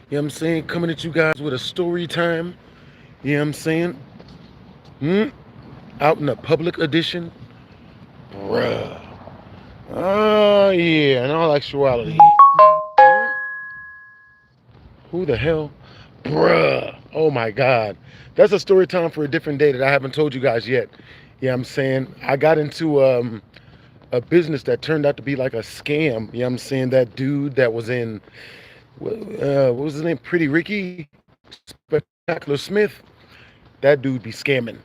You know what I'm saying? Coming at you guys with a story time. You know what I'm saying? Hmm? Out in a public edition. Bruh. Oh, yeah. In all actuality. Who the hell? Bruh. Oh, my God. That's a story time for a different day that I haven't told you guys yet. You know what I'm saying? I got into a business that turned out to be like a scam. You know what I'm saying? That dude that was in, what was his name? Pretty Ricky? Spectacular Smith? That dude be scamming. You know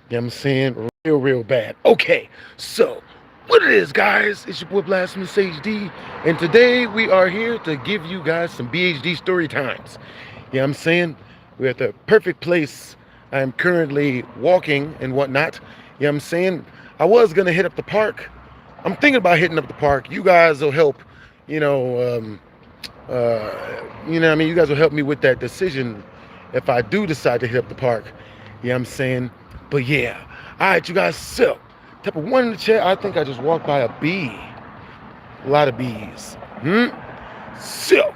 what I'm saying? Real, real bad. Okay, so what it is, guys? It's your boy BlastphamousHD, and today we are here to give you guys some BHD story times. You know what I'm saying? We're at the perfect place. I'm currently walking and whatnot. You know what I'm saying? I was gonna hit up the park. I'm thinking about hitting up the park. You guys will help, you know, what I mean? You guys will help me with that decision if I do decide to hit up the park. You know what I'm saying? But yeah. All right, you guys. So, type of one in the chat. I think I just walked by a bee. A lot of bees. So,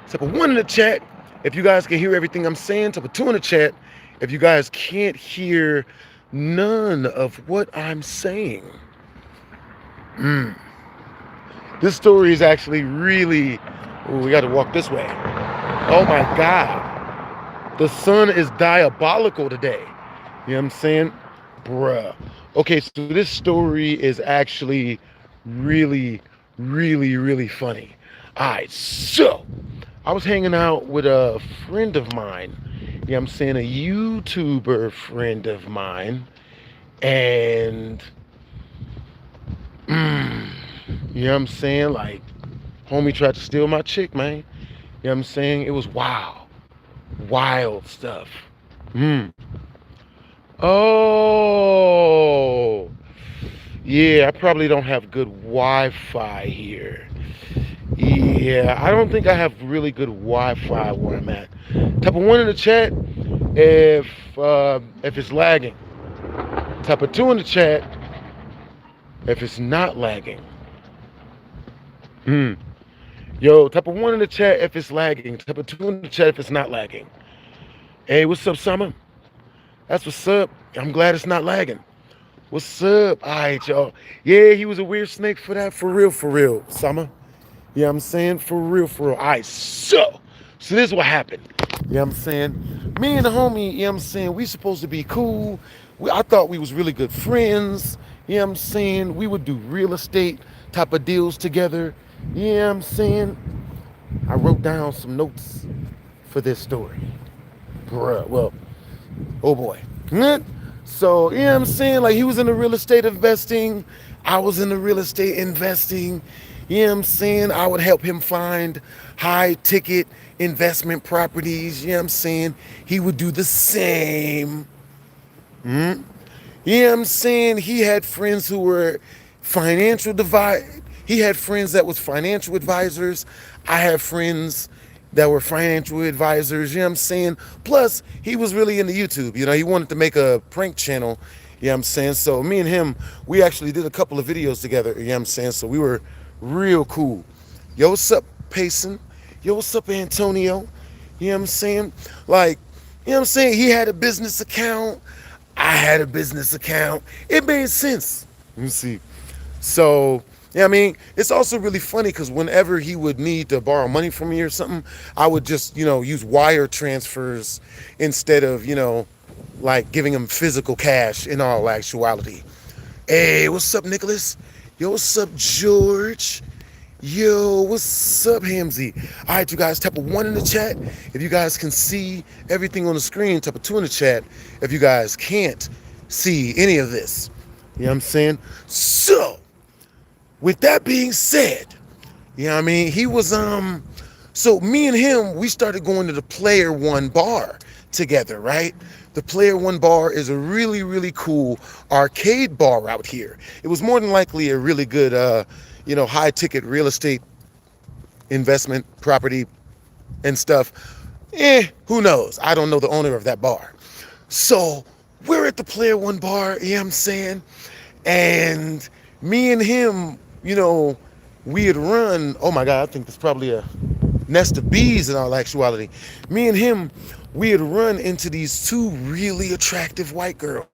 type of one in the chat. If you guys can hear everything I'm saying, type of two in the chat. If you guys can't hear none of what I'm saying. This story is actually really. Ooh, we got to walk this way. Oh my God. The sun is diabolical today. You know what I'm saying? Bruh. Okay, so this story is actually really, really, really funny. All right, so I was hanging out with a friend of mine. You know what I'm saying? A YouTuber friend of mine. And, you know what I'm saying? Like, homie tried to steal my chick, man. You know what I'm saying? It was wild. Wild stuff. Oh, yeah, I probably don't have good Wi-Fi here. Yeah, I don't think I have really good Wi-Fi where I'm at. Type of one in the chat if it's lagging. Type of two in the chat if it's not lagging. Yo, type of one in the chat if it's lagging. Type of two in the chat if it's not lagging. Hey, what's up, Summer? That's what's up. I'm glad it's not lagging. What's up? All right, y'all. Yeah, he was a weird snake for that. For real, Summer. You know what I'm saying? For real, for real. All right, so this is what happened. You know what I'm saying? Me and the homie, you know what I'm saying, we supposed to be cool. I thought we was really good friends. You know what I'm saying? We would do real estate type of deals together. You know what I'm saying? I wrote down some notes for this story. Bruh, well, oh boy. So, you know what I'm saying? Like, he was in the real estate investing. I was in the real estate investing. You know what I'm saying? I would help him find high ticket investment properties. You know what I'm saying? He would do the same. You know what I'm saying? He had friends who were he had friends that was financial advisors. I had friends that were financial advisors, you know what I'm saying? Plus, he was really into YouTube. You know, he wanted to make a prank channel, you know what I'm saying? So me and him, we actually did a couple of videos together, you know what I'm saying? So we were real cool. Yo, what's up, Payson? Yo, what's up, Antonio? You know what I'm saying? Like, you know what I'm saying? He had a business account. I had a business account. It made sense. Let me see. So, yeah, I mean, it's also really funny because whenever he would need to borrow money from me or something, I would just, you know, use wire transfers instead of, you know, like giving him physical cash in all actuality. Hey, what's up, Nicholas? Yo, what's up, George? Yo, what's up, Hamzy? All right, you guys, type of one in the chat if you guys can see everything on the screen. Type of two in the chat if you guys can't see any of this. You know what I'm saying? So, with that being said, you know what I mean? He was, so me and him, we started going to the Player One bar together, right? The Player One bar is a really, really cool arcade bar out here. It was more than likely a really good, you know, high ticket real estate investment property and stuff. Who knows? I don't know the owner of that bar. So we're at the Player One bar, you know what I'm saying? And me and him, you know, we had run, oh my God, I think there's probably a nest of bees in all actuality. Me and him, we had run into these two really attractive white girls.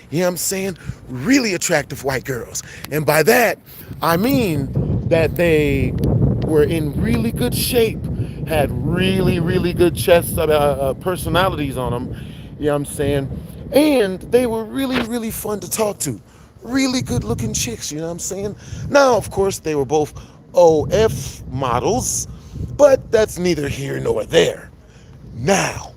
You know what I'm saying? Really attractive white girls. And by that, I mean that they were in really good shape, had really, really good personalities on them. You know what I'm saying? And they were really, really fun to talk to. Really good looking chicks, you know what I'm saying? Now, of course, they were both OF models, but that's neither here nor there. Now,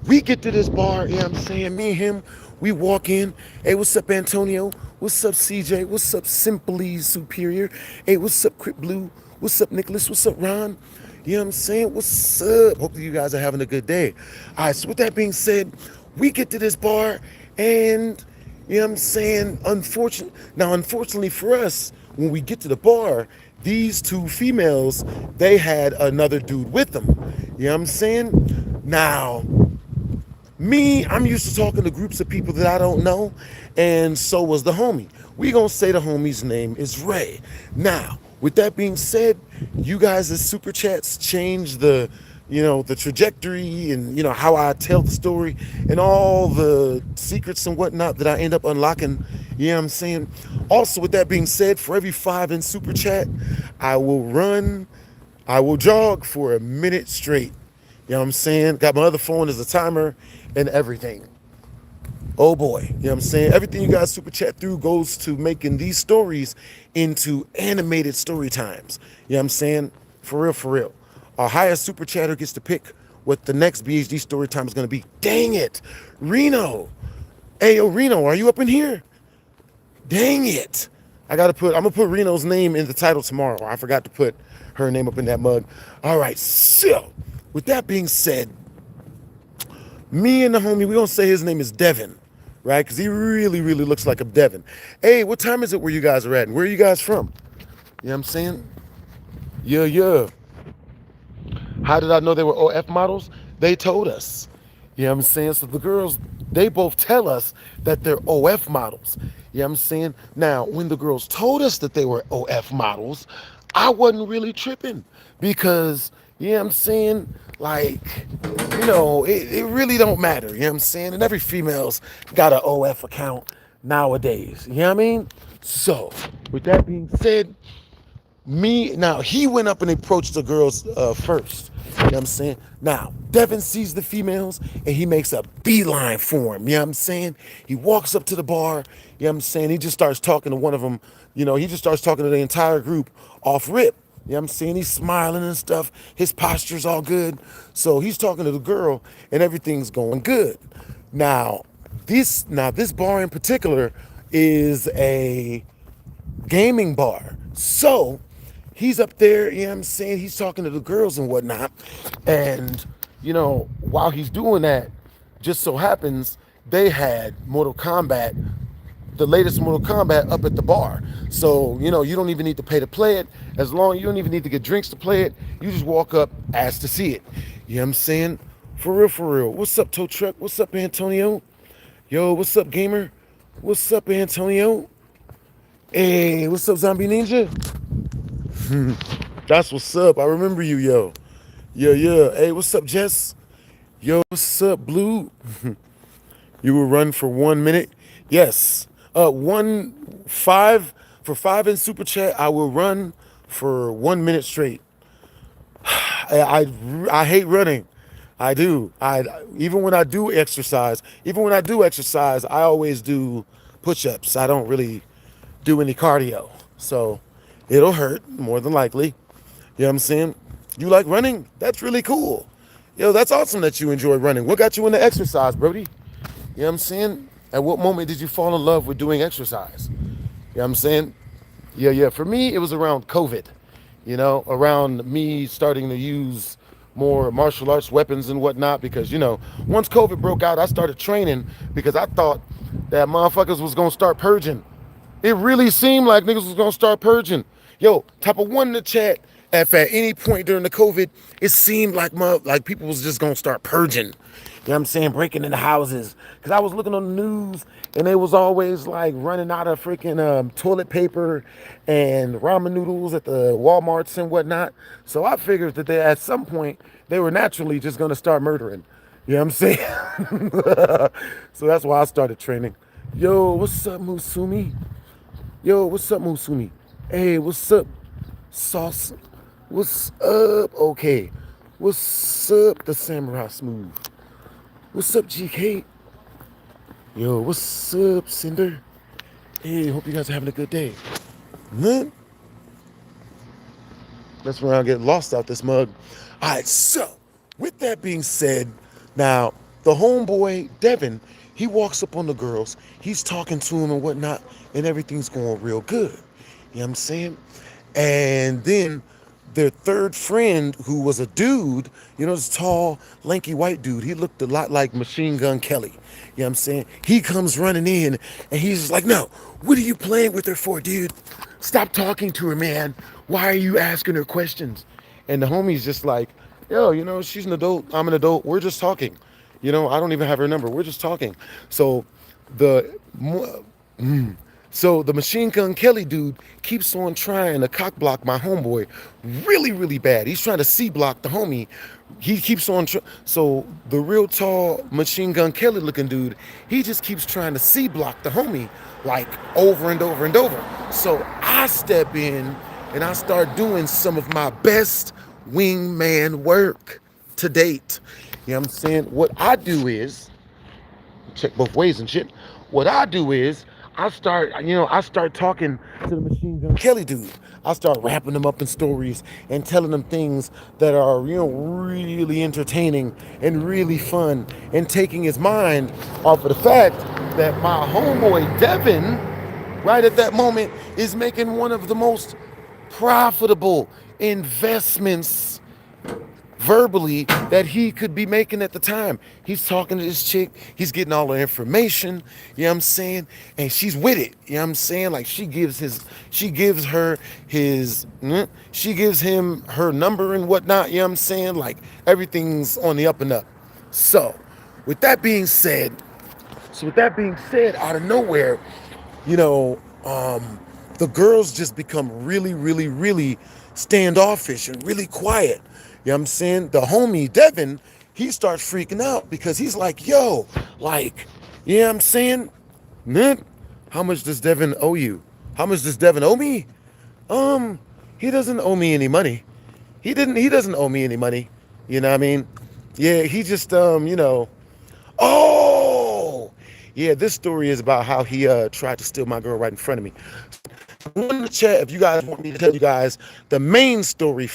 we get to this bar, you know what I'm saying? Me and him, we walk in. Hey, what's up, Antonio? What's up, CJ? What's up, Simply Superior? Hey, what's up, Crypt Blue? What's up, Nicholas? What's up, Ron? You know what I'm saying? What's up? Hopefully you guys are having a good day. All right, so with that being said, we get to this bar and, you know what I'm saying, unfortunately for us, when we get to the bar, these two females, they had another dude with them. You know what I'm saying? Now, me, I'm used to talking to groups of people that I don't know, and so was the homie. We gonna say the homie's name is Ray. Now, with that being said, you guys as super chats change the, the trajectory and how I tell the story and all the secrets and whatnot that I end up unlocking. You know what I'm saying? Also, with that being said, for every 5 in super chat, I will jog for a minute straight. You know what I'm saying? Got my other phone as a timer and everything. Oh boy, you know what I'm saying? Everything you guys super chat through goes to making these stories into animated story times. You know what I'm saying? For real, for real. Our highest super chatter gets to pick what the next BHD story time is going to be. Dang it, Reno. Hey, yo, Reno, are you up in here? Dang it. I'm going to put Reno's name in the title tomorrow. I forgot to put her name up in that mug. All right, so with that being said, me and the homie, we're going to say his name is Devin, right? Because he really, really looks like a Devin. Hey, what time is it where you guys are at? And where are you guys from? You know what I'm saying? Yeah, yeah. How did I know they were OF models? They told us. You know what I'm saying? So the girls, they both tell us that they're OF models. You know what I'm saying? Now, when the girls told us that they were OF models, I wasn't really tripping because, you know what I'm saying? Like, it really don't matter. You know what I'm saying? And every female's got an OF account nowadays. You know what I mean? So, with that being said, he went up and approached the girls first. You know what I'm saying? Now, Devin sees the females and he makes a beeline for him. You know what I'm saying? He walks up to the bar. You know what I'm saying? He just starts talking to one of them. He just starts talking to the entire group off rip. You know what I'm saying? He's smiling and stuff. His posture's all good. So he's talking to the girl and everything's going good. Now, this bar in particular is a gaming bar. So he's up there, you know what I'm saying? He's talking to the girls and whatnot. And, while he's doing that, just so happens they had the latest Mortal Kombat up at the bar. So, you don't even need to pay to play it. You don't even need to get drinks to play it. You just walk up, ask to see it. You know what I'm saying? For real, for real. What's up, Tow Truck? What's up, Antonio? Yo, what's up, Gamer? What's up, Antonio? Hey, what's up, Zombie Ninja? That's what's up. I remember you, yo. Yeah. Hey, what's up, Jess? Yo, what's up, Blue? You will run for 1 minute? Yes. 5 in super chat. I will run for 1 minute straight. I hate running. I do. Even when I do exercise, I always do push-ups. I don't really do any cardio. So it'll hurt more than likely. You know what I'm saying? You like running? That's really cool. Yo, that's awesome that you enjoy running. What got you into exercise, Brody? You know what I'm saying? At what moment did you fall in love with doing exercise? You know what I'm saying? Yeah. For me, it was around COVID. Around me starting to use more martial arts weapons and whatnot because, once COVID broke out, I started training because I thought that motherfuckers was going to start purging. It really seemed like niggas was going to start purging. Yo, type of 1 in the chat if at any point during the COVID, it seemed like people was just gonna start purging. You know what I'm saying? Breaking into houses. Cause I was looking on the news and they was always like running out of freaking toilet paper and ramen noodles at the Walmarts and whatnot. So I figured that they at some point they were naturally just gonna start murdering. You know what I'm saying? So that's why I started training. Yo, what's up, Musumi? Yo, what's up, Musumi? Hey, what's up, Sauce? What's up? Okay. What's up, the Samurai Smooth? What's up, GK? Yo, what's up, Cinder? Hey, hope you guys are having a good day. Huh? That's where I get lost out this mug. All right, so with that being said, now the homeboy Devin, he walks up on the girls, he's talking to him and whatnot, and everything's going real good. You know what I'm saying? And then their third friend, who was a dude, you know, this tall, lanky white dude, he looked a lot like Machine Gun Kelly. You know what I'm saying? He comes running in and he's just like, no, what are you playing with her for, dude? Stop talking to her, man. Why are you asking her questions? And the homie's just like, yo, you know, she's an adult, I'm an adult, we're just talking. You know, I don't even have her number, we're just talking. So the so the Machine Gun Kelly dude keeps on trying to cock block my homeboy really, really bad. He's trying to C block the homie. He keeps on, so the real tall Machine Gun Kelly looking dude, he just keeps trying to C block the homie like over and over and over. So I step in and I start doing some of my best wingman work to date. You know what I'm saying? What I do is, check both ways and shit. What I do is I start talking to the Machine Gun Kelly dude. I start wrapping them up in stories and telling them things that are, you know, really entertaining and really fun, and taking his mind off of the fact that my homeboy Devin, right at that moment, is making one of the most profitable investments verbally that he could be making at the time. He's talking to this chick, he's getting all the information, you know what I'm saying? And she's with it, you know what I'm saying? Like she gives him her number and whatnot, you know what I'm saying? Like everything's on the up and up. So with that being said, out of nowhere, you know, the girls just become really, really, really standoffish and really quiet. You know what I'm saying? The homie, Devin, he starts freaking out because he's like, yo, like, you know what I'm saying? Man, how much does Devin owe you? How much does Devin owe me? He doesn't owe me any money. He doesn't owe me any money. You know what I mean? Yeah, he just, you know, oh, yeah, this story is about how he tried to steal my girl right in front of me. In the chat, if you guys want me to tell you guys the main story,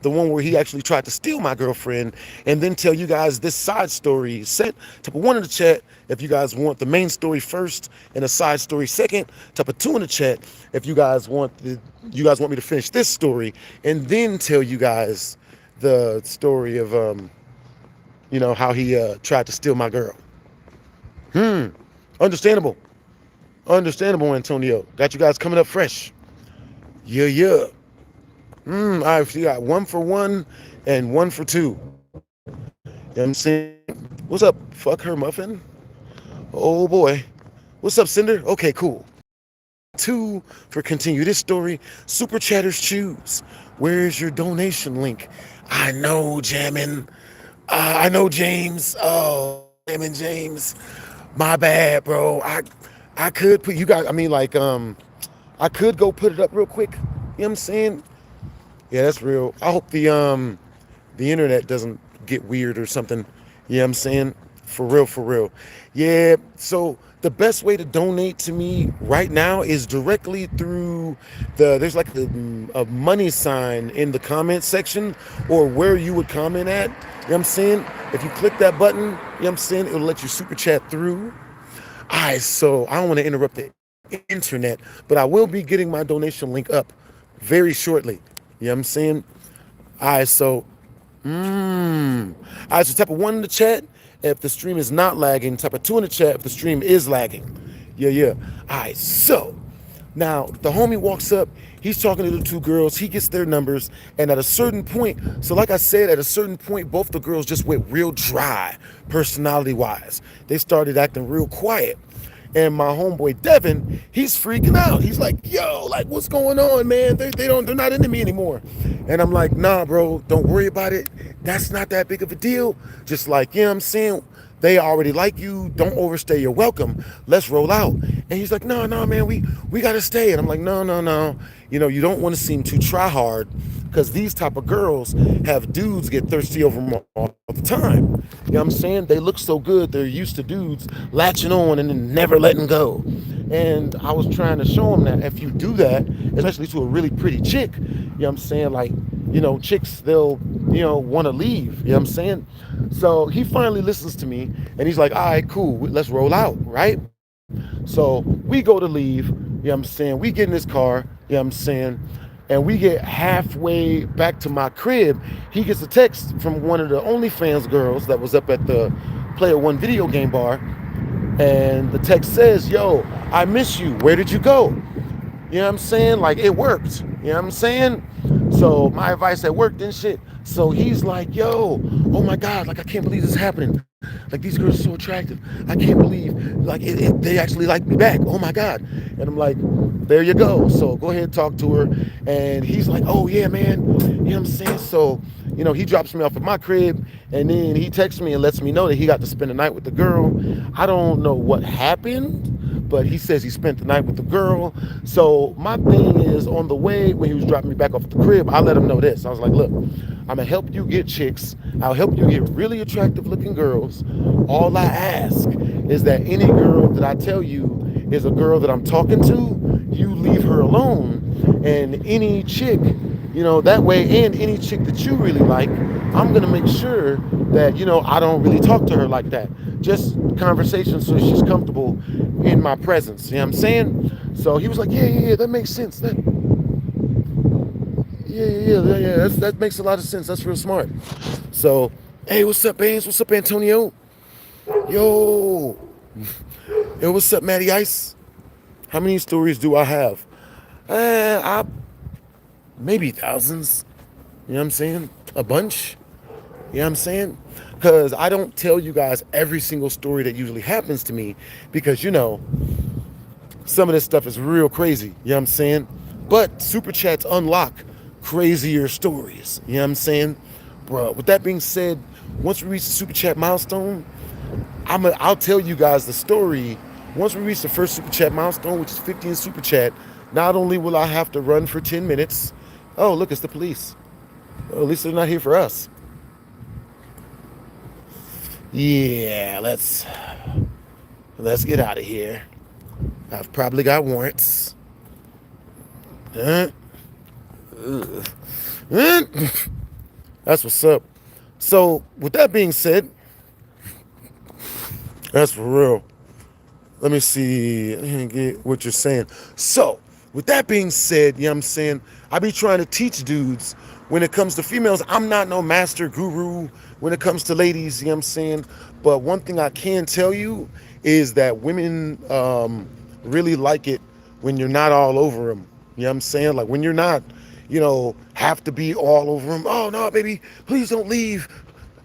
the one where he actually tried to steal my girlfriend, and then tell you guys this side story, set type of 1 in the chat if you guys want the main story first and a side story second, type of 2 in the chat if you guys want me to finish this story and then tell you guys the story of you know, how he tried to steal my girl. Understandable, Antonio. Got you guys coming up fresh. Yeah. All right, so you got 1 for 1 and 1 for 2. You know what I'm saying? What's up, fuck her muffin? Oh boy. What's up, Cinder? Okay, cool. 2 for continue this story. Super chatters choose. Where's your donation link? I know, Jammin'. I know, James. Oh, Jammin' James. My bad, bro. I could put you guys, I mean, like, I could go put it up real quick. You know what I'm saying? Yeah, that's real. I hope the internet doesn't get weird or something. You know what I'm saying? For real. Yeah, so the best way to donate to me right now is directly through there's like a money sign in the comment section, or where you would comment at. You know what I'm saying? If you click that button, you know what I'm saying, it'll let you super chat through. All right, so I don't want to interrupt the internet, but I will be getting my donation link up very shortly. You know what I'm saying? All right, so, so type of 1 in the chat if the stream is not lagging. Type of 2 in the chat if the stream is lagging. Yeah. All right, so Now, the homie walks up, he's talking to the two girls, he gets their numbers, and at a certain point, so like I said, at a certain point, both the girls just went real dry, personality-wise. They started acting real quiet. And my homeboy Devin, he's freaking out. He's like, yo, like, what's going on, man? They're not into me anymore. And I'm like, nah, bro, don't worry about it. That's not that big of a deal. Just like, you know what I'm saying? They already like you. Don't overstay your welcome. Let's roll out. And he's like, no, man, we gotta stay. And I'm like, no. You know, you don't want to seem too try hard, because these type of girls have dudes get thirsty over them all the time. You know what I'm saying? They look so good, they're used to dudes latching on and then never letting go. And I was trying to show him that if you do that, especially to a really pretty chick, you know what I'm saying? Like, you know, chicks, they'll, you know, want to leave. You know what I'm saying? So he finally listens to me and he's like, all right, cool, let's roll out, right? So we go to leave, you know what I'm saying? We get in his car, you know what I'm saying? And we get halfway back to my crib. He gets a text from one of the OnlyFans girls that was up at the Player One video game bar. And the text says, yo, I miss you. Where did you go? You know what I'm saying? Like, it worked. You know what I'm saying? So my advice had worked and shit. So he's like, yo, oh my God, like, I can't believe this is happening. Like, these girls are so attractive. I can't believe, like, they actually like me back. Oh my God. And I'm like, there you go. So go ahead and talk to her. And he's like, oh yeah, man. You know what I'm saying? So, you know, he drops me off at my crib, and then he texts me and lets me know that he got to spend the night with the girl. I don't know what happened, but he says he spent the night with the girl. So my thing is, on the way, when he was dropping me back off at the crib, I let him know this. I was like, look, I'm gonna help you get chicks. I'll help you get really attractive looking girls. All I ask is that any girl that I tell you is a girl that I'm talking to, you leave her alone. And any chick, you know, that way, and any chick that you really like, I'm gonna make sure that, you know, I don't really talk to her like that. Just conversation so she's comfortable in my presence. You know what I'm saying? So he was like, yeah, that makes sense. That makes a lot of sense. That's real smart. So, hey, what's up, Baines? What's up, Antonio? Yo, what's up, Matty Ice? How many stories do I have? Maybe thousands. You know what I'm saying? A bunch. You know what I'm saying? Because I don't tell you guys every single story that usually happens to me, because, you know, some of this stuff is real crazy. You know what I'm saying? But super chats unlock crazier stories. You know what I'm saying? Bro, with that being said, once we reach the super chat milestone, I'll tell you guys the story. Once we reach the first super chat milestone, which is 50 in super chat, not only will I have to run for 10 minutes. Oh, look, it's the police. Well, at least they're not here for us. Yeah, let's get out of here. I've probably got warrants. That's what's up. So, with that being said, that's for real. Let me see. Get what you're saying. So, with that being said, you know what I'm saying? I be trying to teach dudes when it comes to females. I'm not no master guru when it comes to ladies, you know what I'm saying? But one thing I can tell you is that women really like it when you're not all over them. You know what I'm saying? Like, when you're not, you know, have to be all over them. Oh, no, baby, please don't leave.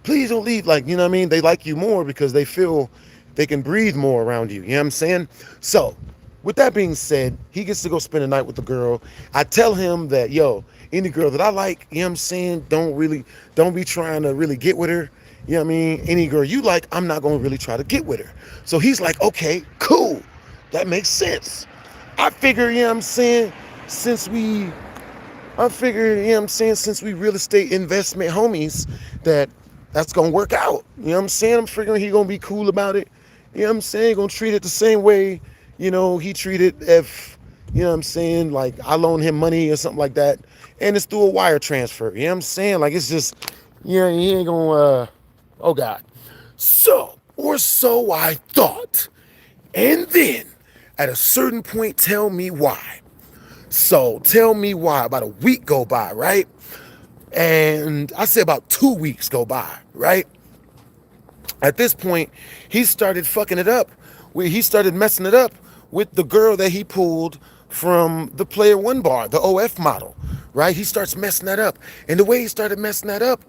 Please don't leave. Like, you know what I mean? They like you more because they feel they can breathe more around you. You know what I'm saying? So, with that being said, he gets to go spend a night with the girl. I tell him that, yo, any girl that I like, you know what I'm saying, don't be trying to really get with her. You know what I mean? Any girl you like, I'm not going to really try to get with her. So he's like, okay, cool. That makes sense. I figure, you know what I'm saying, since we real estate investment homies, that's going to work out. You know what I'm saying? I'm figuring he going to be cool about it. You know what I'm saying? Going to treat it the same way, you know, he treated if, you know what I'm saying, like I loan him money or something like that, and it's through a wire transfer. You know what I'm saying? Like, it's just, you know, he ain't going to, oh God. So I thought. And then, at a certain point, tell me why. So, tell me why. About a week go by, right? And I say about 2 weeks go by, right? At this point, he started fucking it up. He started messing it up with the girl that he pulled from the player one bar, the OF model, right? He starts messing that up. And the way he started messing that up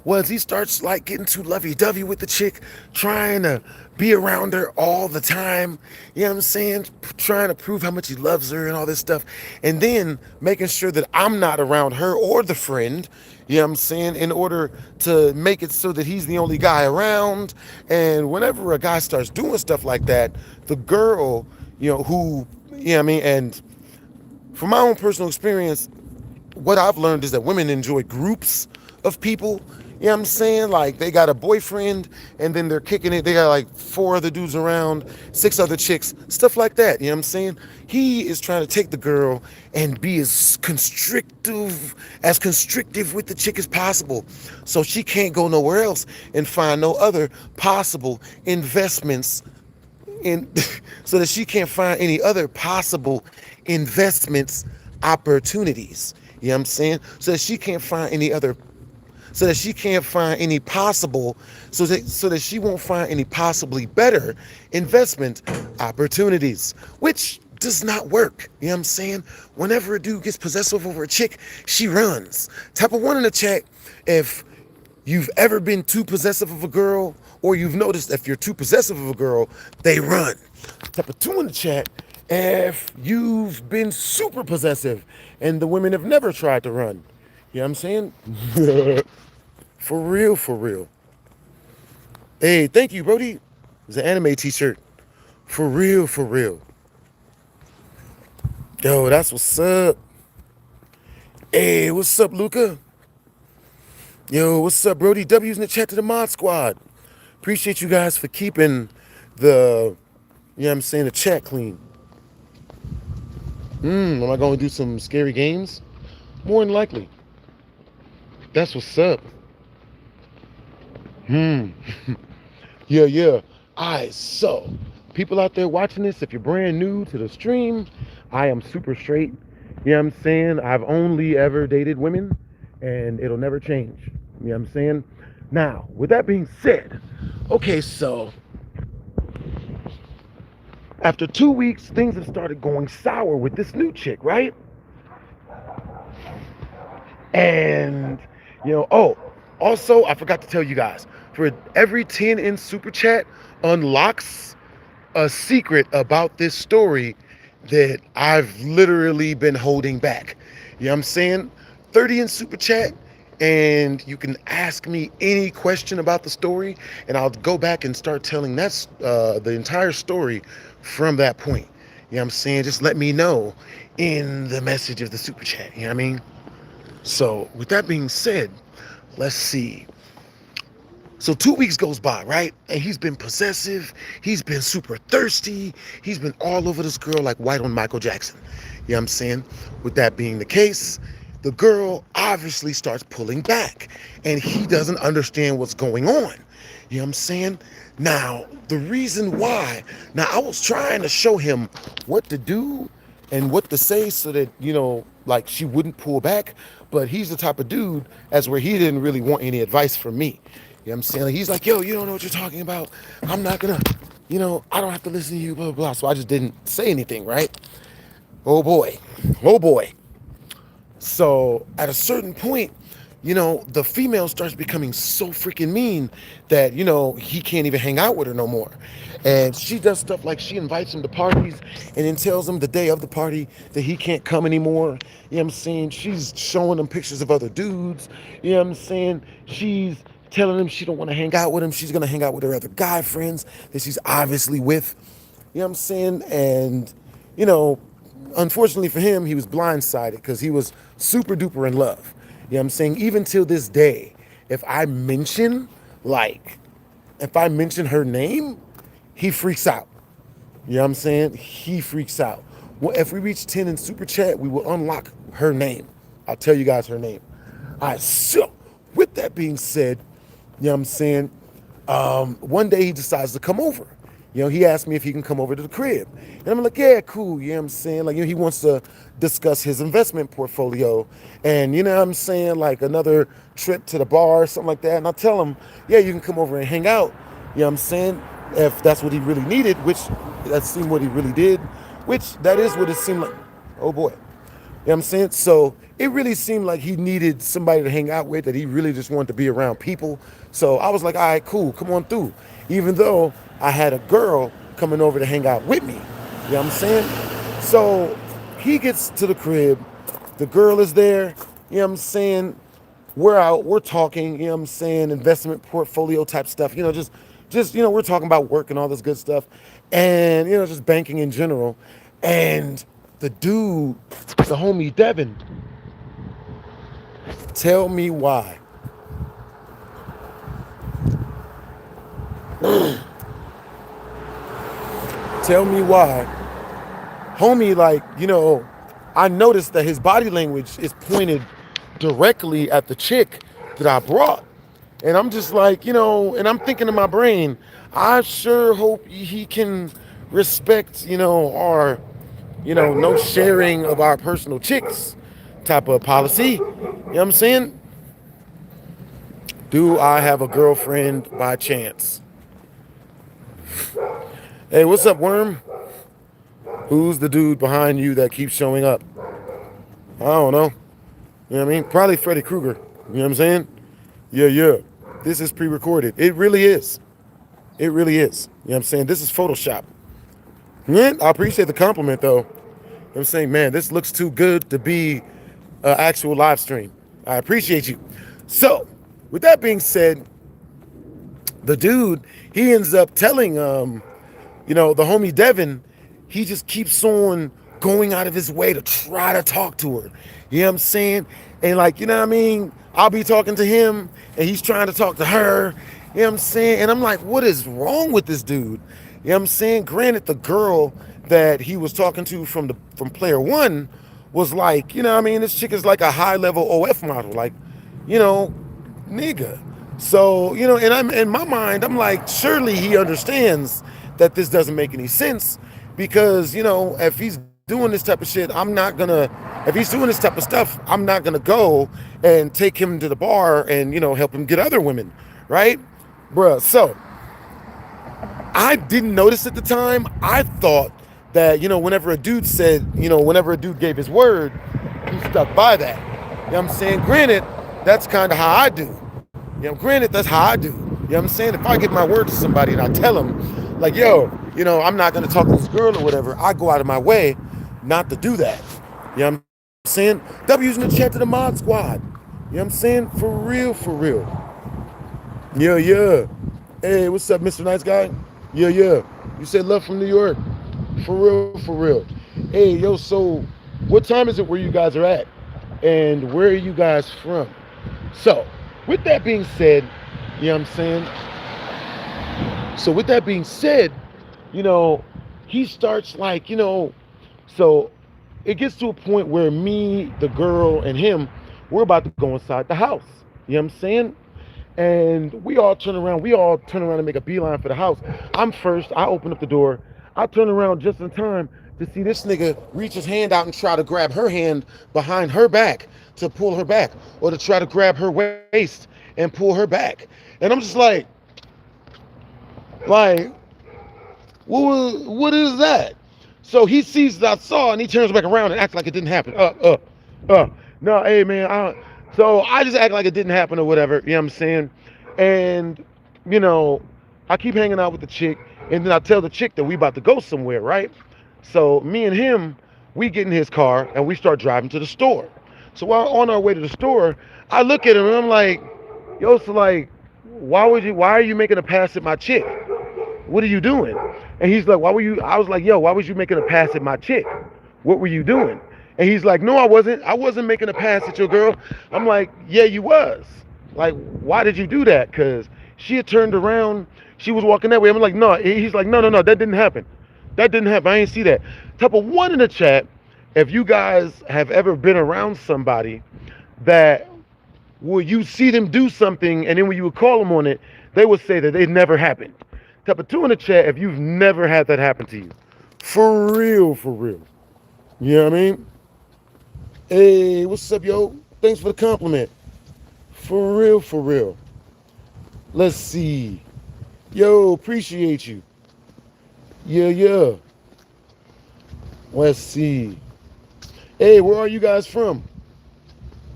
was he starts like getting too lovey-dovey with the chick, trying to be around her all the time. You know what I'm saying? Trying to prove how much he loves her and all this stuff. And then making sure that I'm not around her or the friend, you know what I'm saying, in order to make it so that he's the only guy around. And whenever a guy starts doing stuff like that, the girl, who, you know what I mean, and from my own personal experience, what I've learned is that women enjoy groups of people. You know what I'm saying? Like they got a boyfriend and then they're kicking it. They got like 4 other dudes around, 6 other chicks, stuff like that. You know what I'm saying? He is trying to take the girl and be as constrictive with the chick as possible. So she can't go nowhere else and find no other possible investments in so that she can't find any other possible investments opportunities. You know what I'm saying? So that she can't find any possible so that she won't find any possibly better investment opportunities, which does not work. You know what I'm saying? Whenever a dude gets possessive over a chick, she runs. Type of 1 in the chat if you've ever been too possessive of a girl, or you've noticed if you're too possessive of a girl, they run. Type of 2 in the chat if you've been super possessive and the women have never tried to run. You know what I'm saying? For real, for real. Hey, thank you, Brody. It's an anime t-shirt. For real, for real. Yo, that's what's up. Hey, what's up, Luca? Yo, what's up, Brody? W's in the chat to the mod squad. Appreciate you guys for keeping the, you know what I'm saying, the chat clean. Am I going to do some scary games? More than likely. That's what's up. Yeah. Alright, so people out there watching this, if you're brand new to the stream, I am super straight. You know what I'm saying? I've only ever dated women and it'll never change. You know what I'm saying? Now, with that being said, okay, so after 2 weeks, things have started going sour with this new chick, right? And, also, I forgot to tell you guys, for every 10 in Super Chat unlocks a secret about this story that I've literally been holding back. You know what I'm saying? 30 in Super Chat, and you can ask me any question about the story, and I'll go back and start telling the entire story from that point. You know what I'm saying? Just let me know in the message of the Super Chat. You know what I mean? So, with that being said, let's see. So 2 weeks goes by, right? And he's been possessive. He's been super thirsty. He's been all over this girl like white on Michael Jackson. You know what I'm saying? With that being the case, the girl obviously starts pulling back. And he doesn't understand what's going on. You know what I'm saying? Now, the reason why... Now, I was trying to show him what to do and what to say so that, like she wouldn't pull back. But he's the type of dude as where he didn't really want any advice from me. You know what I'm saying? Like, he's like, yo, you don't know what you're talking about. I'm not gonna, I don't have to listen to you, blah, blah, blah. So I just didn't say anything, right? Oh boy. So at a certain point, the female starts becoming so freaking mean that, he can't even hang out with her no more. And she does stuff like she invites him to parties and then tells him the day of the party that he can't come anymore. You know what I'm saying? She's showing him pictures of other dudes. You know what I'm saying? She's telling him she don't want to hang out with him. She's going to hang out with her other guy friends that she's obviously with. You know what I'm saying? And, unfortunately for him, he was blindsided because he was super duper in love. You know what I'm saying? Even till this day, if I mention her name, he freaks out. You know what I'm saying? He freaks out. Well, if we reach 10 in Super Chat, we will unlock her name. I'll tell you guys her name. All right, so with that being said, you know what I'm saying? One day he decides to come over. He asked me if he can come over to the crib. And I'm like, yeah, cool. You know what I'm saying? Like, he wants to discuss his investment portfolio. And, you know what I'm saying? Like, another trip to the bar or something like that. And I tell him, yeah, you can come over and hang out. You know what I'm saying? If that's what he really needed, which that seemed what he really did, which that is what it seemed like. Oh boy. You know what I'm saying? So it really seemed like he needed somebody to hang out with, that he really just wanted to be around people. So I was like, all right, cool, come on through. Even though I had a girl coming over to hang out with me. You know what I'm saying? So he gets to the crib, the girl is there, you know what I'm saying? We're out, we're talking, you know what I'm saying, investment portfolio type stuff, we're talking about work and all this good stuff, and just banking in general. And the dude, the homie Devin, tell me why. Tell me why. Homie, I noticed that his body language is pointed directly at the chick that I brought. And I'm just like, and I'm thinking in my brain, I sure hope he can respect, our, no sharing of our personal chicks type of policy. You know what I'm saying? Do I have a girlfriend by chance? Hey, what's up, Worm? Who's the dude behind you that keeps showing up? I don't know. You know what I mean? Probably Freddy Krueger. You know what I'm saying? Yeah. This is pre-recorded. It really is. It really is. You know what I'm saying? This is Photoshop. Yeah, I appreciate the compliment, though. I'm saying, man, this looks too good to be an actual live stream. I appreciate you. So, with that being said, the dude, he ends up telling, the homie Devin, he just keeps on going out of his way to try to talk to her. You know what I'm saying? And I'll be talking to him and he's trying to talk to her. You know what I'm saying? And I'm like, what is wrong with this dude? You know what I'm saying? Granted, the girl that he was talking to from player one was like, this chick is like a high level OF model, like, nigga. So, and I'm in my mind, I'm like, surely he understands that this doesn't make any sense, because, if he's doing this type of shit, if he's doing this type of stuff, I'm not gonna go and take him to the bar and, help him get other women, right? Bruh, so I didn't notice at the time. I thought that, whenever a dude gave his word, he stuck by that. You know what I'm saying? Granted, that's kind of how I do. Granted, that's how I do. You know what I'm saying? If I give my word to somebody and I tell them, like, yo, I'm not going to talk to this girl or whatever, I go out of my way not to do that. You know what I'm saying? W's in the chat to the mod squad. You know what I'm saying? For real, for real. Yeah. Hey, what's up, Mr. Nice Guy? Yeah. You said love from New York. For real, for real. Hey, yo, so what time is it where you guys are at? And where are you guys from? So, with that being said, you know what I'm saying? So with that being said, he starts like, so it gets to a point where me, the girl, and him, we're about to go inside the house. You know what I'm saying? And we all turn around and make a beeline for the house. I'm first, I open up the door, I turn around just in time to see this nigga reach his hand out and try to grab her hand behind her back to pull her back, or to try to grab her waist and pull her back. And I'm just like, what is that? So he sees that I saw and he turns back around and acts like it didn't happen. No, hey man, so I just act like it didn't happen or whatever, you know what I'm saying? And, I keep hanging out with the chick, and then I tell the chick that we about to go somewhere, right? So me and him, we get in his car and we start driving to the store. So while on our way to the store, I look at him and I'm like, yo, so like, why are you making a pass at my chick? What are you doing? And he's like, I was like, yo, why was you making a pass at my chick? What were you doing? And he's like, no, I wasn't making a pass at your girl. I'm like, yeah, you was. Like, why did you do that? Because she had turned around, she was walking that way. I'm like, no. He's like, no, that didn't happen. That didn't happen. I ain't see that. Type of one in the chat, if you guys have ever been around somebody that you see them do something, and then when you would call them on it, they would say that it never happened. Type of two in the chat if you've never had that happen to you. For real, for real. You know what I mean? Hey, what's up, yo? Thanks for the compliment. For real, for real. Let's see. Yo, appreciate you. Yeah. Let's see. Hey, where are you guys from?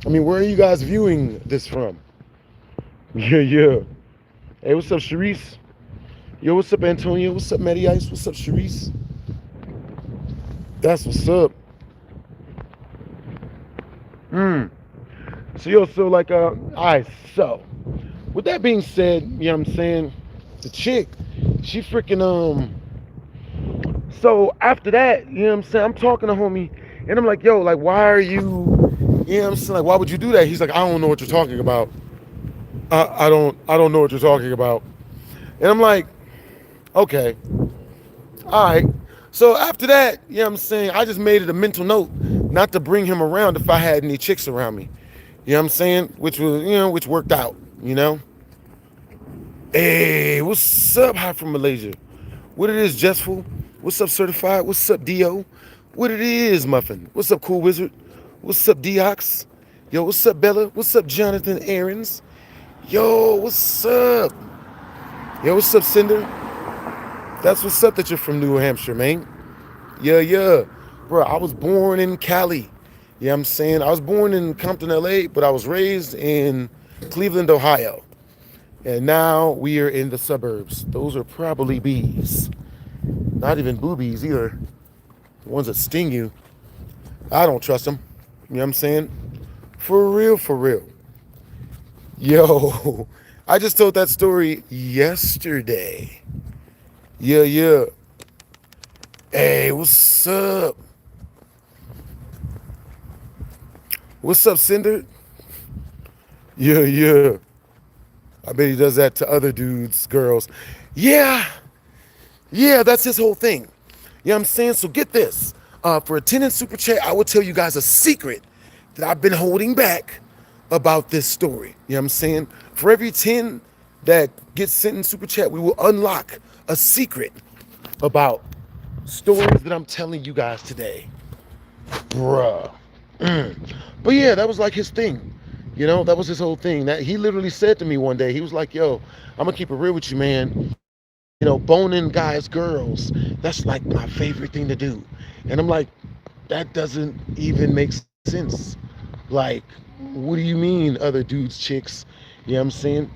I mean, where are you guys viewing this from? Yeah, yeah. Hey, what's up, Sharice? Yo, what's up, Antonio? What's up, Matty Ice? What's up, Sharice? That's what's up. So, yo, so like, all right, so, with that being said, you know what I'm saying? The chick, she freaking, so after that, you know what I'm saying? I'm talking to homie, and I'm like, yo, like, why are you know what I'm saying? Like, why would you do that? He's like, I don't know what you're talking about. I don't know what you're talking about. And I'm like, okay, all right. So after that, you know what I'm saying? I just made it a mental note not to bring him around if I had any chicks around me. You know what I'm saying? Which was, which worked out, you know? Hey, what's up, Hi from Malaysia? What it is, Jestful? What's up, Certified? What's up, Dio? What it is, Muffin? What's up, Cool Wizard? What's up, Deox? Yo, what's up, Bella? What's up, Jonathan Aarons? Yo, what's up? Yo, what's up, Cinder? That's what's up that you're from New Hampshire, man. Yeah, yeah. Bro, I was born in Cali. You know what I'm saying? I was born in Compton, LA, but I was raised in Cleveland, Ohio. And now we are in the suburbs. Those are probably bees. Not even boobies either. The ones that sting you. I don't trust them. You know what I'm saying? For real, for real. Yo, I just told that story yesterday. Yeah, yeah. Hey, what's up? What's up, Cinder? Yeah, yeah. I bet he does that to other dudes, girls. Yeah, yeah, that's his whole thing. You know what I'm saying? So get this. For a 10 in Super Chat, I will tell you guys a secret that I've been holding back about this story. You know what I'm saying? For every 10 that gets sent in Super Chat, we will unlock a secret about stories that I'm telling you guys today. Bruh. But yeah, that was like his thing. You know, that was his whole thing. That he literally said to me one day, he was like, yo, I'm gonna keep it real with you, man. You know, boning guys, girls, that's like my favorite thing to do. And I'm like, that doesn't even make sense. Like, what do you mean other dudes, chicks? You know what I'm saying?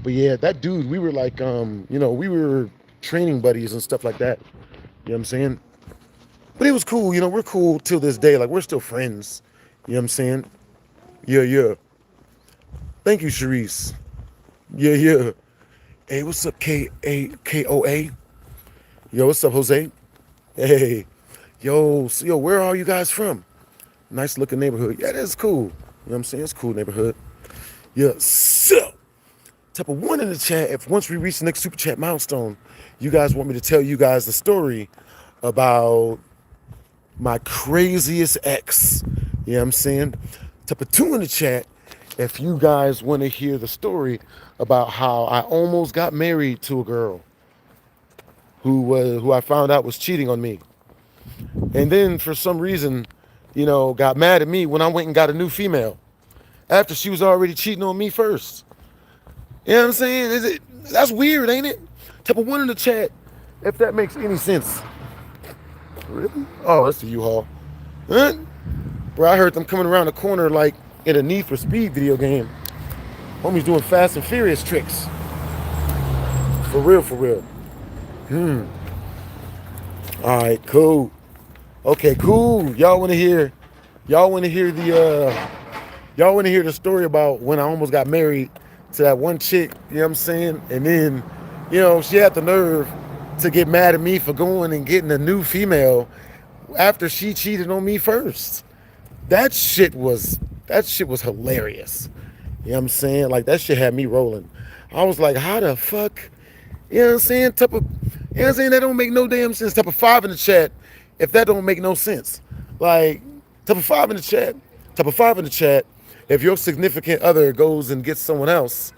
But yeah, that dude, we were like, we were training buddies and stuff like that. You know what I'm saying? But it was cool, you know, we're cool till this day. Like, we're still friends. You know what I'm saying? Yeah, yeah. Thank you, Sharice. Yeah, yeah. Hey, what's up, K-A-K-O-A? Yo, what's up, Jose? Hey. Yo, so, yo, where are you guys from? Nice looking neighborhood. Yeah, that's cool. You know what I'm saying? It's a cool neighborhood. Yeah, so, type of 1 in the chat. If once we reach the next Super Chat milestone, you guys want me to tell you guys the story about my craziest ex. You know what I'm saying? Type of 2 in the chat if you guys want to hear the story about how I almost got married to a girl who I found out was cheating on me. And then for some reason, you know, got mad at me when I went and got a new female after she was already cheating on me first. You know what I'm saying? That's weird, ain't it? Type of 1 in the chat if that makes any sense. Really? Oh, that's the U-Haul. Huh? Bro, I heard them coming around the corner like in a Need for Speed video game. Homie's doing Fast and Furious tricks. For real, for real. All right, cool. Okay, cool. Y'all want to hear the story about when I almost got married to that one chick, you know what I'm saying? And then, you know, she had the nerve to get mad at me for going and getting a new female after she cheated on me first. That shit was hilarious. You know what I'm saying? Like, that shit had me rolling. I was like, how the fuck? You know what I'm saying? You know what I'm saying? That don't make no damn sense. Type of 5 in the chat if that don't make no sense. Like, type of 5 in the chat. Type of 5 in the chat. If your significant other goes and gets someone else,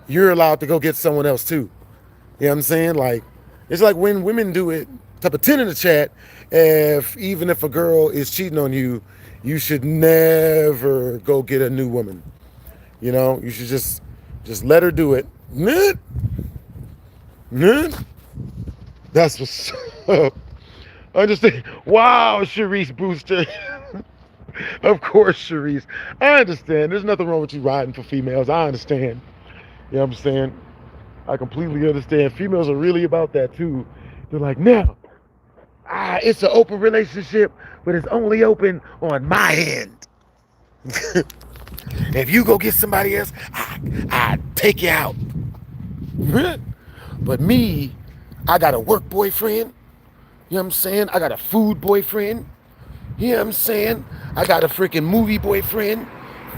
you're allowed to go get someone else too. You know what I'm saying? Like, it's like when women do it. Type of 10 in the chat. Even if a girl is cheating on you, you should never go get a new woman. You know, you should just let her do it. That's what's up. Understand? Wow, Sharice Booster. Of course, Sharice. I understand. There's nothing wrong with you riding for females. I understand. You know what I'm saying? I completely understand. Females are really about that too. They're like, no, it's an open relationship, but it's only open on my end. If you go get somebody else, I take you out. But me, I got a work boyfriend. You know what I'm saying? I got a food boyfriend. You know what I'm saying? I got a freaking movie boyfriend.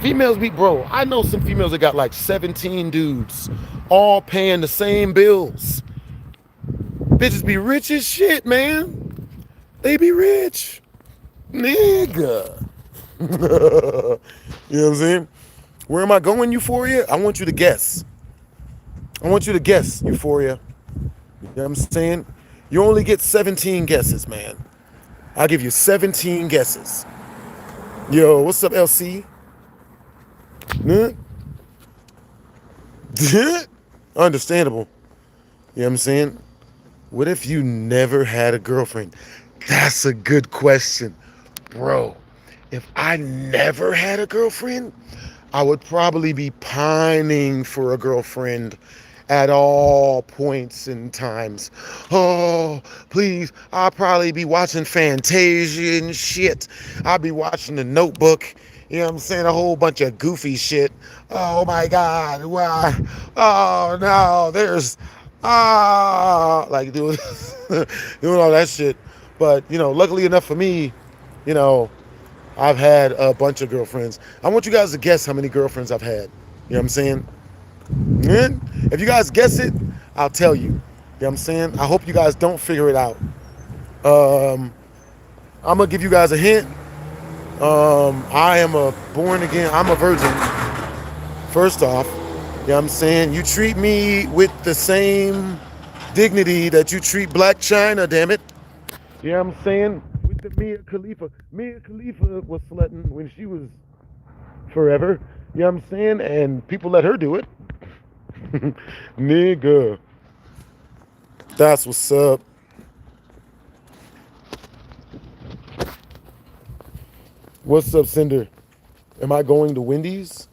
Females be, bro, I know some females that got like 17 dudes, all paying the same bills. Bitches be rich as shit, man. They be rich. Nigga. You know what I'm saying? Where am I going, Euphoria? I want you to guess. I want you to guess, Euphoria. You know what I'm saying? You only get 17 guesses, man. I'll give you 17 guesses. Yo, what's up, LC? Understandable. You know what I'm saying? What if you never had a girlfriend? That's a good question. Bro, if I never had a girlfriend, I would probably be pining for a girlfriend at all points and times. Oh, please, I'll probably be watching Fantasia and shit. I'll be watching The Notebook. You know what I'm saying? A whole bunch of goofy shit. Oh my God. Why? Oh no, there's like doing doing all that shit. But you know, luckily enough for me, you know, I've had a bunch of girlfriends. I want you guys to guess how many girlfriends I've had. You know what I'm saying? And if you guys guess it, I'll tell you. You know what I'm saying? I hope you guys don't figure it out. I'm gonna give you guys a hint. I am a born again, I'm a virgin. First off, you know what I'm saying? You treat me with the same dignity that you treat Black China, damn it. You know what I'm saying? With the Mia Khalifa. Mia Khalifa was slutting when she was forever. You know what I'm saying? And people let her do it. Nigga. That's what's up. What's up, Cinder? Am I going to Wendy's?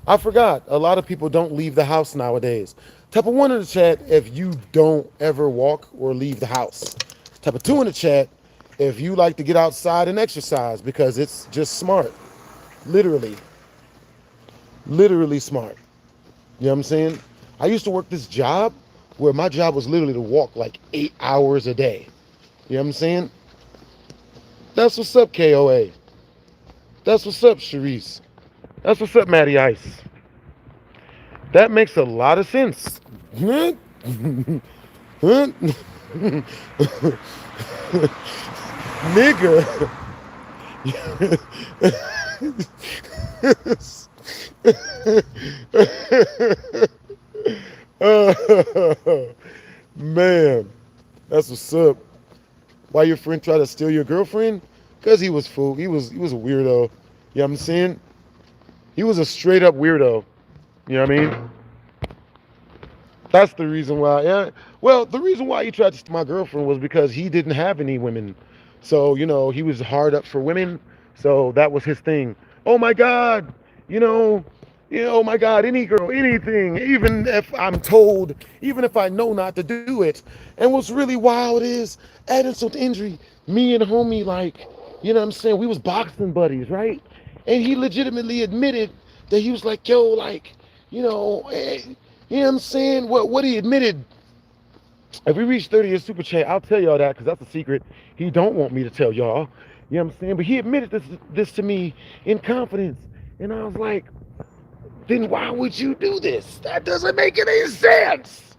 I forgot. A lot of people don't leave the house nowadays. Type of 1 in the chat if you don't ever walk or leave the house. Type of 2 in the chat if you like to get outside and exercise because it's just smart. Literally. Literally smart. You know what I'm saying? I used to work this job where my job was literally to walk like 8 hours a day. You know what I'm saying? That's what's up, KOA. That's what's up, Sharice. That's what's up, Matty Ice. That makes a lot of sense. Nigga. Man, that's what's up. Why your friend tried to steal your girlfriend? Because he was fool. He was a weirdo. You know what I'm saying? He was a straight up weirdo. You know what I mean? That's the reason why. Yeah. Well, the reason why he tried to steal my girlfriend was because he didn't have any women. So, you know, he was hard up for women. So that was his thing. Oh my God. Oh my God, any girl, anything, even if I'm told, even if I know not to do it. And what's really wild is, add insult to injury, me and homie, like, you know what I'm saying, we was boxing buddies, right? And he legitimately admitted that he was like, yo, like, you know what I'm saying? What he admitted, if we reach 30 in Super Chat, I'll tell y'all that because that's a secret he don't want me to tell y'all. You know what I'm saying? But he admitted this to me in confidence. And I was like, then why would you do this? That doesn't make any sense.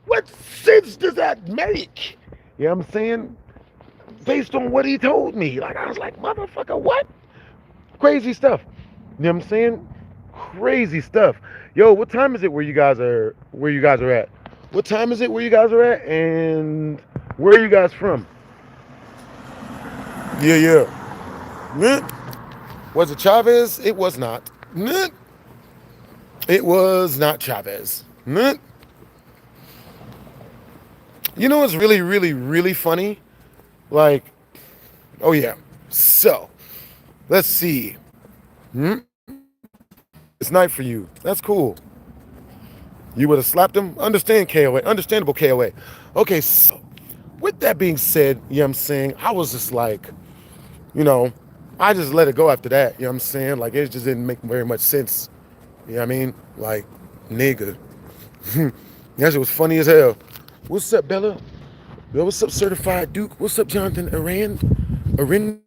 What sense does that make? You know what I'm saying? Based on what he told me. Like, I was like, motherfucker, what? Crazy stuff. You know what I'm saying? Crazy stuff. Yo, what time is it where you guys are at? What time is it where you guys are at? And where are you guys from? Yeah. Was it Chavez? It was not. It was not Chavez. You know what's really, really, really funny? Like, oh yeah. So, Let's see. Hmm? It's night for you. That's cool. You would have slapped him? Understand KOA. Understandable KOA. Okay, so with that being said, you know what I'm saying? I was just like, you know, I just let it go after that. You know what I'm saying? Like, it just didn't make very much sense. You know what I mean? Like, nigga. That shit was funny as hell. What's up, Bella? Yo, what's up, Certified Duke? What's up, Jonathan Arin?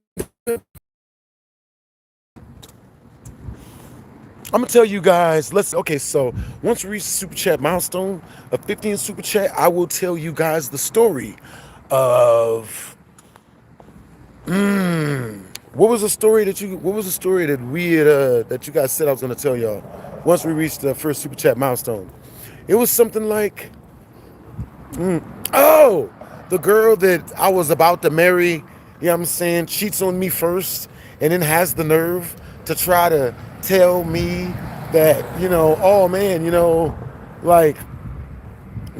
I'm gonna tell you guys, okay, so once we reach the super chat milestone of 15 super chat, I will tell you guys the story of what was the story that we had that you guys said I was gonna tell y'all once we reached the first super chat milestone. It was something like oh, the girl that I was about to marry, you know what I'm saying, cheats on me first and then has the nerve to try to tell me that, oh man, like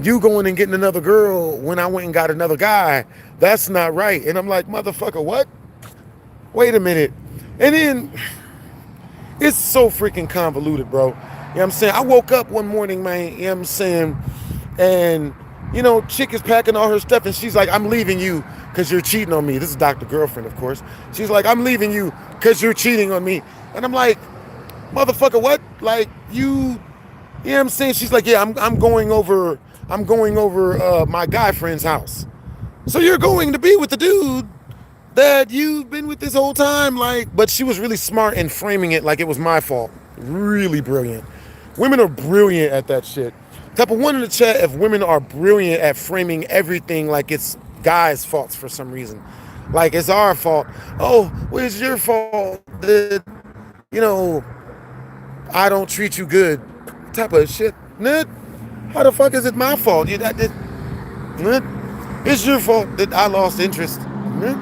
you going and getting another girl when I went and got another guy, that's not right. And I'm like, motherfucker, what? Wait a minute. And then it's so freaking convoluted, bro. You know what I'm saying? I woke up one morning, man, you know what I'm saying, and chick is packing all her stuff and she's like, I'm leaving you because you're cheating on me. This is Dr. Girlfriend, of course. She's like, I'm leaving you because you're cheating on me. And I'm like, motherfucker, what? Like, you know what I'm saying? She's like, yeah, I'm going over my guy friend's house. So you're going to be with the dude that you've been with this whole time, like, but she was really smart in framing it like it was my fault. Really brilliant. Women are brilliant at that shit. Type of one in the chat if women are brilliant at framing everything like it's guys' faults for some reason. Like it's our fault. Oh, well, it's your fault that, I don't treat you good. Type of shit. Nut. How the fuck is it my fault? It's your fault that I lost interest. Nut.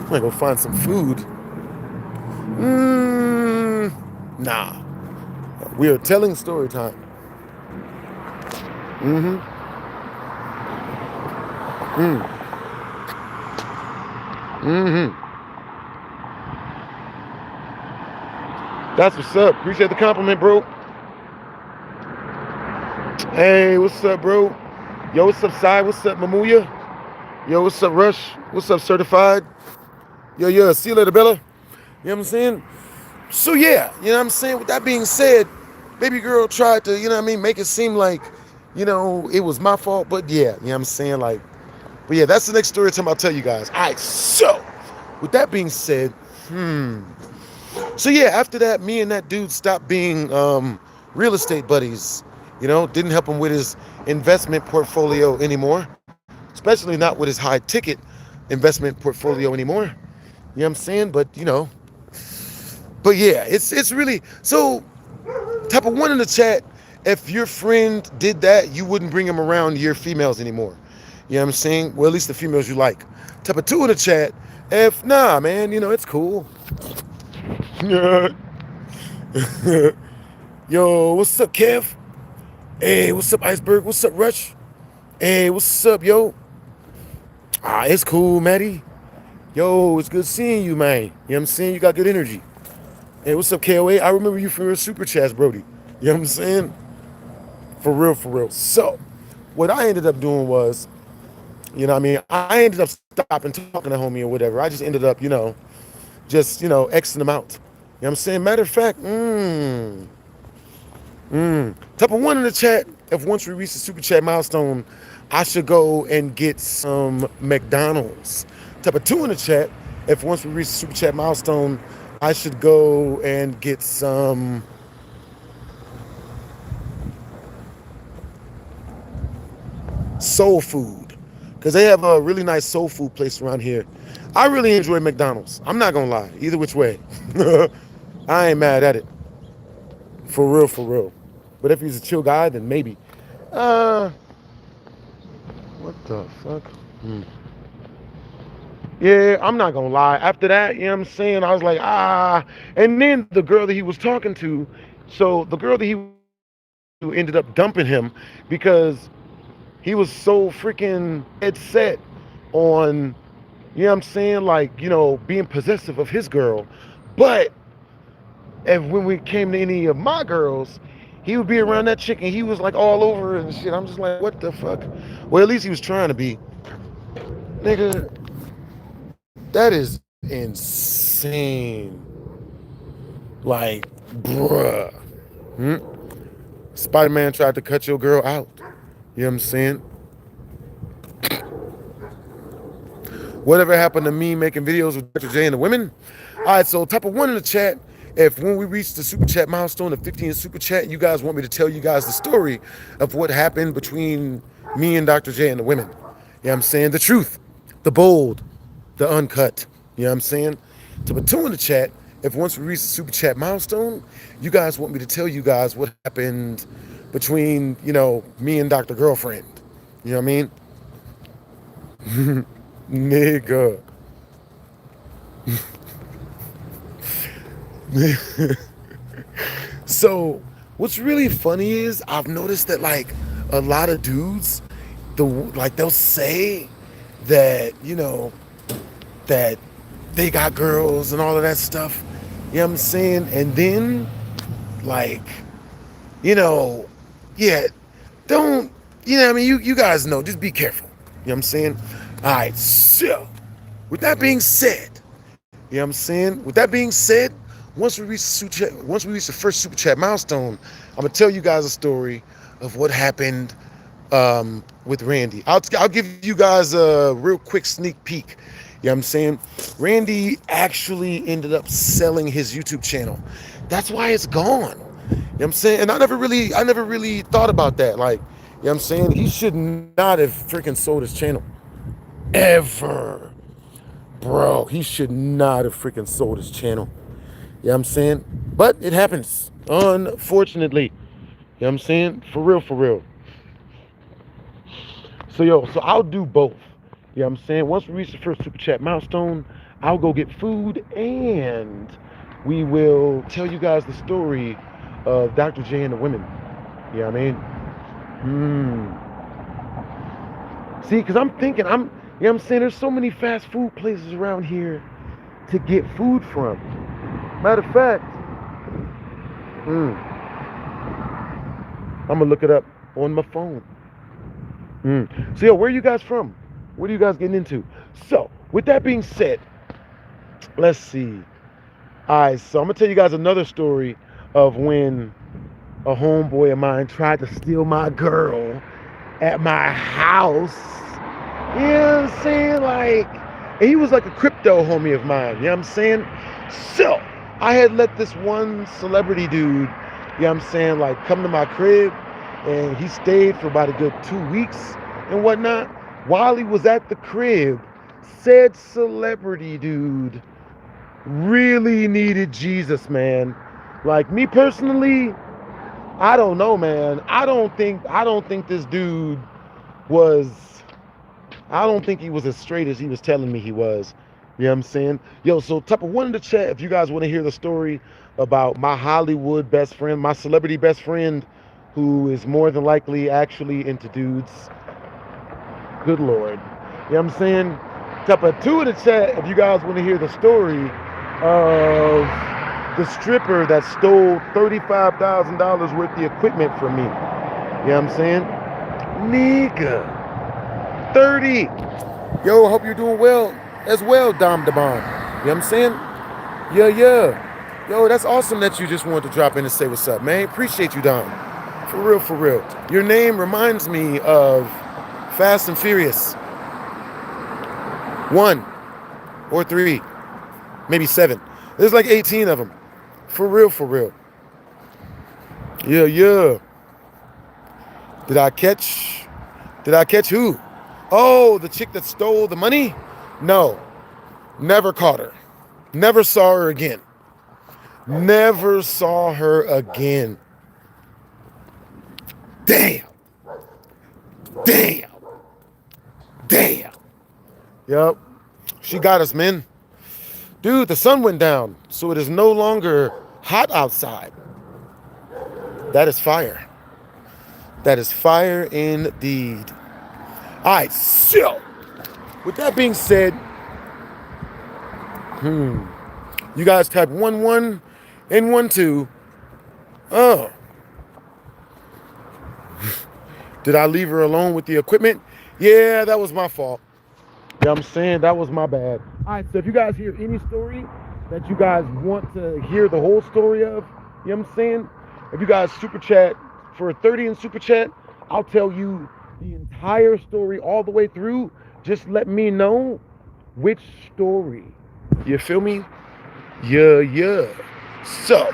I'm gonna go find some food. Nah. We are telling story time. That's what's up. Appreciate the compliment, bro. Hey, what's up, bro? Yo, what's up, Sai? What's up, Mamuya? Yo, what's up, Rush? What's up, Certified? Yo, see you later, Bella. You know what I'm saying? So yeah, you know what I'm saying? With that being said, baby girl tried to, make it seem like, it was my fault. But yeah, you know what I'm saying? Like, but yeah, that's the next story time I'll tell you guys. All right, so with that being said, so yeah, after that, me and that dude stopped being real estate buddies. Didn't help him with his investment portfolio anymore, especially not with his high ticket investment portfolio anymore. You know what I'm saying? But but yeah, it's really so. Type of one in the chat. If your friend did that, you wouldn't bring him around your females anymore. You know what I'm saying? Well, at least the females you like. Type of two in the chat. If nah, man, it's cool. Yo, what's up, Kev? Hey, what's up, Iceberg? What's up, Rush? Hey, what's up, yo? It's cool, Maddie. Yo, it's good seeing you, man. You know what I'm saying? You got good energy. Hey, what's up, KOA? I remember you from your super chats, Brody. You know what I'm saying? For real. So, what I ended up doing was, I ended up stopping talking to homie or whatever. I just ended up, Xing them out. You know what I'm saying? Matter of fact, type of one in the chat, if once we reach the super chat milestone, I should go and get some McDonald's. Type of two in the chat, if once we reach the super chat milestone, I should go and get some soul food. Because they have a really nice soul food place around here. I really enjoy McDonald's. I'm not going to lie. Either which way. I ain't mad at it. For real. But if he's a chill guy, then maybe. What the fuck? Yeah, I'm not gonna lie. After that, you know what I'm saying? I was like, And then the girl that he was talking to, so the girl that he ended up dumping him because he was so freaking head set on, you know what I'm saying, like, you know, being possessive of his girl. But if when we came to any of my girls, he would be around that chick and he was like all over her and shit. I'm just like, what the fuck? Well, at least he was trying to be. Nigga, that is insane. Like, bruh. Hmm? Spider-Man tried to cut your girl out. You know what I'm saying? Whatever happened to me making videos with Dr. J and the women? All right, so type of one in the chat. If when we reach the super chat milestone of 15 super chat, you guys want me to tell you guys the story of what happened between me and Dr. J and the women. You know what I'm saying? The truth, the bold, the uncut. You know what I'm saying? To put two in the chat, if once we reach the super chat milestone, you guys want me to tell you guys what happened between, you know, me and Dr. Girlfriend. You know what I mean? Nigga. So what's really funny is I've noticed that like a lot of dudes, they'll say that, you know, that they got girls and all of that stuff. You know what I'm saying? And then like, you know, yeah, don't, you know what I mean? You guys know, just be careful. You know what I'm saying? All right, so with that being said, you know what I'm saying? With that being said, once we reach the first super chat milestone, I'm gonna tell you guys a story of what happened with Randy. I'll give you guys a real quick sneak peek. You know what I'm saying? Randy actually ended up selling his YouTube channel. That's why it's gone. You know what I'm saying? And I never really thought about that. Like, you know what I'm saying? He should not have freaking sold his channel. Ever. Bro, he should not have freaking sold his channel. You know what I'm saying? But it happens, unfortunately. You know what I'm saying? For real, for real. So I'll do both. You know what I'm saying? Once we reach the first super chat milestone, I'll go get food and we will tell you guys the story of Dr. J and the women. You know what I mean? See, because I'm thinking, you know what I'm saying? There's so many fast food places around here to get food from. Matter of fact, I'm going to look it up on my phone. So, yo, where are you guys from? What are you guys getting into? So, with that being said, let's see. All right, so I'm going to tell you guys another story of when a homeboy of mine tried to steal my girl at my house. You know what I'm saying? Like, and he was like a crypto homie of mine. You know what I'm saying? So, I had let this one celebrity dude, you know what I'm saying, like come to my crib, and he stayed for about a good 2 weeks and whatnot. While he was at the crib, said celebrity dude really needed Jesus, man. Like me personally, I don't know, man. I don't think this dude was, I don't think he was as straight as he was telling me he was. You know what I'm saying? Yo, so type of one in the chat if you guys want to hear the story about my Hollywood best friend, my celebrity best friend, who is more than likely actually into dudes. Good Lord. You know what I'm saying? Type of two in the chat if you guys want to hear the story of the stripper that stole $35,000 worth of equipment from me. You know what I'm saying? Nigga. 30. Yo, I hope you're doing well as well, Dom DeBon. You know what I'm saying? Yeah. Yo, that's awesome that you just wanted to drop in and say what's up, man. Appreciate you, Dom. For real, for real. Your name reminds me of Fast and Furious 1 or 3, maybe 7. There's like 18 of them. For real, for real. Yeah. Did I catch who? Oh, the chick that stole the money? No. Never caught her. Never saw her again. Never saw her again. Damn. Yep. She got us, man. Dude, the sun went down, so it is no longer hot outside. That is fire. That is fire indeed. All right, so with that being said, you guys type 1-1 and 1-2. Oh. Did I leave her alone with the equipment? Yeah, that was my fault. Yeah, I'm saying that was my bad. All right, so if you guys hear any story that you guys want to hear the whole story of, you know what I'm saying? If you guys super chat for 30 in super chat, I'll tell you the entire story all the way through. Just let me know which story. You feel me? Yeah. So,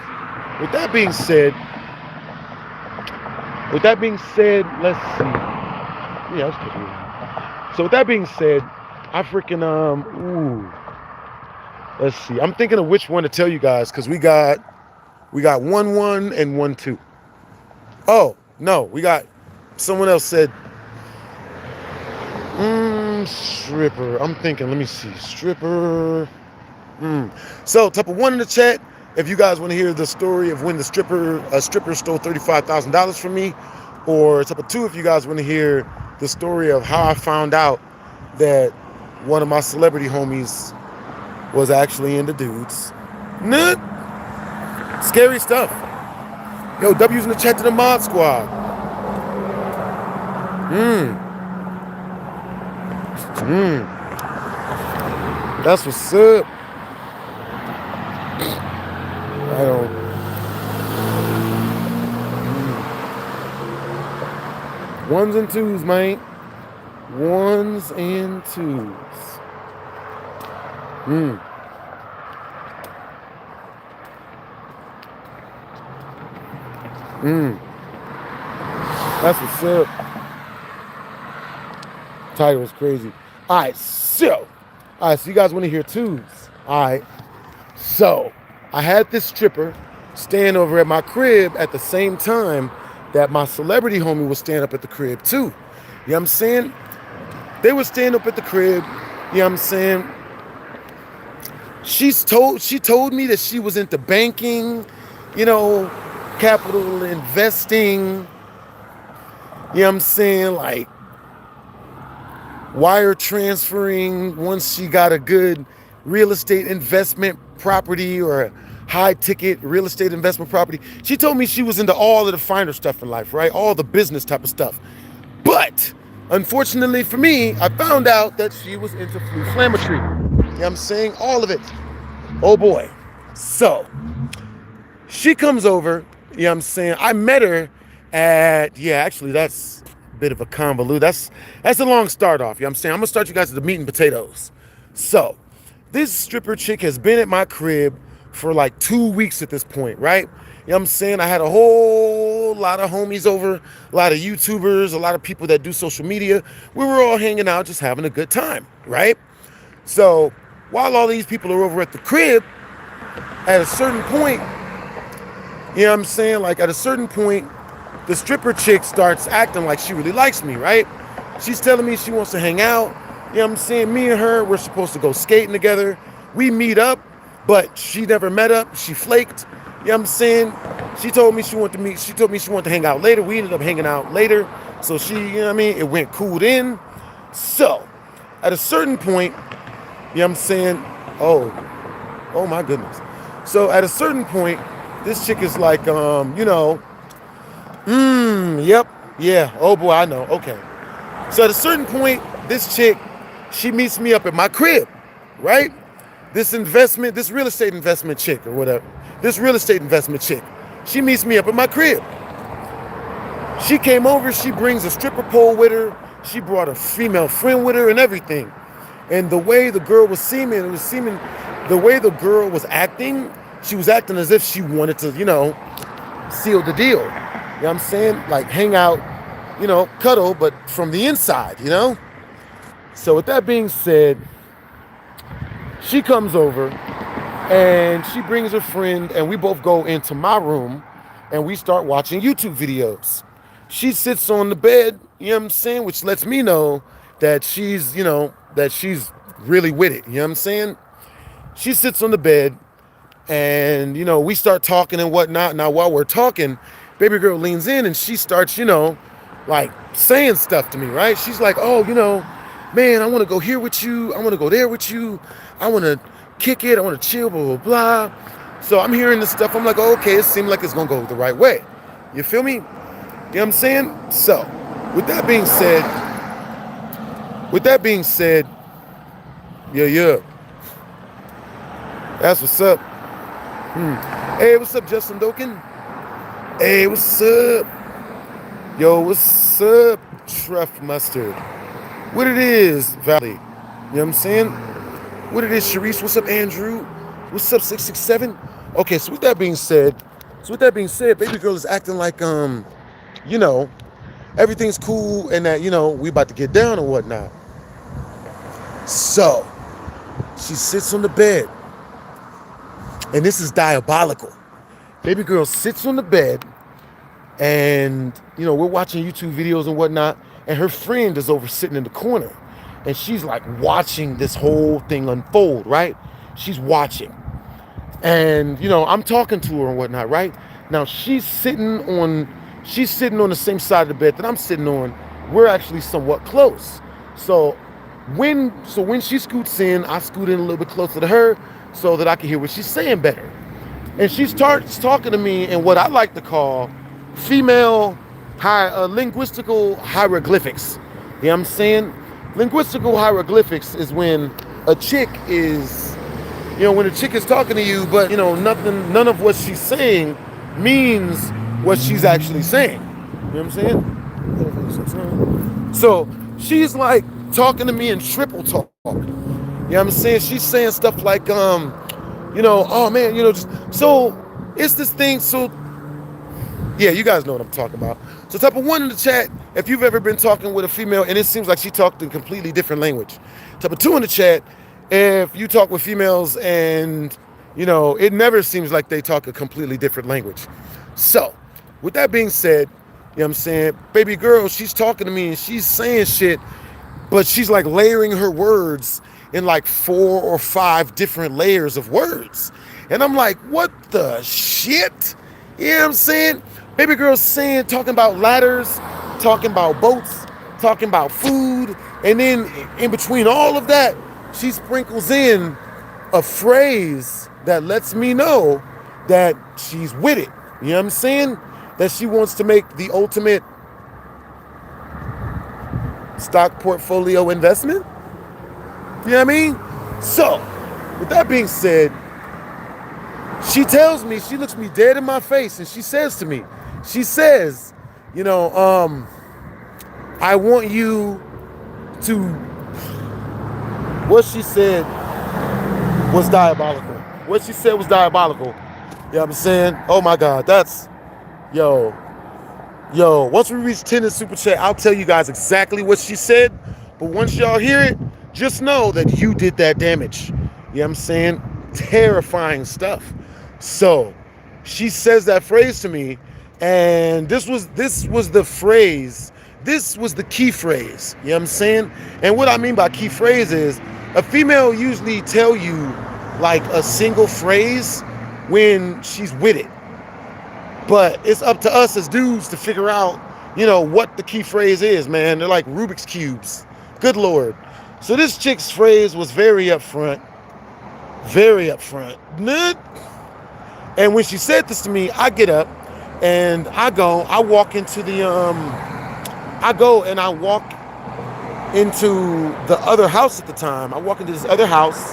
with that being said, let's see. Yeah, let's take it. So with that being said, I freaking let's see. I'm thinking of which one to tell you guys because we got 1-1 and 1-2. Oh no, we got someone else said stripper. I'm thinking. Let me see, stripper. So type of 1 in the chat if you guys want to hear the story of when a stripper stole $35,000 from me, or type of 2 if you guys want to hear the story of how I found out that one of my celebrity homies was actually into dudes. Nut. Scary stuff. Yo, W's in the chat to the mod squad. That's what's up. I don't. Ones and twos, man. Ones and twos. That's what's up. Title is crazy. All right, so you guys want to hear twos? All right, so I had this stripper stand over at my crib at the same time that my celebrity homie was staying up at the crib too. You know what I'm saying? They were staying up at the crib. You know what I'm saying? She told me that she was into banking, you know, capital investing. You know what I'm saying? Like wire transferring once she got a good real estate investment property or a high ticket real estate investment property. She told me she was into all of the finer stuff in life, right? All the business type of stuff. But unfortunately for me, I found out that she was into inflammatory. You know what I'm saying? All of it. Oh boy. So she comes over, you know what I'm saying? I met her at, actually that's a bit of a convolute. That's a long start off, you know what I'm saying? I'm gonna start you guys with the meat and potatoes. So this stripper chick has been at my crib for like 2 weeks at this point, right? You know what I'm saying? I had a whole lot of homies over, a lot of YouTubers, a lot of people that do social media. We were all hanging out, just having a good time, right? So while all these people are over at the crib, at a certain point, you know what I'm saying? Like at a certain point, the stripper chick starts acting like she really likes me, right? She's telling me she wants to hang out. You know what I'm saying? Me and her, we're supposed to go skating together. We meet up, but she never met up. She flaked. You know what I'm saying? She told me she wanted to meet. She told me she wanted to hang out later. We ended up hanging out later. So she, you know what I mean? It went cooled in. So at a certain point, you know what I'm saying? Oh my goodness. So at a certain point, this chick is like, yep, yeah. Oh boy, I know. Okay. So at a certain point, this chick, she meets me up at my crib, right? This real estate investment chick or whatever. This real estate investment chick, she meets me up at my crib. She came over, she brings a stripper pole with her. She brought a female friend with her and everything. And the way the girl was the way the girl was acting, she was acting as if she wanted to, seal the deal. You know what I'm saying? Like hang out, cuddle, but from the inside, So with that being said, she comes over and she brings her friend and we both go into my room and we start watching YouTube videos. She sits on the bed, you know what I'm saying, which lets me know that she's really with it, you know what I'm saying? She sits on the bed and, we start talking and whatnot. Now, while we're talking, baby girl leans in and she starts, like saying stuff to me, right? She's like, oh, man, I want to go here with you. I want to go there with you. I want to kick it. I want to chill, blah, blah, blah. So I'm hearing this stuff. I'm like, oh, okay, it seems like it's going to go the right way. You feel me? You know what I'm saying? So, with that being said, yeah. That's what's up. Hey, what's up, Justin Doken? Hey, what's up? Yo, what's up, Truff Mustard? What it is, Valley? You know what I'm saying? What it is, Sharice? What's up, Andrew? What's up, 667? Okay, so with that being said, baby girl is acting like, you know, everything's cool and that, you know, we about to get down and whatnot. So, she sits on the bed. And this is diabolical. Baby girl sits on the bed and, you know, we're watching YouTube videos and whatnot. And her friend is over sitting in the corner. And she's like watching this whole thing unfold, right? She's watching. And, you know, I'm talking to her and whatnot, right? Now she's sitting on the same side of the bed that I'm sitting on. We're actually somewhat close. So when she scoots in, I scoot in a little bit closer to her so that I can hear what she's saying better. And she starts talking to me in what I like to call female linguistical hieroglyphics. You know what I'm saying? Linguistical hieroglyphics is when a chick is, you know, when a chick is talking to you, but, you know, none of what she's saying means what she's actually saying. You know what I'm saying? So she's like talking to me in triple talk. You know what I'm saying? She's saying stuff like, you know, oh man, you know, just, so it's this thing. So yeah, you guys know what I'm talking about. So type of one in the chat, if you've ever been talking with a female and it seems like she talked a completely different language. Type of two in the chat, if you talk with females and, you know, it never seems like they talk a completely different language. So with that being said, you know what I'm saying, baby girl, she's talking to me and she's saying shit, but she's like layering her words in like 4 or 5 different layers of words. And I'm like, what the shit? You know what I'm saying? Baby girl's saying, talking about ladders, talking about boats, talking about food. And then in between all of that, she sprinkles in a phrase that lets me know that she's with it. You know what I'm saying? That she wants to make the ultimate stock portfolio investment. You know what I mean? So, with that being said, she tells me, she looks me dead in my face and she says to me, she says, you know, I want you to, what she said was diabolical. What she said was diabolical. You know what I'm saying? Oh my God, that's, yo, once we reach 10 in Super Chat, I'll tell you guys exactly what she said. But once y'all hear it, just know that you did that damage. You know what I'm saying? Terrifying stuff. So she says that phrase to me, and this was the phrase, this was the key phrase. You know what I'm saying? And what I mean by key phrase is a female usually tell you like a single phrase when she's with it. But it's up to us as dudes to figure out, you know, what the key phrase is, man. They're like Rubik's Cubes. Good Lord. So this chick's phrase was very upfront. Very upfront. And when she said this to me, I get up and I walk into the, I walk into the other house at the time. I walk into this other house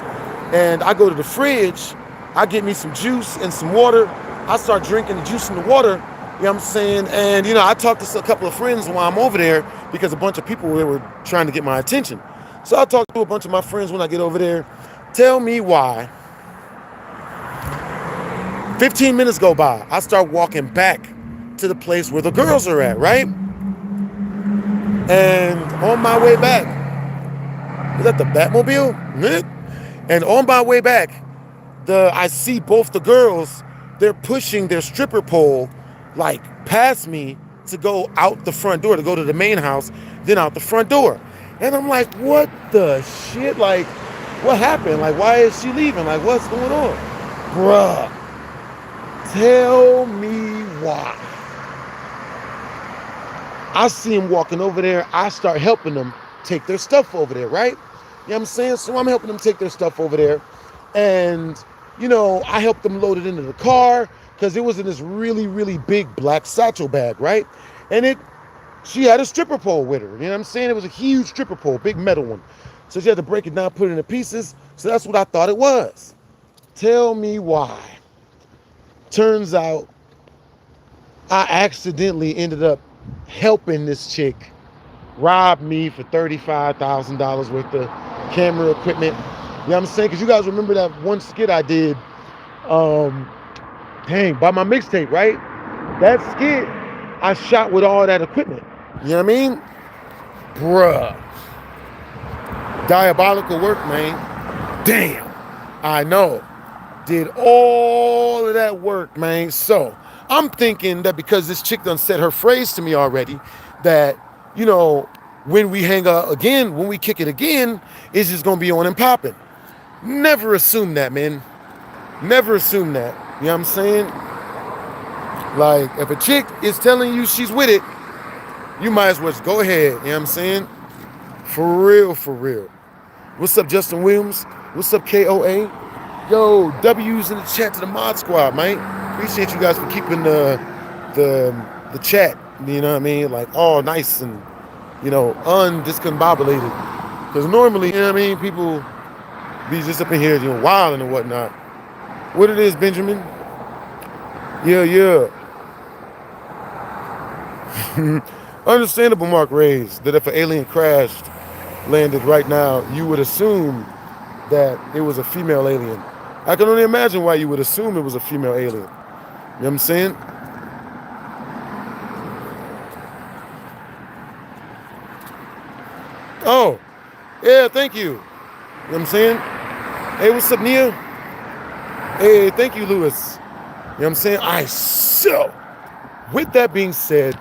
and I go to the fridge. I get me some juice and some water. I start drinking the juice and the water, you know what I'm saying? And, you know, I talked to a couple of friends while I'm over there because a bunch of people were trying to get my attention. So I talked to a bunch of my friends when I get over there. Tell me why. 15 minutes go by. I start walking back to the place where the girls are at, right? And on my way back, is that the Batmobile? And on my way back, I see both the girls. They're pushing their stripper pole like past me to go out the front door, to go to the main house, then out the front door. And I'm like, what the shit? Like, what happened? Like, why is she leaving? Like, what's going on? Bruh, tell me why. I see him walking over there. I start helping them take their stuff over there, right? You know what I'm saying? So I'm helping them take their stuff over there. And, you know, I helped them load it into the car because it was in this really, really big black satchel bag, right? And she had a stripper pole with her. You know what I'm saying? It was a huge stripper pole, big metal one. So she had to break it down, put it into pieces. So that's what I thought it was. Tell me why. Turns out I accidentally ended up helping this chick rob me for $35,000 worth of camera equipment. You know what I'm saying? Because you guys remember that one skit I did, by my mixtape, right? That skit, I shot with all that equipment. You know what I mean? Bruh. Diabolical work, man. Damn. I know. Did all of that work, man. So I'm thinking that because this chick done said her phrase to me already, that, you know, when we hang out again, when we kick it again, it's just gonna be on and popping. Never assume that, man. Never assume that. You know what I'm saying? Like, if a chick is telling you she's with it, you might as well just go ahead. You know what I'm saying? For real, for real. What's up, Justin Williams? What's up, KOA? Yo, W's in the chat to the mod squad, man. Appreciate you guys for keeping the chat, you know what I mean? Like, all nice and, you know, undiscombobulated. Because normally, you know what I mean, people be just up in here, you know, wilding and whatnot. What it is, Benjamin? Yeah. Understandable, Mark Rays, that if an alien crashed, landed right now, you would assume that it was a female alien. I can only imagine why you would assume it was a female alien. You know what I'm saying? Oh, yeah, thank you. You know what I'm saying? Hey, what's up, Nia? Hey, thank you, Lewis. You know what I'm saying? So, with that being said,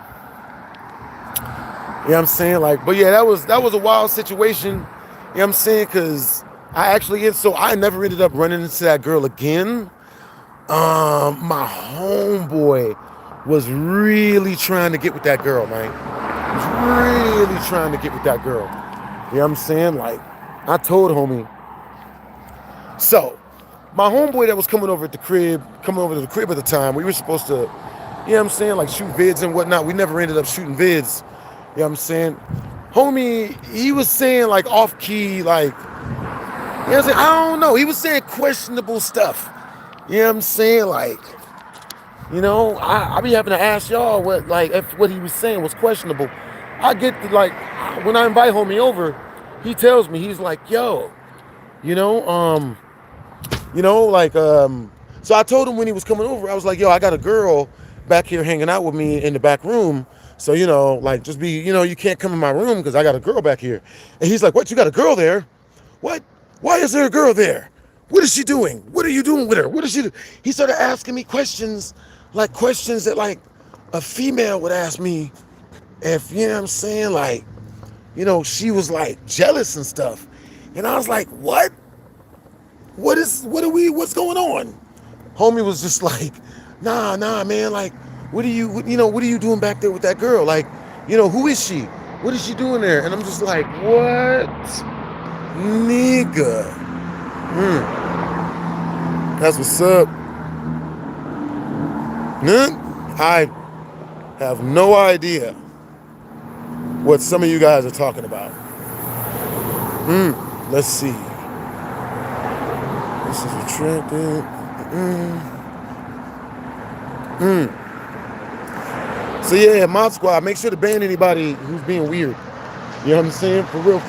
you know what I'm saying? Like, but yeah, that was a wild situation. You know what I'm saying? Because I never ended up running into that girl again. My homeboy was really trying to get with that girl, man. He was really trying to get with that girl. You know what I'm saying? Like, I told homie. So, my homeboy that was coming over to the crib at the time, we were supposed to, you know what I'm saying, like shoot vids and whatnot. We never ended up shooting vids. You know what I'm saying? Homie, he was saying like off key, like, you know what I'm saying? I don't know. He was saying questionable stuff. You know what I'm saying? Like, you know, I be having to ask y'all if what he was saying was questionable. I get to, like, when I invite homie over, he tells me, he's like, yo, so I told him when he was coming over, I was like, yo, I got a girl back here hanging out with me in the back room. So, you know, like, just be, you know, you can't come in my room because I got a girl back here. And he's like, what, you got a girl there? What? Why is there a girl there? What is she doing? What are you doing with her? What is she do? He started asking me questions that, like, a female would ask me if, you know what I'm saying, like, you know, she was, like, jealous and stuff. And I was like, what? What's going on? Homie was just like, nah, man, like, what are you doing back there with that girl? Like, you know, who is she? What is she doing there? And I'm just like, what? Nigga. That's what's up. I have no idea what some of you guys are talking about. Let's see. This is attractive. So yeah, Mod Squad, make sure to ban anybody who's being weird. You know what I'm saying? For real.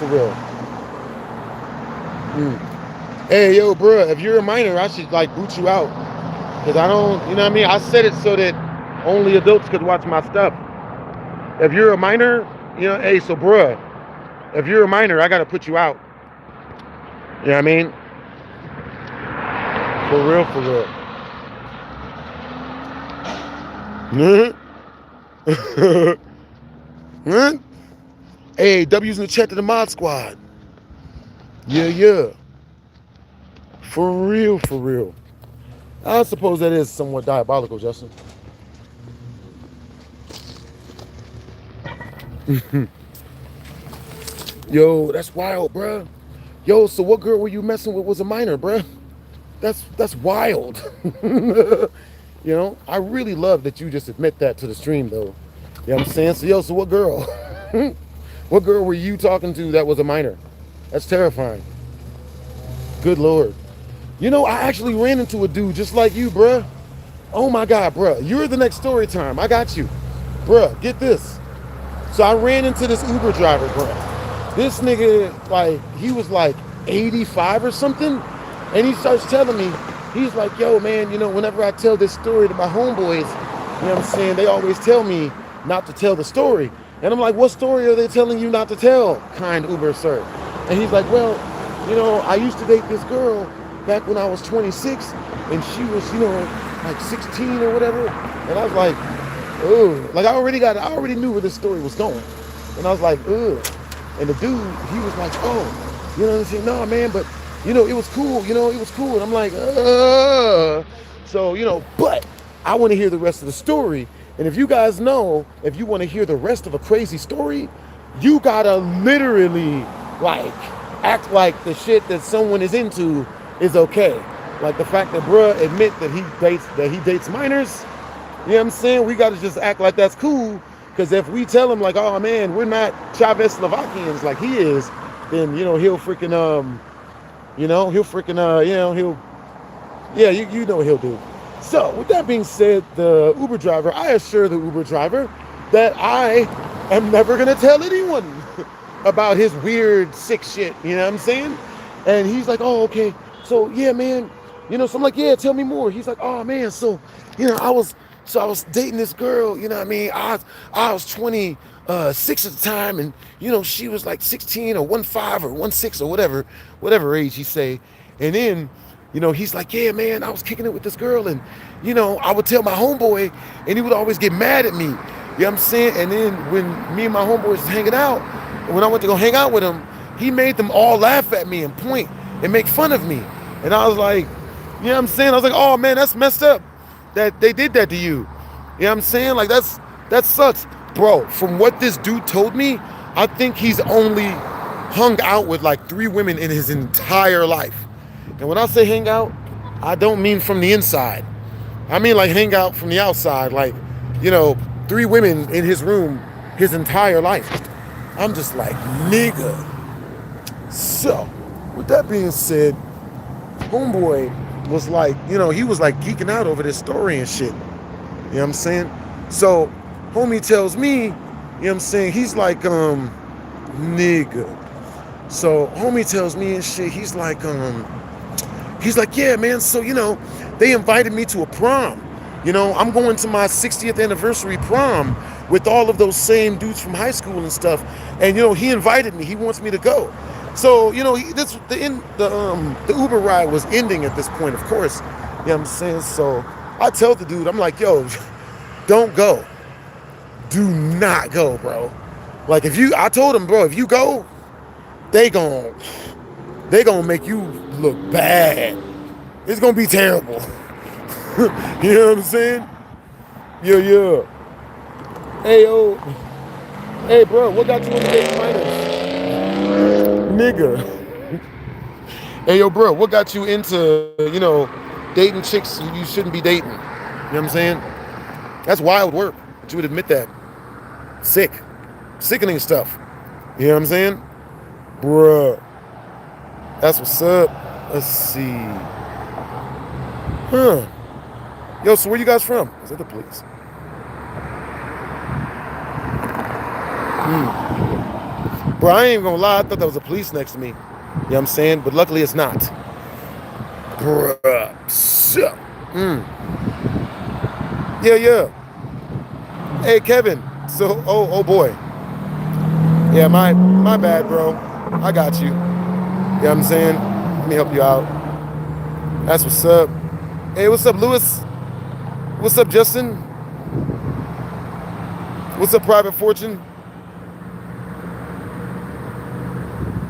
Hey, yo, bruh, if you're a minor, I should, like, boot you out. Because I don't, you know what I mean? I said it so that only adults could watch my stuff. If you're a minor, you know, hey, so, bruh, if you're a minor, I got to put you out. You know what I mean? For real. Hey, W's in the chat to the Mod Squad. Yeah. For real. I suppose that is somewhat diabolical, Justin. Yo, that's wild, bruh. Yo, so what girl were you messing with was a minor, bruh? That's wild. You know, I really love that you just admit that to the stream, though. You know what I'm saying? So, yo, so what girl? What girl were you talking to that was a minor? That's terrifying. Good Lord. You know, I actually ran into a dude just like you, bruh. Oh my God, bruh. You're the next story time. I got you. Bruh, get this. So I ran into this Uber driver, bruh. This nigga, like, he was like 85 or something. And he starts telling me, he's like, yo, man, you know, whenever I tell this story to my homeboys, you know what I'm saying, they always tell me not to tell the story. And I'm like, what story are they telling you not to tell, kind Uber sir? And he's like, well, you know, I used to date this girl back when I was 26, and she was, you know, like 16 or whatever. And I was like, ugh. Like, I already knew where this story was going. And I was like, ugh. And the dude, he was like, oh, you know what I'm saying? No, man, but, you know, it was cool. You know, it was cool. And I'm like, So, you know, but I want to hear the rest of the story. And if you guys know, if you want to hear the rest of a crazy story, you gotta literally, like, act like the shit that someone is into is okay. Like the fact that bruh admit that he dates minors. You know what I'm saying? We gotta just act like that's cool. Because if we tell him like, oh man, we're not Czechoslovakians like he is, then, you know, he'll freaking you know, he'll freaking you know, he'll, yeah, you know what he'll do. So with that being said, the Uber driver, I assure the Uber driver that I am never gonna tell anyone about his weird sick shit, you know what I'm saying? And he's like, oh, okay, so yeah, man, you know, so I'm like, yeah, tell me more. He's like, oh man, so, you know, I was dating this girl, you know what I mean? I was 26 at the time, and, you know, she was like 16 or 15 or 16 or whatever age he say. And then, you know, he's like, yeah, man, I was kicking it with this girl, and, you know, I would tell my homeboy, and he would always get mad at me. You know what I'm saying? And then when me and my homeboys was hanging out, when I went to go hang out with him, he made them all laugh at me and point and make fun of me. And I was like, you know what I'm saying? I was like, oh man, that's messed up that they did that to you. You know what I'm saying? Like, that sucks. Bro, from what this dude told me, I think he's only hung out with like 3 women in his entire life. And when I say hang out, I don't mean from the inside. I mean like hang out from the outside. Like, you know, 3 women in his room his entire life. I'm just like, nigga. So, with that being said, homeboy was like, you know, he was like geeking out over this story and shit. You know what I'm saying? So, homie tells me, you know what I'm saying, he's like, nigga. So, homie tells me and shit, he's like, yeah, man, so, you know, they invited me to a prom. You know, I'm going to my 60th anniversary prom with all of those same dudes from high school and stuff. And, you know, he invited me. He wants me to go. So, you know, the Uber ride was ending at this point, of course. You know what I'm saying? So I tell the dude, I'm like, yo, don't go. Do not go, bro. Like, I told him, bro, if you go, they gon' make you look bad. It's gonna be terrible. You know what I'm saying? Yeah. Hey, yo. Hey, bro, what got you into dating minors? Nigga. Hey, yo, bro, what got you into, you know, dating chicks you shouldn't be dating? You know what I'm saying? That's wild work. But you would admit that. Sick. Sickening stuff. You know what I'm saying? Bruh. That's what's up. Let's see. Huh. Yo, so where you guys from? Is that the police? Bro, I ain't even gonna lie. I thought that was the police next to me. You know what I'm saying? But luckily it's not. Bruh. So. Yeah. Hey, Kevin. So, oh boy. Yeah, my bad, bro. I got you. You know what I'm saying? Let me help you out. That's what's up. Hey, what's up, Lewis? What's up, Justin? What's up, Private Fortune?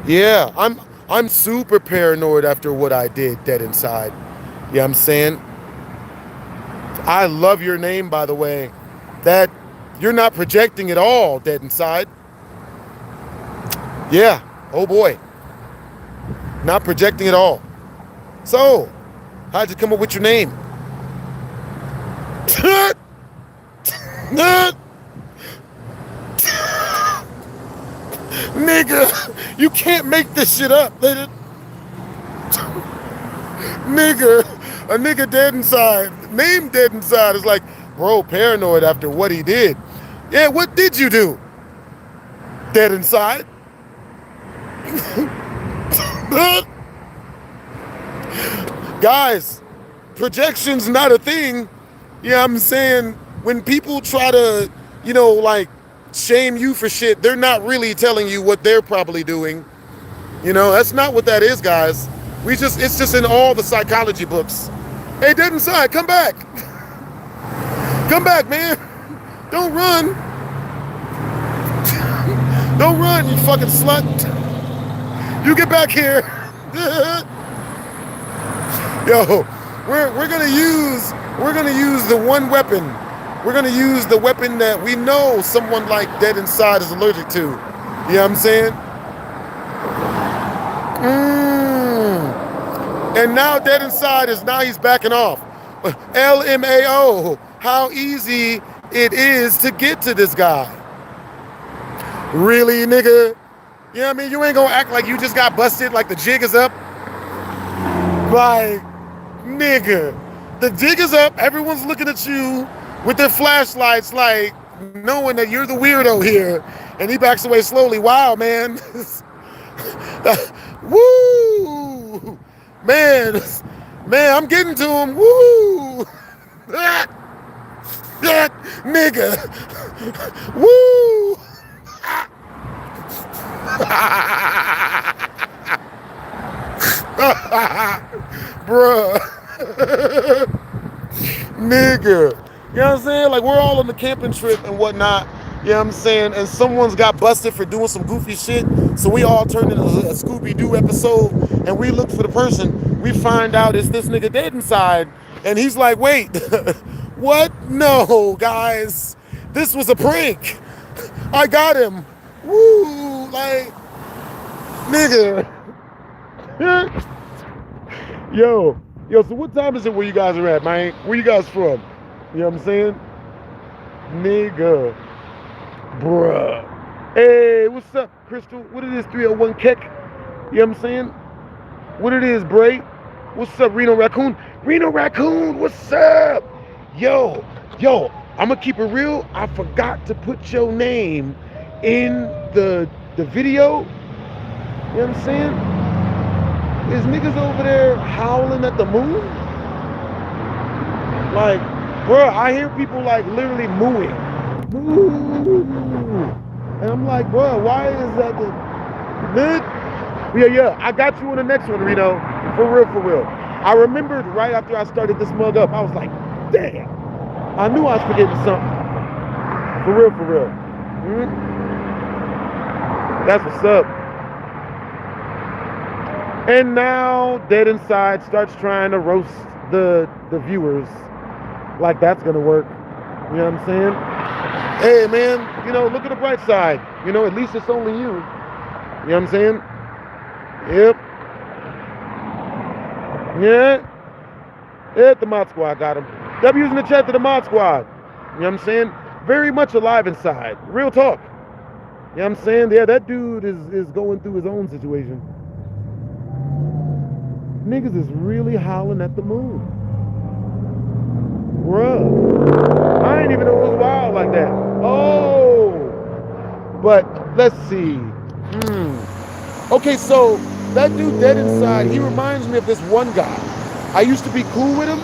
Yeah, I'm super paranoid after what I did dead inside. You know what I'm saying? I love your name, by the way. That you're not projecting at all dead inside. Yeah. Oh boy. Not projecting at all. So, how'd you come up with your name? Nigga, you can't make this shit up. Nigga, a nigga dead inside, name dead inside is like, bro, paranoid after what he did. Yeah, what did you do? Dead inside? Guys, projection's not a thing. Yeah, I'm saying when people try to, like shame you for shit, they're not really telling you what they're probably doing. That's not what that is, guys. It's just in all the psychology books. Hey, dead inside, come back. Come back, man. Don't run. Don't run, you fucking slut. You get back here. Yo, we're gonna use the one weapon. We're gonna use the weapon that we know someone like dead inside is allergic to. You know what I'm saying? And now dead inside he's backing off. LMAO, how easy it is to get to this guy. Really, nigga? You know what I mean? You ain't gonna act like you just got busted, like the jig is up. Like, nigga, the jig is up, everyone's looking at you with their flashlights, like, knowing that you're the weirdo here, and he backs away slowly. Wow, man. Woo! Man, I'm getting to him. Woo! That nigga. Woo! Bruh. Nigga. You know what I'm saying? Like, we're all on the camping trip and whatnot. You know what I'm saying? And someone's got busted for doing some goofy shit. So we all turned into a Scooby-Doo episode and we look for the person. We find out it's this nigga dead inside. And he's like, wait, what? No, guys. This was a prank. I got him. Woo, like, nigga. Yo, so what time is it where you guys are at, man? Where you guys from? You know what I'm saying? Nigga. Bruh. Hey, what's up, Crystal? What it is, 301 Keck? You know what I'm saying? What it is, Bray? What's up, Reno Raccoon? Reno Raccoon, what's up? Yo, I'm gonna keep it real. I forgot to put your name in the video. You know what I'm saying? Is niggas over there howling at the moon? Like, bro, I hear people like literally mooing. Moo. And I'm like, bro, why is that the... Yeah, I got you on the next one, Reno. For real. I remembered right after I started this mug up, I was like, damn. I knew I was forgetting something. For real. That's what's up. And now Dead Inside starts trying to roast the viewers like that's gonna work. You know what I'm saying? Hey man, look at the bright side. At least it's only you. You know what I'm saying? Yep. Yeah, the Mod Squad got him. W's in the chat to the Mod Squad. You know what I'm saying? Very much alive inside. Real talk. You know what I'm saying? Yeah, that dude is going through his own situation. Niggas is really howling at the moon. Bruh. I didn't even know it was wild like that. Oh. But let's see. Okay, so that dude Dead Inside, he reminds me of this one guy. I used to be cool with him.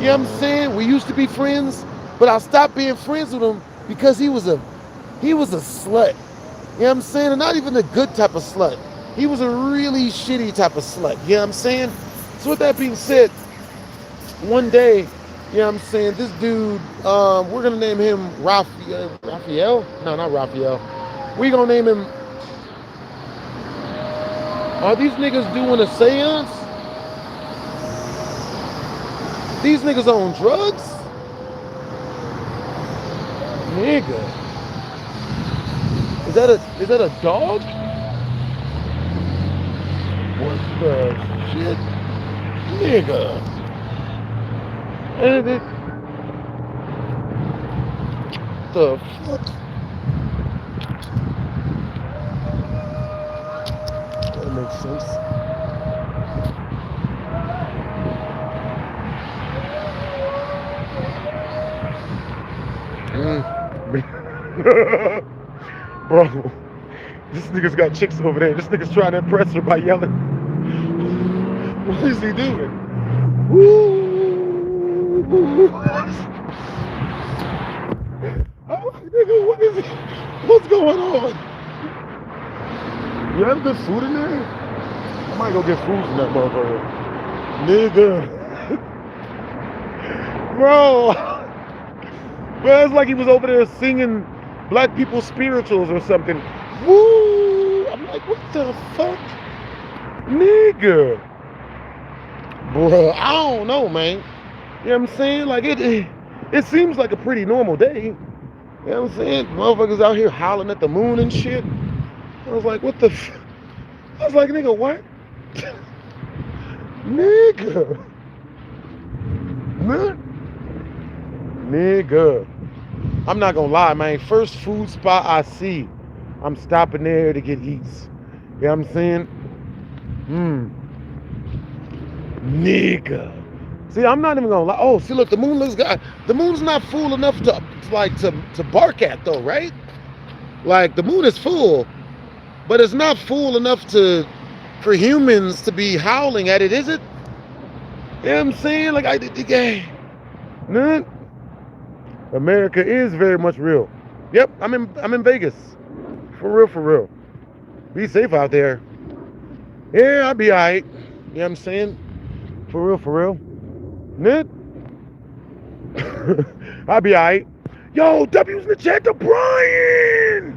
You know what I'm saying? We used to be friends, but I stopped being friends with him because he was a slut. You know what I'm saying? And not even a good type of slut. He was a really shitty type of slut. You know what I'm saying? So with that being said, one day, you know what I'm saying, this dude, we're going to name him Raphael? No, not Raphael. We're going to name him... Are these niggas doing a seance? These niggas on drugs? Nigga. Is that a dog? What the shit? Nigga. And it, the fuck? That makes sense. Bro, this nigga's got chicks over there. This nigga's trying to impress her by yelling. What is he doing? Woo! Oh, nigga, what is it? What's going on? You have good food in there? I might go get food from that motherfucker. Nigga. Bro, it's like he was over there singing black people spirituals or something. Woo! I'm like, what the fuck? Nigga. Bro, I don't know, man. You know what I'm saying? Like, it seems like a pretty normal day. You know what I'm saying? Motherfuckers out here howling at the moon and shit. I was like, what the fuck? I was like, nigga, what? Nigga. Nigga. I'm not gonna lie, man. First food spot I see, I'm stopping there to get eats. You know what I'm saying? Nigga. See, I'm not even gonna lie. Oh, see, look, the moon looks good. The moon's not full enough to bark at though, right? Like, the moon is full, but it's not full enough for humans to be howling at it, is it? You know what I'm saying? Like, America is very much real. Yep, I'm in Vegas. For real. Be safe out there. Yeah, I'll be alright. You know what I'm saying? For real. Nit. I'll be alright. Yo, W's in the chat to Brian!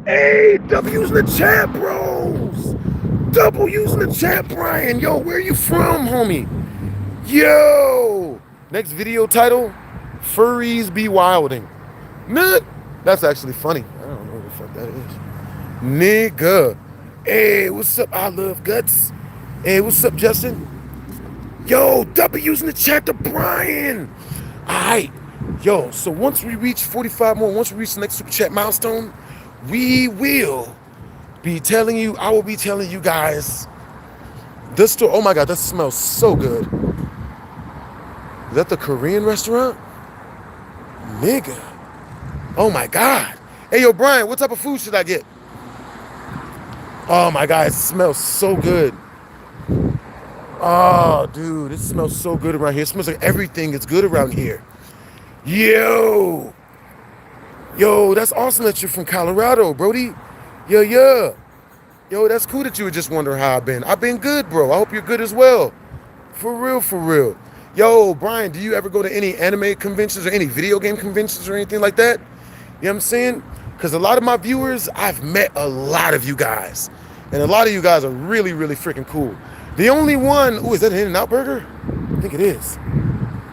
Hey, W's in the chat, bros! W's in the chat, Brian! Yo, where you from, homie? Yo! Next video title, Furries Be Wilding. Nut! That's actually funny. I don't know what the fuck that is. Nigga. Hey, what's up? I love guts. Hey, what's up, Justin? Yo, W's in the chat to Brian. Alright. Yo, so once we reach 45 more, once we reach the next super chat milestone, I will be telling you guys the story. Oh my God, that smells so good. Is that the Korean restaurant? Nigga. Oh my God. Hey, yo, Brian, what type of food should I get? Oh my God, it smells so good. Oh, dude, it smells so good around here. It smells like everything is good around here. Yo, that's awesome that you're from Colorado, Brody. Yeah. Yo, that's cool that you were just wondering how I've been. I've been good, bro. I hope you're good as well. For real. Yo, Brian, do you ever go to any anime conventions or any video game conventions or anything like that? You know what I'm saying? Because a lot of my viewers, I've met a lot of you guys. And a lot of you guys are really, really freaking cool. The only one, is that an In-N-Out burger? I think it is.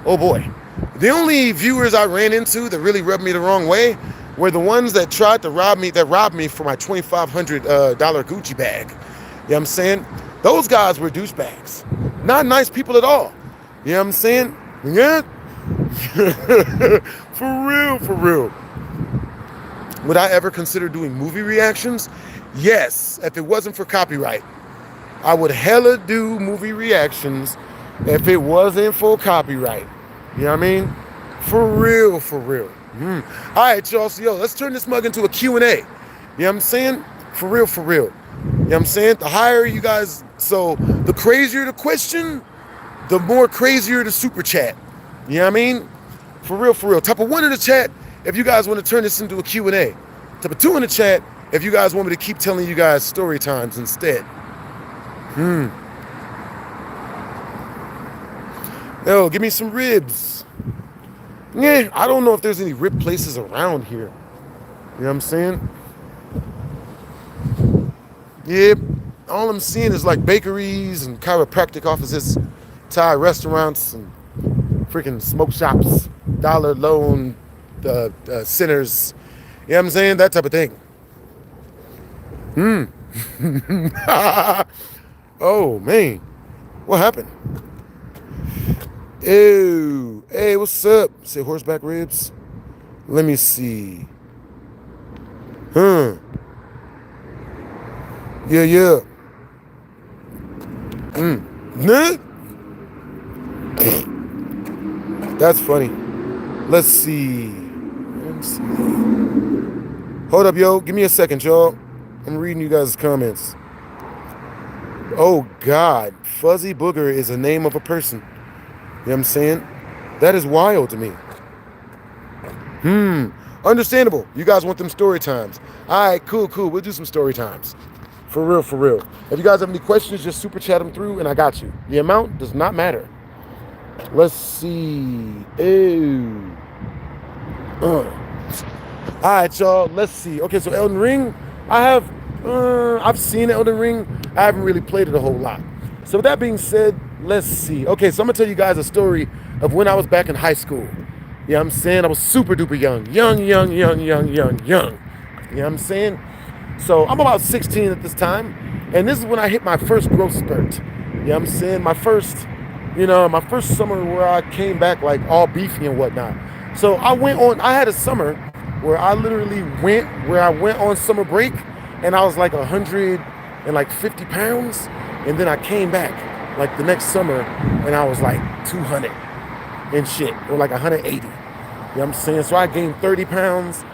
Oh boy. The only viewers I ran into that really rubbed me the wrong way were the ones that tried to robbed me for my $2,500 Gucci bag. You know what I'm saying? Those guys were douchebags. Not nice people at all. You know what I'm saying? Yeah. For real. Would I ever consider doing movie reactions? Yes, if it wasn't for copyright. I would hella do movie reactions if it wasn't for copyright. You know what I mean? For real. All right, y'all. So, let's turn this mug into a Q&A. You know what I'm saying? For real. You know what I'm saying? The higher you guys, so the crazier the question, the more crazier the super chat. You know what I mean? For real. Type of 1 in the chat if you guys want to turn this into a Q&A. Type of 2 in the chat if you guys want me to keep telling you guys story times instead. Yo, give me some ribs. Yeah, I don't know if there's any rib places around here. You know what I'm saying? Yeah, all I'm seeing is like bakeries and chiropractic offices, Thai restaurants and freaking smoke shops, dollar loan centers. You know what I'm saying? That type of thing. Oh, man. What happened? Ew. Hey, what's up? Say horseback ribs. Let me see. Huh. Yeah. Nah? That's funny. Let's see. Hold up, yo. Give me a second, y'all. I'm reading you guys' comments. Oh, God. Fuzzy Booger is a name of a person. You know what I'm saying? That is wild to me. Understandable. You guys want them story times. All right, cool. We'll do some story times. For real. If you guys have any questions, just super chat them through and I got you. The amount does not matter. Let's see. Ew. All right, y'all. Let's see. Okay, so Elden Ring. I've seen Elden Ring. I haven't really played it a whole lot. So with that being said, let's see. Okay, so I'm gonna tell you guys a story of when I was back in high school. You know what I'm saying? I was super duper young. Young. You know what I'm saying? So I'm about 16 at this time, and this is when I hit my first growth spurt. You know what I'm saying? My first summer where I came back like all beefy and whatnot. So I had a summer where I literally went on summer break, and I was like 150 pounds, and then I came back like the next summer, and I was like 200 and shit, or like 180. You know what I'm saying? So I gained 30 pounds.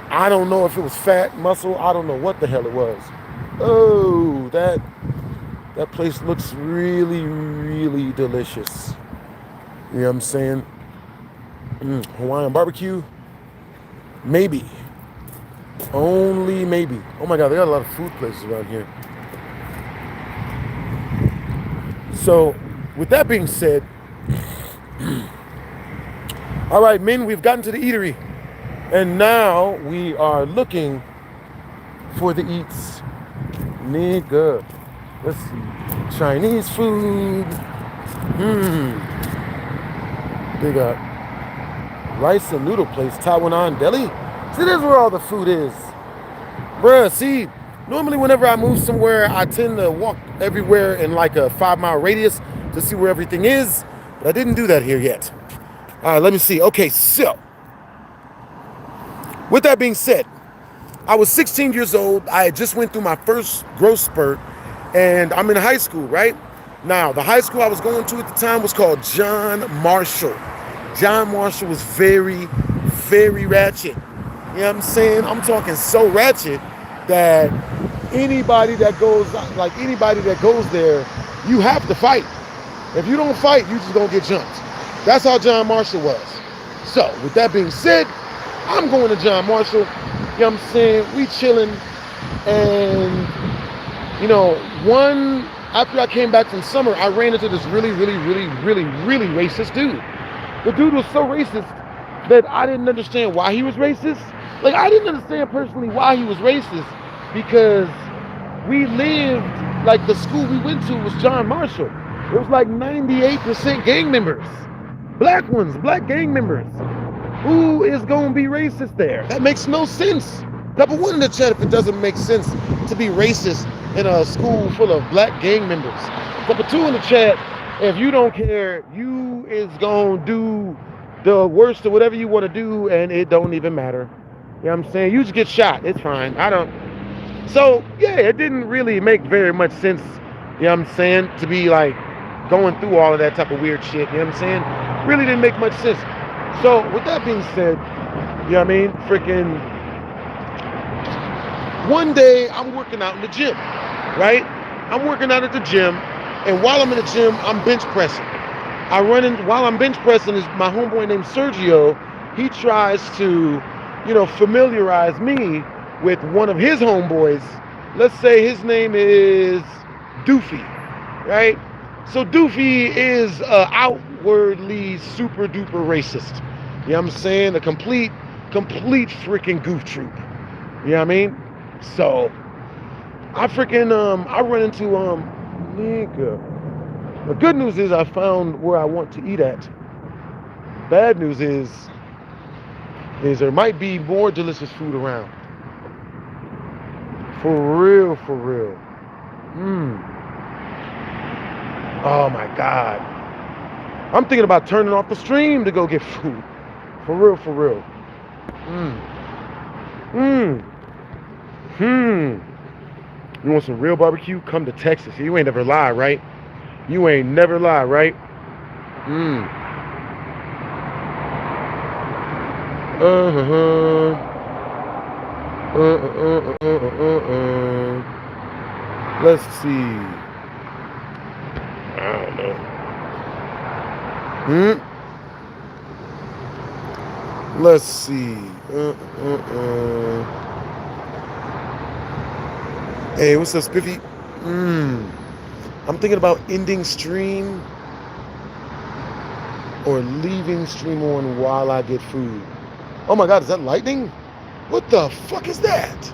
I don't know if it was fat, muscle. I don't know what the hell it was. Oh, that place looks really delicious. You know what I'm saying? Hawaiian barbecue? Maybe. Only maybe. Oh my God, they got a lot of food places around here. So, with that being said, all right, men, we've gotten to the eatery. And now we are looking for the eats. Nigga. Let's see. Chinese food. They got rice and noodle place, Taiwan Deli. See, this is where all the food is. Bruh, see, normally whenever I move somewhere, I tend to walk everywhere in like a 5-mile radius to see where everything is. But I didn't do that here yet. All right, let me see. Okay, so with that being said, I was 16 years old. I had just went through my first growth spurt, and I'm in high school, right? Now, the high school I was going to at the time was called John Marshall. John Marshall was very ratchet. You know what I'm saying? I'm talking so ratchet that anybody that goes there, you have to fight. If you don't fight, you just gonna get jumped. That's how John Marshall was. So, with that being said, I'm going to John Marshall. You know what I'm saying? We chilling. And, after I came back from summer, I ran into this really racist dude. The dude was so racist that I didn't understand why he was racist. Like, I didn't understand personally why he was racist, because we lived, like, the school we went to was John Marshall. It was like 98% gang members. Black ones, black gang members. Who is going to be racist there? That makes no sense. Number one in the chat if it doesn't make sense to be racist in a school full of black gang members. Number two in the chat, if you don't care, you is going to do the worst of whatever you want to do, and it don't even matter. You know what I'm saying? You just get shot. It's fine. So, yeah, it didn't really make very much sense, you know what I'm saying, to be like going through all of that type of weird shit. You know what I'm saying? Really didn't make much sense. So, with that being said, you know what I mean? Freaking, one day I'm working out in the gym, right? I'm working out at the gym, and while I'm in the gym, I'm bench pressing. While I'm bench pressing, is my homeboy named Sergio. He tries to, familiarize me with one of his homeboys. Let's say his name is Doofy, right? So Doofy is outwardly super duper racist. You know what I'm saying? A complete freaking goof troop. You know what I mean? So I run into nigga. The good news is I found where I want to eat at. Bad news is there might be more delicious food around. For real. Oh my God. I'm thinking about turning off the stream to go get food. For real, for real. You want some real barbecue? Come to Texas. You ain't never lie, right? You ain't never lie, right? Let's see. I don't know. Let's see. Hey, what's up, Spiffy? I'm thinking about ending stream or leaving stream on while I get food. Oh my God, is that lightning? What the fuck is that?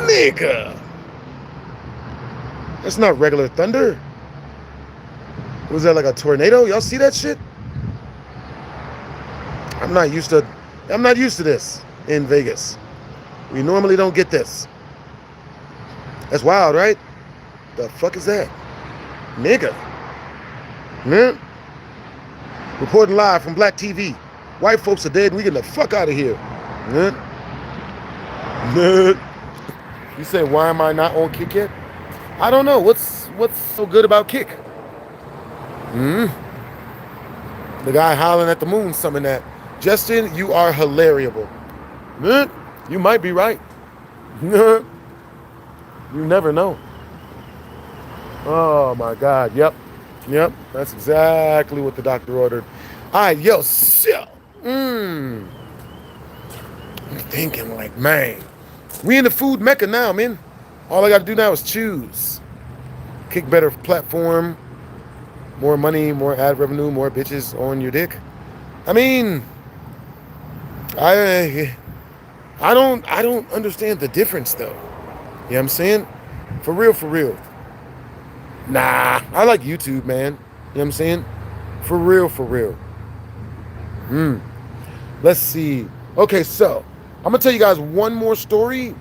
Nigga! That's not regular thunder. Was that like a tornado? Y'all see that shit? I'm not used to this in Vegas. We normally don't get this. That's wild, right? The fuck is that? Nigga. Reporting live from Black TV. White folks are dead and we getting the fuck out of here. You say, why am I not on Kick yet? I don't know. What's so good about Kick? The guy howling at the moon summoned that. Justin, you are hilariable. You might be right. You never know. Oh my God. Yep. That's exactly what the doctor ordered. All right, yo, so. I'm thinking like, man, we in the food mecca now, man. All I got to do now is choose. Kick better platform, more money, more ad revenue, more bitches on your dick. I mean, I don't understand the difference though. You know what I'm saying? For real. Nah, I like YouTube, man. You know what I'm saying? For real. Let's see. Okay, so I'm gonna tell you guys one more story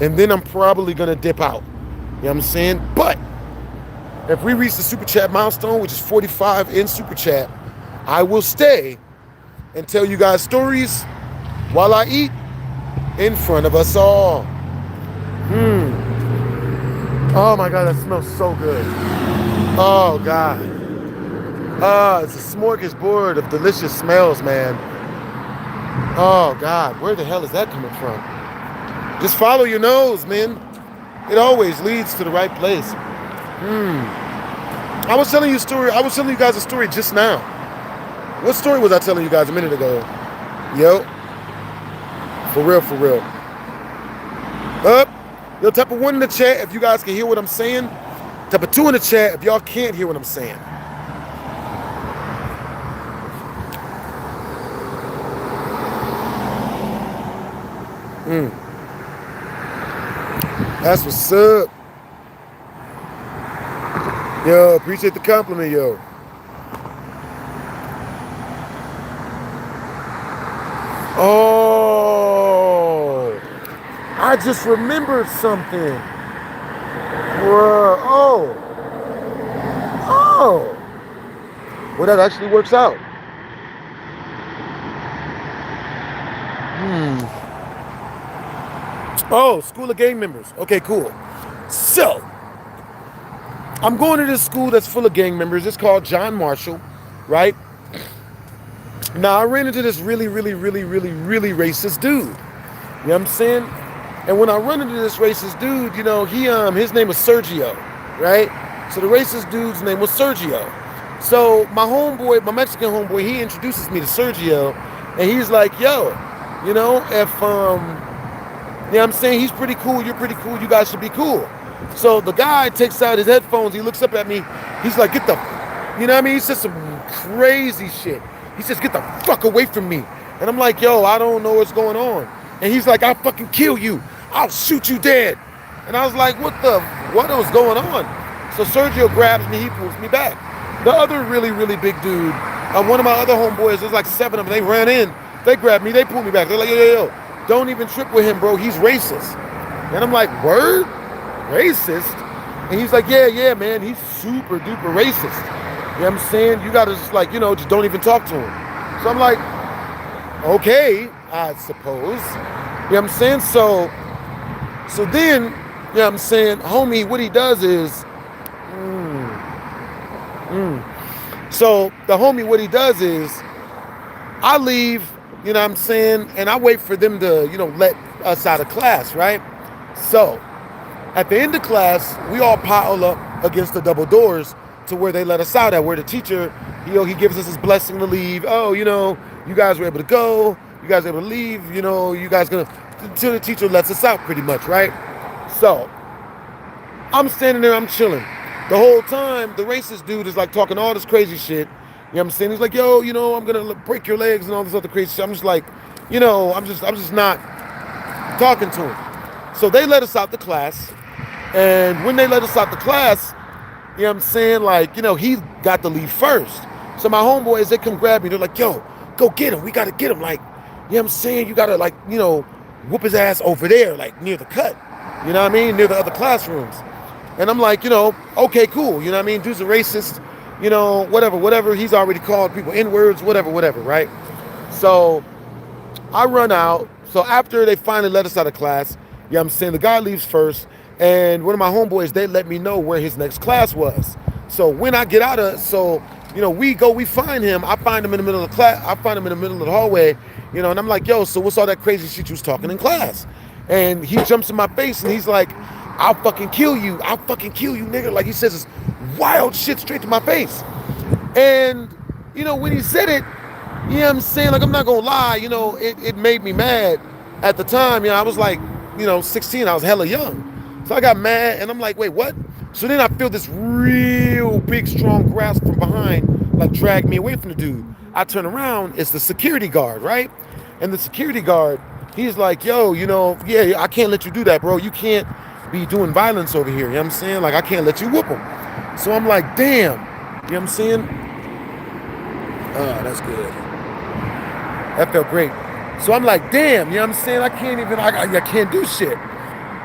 and then I'm probably gonna dip out. You know what I'm saying? But if we reach the super chat milestone, which is 45 in super chat, I will stay and tell you guys stories while I eat in front of us all. Oh my God, that smells so good. Oh God. It's a smorgasbord of delicious smells, man. Oh God, where the hell is that coming from? Just follow your nose, man. It always leads to the right place. I was telling you guys a story just now. What story was I telling you guys a minute ago? Yo. For real. Up. Yo, type a 1 in the chat if you guys can hear what I'm saying. Type a 2 in the chat if y'all can't hear what I'm saying. That's what's up. Yo, appreciate the compliment, yo. Oh, I just remembered something. Bro, oh. Well, that actually works out. Oh, School of Gang Members. Okay, cool. So, I'm going to this school that's full of gang members. It's called John Marshall, right? Now, I ran into this really racist dude. You know what I'm saying? And when I run into this racist dude, you know, his name was Sergio, right? So the racist dude's name was Sergio. So my Mexican homeboy, he introduces me to Sergio, and he's like, yo, you know, if, you know what I'm saying? He's pretty cool, you're pretty cool, you guys should be cool. So the guy takes out his headphones, he looks up at me, he's like, get the, you know what I mean? He says some crazy shit. He says, get the fuck away from me. And I'm like, yo, I don't know what's going on. And he's like, I'll fucking kill you. I'll shoot you dead. And I was like, what was going on? So Sergio grabs me, he pulls me back. The other really big dude, one of my other homeboys, there's like 7 of them, they ran in, they grabbed me, they pulled me back. They're like, yo, don't even trip with him, bro, he's racist. And I'm like, word? Racist? And he's like, yeah, man, he's super duper racist. You know what I'm saying? You gotta just like, just don't even talk to him. So I'm like, okay, I suppose. You know what I'm saying? So then, you know what I'm saying, homie, what he does is, so the homie, what he does is, I leave, you know what I'm saying, and I wait for them to, let us out of class, right? So at the end of class, we all pile up against the double doors to where they let us out at, where the teacher, he gives us his blessing to leave. Oh, you guys were able to go. You guys were able to leave. You guys gonna, until the teacher lets us out pretty much, right? So I'm standing there, I'm chilling. The whole time, the racist dude is like talking all this crazy shit. You know what I'm saying? He's like, yo, I'm gonna break your legs and all this other crazy shit. I'm just like, I'm just not talking to him. So they let us out the class. And when they let us out the class, you know what I'm saying? Like, he got to leave first. So my homeboys, they come grab me. They're like, yo, go get him. We got to get him. Like, you know what I'm saying? You got to, like, whoop his ass over there, like, near the cut. You know what I mean? Near the other classrooms. And I'm like, okay, cool. You know what I mean? Dude's a racist. Whatever. He's already called people N-words, whatever, right? So I run out. So after they finally let us out of class, you know what I'm saying? The guy leaves first. And one of my homeboys, they let me know where his next class was. So when I get out we find him. I find him in the middle of the class. I find him in the middle of the hallway, and I'm like, yo, so what's all that crazy shit you was talking in class? And he jumps in my face and he's like, I'll fucking kill you, nigga. Like, he says this wild shit straight to my face. And, when he said it, you know what I'm saying? Like, I'm not gonna lie, it made me mad at the time. I was like, 16, I was hella young. So I got mad and I'm like, wait, what? So then I feel this real big, strong grasp from behind, like drag me away from the dude. I turn around, it's the security guard, right? And the security guard, he's like, yo, yeah, I can't let you do that, bro. You can't be doing violence over here. You know what I'm saying? Like, I can't let you whoop him. So I'm like, damn. You know what I'm saying? Oh, that's good. That felt great. So I'm like, damn, you know what I'm saying? I can't do shit.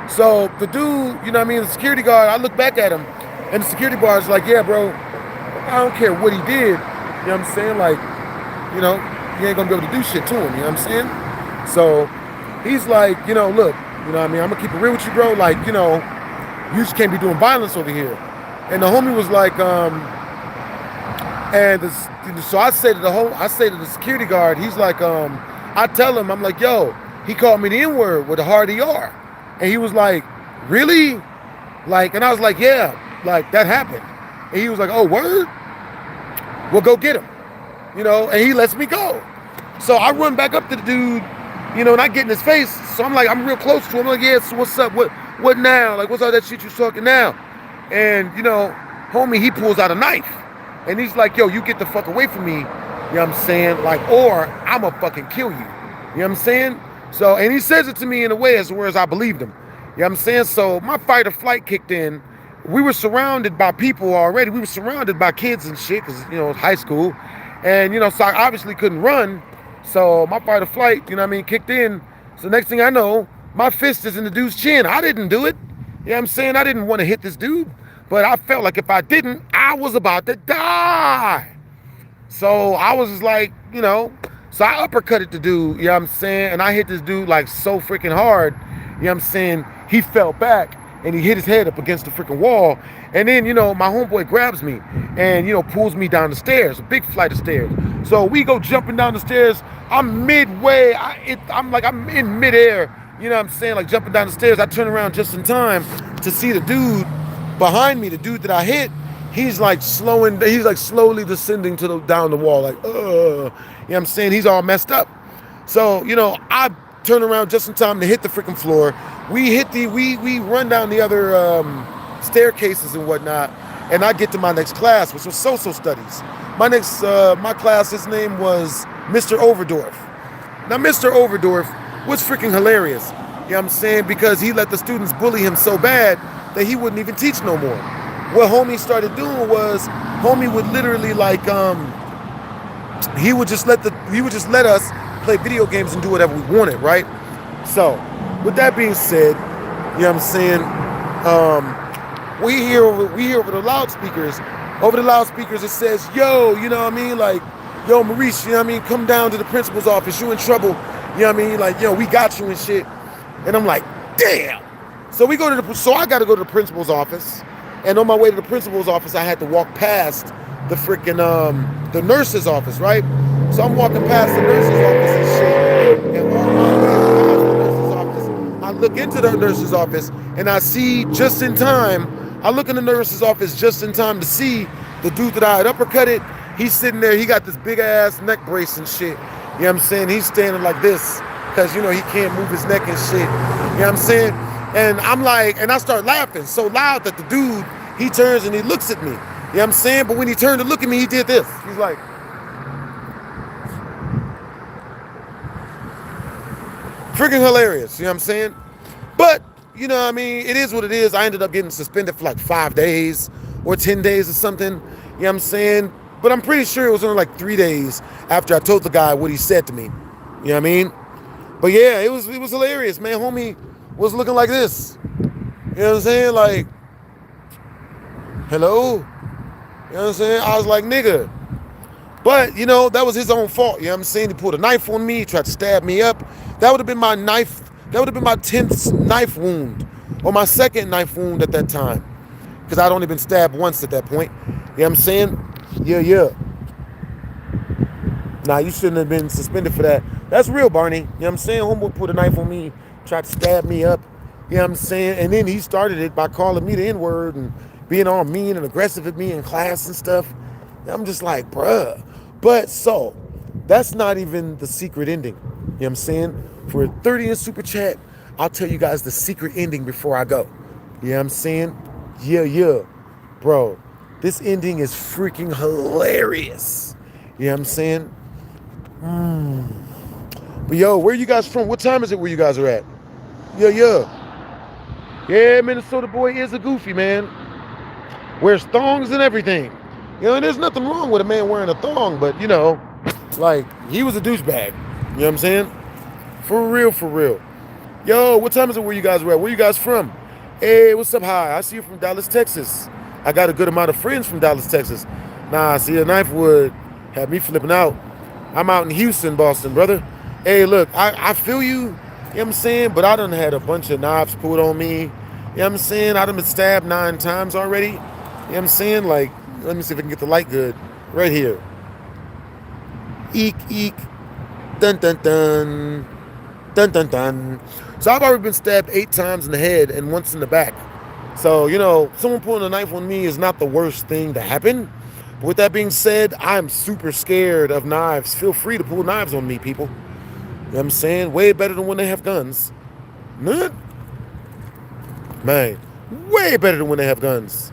So the dude, you know what I mean, the security guard, I look back at him, and the security guard's like, yeah, bro, I don't care what he did, you know what I'm saying? Like, you ain't gonna be able to do shit to him, you know what I'm saying? So he's like, look, you know what I mean, I'm gonna keep it real with you, bro, like, you just can't be doing violence over here. And the homie was like, so I say to the security guard, he's like, I tell him, I'm like, yo, he called me the N-word with a hard ER. And he was like, really? Like, and I was like, yeah, like, that happened. And he was like, oh, word? Well, go get him. And he lets me go. So I run back up to the dude, and I get in his face. So I'm like, I'm real close to him. I'm like, yeah, so what's up? What now? Like, what's all that shit you talking now? And, homie, he pulls out a knife. And he's like, yo, you get the fuck away from me. You know what I'm saying? Like, or I'ma fucking kill you. You know what I'm saying? So, and he says it to me in a way as I believed him. You know what I'm saying? So my fight or flight kicked in. We were surrounded by people already. We were surrounded by kids and shit, because, it's high school. And, so I obviously couldn't run. So my fight or flight, kicked in. So next thing I know, my fist is in the dude's chin. I didn't do it. You know what I'm saying? I didn't want to hit this dude. But I felt like if I didn't, I was about to die. So I was just like, so I uppercutted the dude, you know what I'm saying? And I hit this dude like so freaking hard, you know what I'm saying? He fell back and he hit his head up against the freaking wall. And then, my homeboy grabs me and, pulls me down the stairs, a big flight of stairs. So we go jumping down the stairs. I'm midway. I'm in midair, you know what I'm saying? Like jumping down the stairs. I turn around just in time to see the dude behind me, the dude that I hit. He's like slowly descending down the wall, like, you know what I'm saying? He's all messed up. So, I turn around just in time to hit the freaking floor. We run down the other staircases and whatnot, and I get to my next class, which was social studies. My class, his name was Mr. Overdorf. Now, Mr. Overdorf was freaking hilarious, you know what I'm saying? Because he let the students bully him so bad that he wouldn't even teach no more. What homie started doing was, homie would literally like, he would just let us play video games and do whatever we wanted, right? So, with that being said, you know what I'm saying? we hear over the loudspeakers. Over the loudspeakers, it says, yo, you know what I mean? Like, yo, Maurice, you know what I mean? Come down to the principal's office. You in trouble. You know what I mean? Like, yo, we got you and shit. And I'm like, damn. So I got to go to the principal's office. And on my way to the principal's office, I had to walk past the freaking, the nurse's office, right? So I'm walking past the nurse's office and shit. And on my way past the nurse's office, I look into the nurse's office and I see just in time, I look in the nurse's office just in time to see the dude that I had uppercutted. He's sitting there, he got this big ass neck brace and shit. You know what I'm saying? He's standing like this because, you know, he can't move his neck and shit. You know what I'm saying? And I'm like, and I start laughing so loud that the dude, he turns and he looks at me. You know what I'm saying? But when he turned to look at me, he did this. He's like, freaking hilarious. You know what I'm saying? But, you know what I mean? It is what it is. I ended up getting suspended for like 5 days or 10 days or something. You know what I'm saying? But I'm pretty sure it was only like 3 days after I told the guy what he said to me. You know what I mean? But yeah, it was hilarious, man. Homie was looking like this. You know what I'm saying? Like, hello? You know what I'm saying? I was like, nigga. But, you know, that was his own fault. You know what I'm saying? He pulled a knife on me, tried to stab me up. That would have been my knife. That would have been my 10th knife wound. Or my second knife wound at that time. Because I'd only been stabbed once at that point. You know what I'm saying? Yeah. Nah, you shouldn't have been suspended for that. That's real, Barney. You know what I'm saying? Homeboy put a knife on me, tried to stab me up. You know what I'm saying? And then he started it by calling me the N-word and being all mean and aggressive at me in class and stuff. And I'm just like, bruh. But so, that's not even the secret ending. You know what I'm saying? For 30 in Super Chat, I'll tell you guys the secret ending before I go. You know what I'm saying? Yeah. Bro, this ending is freaking hilarious. You know what I'm saying? But yo, where you guys from? What time is it where you guys are at? Yeah. Yeah, Minnesota boy is a goofy, man. Wears thongs and everything. You know, and there's nothing wrong with a man wearing a thong, but, you know, like, he was a douchebag. You know what I'm saying? For real. Yo, what time is it where you guys are at? Where you guys from? Hey, what's up, hi? I see you from Dallas, Texas. I got a good amount of friends from Dallas, Texas. Nah, see, a knife would have me flipping out. I'm out in Houston, Boston, brother. Hey, look, I feel you, you know what I'm saying? But I done had a bunch of knives pulled on me. You know what I'm saying? I done been stabbed 9 times already. You know what I'm saying? Like, let me see if I can get the light good. Right here. Eek. Dun, dun, dun. Dun, dun, dun. So I've already been stabbed 8 times in the head and once in the back. So, you know, someone pulling a knife on me is not the worst thing to happen. But with that being said, I'm super scared of knives. Feel free to pull knives on me, people. You know what I'm saying? Way better than when they have guns. Man, way better than when they have guns.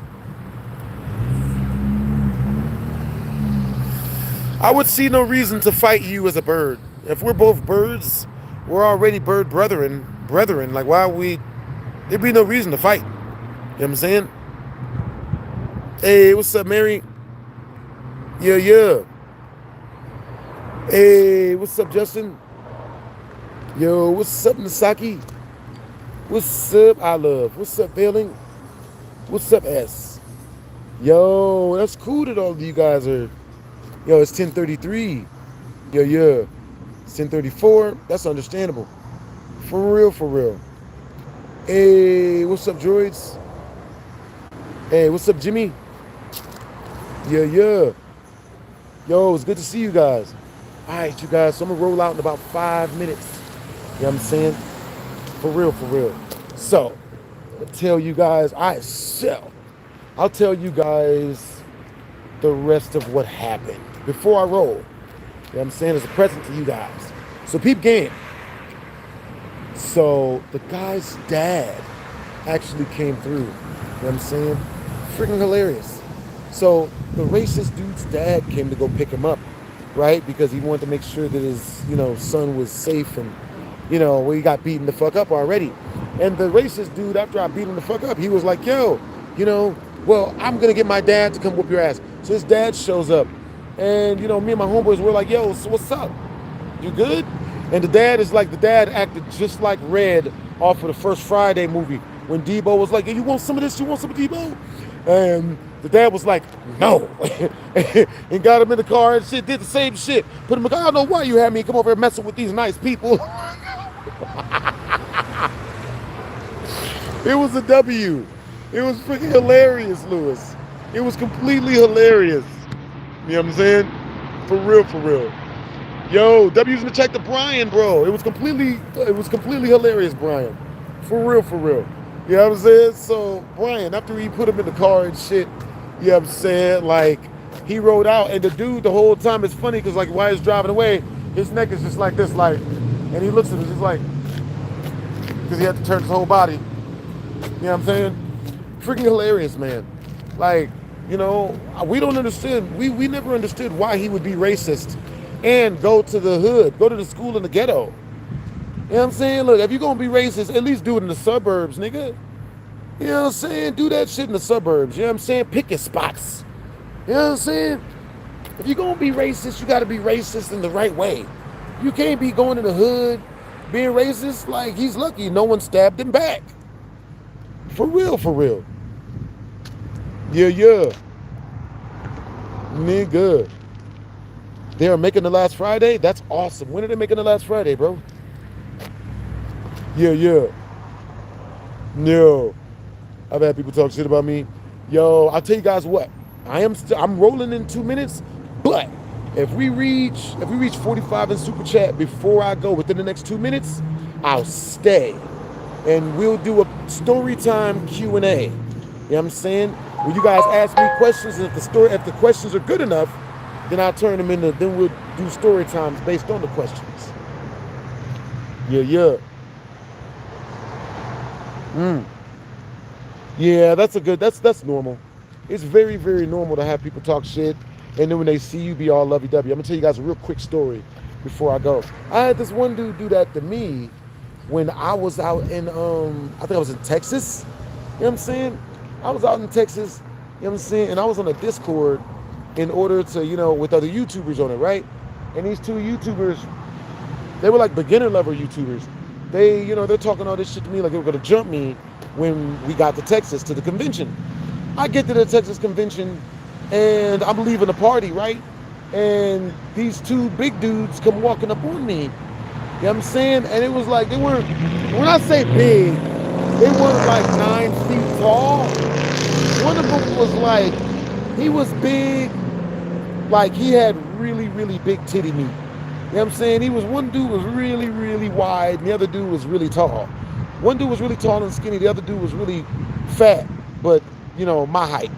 I would see no reason to fight you as a bird. If we're both birds, we're already bird brethren. Like, why would we? There'd be no reason to fight. You know what I'm saying? Hey, what's up, Mary? Yeah. Hey, what's up, Justin? Yo, what's up, Nasaki? What's up, I love? What's up, Failing? What's up, S? Yo, that's cool that all of you guys are. Yo, it's 10:33. Yeah. It's 10:34. That's understandable. For real. Hey, what's up, droids? Hey, what's up, Jimmy? Yeah. Yo, it's good to see you guys. All right, you guys. So I'm gonna roll out in about 5 minutes. You know what I'm saying? For real. So, I'll tell you guys. I'll tell you guys the rest of what happened before I roll. You know what I'm saying? As a present to you guys. So peep game. So the guy's dad actually came through. You know what I'm saying? Freaking hilarious. So the racist dude's dad came to go pick him up, right? Because he wanted to make sure that his, you know, son was safe and, you know, well, he got beaten the fuck up already. And the racist dude, after I beat him the fuck up, he was like, yo, you know, well, I'm going to get my dad to come whoop your ass. So his dad shows up. And, you know, me and my homeboys were like, yo, so what's up? You good? And the dad acted just like Red off of the First Friday movie when Debo was like, hey, you want some of this? You want some of Debo? And the dad was like, no. And got him in the car and shit, did the same shit. Put him in the car. I don't know why you had me come over here messing with these nice people. It was a W. It was freaking hilarious, Lewis. It was completely hilarious. You know what I'm saying? For real, for real. Yo, W's in the check to Brian, bro. It was completely hilarious, Brian. For real, for real. You know what I'm saying? So, Brian, after he put him in the car and shit, you know what I'm saying? Like, he rode out, and the dude the whole time, it's funny, because, like, while he's driving away, his neck is just like this, like, and he looks at him just like, because he had to turn his whole body. You know what I'm saying? Freaking hilarious, man. Like, you know, we don't understand. We never understood why he would be racist and go to the hood, go to the school in the ghetto. You know what I'm saying? Look, if you're going to be racist, at least do it in the suburbs, nigga. You know what I'm saying? Do that shit in the suburbs. You know what I'm saying? Pick your spots. You know what I'm saying? If you're going to be racist, you got to be racist in the right way. You can't be going to the hood being racist. Like, he's lucky no one stabbed him back. For real, for real. Yeah, yeah. Nigga. They're making the last Friday? That's awesome. When are they making the last Friday, bro? Yeah, yeah. No. I've had people talk shit about me. Yo, I'll tell you guys what. I'm rolling in 2 minutes, but if we reach 45 in Super Chat before I go within the next 2 minutes, I'll stay. And we'll do a story time Q&A. You know what I'm saying? When you guys ask me questions, and if the questions are good enough, then I'll turn them into, then we'll do story times based on the questions. Yeah, yeah. Yeah, that's normal. It's very, very normal to have people talk shit, and then when they see you be all lovey-dovey. I'm gonna tell you guys a real quick story before I go. I had this one dude do that to me when I was out in, I think I was in Texas. You know what I'm saying? I was out in Texas, you know what I'm saying? And I was on a Discord in order to, you know, with other YouTubers on it, right? And these two YouTubers, they were like beginner level YouTubers. They, you know, they're talking all this shit to me like they were gonna jump me when we got to Texas to the convention. I get to the Texas convention and I'm leaving the party, right? And these two big dudes come walking up on me. You know what I'm saying? And it was like, they weren't, when I say big, they weren't like 9 feet tall. One of them was like, he was big, like he had really, really big titty meat. You know what I'm saying? One dude was really, really wide, and the other dude was really tall. One dude was really tall and skinny, the other dude was really fat, but, you know, my height.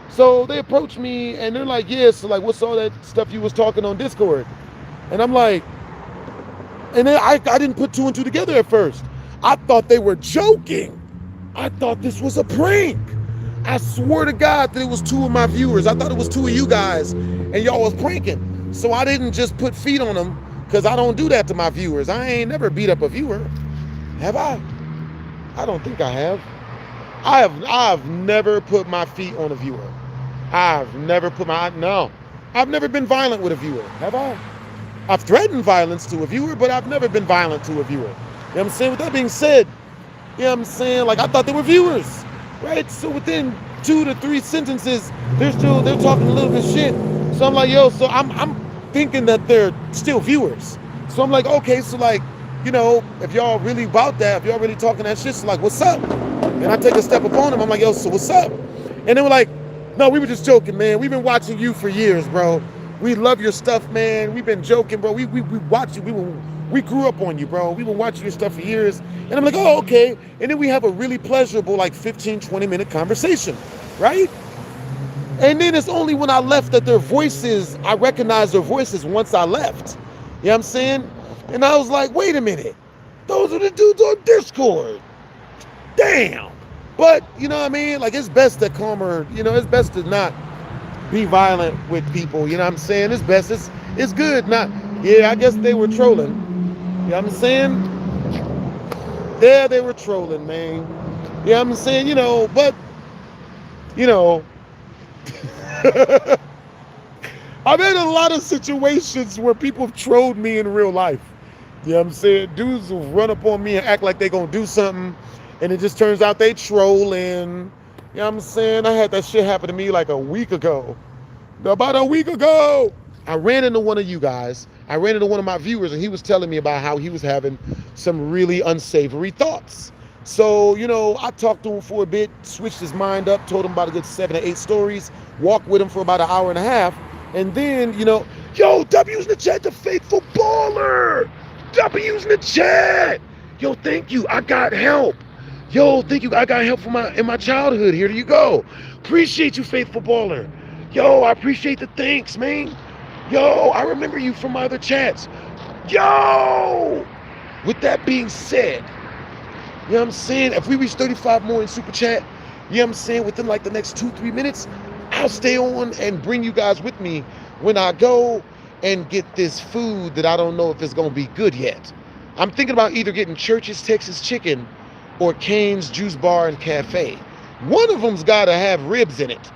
So they approached me, and they're like, yeah, so like, what's all that stuff you was talking on Discord? And I'm like, and then I didn't put 2 and 2 together at first. I thought they were joking. I thought this was a prank. I swear to God that it was 2 of my viewers. I thought it was 2 of you guys, and y'all was pranking. So I didn't just put feet on them, because I don't do that to my viewers. I ain't never beat up a viewer. Have I? I don't think I have. I've never put my feet on a viewer. I've never been violent with a viewer. Have I? I've threatened violence to a viewer, but I've never been violent to a viewer. You know what I'm saying? With that being said, you know what I'm saying? Like, I thought they were viewers, right? So within 2 to 3 sentences, they're talking a little bit of shit. So I'm like, yo, so I'm thinking that they're still viewers. So I'm like, okay, so like, you know, if y'all really about that, if y'all really talking that shit, so like, what's up? And I take a step upon them. I'm like, yo, so what's up? And they were like, no, we were just joking, man. We've been watching you for years, bro. We love your stuff, man. We've been joking, bro. We watch you. We grew up on you, bro. We've been watching your stuff for years. And I'm like, oh, okay. And then we have a really pleasurable, like 15, 20-minute conversation, right? And then it's only when I left that I recognized their voices once I left. You know what I'm saying? And I was like, wait a minute. Those are the dudes on Discord. Damn. But, you know what I mean? Like, it's best to it's best to not be violent with people. You know what I'm saying? It's best. It's good not. Yeah, I guess they were trolling. You know what I'm saying? Yeah, they were trolling, man. You know what I'm saying? You know, but, you know, I've had a lot of situations where people have trolled me in real life. You know what I'm saying? Dudes will run up on me and act like they're going to do something. And it just turns out they trolling. You know what I'm saying? I had that shit happen to me like a week ago. About a week ago, I ran into one of you guys. I ran into one of my viewers, and he was telling me about how he was having some really unsavory thoughts. So, I talked to him for a bit, switched his mind up, told him about a good 7 or 8 stories, walked with him for about an hour and a half, and then, yo, W's in the chat, the faithful baller! W's in the chat! Yo, thank you, I got help. Yo, thank you, I got help in my childhood. Here you go. Appreciate you, faithful baller. Yo, I appreciate the thanks, man. Yo, I remember you from my other chats. Yo! With that being said, you know what I'm saying? If we reach 35 more in Super Chat, you know what I'm saying? Within like the next 2-3 minutes, I'll stay on and bring you guys with me when I go and get this food that I don't know if it's going to be good yet. I'm thinking about either getting Church's Texas Chicken or Cane's Juice Bar and Cafe. One of them's got to have ribs in it.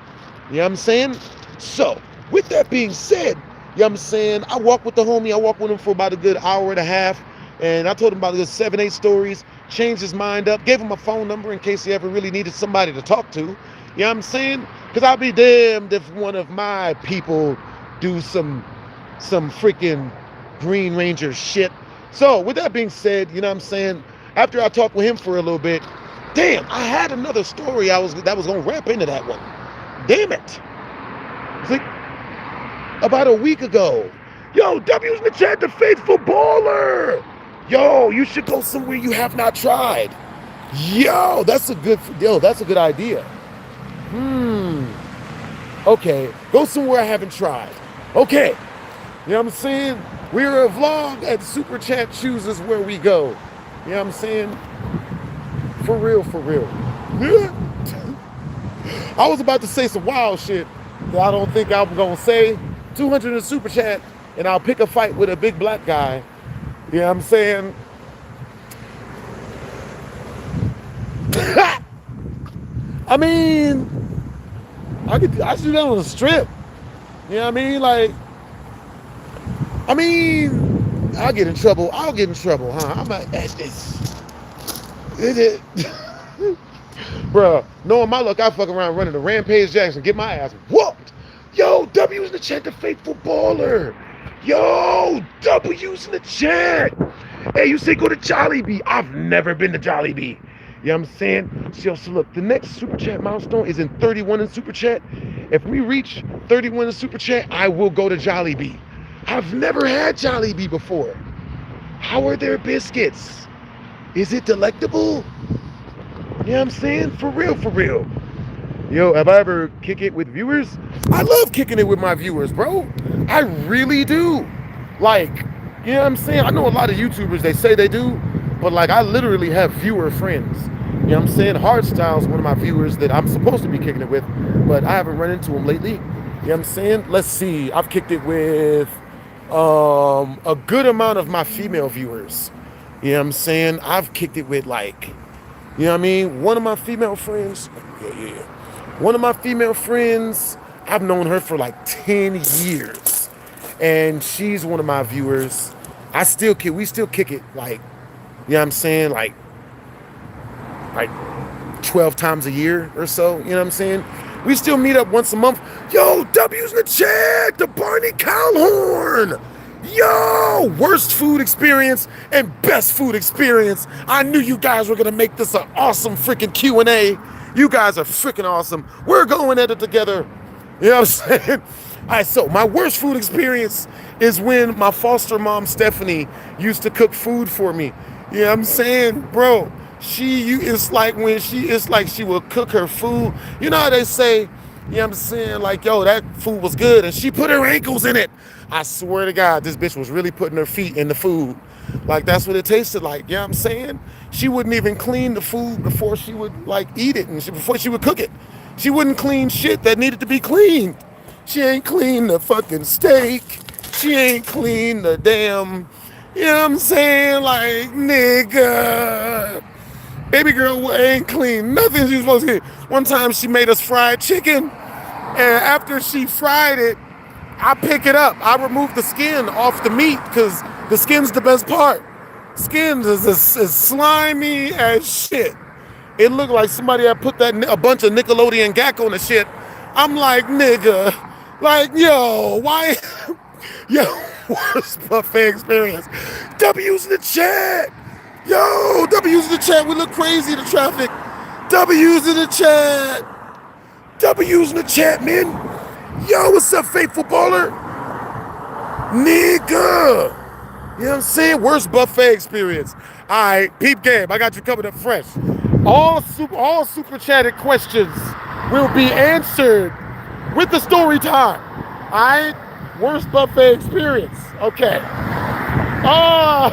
You know what I'm saying? So, with that being said, you know what I'm saying? I walked with the homie. I walked with him for about a good hour and a half. And I told him about a good 7, 8 stories. Changed his mind up. Gave him a phone number in case he ever really needed somebody to talk to. You know what I'm saying? Because I'll be damned if one of my people do some freaking Green Ranger shit. So, with that being said, you know what I'm saying? After I talked with him for a little bit, damn, I had another story that was going to wrap into that one. Damn it. Like, about a week ago. Yo, W's in the chat, the faithful baller. Yo, you should go somewhere you have not tried. Yo, that's a good idea. Okay, go somewhere I haven't tried. Okay, you know what I'm saying? We're a vlog and Super Chat chooses where we go. You know what I'm saying? For real. I was about to say some wild shit that I don't think I'm gonna say. 200 in Super Chat, and I'll pick a fight with a big black guy. You know what I'm saying? I mean, I should do that on the strip. You know what I mean? Like, I'll get in trouble. Huh? I'm at this. Bruh, knowing my luck, I fuck around running to Rampage Jackson, get my ass whooped. Yo, W's in the chat, the faithful baller. Yo, W's in the chat. Hey, you say go to Jollibee. I've never been to Jollibee. You know what I'm saying? So look, the next Super Chat milestone is in 31 in Super Chat. If we reach 31 in Super Chat, I will go to Jollibee. I've never had Jollibee before. How are their biscuits? Is it delectable? You know what I'm saying? For real. Yo, have I ever kick it with viewers? I love kicking it with my viewers, bro. I really do. Like, you know what I'm saying? I know a lot of YouTubers, they say they do, but like I literally have viewer friends. You know what I'm saying? Hardstyle's one of my viewers that I'm supposed to be kicking it with, but I haven't run into him lately. You know what I'm saying? Let's see. I've kicked it with a good amount of my female viewers. You know what I'm saying? I've kicked it with like, you know what I mean? One of my female friends, one of my female friends, I've known her for like 10 years. And she's one of my viewers. We still kick it like, you know what I'm saying? Like 12 times a year or so, you know what I'm saying? We still meet up once a month. Yo, W's in the chat, the Barney Calhorn. Yo, worst food experience and best food experience. I knew you guys were gonna make this an awesome freaking Q&A. You guys are freaking awesome. We're going at it together. You know what I'm saying? All right, so my worst food experience is when my foster mom, Stephanie, used to cook food for me. You know what I'm saying? Bro, it's like she would cook her food. You know how they say, you know what I'm saying? Like, yo, that food was good, and she put her ankles in it. I swear to God, this bitch was really putting her feet in the food. Like, that's what it tasted like, you know what I'm saying? She wouldn't even clean the food before she would, like, eat it, and before she would cook it. She wouldn't clean shit that needed to be cleaned. She ain't clean the fucking steak. She ain't clean the damn, you know what I'm saying? Like, nigga. Baby girl ain't clean nothing she was supposed to eat. One time she made us fried chicken, and after she fried it, I pick it up. I remove the skin off the meat because the skin's the best part. Skin is slimy as shit. It looked like somebody had put a bunch of Nickelodeon gack on the shit. I'm like, nigga, like, yo, why? Yo, worst buffet experience. W's in the chat. Yo, W's in the chat. We look crazy in the traffic. W's in the chat. W's in the chat, man. Yo, what's up, faithful baller? Nigga. You know what I'm saying? Worst buffet experience. All right, peep game. I got you coming up fresh. All super chatted questions will be answered with the story time. All right? Worst buffet experience. Okay. Oh,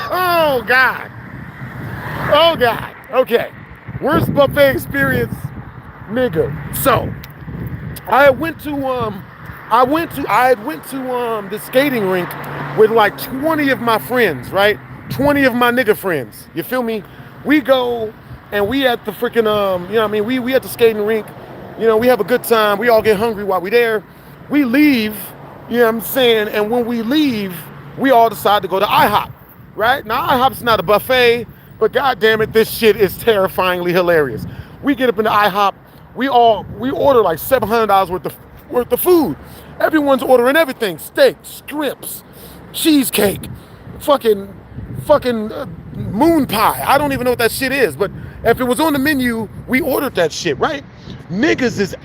oh God. Oh God. Okay. Worst buffet experience, nigga. So, I went to the skating rink with like 20 of my friends, right? 20 of my nigga friends. You feel me? We go and we at the freaking you know what I mean? We at the skating rink. You know, we have a good time. We all get hungry while we there. We leave, you know what I'm saying? And when we leave, we all decide to go to IHOP, right? Now IHOP's not a buffet, but god damn it, this shit is terrifyingly hilarious. We get up in the IHOP, we order like $700 worth of food. Everyone's ordering everything: steak, strips, cheesecake, fucking moon pie. I don't even know what that shit is, but if it was on the menu, we ordered that shit, right? Niggas is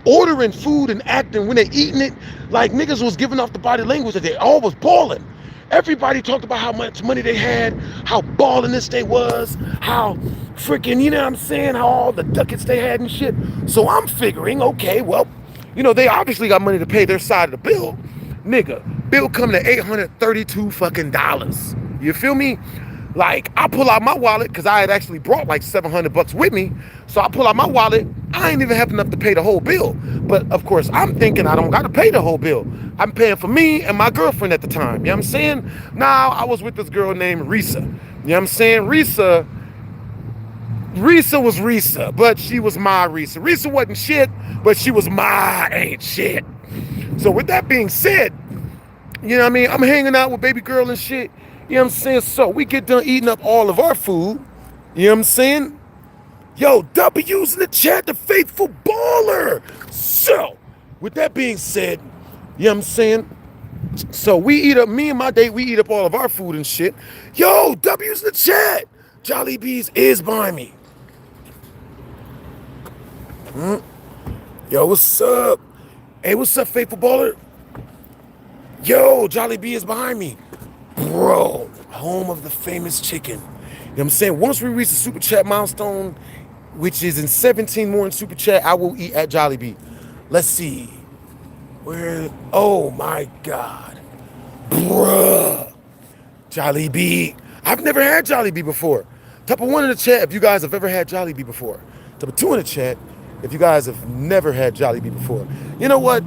ordering food and acting when they eating it like niggas was giving off the body language that they all was balling. Everybody talked about how much money they had, how balling this they was, how freaking, you know what I'm saying, how all the ducats they had and shit. So I'm figuring, okay, well, you know, they obviously got money to pay their side of the bill. Nigga, bill coming to $832 fucking dollars. You feel me? Like, I pull out my wallet, because I had actually brought like $700 with me. So I pull out my wallet. I ain't even have enough to pay the whole bill. But of course, I'm thinking I don't got to pay the whole bill. I'm paying for me and my girlfriend at the time. You know what I'm saying? Now, I was with this girl named Risa. You know what I'm saying? Risa was Risa, but she was my Risa. Risa wasn't shit, but she was my ain't shit. So with that being said, you know what I mean? I'm hanging out with baby girl and shit. You know what I'm saying? So we get done eating up all of our food. You know what I'm saying? Yo, W's in the chat, the faithful baller. So, with that being said, you know what I'm saying? So we eat up, me and my date, we eat up all of our food and shit. Yo, W's in the chat. Jollibee's is behind me. Yo, what's up? Hey, what's up, faithful baller? Yo, Jollibee is behind me. Bro, home of the famous chicken. You know what I'm saying? Once we reach the super chat milestone, which is in 17 more in super chat, I will eat at Jollibee. Let's see. Where? Oh my God. Bruh. Jollibee. I've never had Jollibee before. Type of 1 in the chat if you guys have ever had Jollibee before. Type of 2 in the chat if you guys have never had Jollibee before. You know what?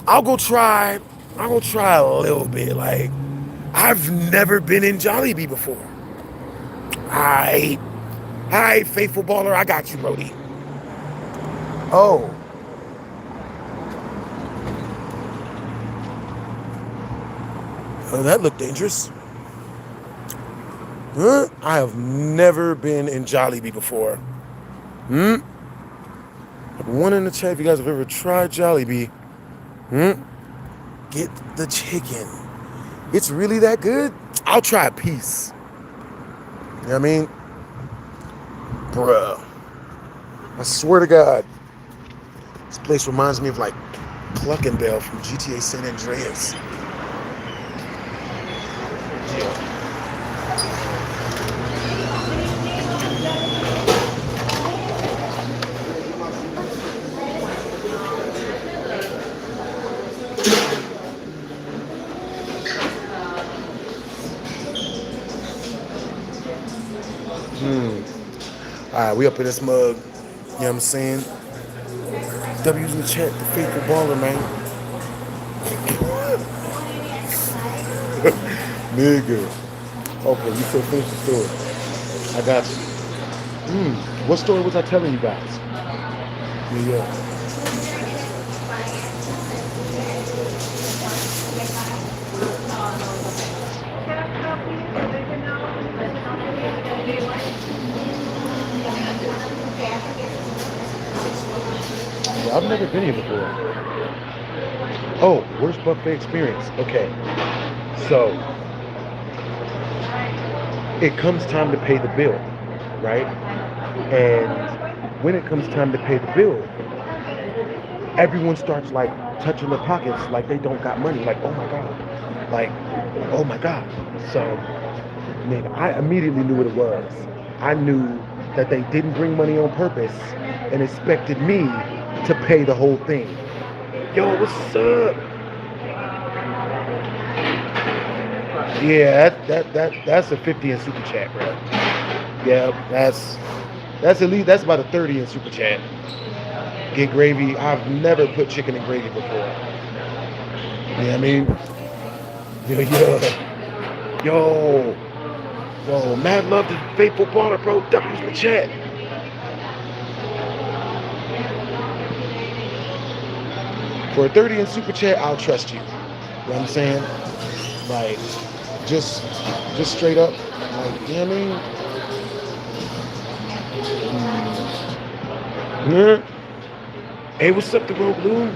I'll go try a little bit. Like, I've never been in Jollibee before. Alright, faithful baller, I got you, Brody. Oh. Oh, that looked dangerous. Huh? I have never been in Jollibee before. 1 in the chat if you guys have ever tried Jollibee. Get the chicken. It's really that good? I'll try a piece. You know what I mean? Bruh. I swear to God. This place reminds me of like Cluckenbell from GTA San Andreas. Alright, we up in this mug. You know what I'm saying? W's in the chat, the faithful baller, man. Nigga. Okay, you said finish the story. I got you. What story was I telling you guys? Yeah. I've never been here before. Oh, worst buffet experience. Okay. So, it comes time to pay the bill, right? And when it comes time to pay the bill, everyone starts like touching their pockets like they don't got money. Like, oh my God. Like, oh my God. So, man, I immediately knew what it was. I knew that they didn't bring money on purpose and expected me to pay the whole thing. Yo, what's up? Yeah, that's a 50 in super chat, bro. Yeah, that's at least that's about a 30 in super chat. Get gravy. I've never put chicken in gravy before. Yeah, I mean, yo, mad love to faithful baller, bro. W's the chat. For a 30 in super chat, I'll trust you. You know what I'm saying? Like, just straight up, like, you know what I mean? Hey, what's up, the Rogue Loon?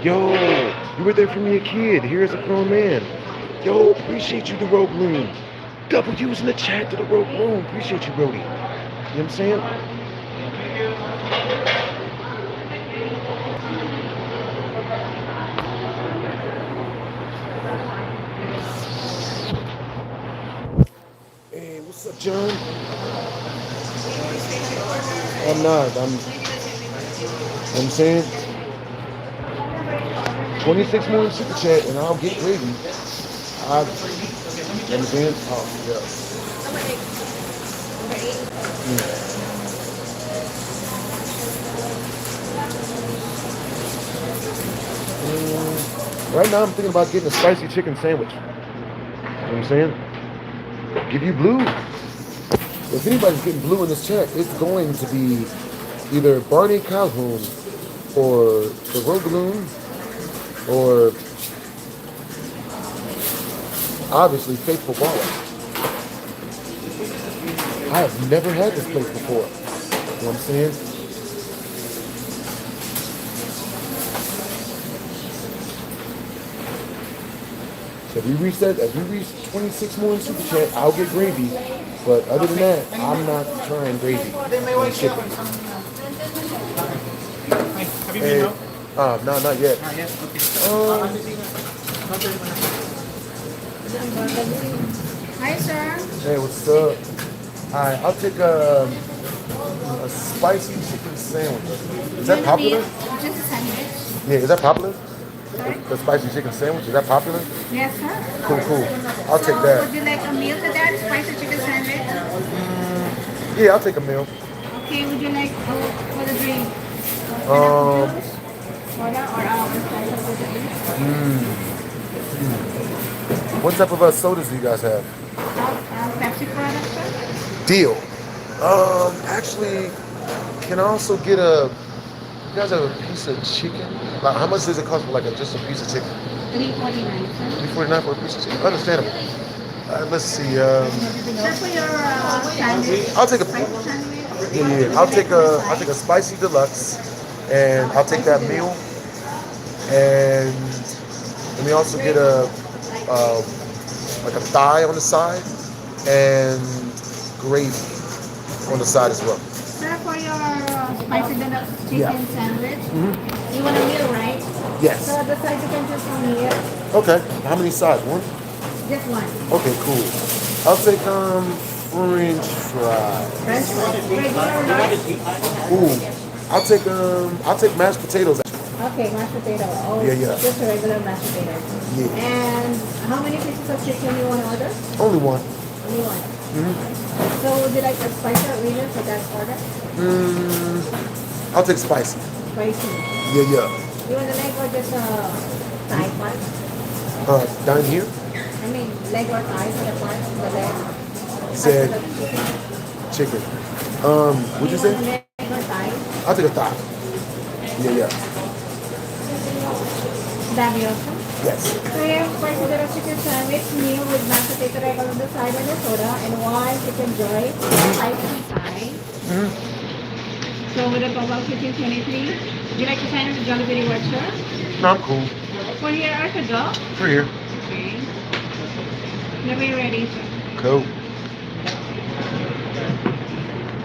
Yo, you were there for me a kid. Here's a grown man. Yo, appreciate you, the Rogue Loon. W's in the chat to the Rogue Loon. Appreciate you, Brody. You know what I'm saying? Hey, what's up, John? I'm not. I'm saying 26 more in super chat and I'll get gravy. I'm saying, oh yeah. Right now I'm thinking about getting a spicy chicken sandwich. You know what I'm saying? Give you blue. If anybody's getting blue in this chat, it's going to be either Barney Calhoun or the Rogue Loon or obviously Faithful Baller. I have never had this place before. You know what I'm saying? So if we reach 26 more in super chat, I'll get gravy. But other than that, I'm not trying gravy. Hey, no, not yet. Hi, sir. Hey, what's up? Alright, I'll take a spicy chicken sandwich. Is that popular? Just a sandwich. Yeah, is that popular? The spicy chicken sandwich, is that popular? Yes, sir. Cool. I'll take that. Would you like a meal to that? Spicy chicken sandwich? Yeah, I'll take a meal. Okay, would you like for the drink? What type of sodas do you guys have? Pepsi product, sir? Deal. Actually, can I also get you guys have a piece of chicken? Like, how much does it cost for like just a piece of chicken? $3.49, sir. $3.49 for a piece of chicken. Understandable. Let's see. Sir, for your sandwich. I'll take a. Spicy sandwich. Yeah. I'll take a spicy deluxe, and I'll take that meal. And let me also get like a thigh on the side and gravy on the side as well. Sir, for your spicy deluxe chicken sandwich, you want a meal, right? Yes. So the size you can choose from here. Okay. How many sides? One? Just one. Okay, cool. I'll take French fries. French fries. Regular rice. Ooh. I'll take mashed potatoes. Okay, mashed potato. Oh, Yeah. just a regular mashed potato. Yeah. And how many pieces of chicken you want to order? Only one. Only one. So would you like a spicy or medium for that order? I'll take spicy. Spicy. Yeah. You want a leg or just a thigh part? Down here? I mean, leg or thigh for the part, the leg. Said chicken. What'd you say? Leg or thigh? I'll take a thigh. Yeah. That be awesome. Yes. So you have spicy little chicken sandwich meal with mashed potato right on the side and a soda and one chicken joy, spicy thigh. So with a total of 15.23. Would you like to sign up the Jollibee Rewards, sir? No, I'm cool. For here or to go? For here. Okay. Whenever you're ready, sir. Cool.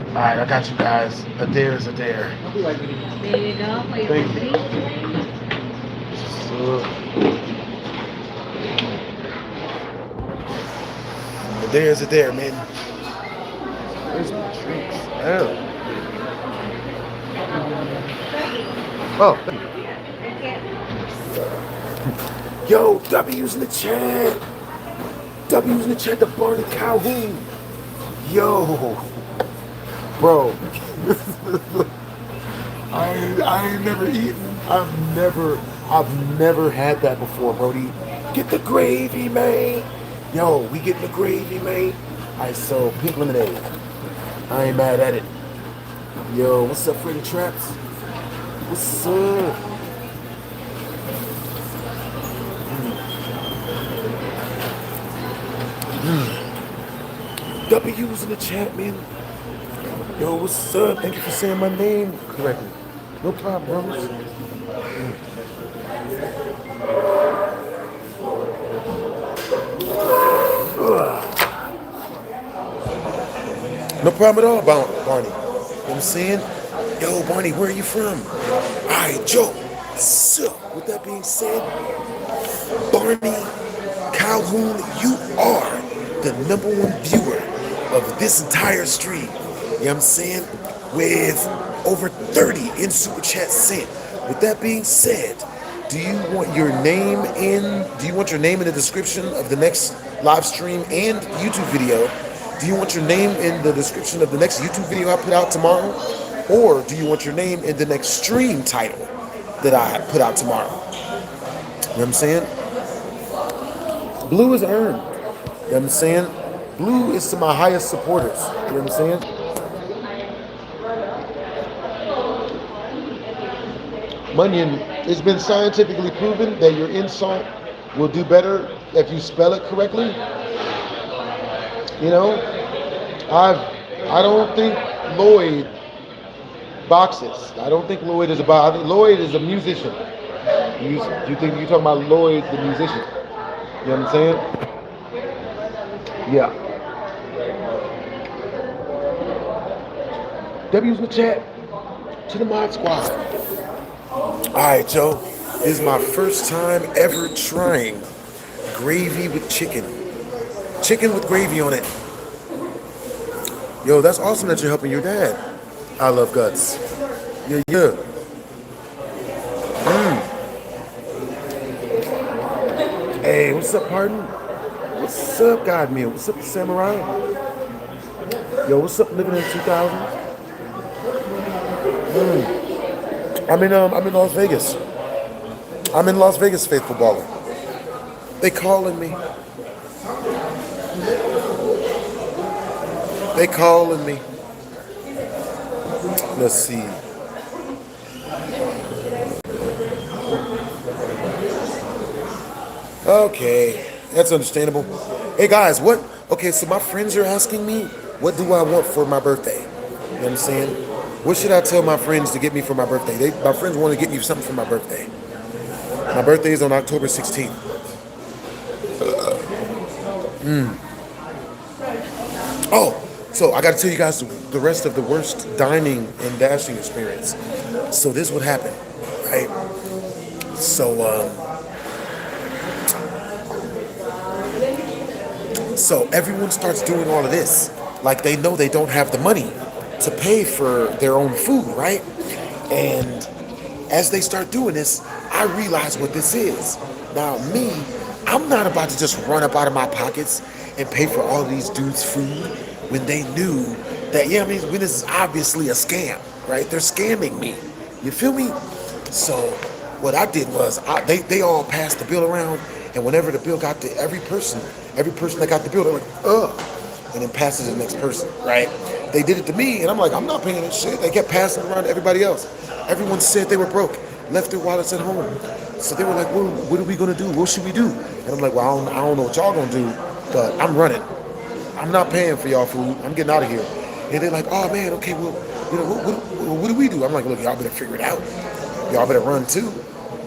All right, I got you guys. A dare is a dare. There you go. For your Thank you. free. A dare is a dare, man. Where's my drinks? Oh. Yo, W's in the chat. W's in the chat. The Barney Calhoun. Yo, bro. I ain't never eaten. I've never had that before, Brody. Get the gravy, man. Yo, we getting the gravy, man. Alright, so pink lemonade. I ain't mad at it. Yo, what's up, Freddy Traps? What's up? W's in the chat, man. Yo, what's up? Thank you for saying my name correctly. No problem, bros. No problem at all, Barney. You know what I'm saying? Yo, Barney, where are you from? Alright, Joe. So, with that being said, Barney Calhoun, you are the #1 viewer of this entire stream. You know what I'm saying? With over 30 in Super Chat sent. With that being said, do you want your name in the description of the next live stream and YouTube video? Do you want your name in the description of the next YouTube video I put out tomorrow? Or do you want your name in the next stream title that I put out tomorrow? You know what I'm saying? Blue is earned. You know what I'm saying? Blue is to my highest supporters. You know what I'm saying? Munyon, it's been scientifically proven that your insult will do better if you spell it correctly. You know, I don't think Lloyd boxes. I don't think Lloyd is I think Lloyd is a musician. You think you're talking about Lloyd the musician? You know what I'm saying? Yeah. W's in the chat to the mod squad. Alright, Joe. This is my first time ever trying gravy with chicken. Chicken with gravy on it. Yo, that's awesome that you're helping your dad. I love guts. Yeah. Hey, what's up, Pardon? What's up, God Meal? What's up, Samurai? Yo, what's up, living in 2000? I'm in Las Vegas. I'm in Las Vegas, faithful baller. They calling me. They calling me. Let's see. Okay, that's understandable. Hey guys, so my friends are asking me, what do I want for my birthday? You know what I'm saying? What should I tell my friends to get me for my birthday? My friends want to get me something for my birthday. My birthday is on October 16th. Oh, so I got to tell you guys the rest of the worst dining and dashing experience. So this would happen, right? So everyone starts doing all of this. Like they know they don't have the money to pay for their own food, right? And as they start doing this, I realize what this is. Now me, I'm not about to just run up out of my pockets and pay for all these dudes' food when they knew that, when this is obviously a scam, right? They're scamming me. You feel me? So what I did was, they all passed the bill around, and whenever the bill got to every person that got the bill, they're like, ugh, and then passed it to the next person, right? They did it to me, and I'm like, I'm not paying this shit. They kept passing it around to everybody else. Everyone said they were broke, left their wallets at home. So they were like, well, what are we gonna do? What should we do? And I'm like, well, I don't know what y'all gonna do, but I'm running. I'm not paying for y'all food. I'm getting out of here. And they're like, oh man, okay, well, what do we do? I'm like, look, y'all better figure it out. y'all better run too.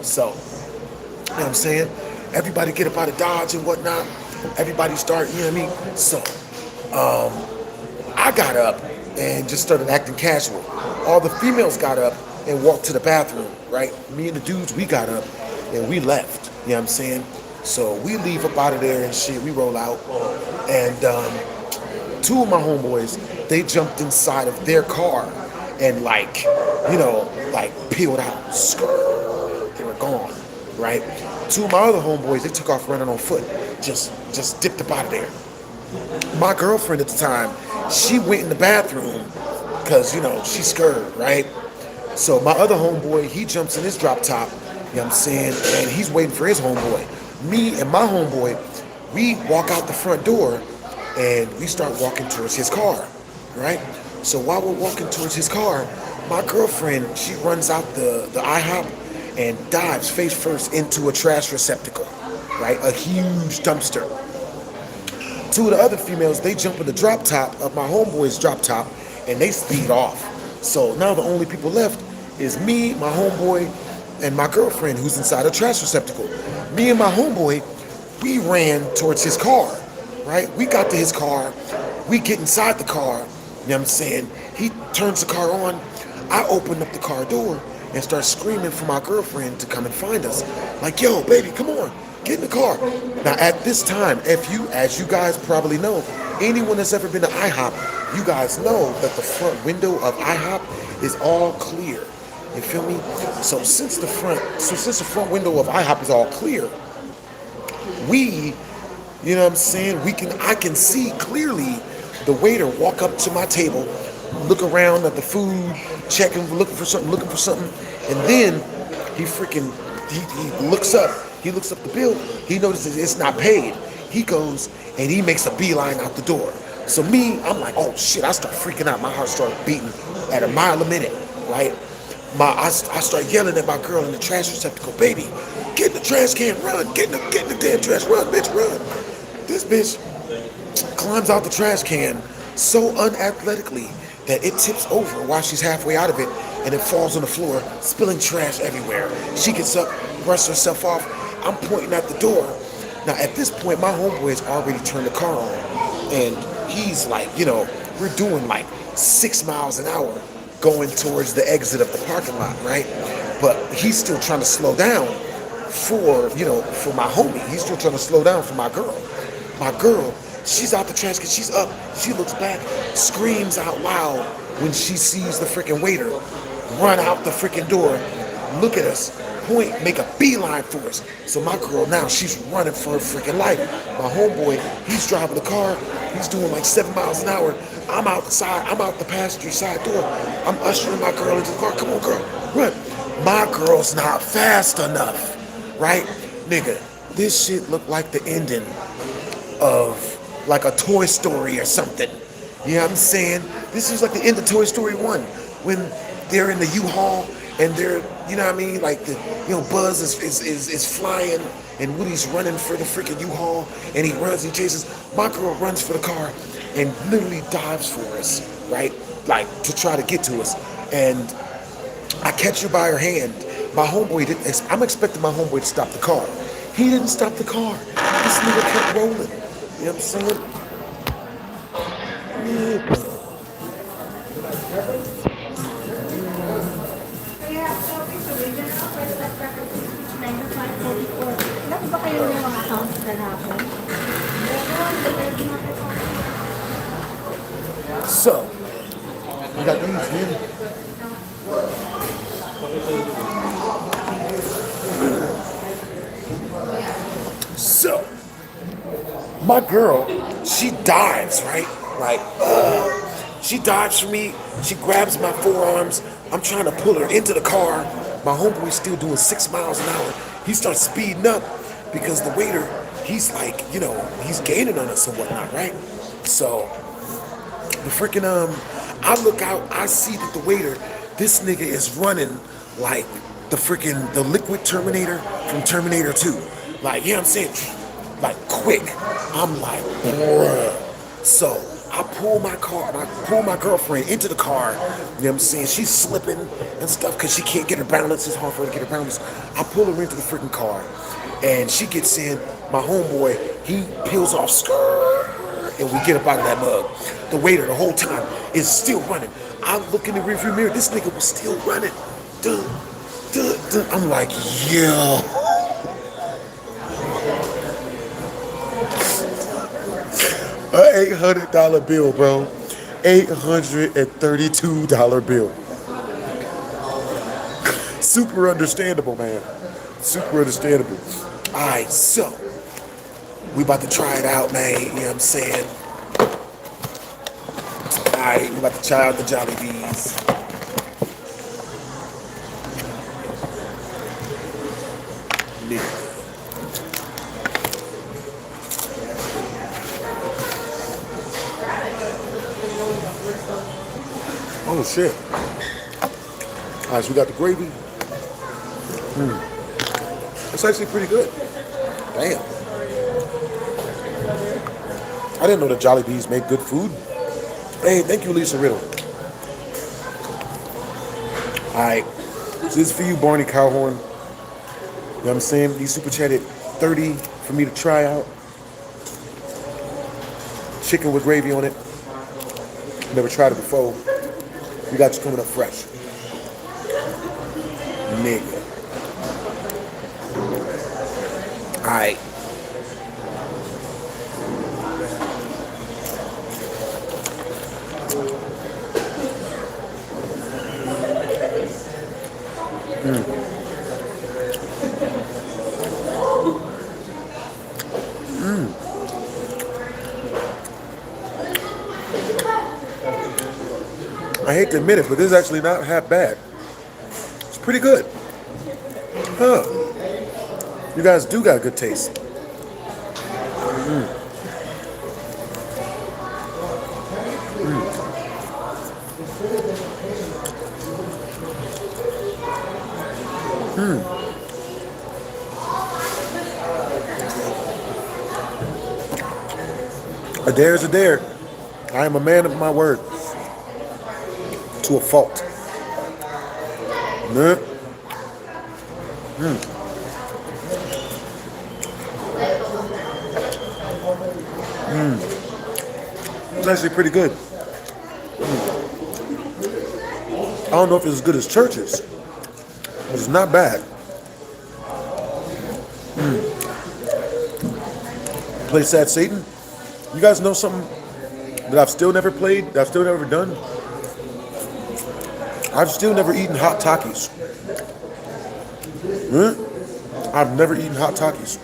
So, you know what I'm saying? Everybody get up out of Dodge and whatnot. Everybody start, you know what I mean? So, I got up and just started acting casual. All the females got up and walked to the bathroom, right? Me and the dudes, we got up and we left, you know what I'm saying? So we leave up out of there and shit, we roll out. And two of my homeboys, they jumped inside of their car and like, you know, like peeled out. They were gone, right? Two of my other homeboys, they took off running on foot, just dipped up out of there. My girlfriend at the time, she went in the bathroom because, you know, she's scared, right? So my other homeboy, he jumps in his drop top, you know what I'm saying, and he's waiting for his homeboy. Me and my homeboy, we walk out the front door and we start walking towards his car, right? So while we're walking towards his car, my girlfriend, she runs out the IHOP and dives face first into a trash receptacle, right? A huge dumpster. Two of the other females, they jump in the drop top of my homeboy's drop top and they speed off. So now the only people left is me, my homeboy, and my girlfriend who's inside a trash receptacle. Me and my homeboy, we ran towards his car, right? We got to his car, we get inside the car, you know what I'm saying? He turns the car on, I open up the car door and start screaming for my girlfriend to come and find us. Like, yo, baby, come on. Get in the car. Now, at this time, as you guys probably know, anyone that's ever been to IHOP, you guys know that the front window of IHOP is all clear. You feel me? So since the front window of IHOP is all clear, you know what I'm saying? I can see clearly the waiter walk up to my table, look around at the food, checking, looking for something, and then he looks up. He looks up the bill. He notices it's not paid. He goes and he makes a beeline out the door. So me, I'm like, oh shit! I start freaking out. My heart started beating at a mile a minute, right? I start yelling at my girl in the trash receptacle, baby, get in the trash can, run, get in the damn trash, run, bitch, run. This bitch climbs out the trash can so unathletically that it tips over while she's halfway out of it and it falls on the floor, spilling trash everywhere. She gets up, brushes herself off. I'm pointing at the door. Now, at this point, my homeboy has already turned the car on, and he's like, you know, we're doing like 6 miles an hour going towards the exit of the parking lot, right? But he's still trying to slow down for my homie. He's still trying to slow down for my girl. My girl, she's out the trash can, she's up, she looks back, screams out loud when she sees the freaking waiter run out the freaking door, look at us, point, make a beeline for us. So my girl now, she's running for her freaking life. My homeboy, he's driving the car, he's doing like 7 miles an hour. I'm out the passenger side door. I'm ushering my girl into the car. Come on, girl, run. My girl's not fast enough, right? Nigga, this shit looked like the ending of like a Toy Story or something. You know what I'm saying? This was like the end of Toy Story 1 when they're in the U-Haul and they're, you know what I mean, like Buzz is flying and Woody's running for the freaking U-Haul and he runs, he chases. My girl runs for the car and literally dives for us, right? Like to try to get to us. And I catch her by her hand. My homeboy didn't, I'm expecting my homeboy to stop the car. He didn't stop the car. This nigga kept rolling. You know what I'm saying? Yeah. So, you got these here. So, my girl, she dives, right? Like, she dives for me. She grabs my forearms. I'm trying to pull her into the car. My homeboy's still doing 6 miles an hour. He starts speeding up because the waiter, he's like, he's gaining on us and whatnot, right? So, the freaking, I look out, I see that the waiter, this nigga is running like the liquid Terminator from Terminator 2. Like, you know what I'm saying? Like, quick. I'm like, bruh. So, I pull my car, and I pull my girlfriend into the car. You know what I'm saying? She's slipping and stuff because she can't get her balance. It's hard for her to get her balance. I pull her into the freaking car, and she gets in. My homeboy, he peels off skirt, and we get up out of that mug. The waiter, the whole time, is still running. I look in the rearview mirror. This nigga was still running. Duh, duh, duh. I'm like, yeah. An $800 bill, bro. $832 bill. Super understandable, man. Super understandable. All right, so we about to try it out, man. You know what I'm saying? All right, we about to try out the Jolly Bees. Yeah. Oh shit. Alright, so we got the gravy. It's actually pretty good. Damn. I didn't know the Jolly Bees made good food. Hey, thank you, Lisa Riddle. Alright. So this is for you, Barney Cowhorn. You know what I'm saying? You super chatted 30 for me to try out. Chicken with gravy on it. Never tried it before. We got you coming up fresh. Nigga. Alright. I hate to admit it, but this is actually not half bad. It's pretty good. Huh. You guys do got good taste. A dare is a dare. I am a man of my word. To a fault. Nah. It's actually pretty good. I don't know if it's as good as Church's, but it's not bad. Play Sad Satan. You guys know something that I've still never played, that I've still never done? I've still never eaten hot Takis. I've never eaten hot Takis.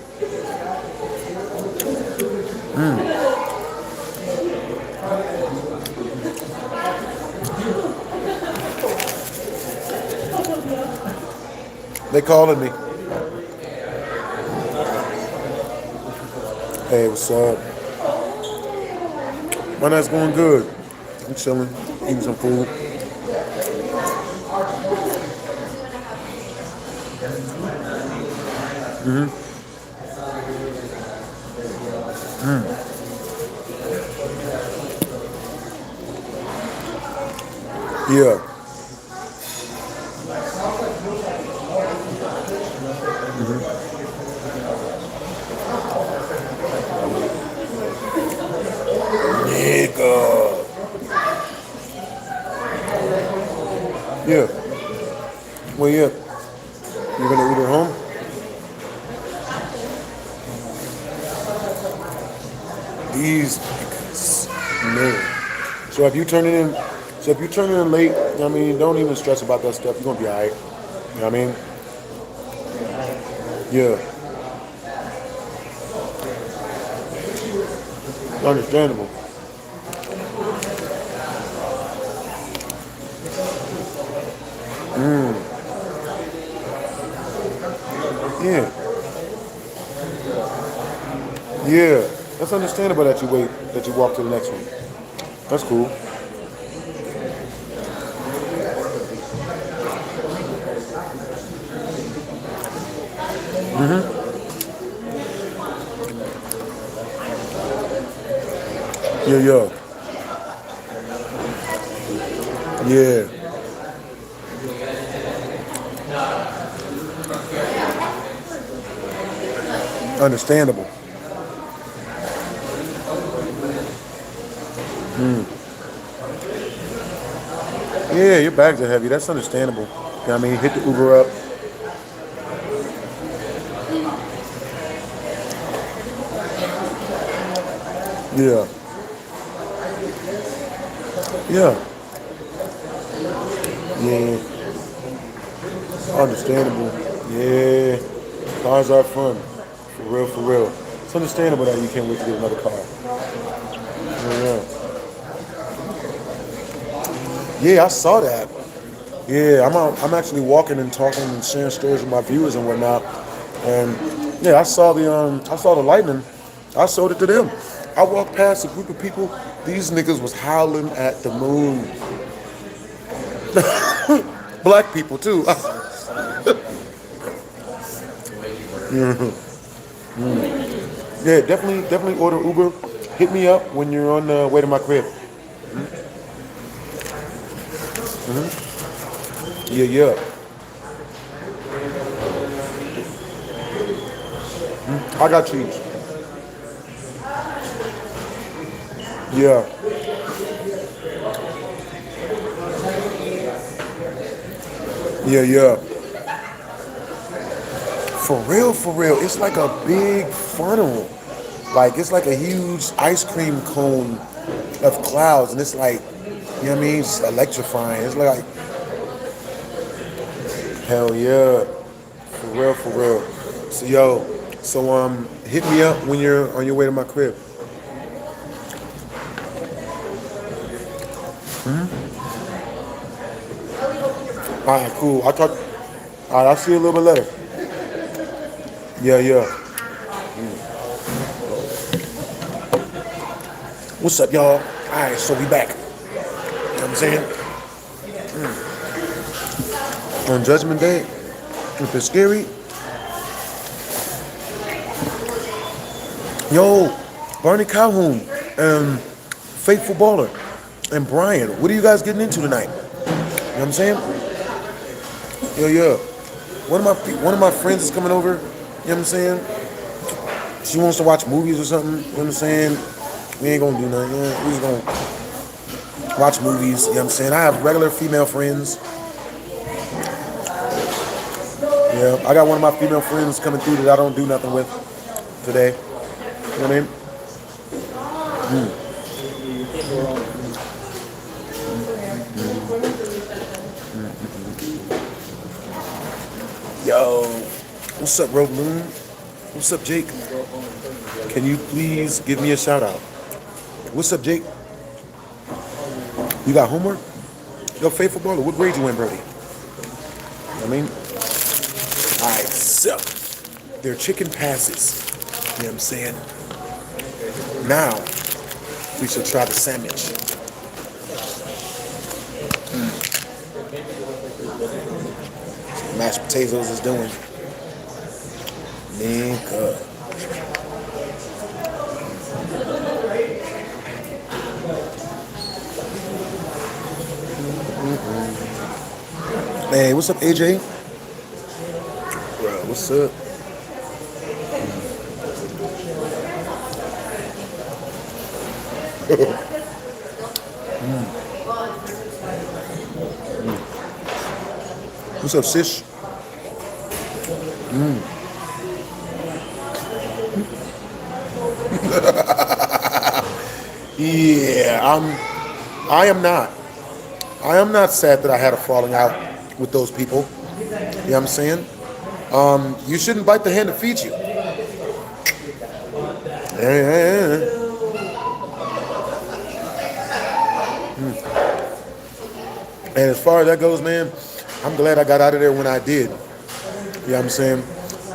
They calling me. Hey, what's up? My night's going good. I'm chilling, eating some food. Yeah. Nigga. Yeah. Well, yeah. You're gonna eat at home? These niggas. Man. So if you turn it in, late, I mean, don't even stress about that stuff. You're gonna be alright. You know what I mean? Yeah. Understandable. Yeah. Yeah. That's understandable that you walk to the next one. That's cool. Yeah. Yeah. Understandable. Yeah, your bags are heavy. That's understandable. You know what I mean? Hit the Uber up. Yeah. Yeah. Yeah. Understandable. Yeah. Cars are fun. For real, for real. It's understandable that you can't wait to get another car. Yeah. Yeah, I saw that. Yeah, I'm actually walking and talking and sharing stories with my viewers and whatnot. And yeah, I saw the lightning. I showed it to them. I walked past a group of people. These niggas was howling at the moon. Black people too. Yeah, definitely order Uber. Hit me up when you're on the way to my crib. Yeah, yeah. I got cheese. Yeah. Yeah, yeah. For real. It's like a big funnel. Like it's like a huge ice cream cone of clouds, and it's like, you know what I mean? It's electrifying. It's like, hell yeah. For real, for real. So yo, hit me up when you're on your way to my crib. All right, cool. All right, I'll see you a little bit later. Yeah, yeah. What's up, y'all? All right, so we back. You know what I'm saying? On Judgment Day, if it's scary. Yo, Barney Calhoun and Faithful Baller and Brian, what are you guys getting into tonight? You know what I'm saying? Yo, yeah. One of my friends is coming over. You know what I'm saying? She wants to watch movies or something. You know what I'm saying? We ain't gonna do nothing. Yeah, we just gonna watch movies. You know what I'm saying? I have regular female friends. Yeah, I got one of my female friends coming through that I don't do nothing with today. You know what I mean? Yo, what's up, Rogue Moon? What's up, Jake? Can you please give me a shout out? What's up, Jake? You got homework? Yo, Faithful Baller, what grade you in, Brody? You know what I mean? Alright, so they're chicken passes. You know what I'm saying? Now, we should try the sandwich. Mashed potatoes is doing. Nigga. Hey, what's up, AJ? Bro, what's up? What's up, sis? Yeah, I am not. I am not sad that I had a falling out with those people. You know what I'm saying? You shouldn't bite the hand that feeds you. And as far as that goes, man, I'm glad I got out of there when I did. You know what I'm saying?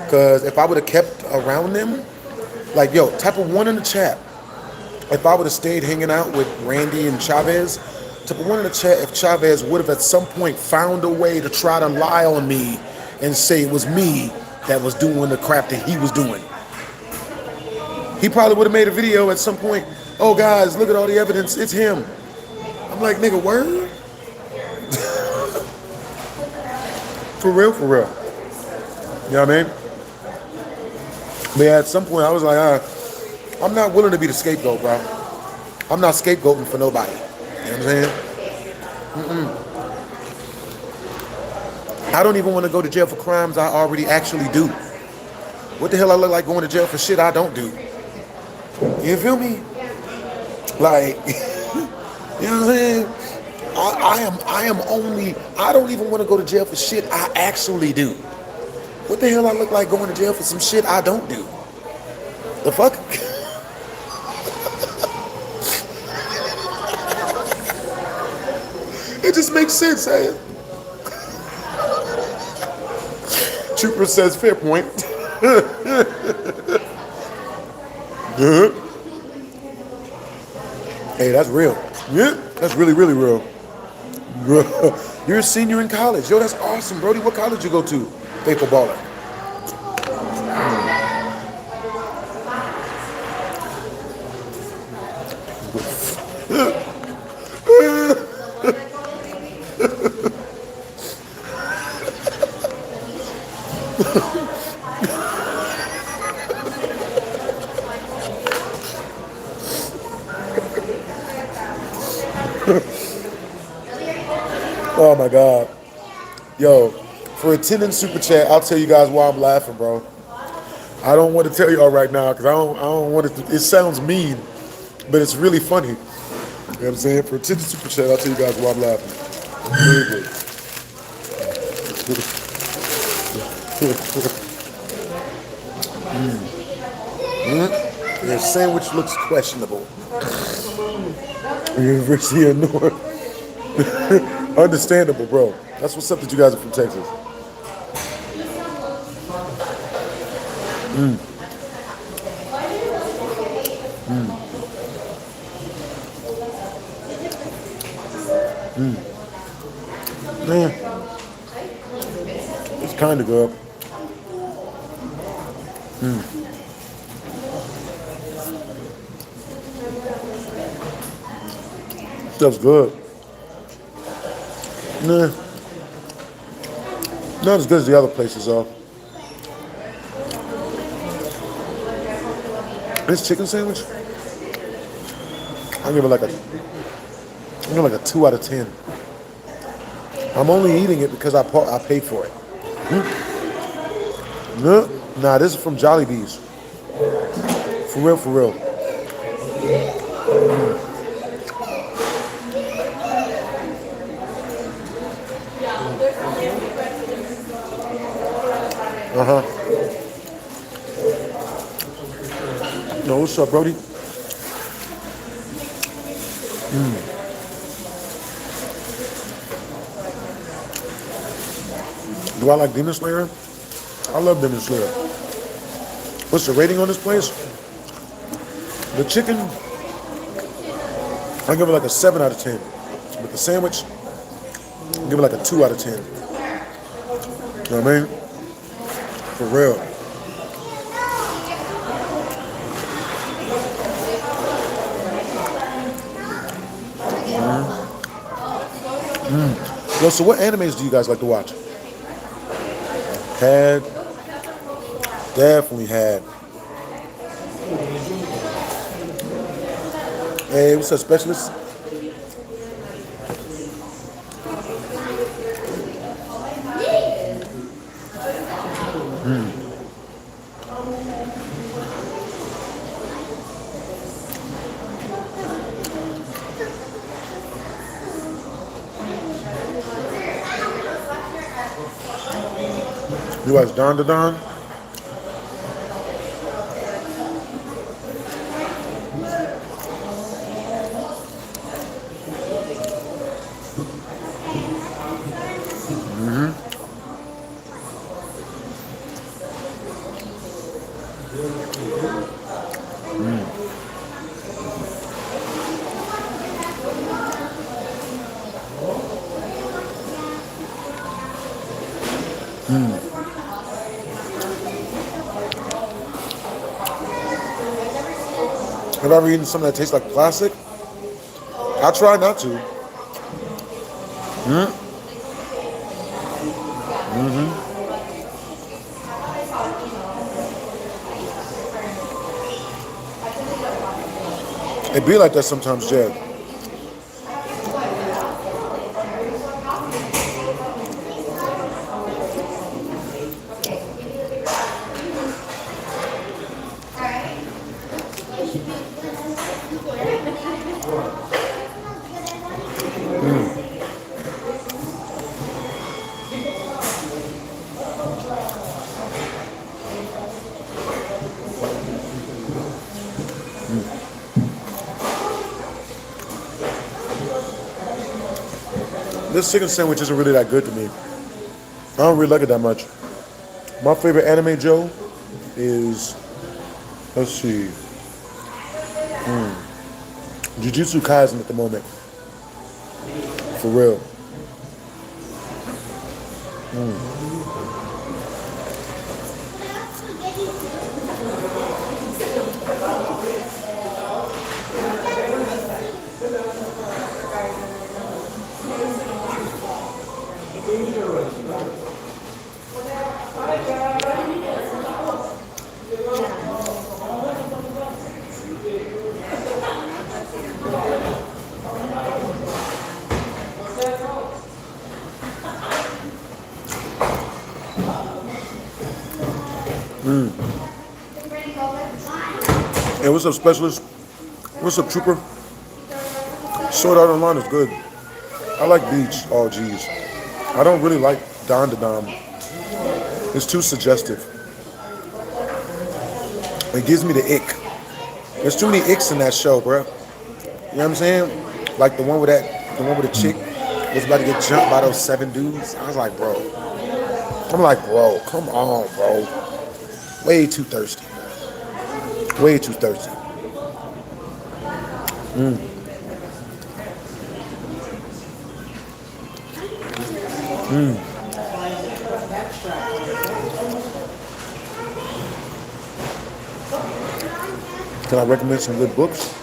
Because if I would have kept around them, like, yo, type of one in the chat. If I would have stayed hanging out with Randy and Chavez, type of one in the chat, if Chavez would have at some point found a way to try to lie on me and say it was me that was doing the crap that he was doing. He probably would have made a video at some point. Oh, guys, look at all the evidence. It's him. I'm like, nigga, word? For real, for real. You know what I mean? But yeah, at some point I was like, I'm not willing to be the scapegoat, bro. I'm not scapegoating for nobody. You know what I'm saying? I don't even want to go to jail for crimes I already actually do. What the hell I look like going to jail for shit I don't do? You feel me? Like, you know what I'm saying? I don't even want to go to jail for shit I actually do. What the hell I look like going to jail for some shit I don't do? The fuck? It just makes sense, eh? Trooper says, fair point. Hey, that's real. Yeah, that's really, really real. You're a senior in college. Yo, that's awesome, Brody. What college you go to? Faithful baller. Oh my God. Yo, for attending Super Chat, I'll tell you guys why I'm laughing, bro. I don't want to tell y'all right now because I don't want it to, it sounds mean, but it's really funny. You know what I'm saying? For attending Super Chat, I'll tell you guys why I'm laughing. Really good. Your sandwich looks questionable. University of North. Understandable, bro. That's what's up that you guys are from Texas. Man, it's kind of good. Stuff's good. Nah, not as good as the other places though. This chicken sandwich, I give it like a 2 out of 10. I'm only eating it because I paid for it. No, nah, this is from Jollibee's. For real, for real. No, what's up, Brody? Do I like Demon Slayer? I love Demon Slayer. What's the rating on this place? The chicken, I give it like a 7 out of 10. But the sandwich, I give it like a 2 out of 10. You know what I mean? For real. Yo, so what animes do you guys like to watch? Had. Definitely had. Hey, what's up, specialist? You watch Don to Don? Have I ever eaten something that tastes like plastic? I try not to. It be like that sometimes, Jed. This chicken sandwich isn't really that good to me. I don't really like it that much. My favorite anime, Joe, is, let's see, Jujutsu Kaisen at the moment. For real. Hey, what's up, specialist? What's up, trooper? Sword Art Online is good. I like Beach. Oh, geez. I don't really like Don to Dom. It's too suggestive. It gives me the ick. There's too many icks in that show, bro. You know what I'm saying? Like the one with the chick was about to get jumped by those 7 dudes. I was like, bro. I'm like, bro, come on, bro. Way too thirsty. Way too thirsty. Can I recommend some good books?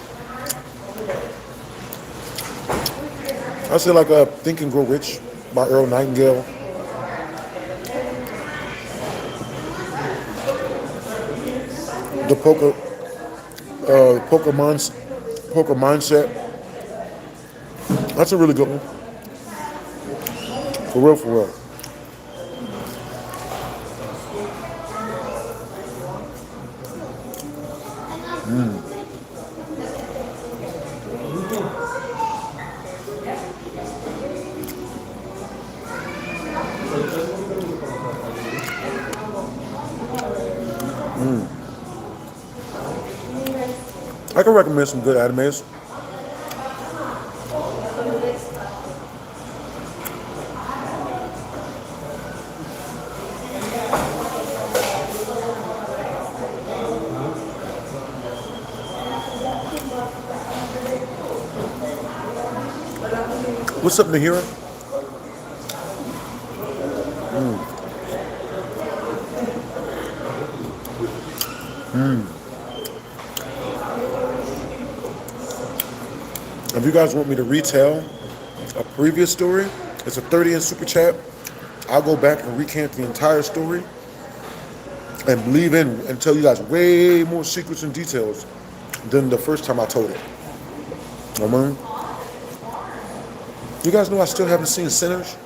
I say like Think and Grow Rich by Earl Nightingale. The Poker Mindset. That's a really good one. For real, for real. I can recommend some good animes. What's up, Nahira? If you guys want me to retell a previous story, it's a 30 in super chat. I'll go back and recant the entire story and leave in and tell you guys way more secrets and details than the first time I told it. You guys know I still haven't seen Sinners?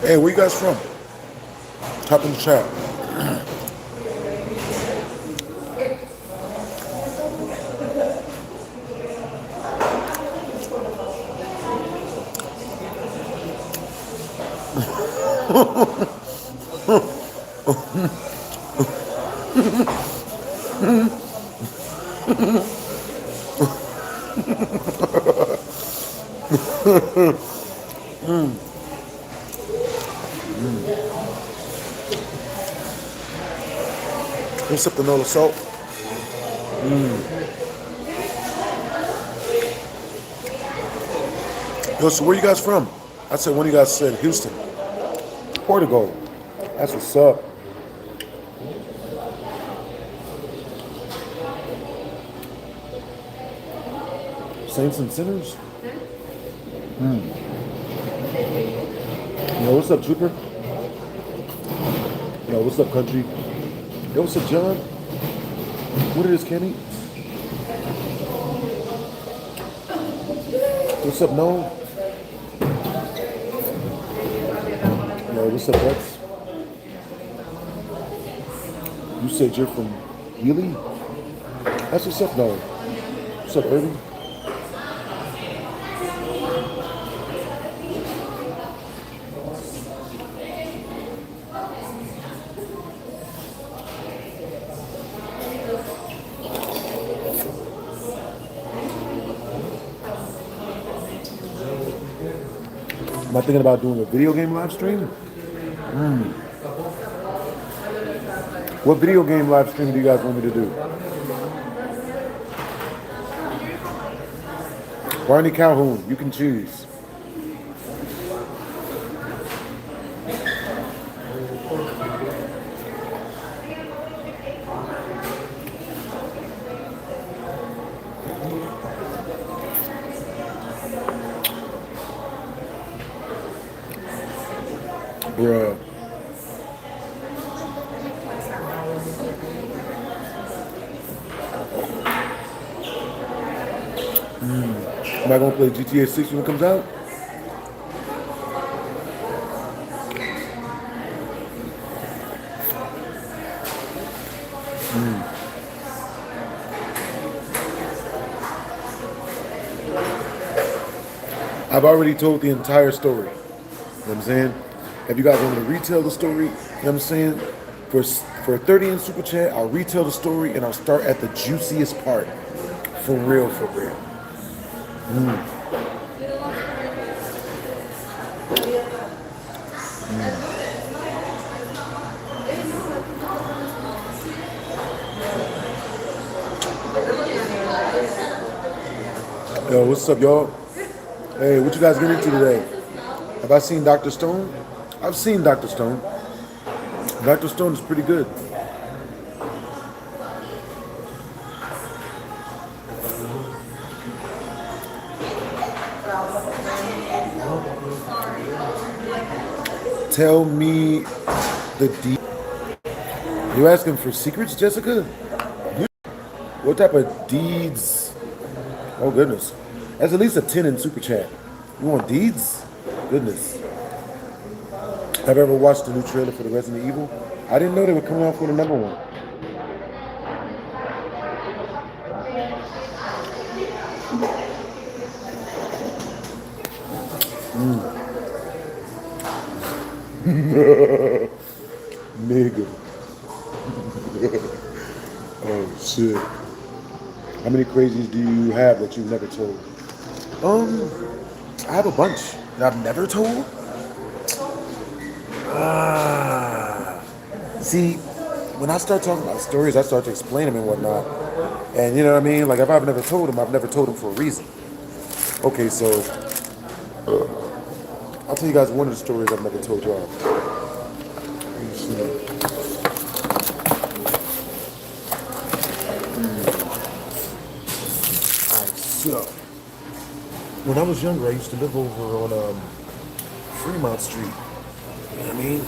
Hey, where you guys from? Type in the chat. What's up the Nola salt? Yo, so where you guys from? I said one of you guys said Houston. Portugal. That's what's up. Saints and sinners? Yo, what's up, Trooper? Yo, what's up, country? Yo, what's up, John? What it is, Kenny? What's up, Noel? Yo, what's up, Rex? You said you're from Healy? That's what's up, Noel. What's up, Irving? Am I thinking about doing a video game live stream? What video game live stream do you guys want me to do? Barney Calhoun, you can choose. Bruh. Am I gonna play GTA 6 when it comes out? I've already told the entire story. You know what I'm saying? If you guys want me to retell the story, you know what I'm saying? For 30 in Super Chat, I'll retell the story and I'll start at the juiciest part. For real, for real. Yo, what's up, y'all? Hey, what you guys getting into today? Have I seen Dr. Stone? I've seen Dr. Stone. Dr. Stone is pretty good. Tell me the deed. You asking for secrets, Jessica? What type of deeds? Oh, goodness. That's at least a 10 in Super Chat. You want deeds? Goodness. Have you ever watched the new trailer for the Resident Evil? I didn't know they were coming out with another one. Nigga. Oh, shit. How many crazies do you have that you've never told? I have a bunch that I've never told. See, when I start talking about stories, I start to explain them and whatnot. And you know what I mean? Like if I've never told them, I've never told them for a reason. Okay, so I'll tell you guys one of the stories I've never told y'all. Let me see. So, when I was younger, I used to live over on Fremont Street. You know what I mean?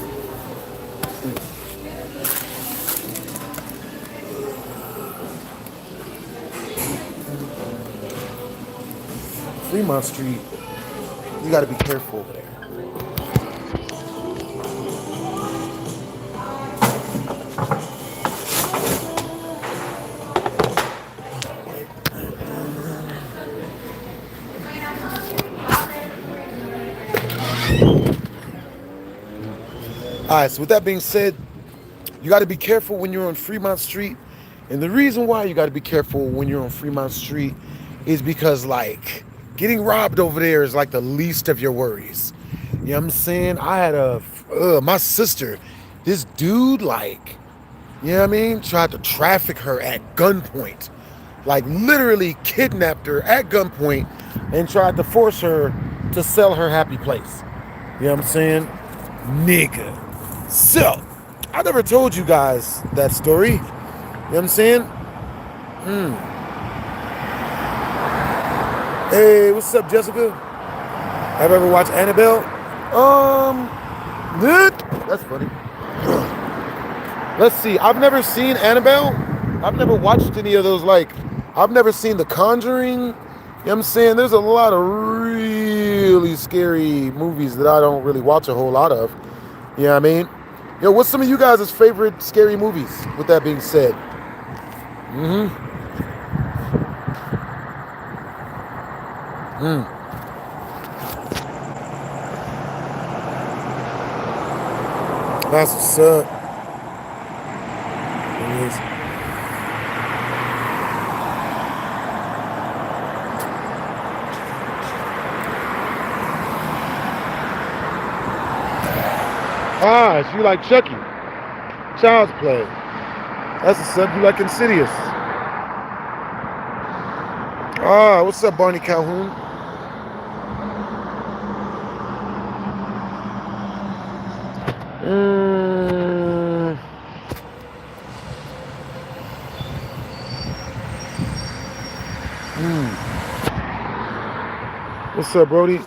Fremont Street, you gotta be careful over there. All right, so with that being said, you got to be careful when you're on Fremont Street And the reason why you got to be careful when you're on Fremont Street is because, like, getting robbed over there is like the least of your worries. You know what I'm saying? I had my sister, this dude, like, you know what I mean, tried to traffic her at gunpoint. Like, literally kidnapped her at gunpoint and tried to force her to sell her happy place. You know what I'm saying? Nigga. So, I never told you guys that story. You know what I'm saying? Hey, what's up, Jessica? Have you ever watched Annabelle? That's funny. Let's see. I've never seen Annabelle. I've never watched any of those. Like, I've never seen The Conjuring. You know what I'm saying? There's a lot of really scary movies that I don't really watch a whole lot of. You know what I mean? Yo, what's some of you guys' favorite scary movies? With that being said. That's what's up. Anyways. Ah, so you like Chucky. Child's Play. That's what's up. You like Insidious. Ah, what's up, Barney Calhoun? What's up, Brody?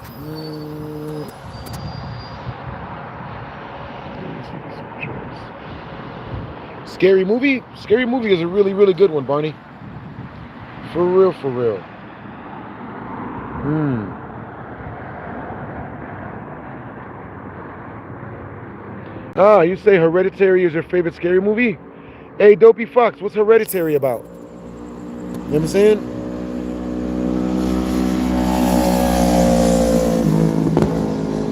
Scary movie? Scary movie is a really, really good one, Barney. For real, for real. Ah, you say Hereditary is your favorite scary movie? Hey, Dopey Fox, what's Hereditary about? You know what I'm saying?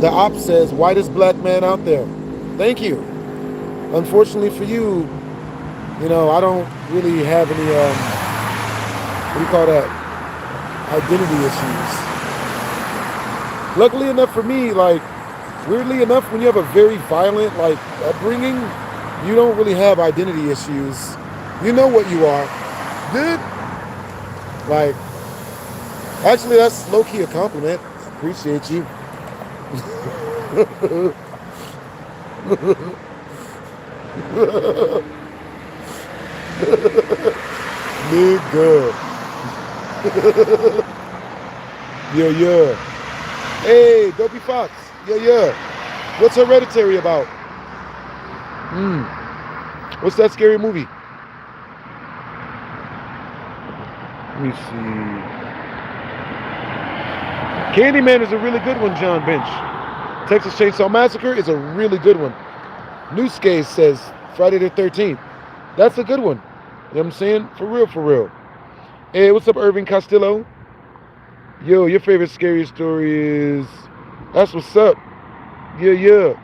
The op says, whitest black man out there. Thank you. Unfortunately for you, you know, I don't really have any, what do you call that? Identity issues. Luckily enough for me, like, weirdly enough, when you have a very violent, like, upbringing, you don't really have identity issues. You know what you are. Good. Like, actually, that's low-key a compliment. Appreciate you. Nigga. Yeah. Hey, Dopey Fox. Yeah. What's Hereditary about? What's that scary movie? Let me see. Candyman is a really good one, John Bench. Texas Chainsaw Massacre is a really good one. Newscase says Friday the 13th. That's a good one. You know what I'm saying? For real. Hey, what's up, Irving Castillo? Yo, your favorite scary story is... That's what's up. Yeah.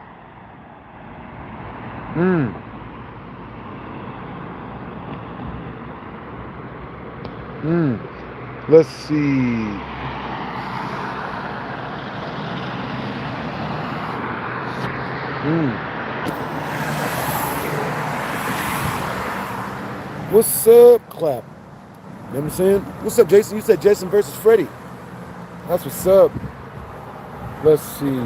Let's see. What's up, Clap? You know what I'm saying? What's up, Jason? You said Jason versus Freddy. That's what's up. Let's see.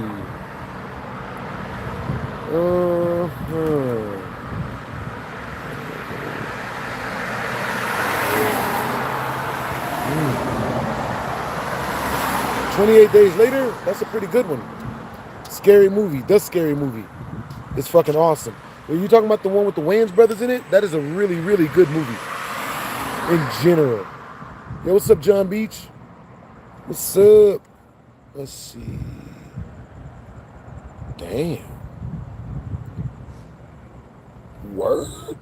28 Days Later, that's a pretty good one. Scary movie, the Scary Movie. It's fucking awesome. Are you talking about the one with the Wayans brothers in it? That is a really, really good movie. In general. Yo, what's up, John Beach? What's up? Let's see. Damn. Word?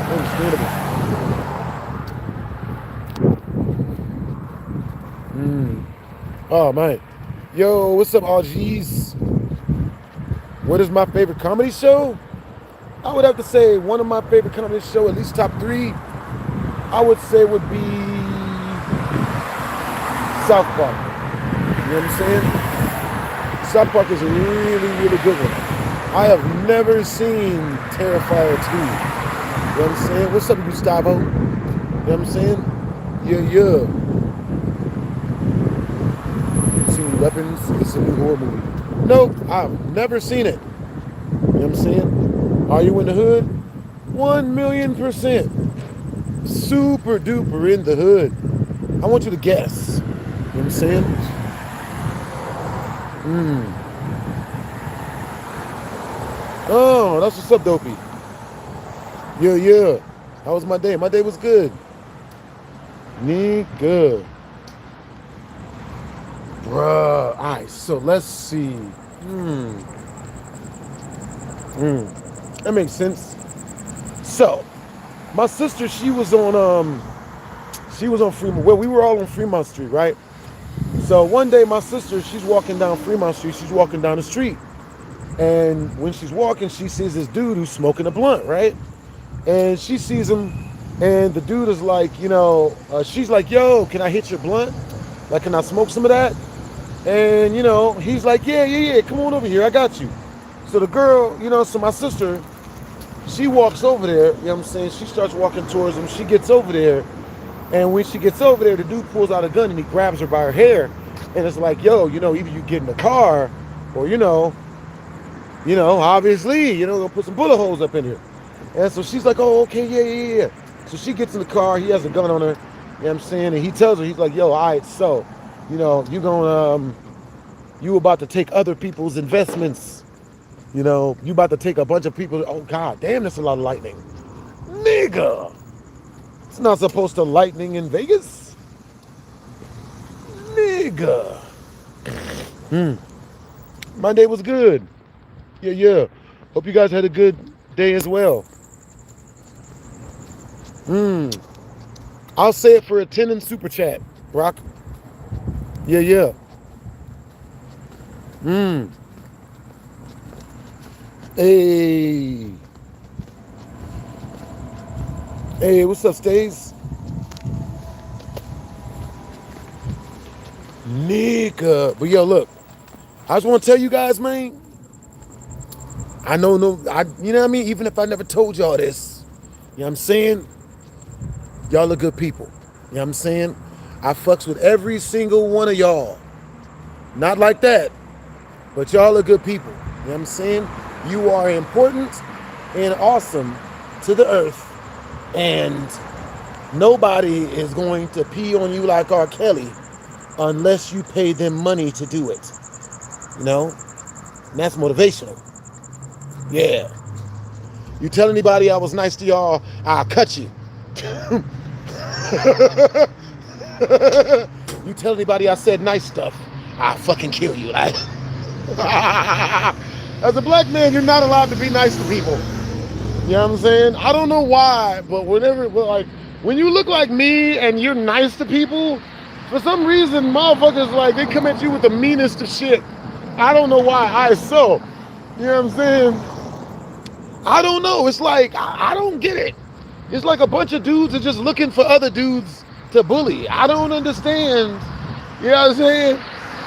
Understandable. Oh, man. Yo, what's up, all G's? What is my favorite comedy show? I would have to say one of my favorite comedy show, at least top three, I would say would be South Park. You know what I'm saying? South Park is a really, really good one. I have never seen Terrifier 2. You know what I'm saying? What's up, Gustavo? You know what I'm saying? Yeah. Seen Weapons? It's a new horror movie. Nope, I've never seen it. You know what I'm saying? Are you in the hood? 1,000,000%. Super duper in the hood. I want you to guess. You know what I'm saying? Oh, that's what's up, Dopey. Yeah. How was my day? My day was good. Nigga. Bruh. Alright, so let's see. That makes sense. So, my sister, she was on Fremont. Well, we were all on Fremont Street, right? So one day my sister, she's walking down Fremont Street, she's walking down the street. And when she's walking, she sees this dude who's smoking a blunt, right? And she sees him, and the dude is like, she's like, yo, can I hit your blunt? Like, can I smoke some of that? And, he's like, yeah, come on over here, I got you. So the girl, so my sister, she walks over there, you know what I'm saying? She starts walking towards him, she gets over there, and when she gets over there, the dude pulls out a gun and he grabs her by her hair, and it's like, yo, either you get in the car, or, obviously, gonna put some bullet holes up in here. And so she's like, oh, okay, yeah. So she gets in the car, he has a gun on her, you know what I'm saying? And he tells her, he's like, yo, all right, so, you about to take other people's investments. You about to take a bunch of people. Oh, God damn, that's a lot of lightning. Nigga. It's not supposed to lightning in Vegas. Nigga. My day was good. Yeah. Hope you guys had a good day as well. I'll say it for a 10 in super chat, Rock. Yeah. Hey, what's up, Stays? Nigga. But yo, look, I just want to tell you guys, man, you know what I mean? Even if I never told y'all this, you know what I'm saying? Y'all are good people. You know what I'm saying? I fucks with every single one of y'all. Not like that, but y'all are good people. You know what I'm saying? You are important and awesome to the earth, and nobody is going to pee on you like R. Kelly unless you pay them money to do it. And that's motivational. Yeah. You tell anybody I was nice to y'all, I'll cut you. You tell anybody I said nice stuff, I'll fucking kill you. Like, as a black man, you're not allowed to be nice to people. You know what I'm saying? I don't know why, but when you look like me and you're nice to people, for some reason, motherfuckers, they come at you with the meanest of shit. I don't know why. You know what I'm saying? I don't know. It's like, I don't get it. It's like a bunch of dudes are just looking for other dudes to bully. I don't understand. You know what I'm saying?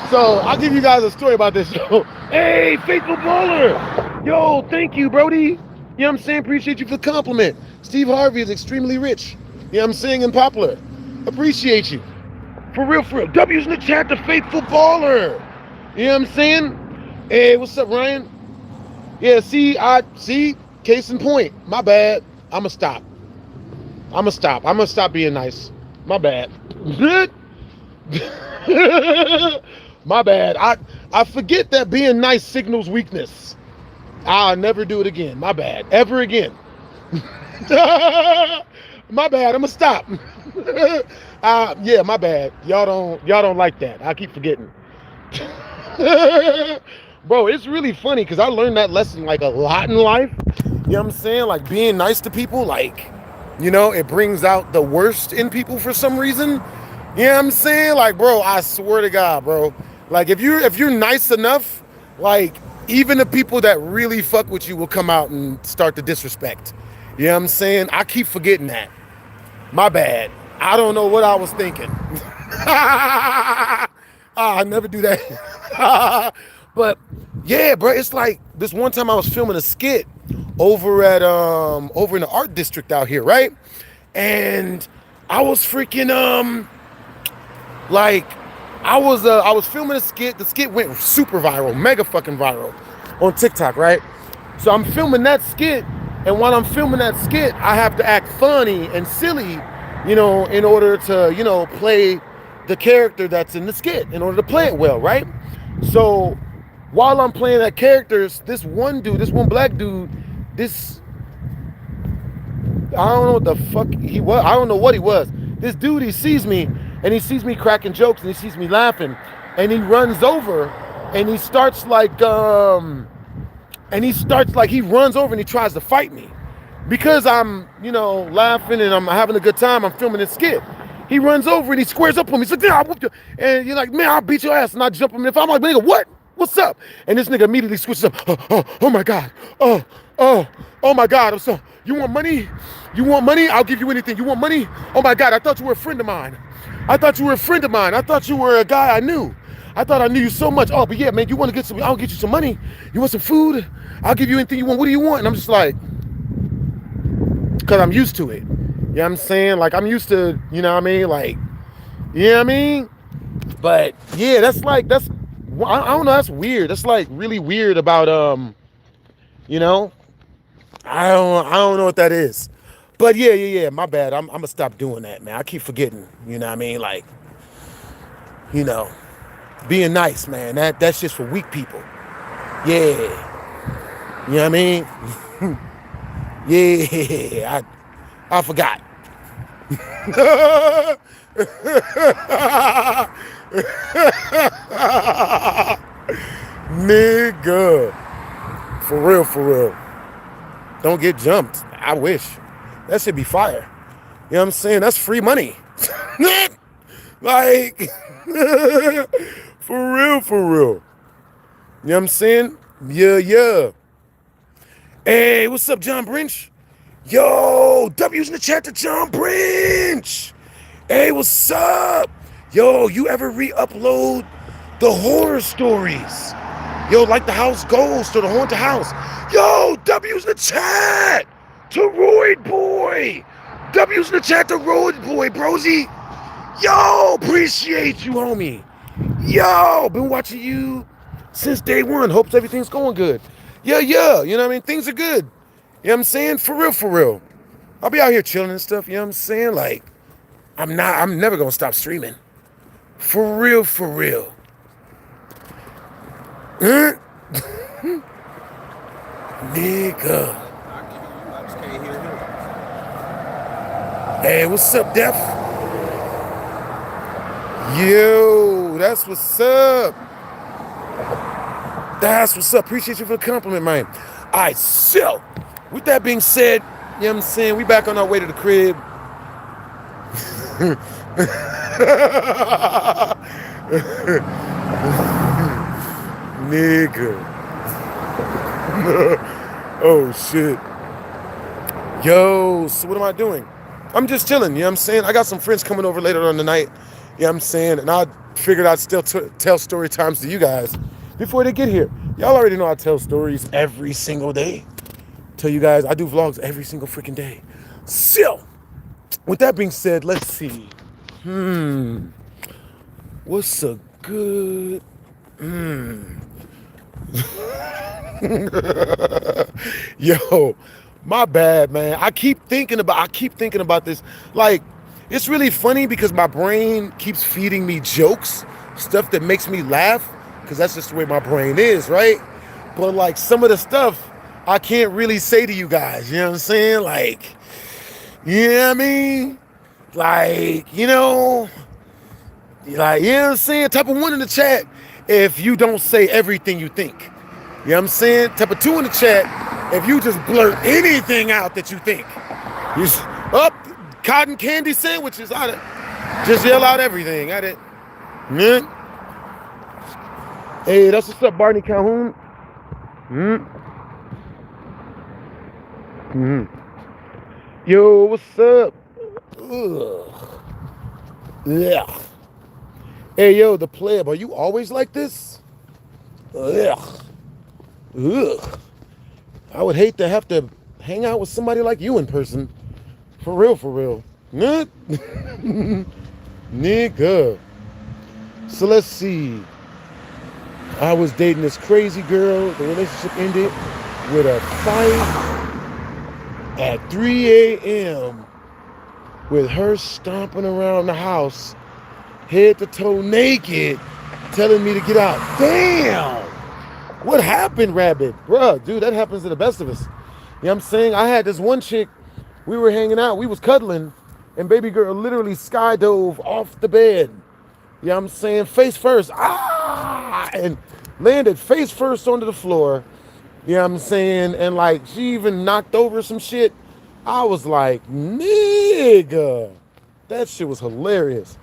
So I'll give you guys a story about this show. Hey, Faithful Baller. Yo, thank you, Brody. You know what I'm saying? Appreciate you for the compliment. Steve Harvey is extremely rich. You know what I'm saying? And popular. Appreciate you. For real. W's in the chat, the Faithful Baller. You know what I'm saying? Hey, what's up, Ryan? Yeah, see, case in point. My bad. I'ma stop being nice. My bad. My bad. I forget that being nice signals weakness. I'll never do it again. My bad. Ever again. My bad. I'ma stop. Yeah, my bad. Y'all don't like that. I keep forgetting. Bro, it's really funny because I learned that lesson a lot in life. You know what I'm saying? Being nice to people, it brings out the worst in people for some reason. You know what I'm saying? Bro, I swear to God, bro. If you're nice enough, even the people that really fuck with you will come out and start to disrespect. You know what I'm saying? I keep forgetting that. My bad. I don't know what I was thinking. I never do that. But yeah, bro, it's like this one time I was filming a skit over at over in the art district out here, right? And I was freaking like I was filming a skit. The skit went super viral, mega fucking viral on TikTok, right? So I'm filming that skit, and while I'm filming that skit, I have to act funny and silly, you know, in order to, you know, play the character that's in the skit, in order to play it well, right? So while I'm playing that character, this one black dude, I don't know what the fuck he was. I don't know what he was. This dude, he sees me, and he sees me cracking jokes, and he sees me laughing, and he runs over, and he starts like, he runs over and he tries to fight me. Because I'm, you know, laughing and I'm having a good time, I'm filming this skit. He runs over and he squares up on me. He's like, "Yeah, I whooped you." And you're like, "Man, I'll beat your ass." And I jump him. If I'm like, "Nigga, what? What's up?" And this nigga immediately switches up. Oh my God. Oh my God. I'm so, you want money? You want money? I'll give you anything. You want money? Oh my God, I thought you were a friend of mine. I thought you were a friend of mine. I thought you were a guy I knew. I thought I knew you so much. Oh, but yeah, man, you want to get some, I'll get you some money. You want some food? I'll give you anything you want. What do you want? And I'm just like, because I'm used to it. You know what I'm saying? Like, I'm used to, you know what I mean? Like, you know what I mean? But yeah, that's I don't know, that's weird. That's like really weird about, you know, I don't know what that is. But yeah, my bad. I'm gonna stop doing that, man. I keep forgetting, you know what I mean? Like, you know, being nice, man. That's just for weak people. Yeah. You know what I mean? Yeah, I forgot. Nigga. For real, for real. Don't get jumped. I wish. That should be fire. You know what I'm saying? That's free money. Like, for real, for real. You know what I'm saying? Yeah. Hey, what's up, John Brinch? Yo, W's in the chat to John Brinch. Hey, what's up? Yo, you ever re-upload the horror stories? Yo, like the house ghost or the haunted house. Yo, W's in the chat to Royd Boy. W's in the chat to Royd Boy, brosy. Yo, appreciate you, homie. Yo, been watching you since day one. Hopes everything's going good. Yeah, you know what I mean? Things are good. You know what I'm saying? For real. I'll be out here chilling and stuff, you know what I'm saying? Like, I'm never gonna stop streaming. For real. Huh? Nigga. I just can't hear him. Hey, what's up, Def? Yo, that's what's up. That's what's up. Appreciate you for the compliment, man. All right, so, with that being said, you know what I'm saying? We back on our way to the crib. Nigga. Oh, shit. Yo, so what am I doing? I'm just chilling, you know what I'm saying? I got some friends coming over later on tonight, you know what I'm saying? And I figured I'd still tell story times to you guys before they get here. Y'all already know I tell stories every single day. Tell you guys, I do vlogs every single freaking day. So, with that being said, let's see. What's a good... Yo, my bad, man. I keep thinking about this. Like, it's really funny because my brain keeps feeding me jokes, stuff that makes me laugh, because that's just the way my brain is, right? But like some of the stuff I can't really say to you guys, you know what I'm saying? Like, you know what I mean? Like, you know what I'm saying? Type of 1 in the chat if you don't say everything you think. You know what I'm saying? Type of 2 in the chat if you just blurt anything out that you think. You cotton candy sandwiches. Just yell out everything at it. Yeah. Hey, that's what's up, Barney Calhoun. Yo, what's up? Ugh. Yeah. Hey, yo, the pleb, are you always like this? Ugh. Ugh. I would hate to have to hang out with somebody like you in person. For real, for real. Nigga. So let's see. I was dating this crazy girl. The relationship ended with a fight at 3 a.m. with her stomping around the house, head to toe naked, telling me to get out. Damn! What happened, Rabbit? Bruh, dude, that happens to the best of us. You know what I'm saying? I had this one chick, we were hanging out, we was cuddling, and baby girl literally skydove off the bed. You know what I'm saying? Face first. Ah! And landed face first onto the floor. You know what I'm saying? And like, she even knocked over some shit. I was like, nigga. That shit was hilarious.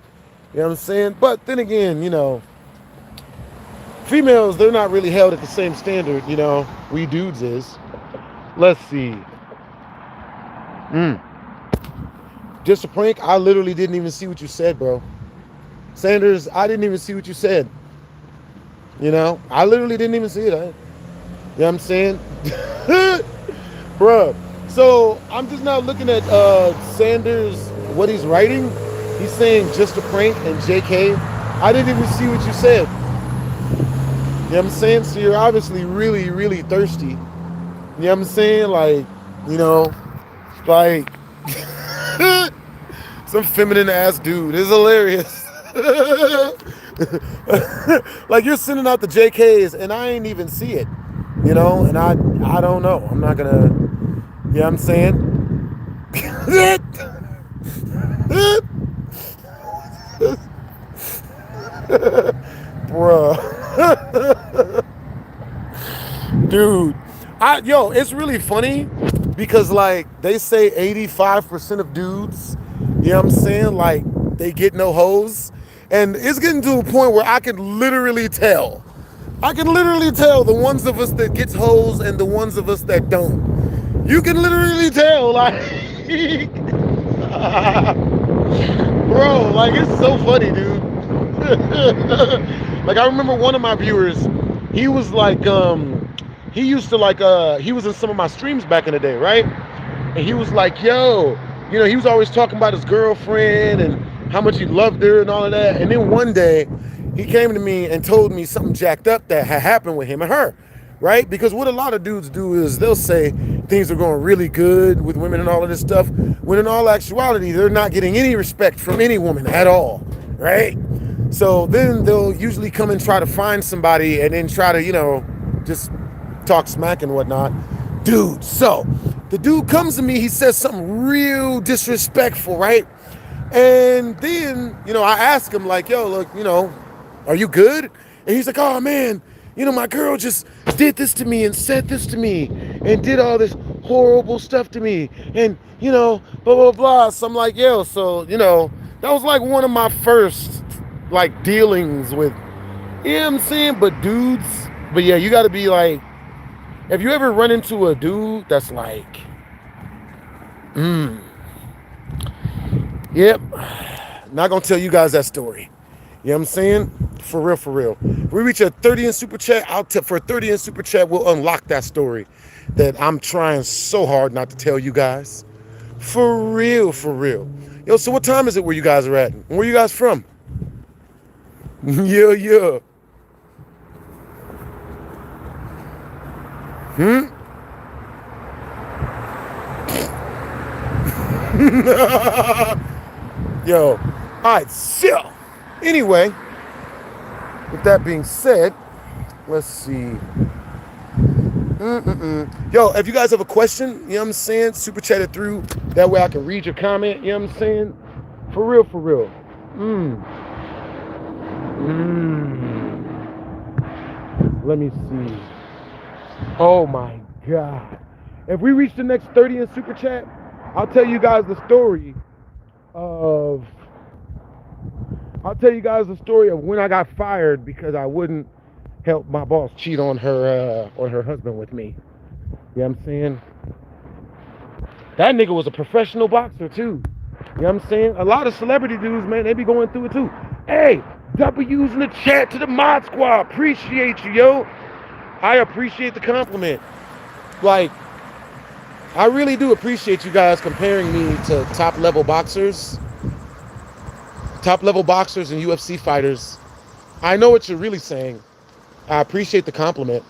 You know what I'm saying? But then again, you know, females, they're not really held at the same standard, you know, we dudes is. Let's see. Just a prank? I literally didn't even see what you said, bro. Sanders, I didn't even see what you said. You know, I literally didn't even see it. You know what I'm saying? Bruh. So I'm just now looking at Sanders, what he's writing. He's saying just a prank and JK. I didn't even see what you said. You know what I'm saying? So you're obviously really, really thirsty. You know what I'm saying? Like, you know, like some feminine ass dude. It's hilarious. Like you're sending out the JKs and I ain't even see it. You know, and I don't know. I'm not gonna, you know what I'm saying? Bruh. Dude, yo, it's really funny because like they say 85% of dudes, you know what I'm saying, like they get no hoes, and it's getting to a point where I can literally tell. I can literally tell the ones of us that gets hoes and the ones of us that don't. You can literally tell, like, bro, like it's so funny, dude. Like I remember one of my viewers, he was like, he used to like, he was in some of my streams back in the day, right? And he was like, yo, you know, he was always talking about his girlfriend and how much he loved her and all of that. And then one day he came to me and told me something jacked up that had happened with him and her, right? Because what a lot of dudes do is they'll say things are going really good with women and all of this stuff, when in all actuality, they're not getting any respect from any woman at all, right? So then they'll usually come and try to find somebody and then try to, you know, just talk smack and whatnot. Dude, so the dude comes to me, he says something real disrespectful, right? And then, you know, I ask him like, yo, look, you know, are you good? And he's like, oh man, you know, my girl just did this to me and said this to me and did all this horrible stuff to me and, you know, blah, blah, blah. So I'm like, yo, so, you know, that was like one of my first like dealings with, you know what I'm saying? But dudes, but yeah, you gotta be like, if you ever run into a dude that's like, yep, not gonna tell you guys that story. You know what I'm saying? For real, for real. If we reach a 30 in super chat, for 30 in super chat, we'll unlock that story that I'm trying so hard not to tell you guys. For real, for real. Yo, so what time is it where you guys are at? Where you guys from? Yeah, yeah. Yo, all right, so anyway, with that being said, let's see. Yo, if you guys have a question, you know what I'm saying, super chat it through. That way I can read your comment, you know what I'm saying? For real, for real. Let me see. Oh my God. If we reach the next 30 in super chat, I'll tell you guys the story of when I got fired because I wouldn't help my boss cheat on her husband with me. You know what I'm saying? That nigga was a professional boxer too. You know what I'm saying? A lot of celebrity dudes, man, they be going through it too. Hey, W's in the chat to the mod squad. Appreciate you, yo. I appreciate the compliment. Like, I really do appreciate you guys comparing me to top level boxers and UFC fighters. I know what you're really saying. I appreciate the compliment.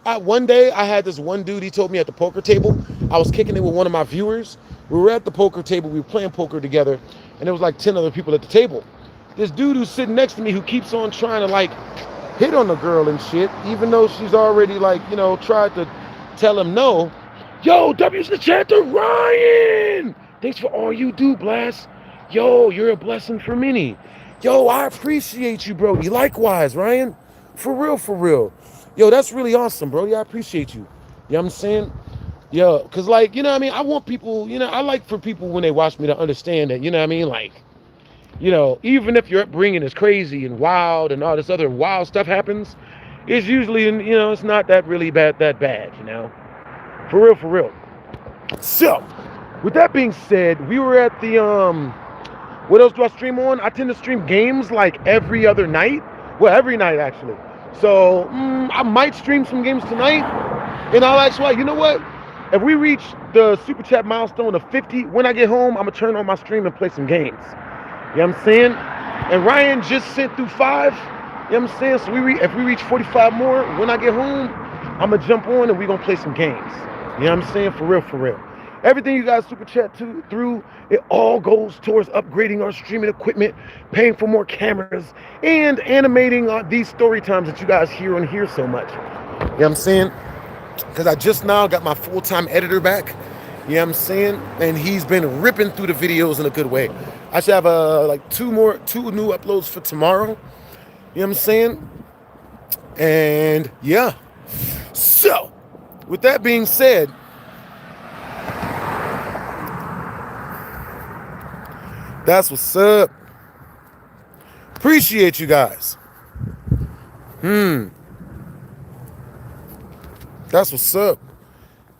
One day I had this one dude, he told me at the poker table, I was kicking it with one of my viewers. We were at the poker table, we were playing poker together, and there was like 10 other people at the table. This dude who's sitting next to me who keeps on trying to like hit on the girl and shit, even though she's already like, you know, tried to tell him no. Yo, W's in the chat to Ryan! Thanks for all you do, Blast. Yo, you're a blessing for many. Yo, I appreciate you, Brody. Likewise, Ryan. For real, for real. Yo, that's really awesome, Brody. I appreciate you. You know what I'm saying? Yo, because, like, you know what I mean? I want people, you know, I like for people when they watch me to understand that, you know what I mean? Like, you know, even if your upbringing is crazy and wild and all this other wild stuff happens, it's usually, you know, it's not that really that bad, you know? For real, for real. So, with that being said, we were at the, what else do I stream on? I tend to stream games like every other night. Well, every night, actually. So, I might stream some games tonight. And I'll actually, you know what? If we reach the Super Chat milestone of 50, when I get home, I'm going to turn on my stream and play some games. You know what I'm saying? And Ryan just sent through 5. You know what I'm saying? So if we reach 45 more, when I get home, I'm going to jump on and we're going to play some games. You know what I'm saying? For real, for real. Everything you guys super chat through, it all goes towards upgrading our streaming equipment, paying for more cameras, and animating these story times that you guys hear on here so much. You know what I'm saying? Because I just now got my full-time editor back. You know what I'm saying? And he's been ripping through the videos in a good way. I should have like two new uploads for tomorrow. You know what I'm saying? And yeah. So, with that being said, that's what's up. Appreciate you guys. That's what's up.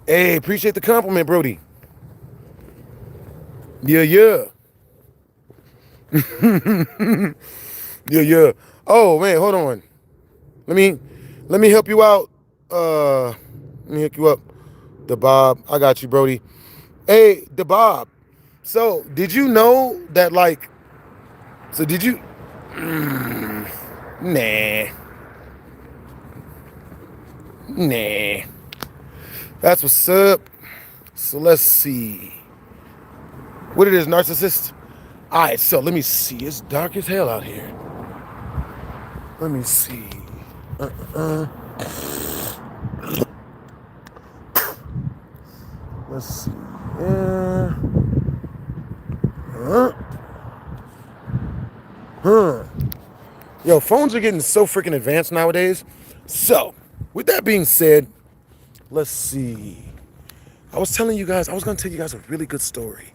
Hey, appreciate the compliment, Brody. Yeah, yeah. Yeah, yeah. Oh man, hold on. Let me help you out. Let me hook you up. The Bob. I got you, Brody. Hey, the Bob. So, did you know that, like, so did you, nah. That's what's up. So, let's see. What it is, narcissist? All right, so let me see. It's dark as hell out here. Let me see. Let's see. Yo, phones are getting so freaking advanced nowadays. So, with that being said, let's see. I was going to tell you guys a really good story.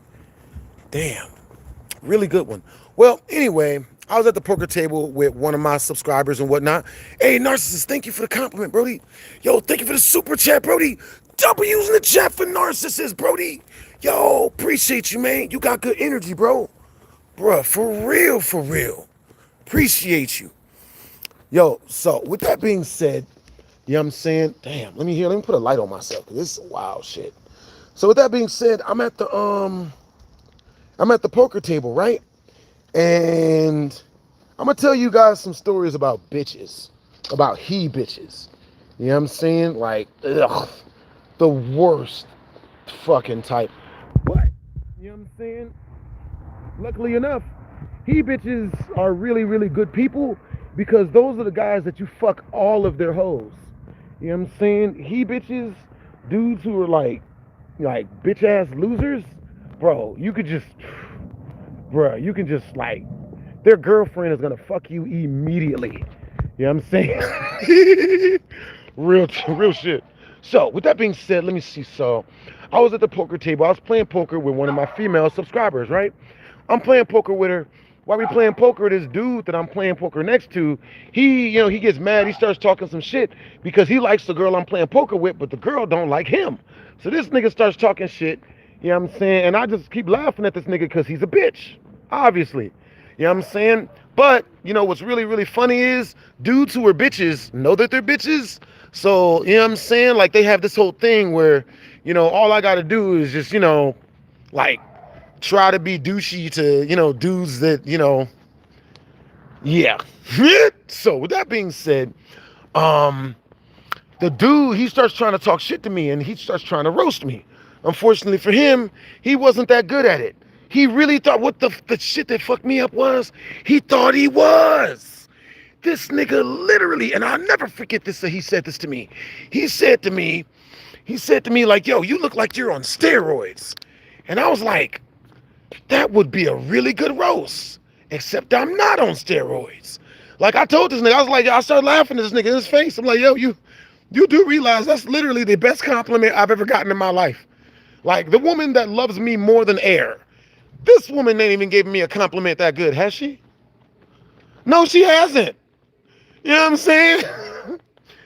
Damn. Really good one. Well, anyway, I was at the poker table with one of my subscribers and whatnot. Hey, Narcissist, thank you for the compliment, Brody. Yo, thank you for the super chat, Brody. W's in the chat for Narcissist, Brody. Yo, appreciate you, man. You got good energy, bro. Bruh, for real, for real. Appreciate you. Yo, so with that being said, you know what I'm saying? Damn, let me put a light on myself, because this is wild shit. So with that being said, I'm at the poker table, right? And I'm gonna tell you guys some stories about bitches. About he bitches. You know what I'm saying? Like, ugh, the worst fucking type. But, you know what I'm saying? Luckily enough, he bitches are really, really good people, because those are the guys that you fuck all of their hoes. You know what I'm saying? He bitches, dudes who are like bitch ass losers, bro, you can just like, their girlfriend is gonna fuck you immediately. You know what I'm saying? real shit. So, with that being said, let me see. So, I was at the poker table. I was playing poker with one of my female subscribers, right? I'm playing poker with her, while we playing poker, this dude that I'm playing poker next to, he gets mad. He starts talking some shit because he likes the girl I'm playing poker with, but the girl don't like him. So this nigga starts talking shit, you know what I'm saying? And I just keep laughing at this nigga because he's a bitch, obviously. You know what I'm saying? But, what's really, really funny is dudes who are bitches know that they're bitches. So, you know what I'm saying? Like, they have this whole thing where, all I got to do is just, like, try to be douchey to, dudes that, yeah. So, with that being said, the dude, he starts trying to talk shit to me and he starts trying to roast me. Unfortunately for him, he wasn't that good at it. He really thought what the shit that fucked me up was, he thought he was. This nigga literally, and I'll never forget this, that he said this to me. He said to me like, yo, you look like you're on steroids. And I was like, that would be a really good roast, except I'm not on steroids. Like I told this nigga, I was like, I started laughing at this nigga in his face. I'm like, yo, you do realize that's literally the best compliment I've ever gotten in my life. Like the woman that loves me more than air. This woman ain't even giving me a compliment that good, has she? No, she hasn't. You know what I'm saying?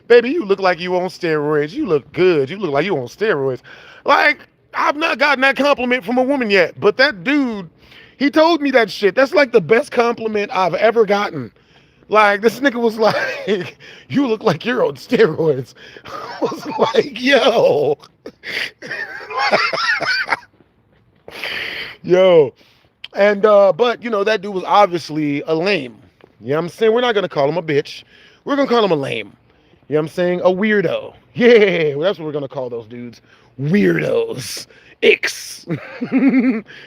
Baby, you look like you on steroids. You look good. You look like you on steroids. Like, I've not gotten that compliment from a woman yet. But that dude, he told me that shit. That's like the best compliment I've ever gotten. Like, this nigga was like, you look like you're on steroids. I was like, yo. Yo. And, but, that dude was obviously a lame. You know what I'm saying? We're not going to call him a bitch. We're going to call him a lame. You know what I'm saying? A weirdo. Yeah, well, that's what we're going to call those dudes. Weirdos. Icks.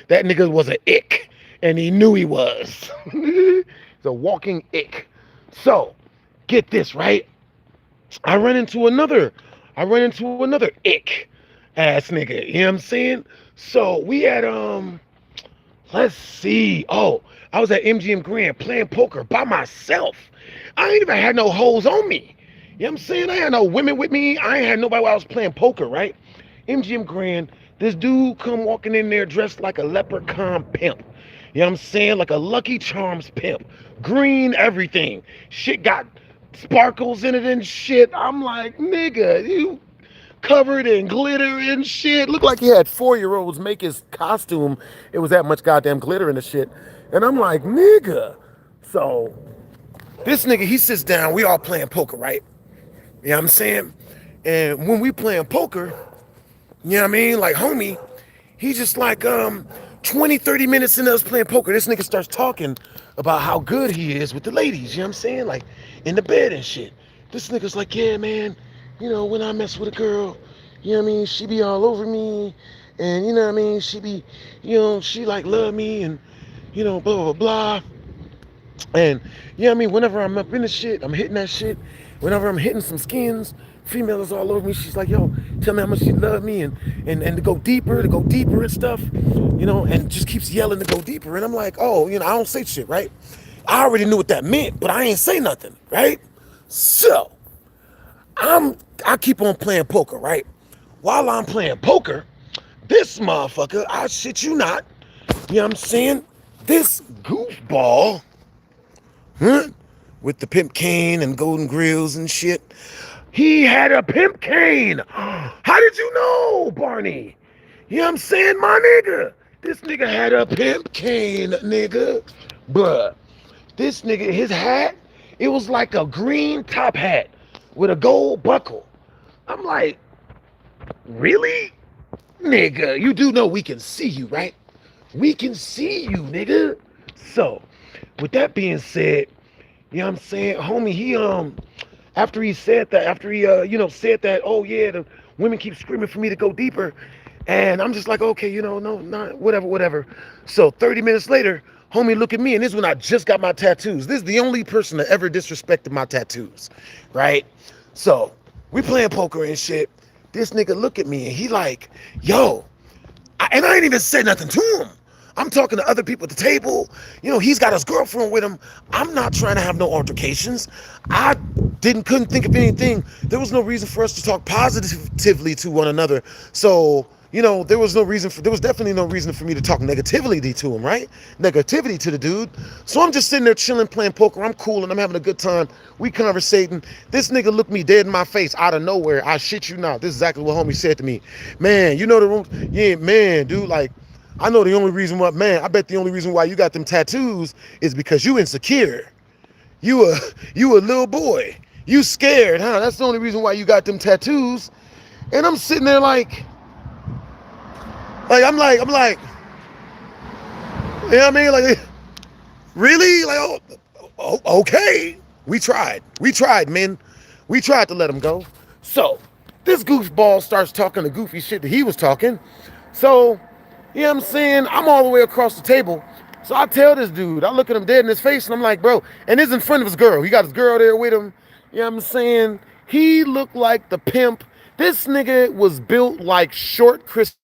That nigga was an ick. And he knew he was. He's a walking ick. So, get this, right? I run into another ick ass nigga. You know what I'm saying? So, we had, let's see. Oh, I was at MGM Grand playing poker by myself. I ain't even had no hoes on me. You know what I'm saying? I had no women with me. I ain't had nobody while I was playing poker, right? MGM Grand, this dude come walking in there dressed like a leprechaun pimp. You know what I'm saying? Like a Lucky Charms pimp. Green everything. Shit got sparkles in it and shit. I'm like, nigga, you covered in glitter and shit. Looked like he had 4-year-olds make his costume. It was that much goddamn glitter in the shit. And I'm like, nigga. So, this nigga, he sits down. We all playing poker, right? You know what I'm saying? And when we playing poker, you know what I mean? Like, homie, he just like, 20, 30 minutes into us playing poker, this nigga starts talking about how good he is with the ladies, you know what I'm saying? Like, in the bed and shit. This nigga's like, yeah, man, when I mess with a girl, you know what I mean? She be all over me, and you know what I mean? She be, she like love me, and, blah, blah, blah. And, you know what I mean? Whenever I'm up in the shit, I'm hitting that shit. Whenever I'm hitting some skins, female is all over me. She's like, yo, tell me how much she love me and to go deeper and stuff, and just keeps yelling to go deeper. And I'm like, oh, I don't say shit, right? I already knew what that meant, but I ain't say nothing, right? So, I keep on playing poker, right? While I'm playing poker, this motherfucker, I shit you not, you know what I'm saying? This goofball, with the pimp cane and golden grills and shit, he had a pimp cane. How did you know, Barney? You know what I'm saying, my nigga? This nigga had a pimp cane, nigga. Bruh. This nigga, his hat, it was like a green top hat with a gold buckle. I'm like, really? Nigga, you do know we can see you, right? We can see you, nigga. So, with that being said, you know what I'm saying? Homie, he, after he said that, said that, oh yeah, the women keep screaming for me to go deeper. And I'm just like, okay, no, not, whatever. So 30 minutes later, homie look at me, and this is when I just got my tattoos. This is the only person that ever disrespected my tattoos, right? So we playing poker and shit. This nigga look at me, and he like, yo, and I ain't even said nothing to him. I'm talking to other people at the table. He's got his girlfriend with him. I'm not trying to have no altercations. I couldn't think of anything. There was no reason for us to talk positively to one another. So, there was definitely no reason for me to talk negativity to him, right? Negativity to the dude. So I'm just sitting there chilling, playing poker. I'm cool and I'm having a good time. We conversating. This nigga looked me dead in my face out of nowhere. I shit you not. This is exactly what homie said to me. Man, you know the room? Yeah, man, dude, like, I know the only reason why, man, I bet the only reason why you got them tattoos is because you insecure. You a little boy. You scared, huh? That's the only reason why you got them tattoos. And I'm sitting there like, I'm like, you know what I mean? Like, really? Like, okay. We tried, man. We tried to let him go. So, this goofball starts talking the goofy shit that he was talking. So, you know what I'm saying? I'm all the way across the table. So I tell this dude, I look at him dead in his face and I'm like, bro, and this is in front of his girl. He got his girl there with him. You know what I'm saying? He looked like the pimp. This nigga was built like short Chris.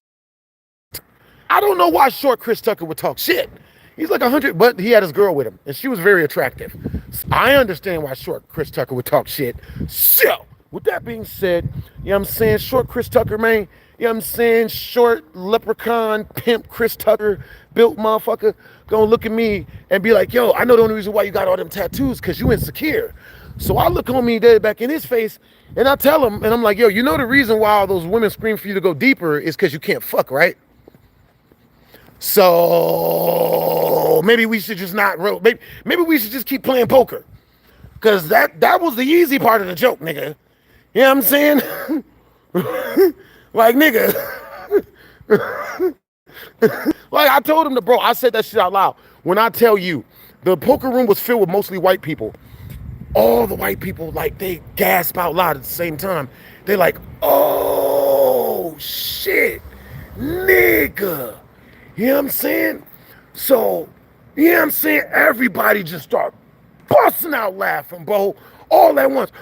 I don't know why short Chris Tucker would talk shit. He's like 100, but he had his girl with him, and she was very attractive. So I understand why short Chris Tucker would talk shit. So, with that being said, you know what I'm saying? Short Chris Tucker, man. You know what I'm saying? Short leprechaun pimp Chris Tucker built motherfucker gonna look at me and be like, yo, I know the only reason why you got all them tattoos because you insecure. So I look on me dead back in his face and I tell him, and I'm like, yo, you know the reason why all those women scream for you to go deeper is because you can't fuck, right? So maybe we should just not maybe we should just keep playing poker. Cause that was the easy part of the joke, nigga. You know what I'm saying? Like, nigga. Like, I told him bro, I said that shit out loud. When I tell you, the poker room was filled with mostly white people. All the white people, like, they gasp out loud at the same time. They like, oh shit, nigga. You know what I'm saying? So, you know what I'm saying? Everybody just start busting out laughing, bro. All at once.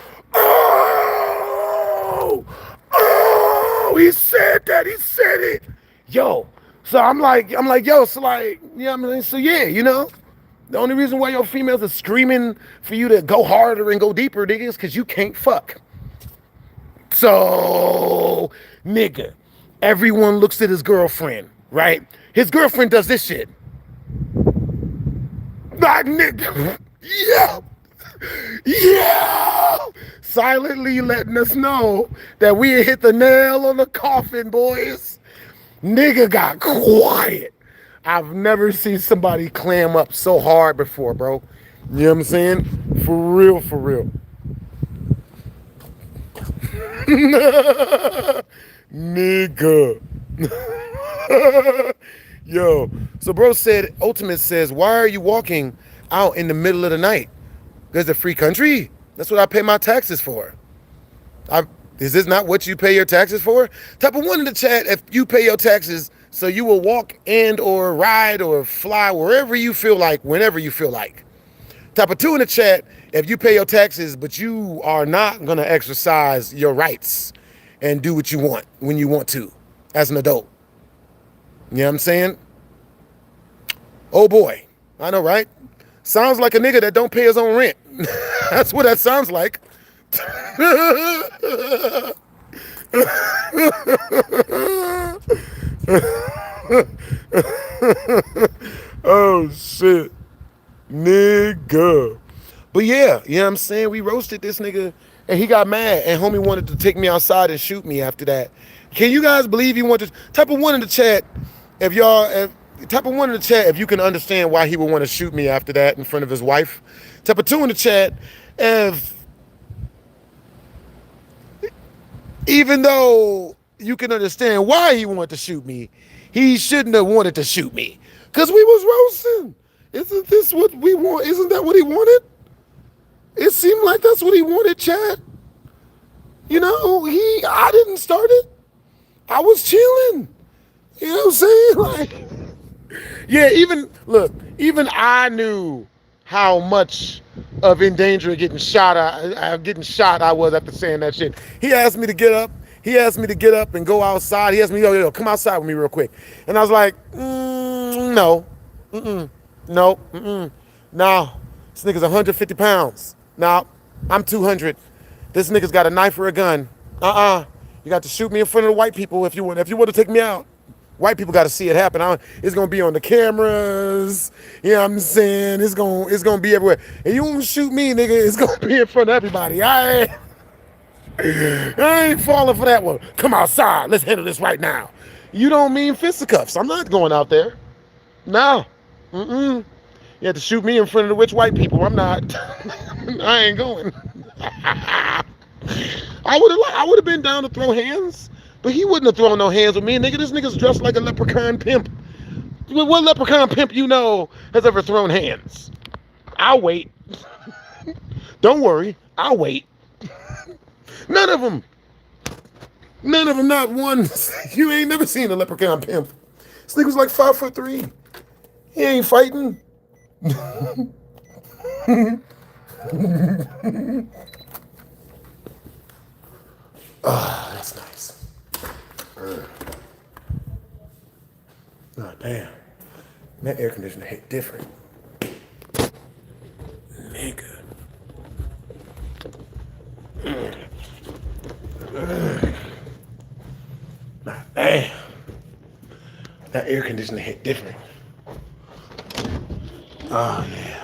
Oh, he said that. He said it. Yo. So I'm like, yo, so like, you know what I mean? So yeah, you know, the only reason why your females are screaming for you to go harder and go deeper, nigga, is because you can't fuck. So, nigga, everyone looks at his girlfriend, right? His girlfriend does this shit. Like, nigga, yeah, yeah. Silently letting us know that we hit the nail on the coffin, boys. Nigga got quiet. I've never seen somebody clam up so hard before, bro. You know what I'm saying? For real, for real. Nigga. Yo, so bro said, Ultimate says, why are you walking out in the middle of the night? There's a free country. That's what I pay my taxes for. Is this not what you pay your taxes for? Type of one in the chat if you pay your taxes so you will walk and or ride or fly wherever you feel like, whenever you feel like. Type of two in the chat if you pay your taxes but you are not going to exercise your rights and do what you want when you want to as an adult. You know what I'm saying? Oh boy. I know, right? Sounds like a nigga that don't pay his own rent. That's what that sounds like. Oh shit. Nigga. But yeah, you know what I'm saying? We roasted this nigga and he got mad and homie wanted to take me outside and shoot me after that. Can you guys believe he wanted to type of one in the chat if you can understand why he would want to shoot me after that in front of his wife. Type of two in the chat if even though you can understand why he wanted to shoot me, he shouldn't have wanted to shoot me. Cause we was roasting. Isn't this what we want? Isn't that what he wanted? It seemed like that's what he wanted, Chad. You know, I didn't start it. I was chilling. You know what I'm saying? Like, yeah, even I knew how much of in danger of getting shot I was after saying that shit. He asked me to get up. He asked me to get up and go outside. He asked me, yo, come outside with me real quick. And I was like, no. No. Nah. This nigga's 150 pounds. Nah, I'm 200. This nigga's got a knife or a gun. You got to shoot me in front of the white people if you want to take me out. White people got to see it happen. It's gonna be on the cameras. You know what I'm saying? It's gonna be everywhere. And you won't shoot me, nigga. It's gonna be in front of everybody. I ain't falling for that one. Come outside. Let's handle this right now. You don't mean fisticuffs. I'm not going out there. No. You have to shoot me in front of the rich white people. I'm not. I ain't going. I would have been down to throw hands, but he wouldn't have thrown no hands with me, nigga. This nigga's dressed like a leprechaun pimp. What leprechaun pimp you know has ever thrown hands? I'll wait. Don't worry. I'll wait. None of them. None of them, not one. You ain't never seen a leprechaun pimp. This nigga was like 5'3". He ain't fighting. Ah, that's nice. Oh, damn. That air conditioner hit different. Nigga. Nah, damn. That air conditioner hit different. Oh, yeah.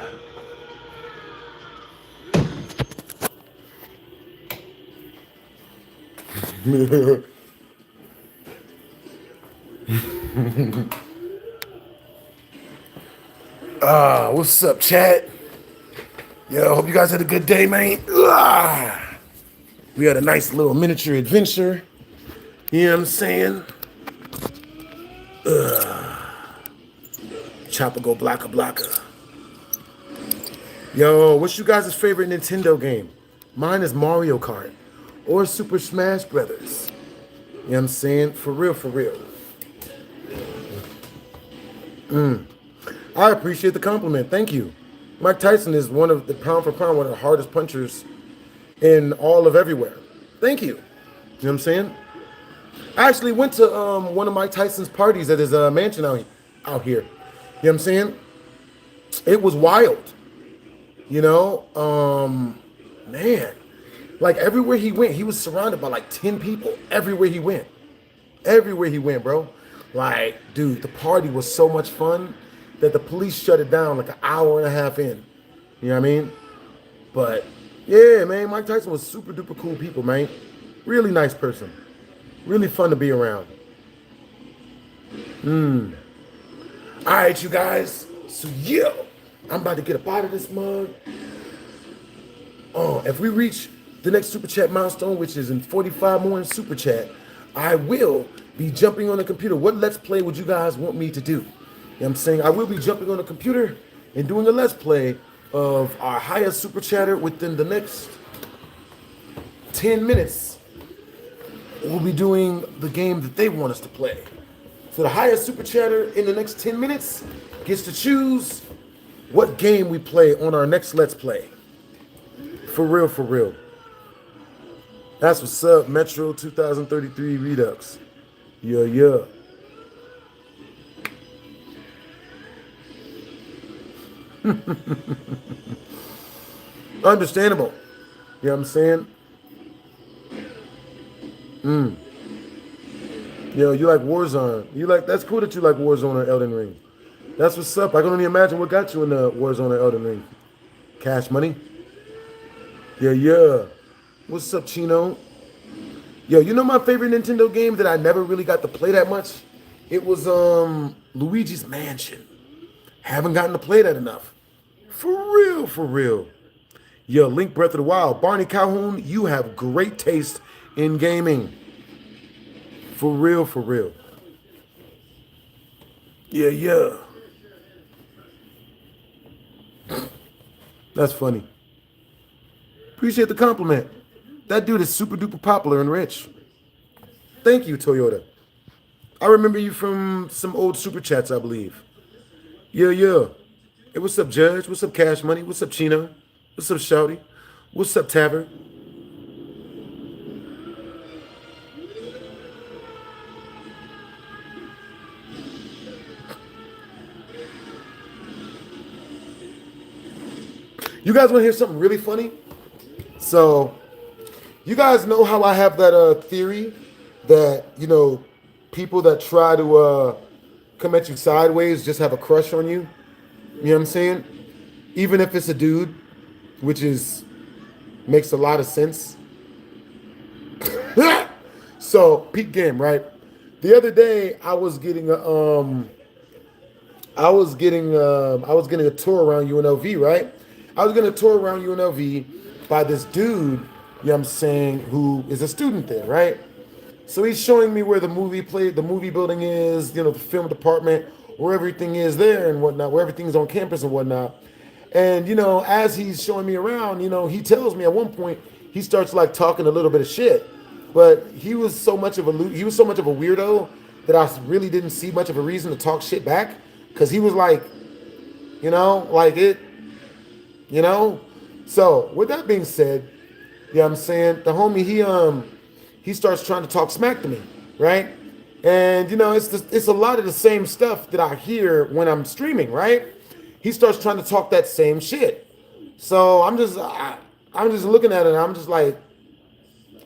What's up, chat? Yo, hope you guys had a good day, man. We had a nice little miniature adventure. You know what I'm saying? Chopper go blocker. Yo, what's you guys' favorite Nintendo game? Mine is Mario Kart or Super Smash Brothers. You know what I'm saying? For real. I appreciate the compliment. Thank you. Mike Tyson is one of the pound for pound, one of the hardest punchers in all of everywhere. Thank you. You know what I'm saying? I actually went to one of Mike Tyson's parties at his mansion out here. You know what I'm saying? It was wild. You know, man. Like everywhere he went, he was surrounded by like 10 people. Everywhere he went, bro. Like, dude, the party was so much fun that the police shut it down like an hour and a half in. You know what I mean? But yeah, man, Mike Tyson was super duper cool people, man. Really nice person. Really fun to be around. All right, you guys. So yeah, I'm about to get up out of this mug. If we reach the next Super Chat milestone, which is in 45 more in Super Chat, I will be jumping on the computer. What Let's Play would you guys want me to do? You know what I'm saying? I will be jumping on the computer and doing a Let's Play of our highest Super Chatter within the next 10 minutes. We'll be doing the game that they want us to play. So the highest Super Chatter in the next 10 minutes gets to choose what game we play on our next Let's Play. For real. That's what's up, Metro 2033 Redux. Yeah. Understandable. You know what I'm saying? Yo, you like Warzone. That's cool that you like Warzone or Elden Ring. That's what's up. I can only imagine what got you in the Warzone or Elden Ring. Cash money? Yeah. What's up, Chino? Yo, you know my favorite Nintendo game that I never really got to play that much? It was Luigi's Mansion. Haven't gotten to play that enough. For real. Yo, Link Breath of the Wild. Barney Calhoun, you have great taste in gaming. For real. Yeah. That's funny. Appreciate the compliment. That dude is super duper popular and rich. Thank you, Toyota. I remember you from some old Super Chats, I believe. Yeah. Hey, what's up, Judge? What's up, Cash Money? What's up, Chino? What's up, Shouty? What's up, Tavern? You guys want to hear something really funny? So, you guys know how I have that theory that, you know, people that try to come at you sideways just have a crush on you. You know what I'm saying? Even if it's a dude, which is makes a lot of sense. So, peak game, right? The other day I was getting a I was getting a tour around UNLV, right? I was getting a tour around UNLV by this dude, you know what I'm saying, who is a student there, right? So he's showing me where the movie building is, you know, the film department, where everything is there and whatnot, where everything's on campus and whatnot. And, you know, as he's showing me around, you know, he tells me at one point, he starts like talking a little bit of shit. But he was so much of a weirdo that I really didn't see much of a reason to talk shit back. Cause he was like, you know, like it, you know. So with that being said, yeah, I'm saying the homie he starts trying to talk smack to me, right? And you know, it's a lot of the same stuff that I hear when I'm streaming, right? He starts trying to talk that same shit. So I'm just looking at it and I'm just like,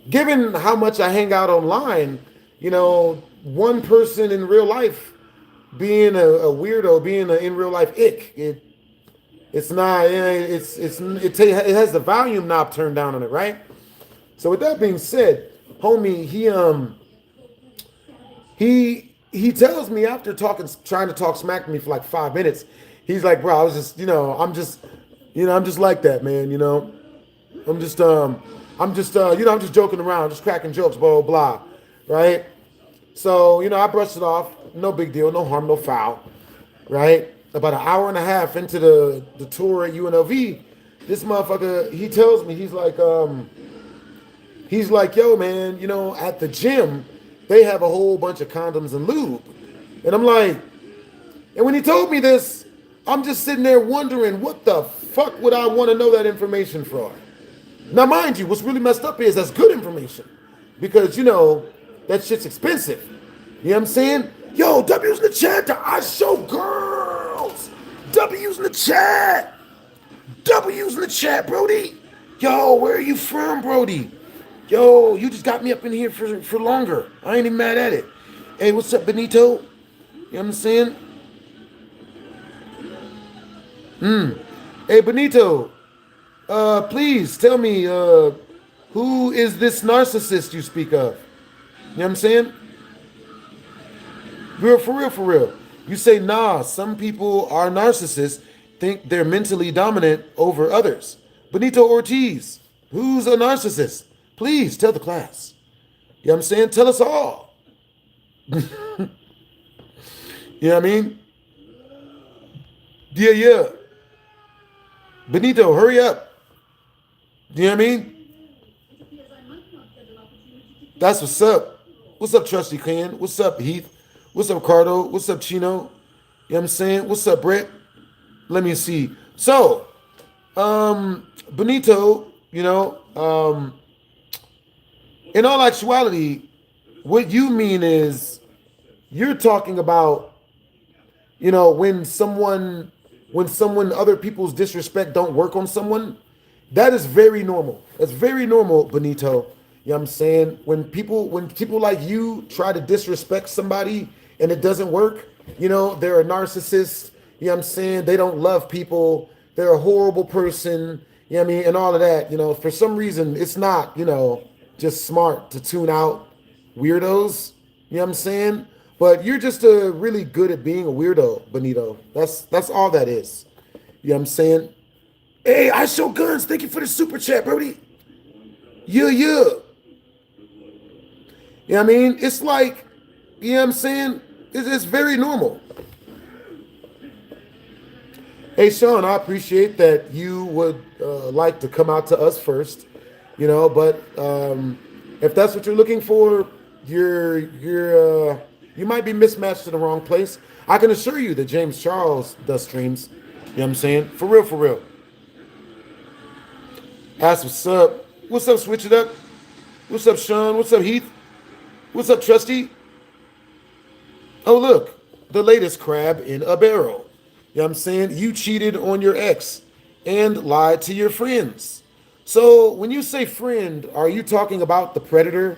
given how much I hang out online, you know, one person in real life being a weirdo, being an in real life ick, it's not, it has the volume knob turned down on it, right? So with that being said, homie, he tells me after trying to talk smack to me for like 5 minutes, he's like, bro, I was just, you know, I'm just like that, man, you know. I'm just you know, I'm just joking around, just cracking jokes, blah, blah, blah, right? So, you know, I brushed it off, no big deal, no harm, no foul, right? About an hour and a half into the tour at UNLV, this motherfucker, he tells me, he's like, yo, man, you know, at the gym, they have a whole bunch of condoms and lube. And I'm like, and when he told me this, I'm just sitting there wondering, what the fuck would I want to know that information for? Now, mind you, what's really messed up is that's good information. Because, you know, that shit's expensive. You know what I'm saying? Yo, W's in the chat. I show girls. W's in the chat. W's in the chat, Brody. Yo, where are you from, Brody? Yo, you just got me up in here for longer. I ain't even mad at it. Hey, what's up, Benito? You know what I'm saying? Hey, Benito. Please tell me, who is this narcissist you speak of? You know what I'm saying? For real. You say, nah, some people are narcissists, think they're mentally dominant over others. Benito Ortiz, who's a narcissist? Please tell the class. You know what I'm saying? Tell us all. You know what I mean? Yeah. Benito, hurry up. You know what I mean? That's what's up. What's up, Trusty Ken? What's up, Heath? What's up, Cardo? What's up, Chino? You know what I'm saying? What's up, Brett? Let me see. So, Benito, you know, in all actuality, what you mean is you're talking about, you know, when other people's disrespect don't work on someone, that is very normal. That's very normal, Benito. You know what I'm saying? When people like you try to disrespect somebody and it doesn't work, you know, they're a narcissist, you know what I'm saying? They don't love people, they're a horrible person, you know what I mean? And all of that, you know, for some reason, it's not, you know, just smart to tune out weirdos, you know what I'm saying? But you're just really good at being a weirdo, Benito. That's all that is. You know what I'm saying? Hey, I show guns. Thank you for the super chat, Brody. Yeah. You know what I mean? It's like, you know what I'm saying? It's very normal. Hey, Sean, I appreciate that you would like to come out to us first, you know, but if that's what you're looking for, you might be mismatched in the wrong place. I can assure you that James Charles does streams. You know what I'm saying? For real. Ask what's up. What's up, Switch It Up? What's up, Sean? What's up, Heath? What's up, Trusty? Oh, look. The latest crab in a barrel. You know what I'm saying? You cheated on your ex and lied to your friends. So when you say friend, are you talking about the predator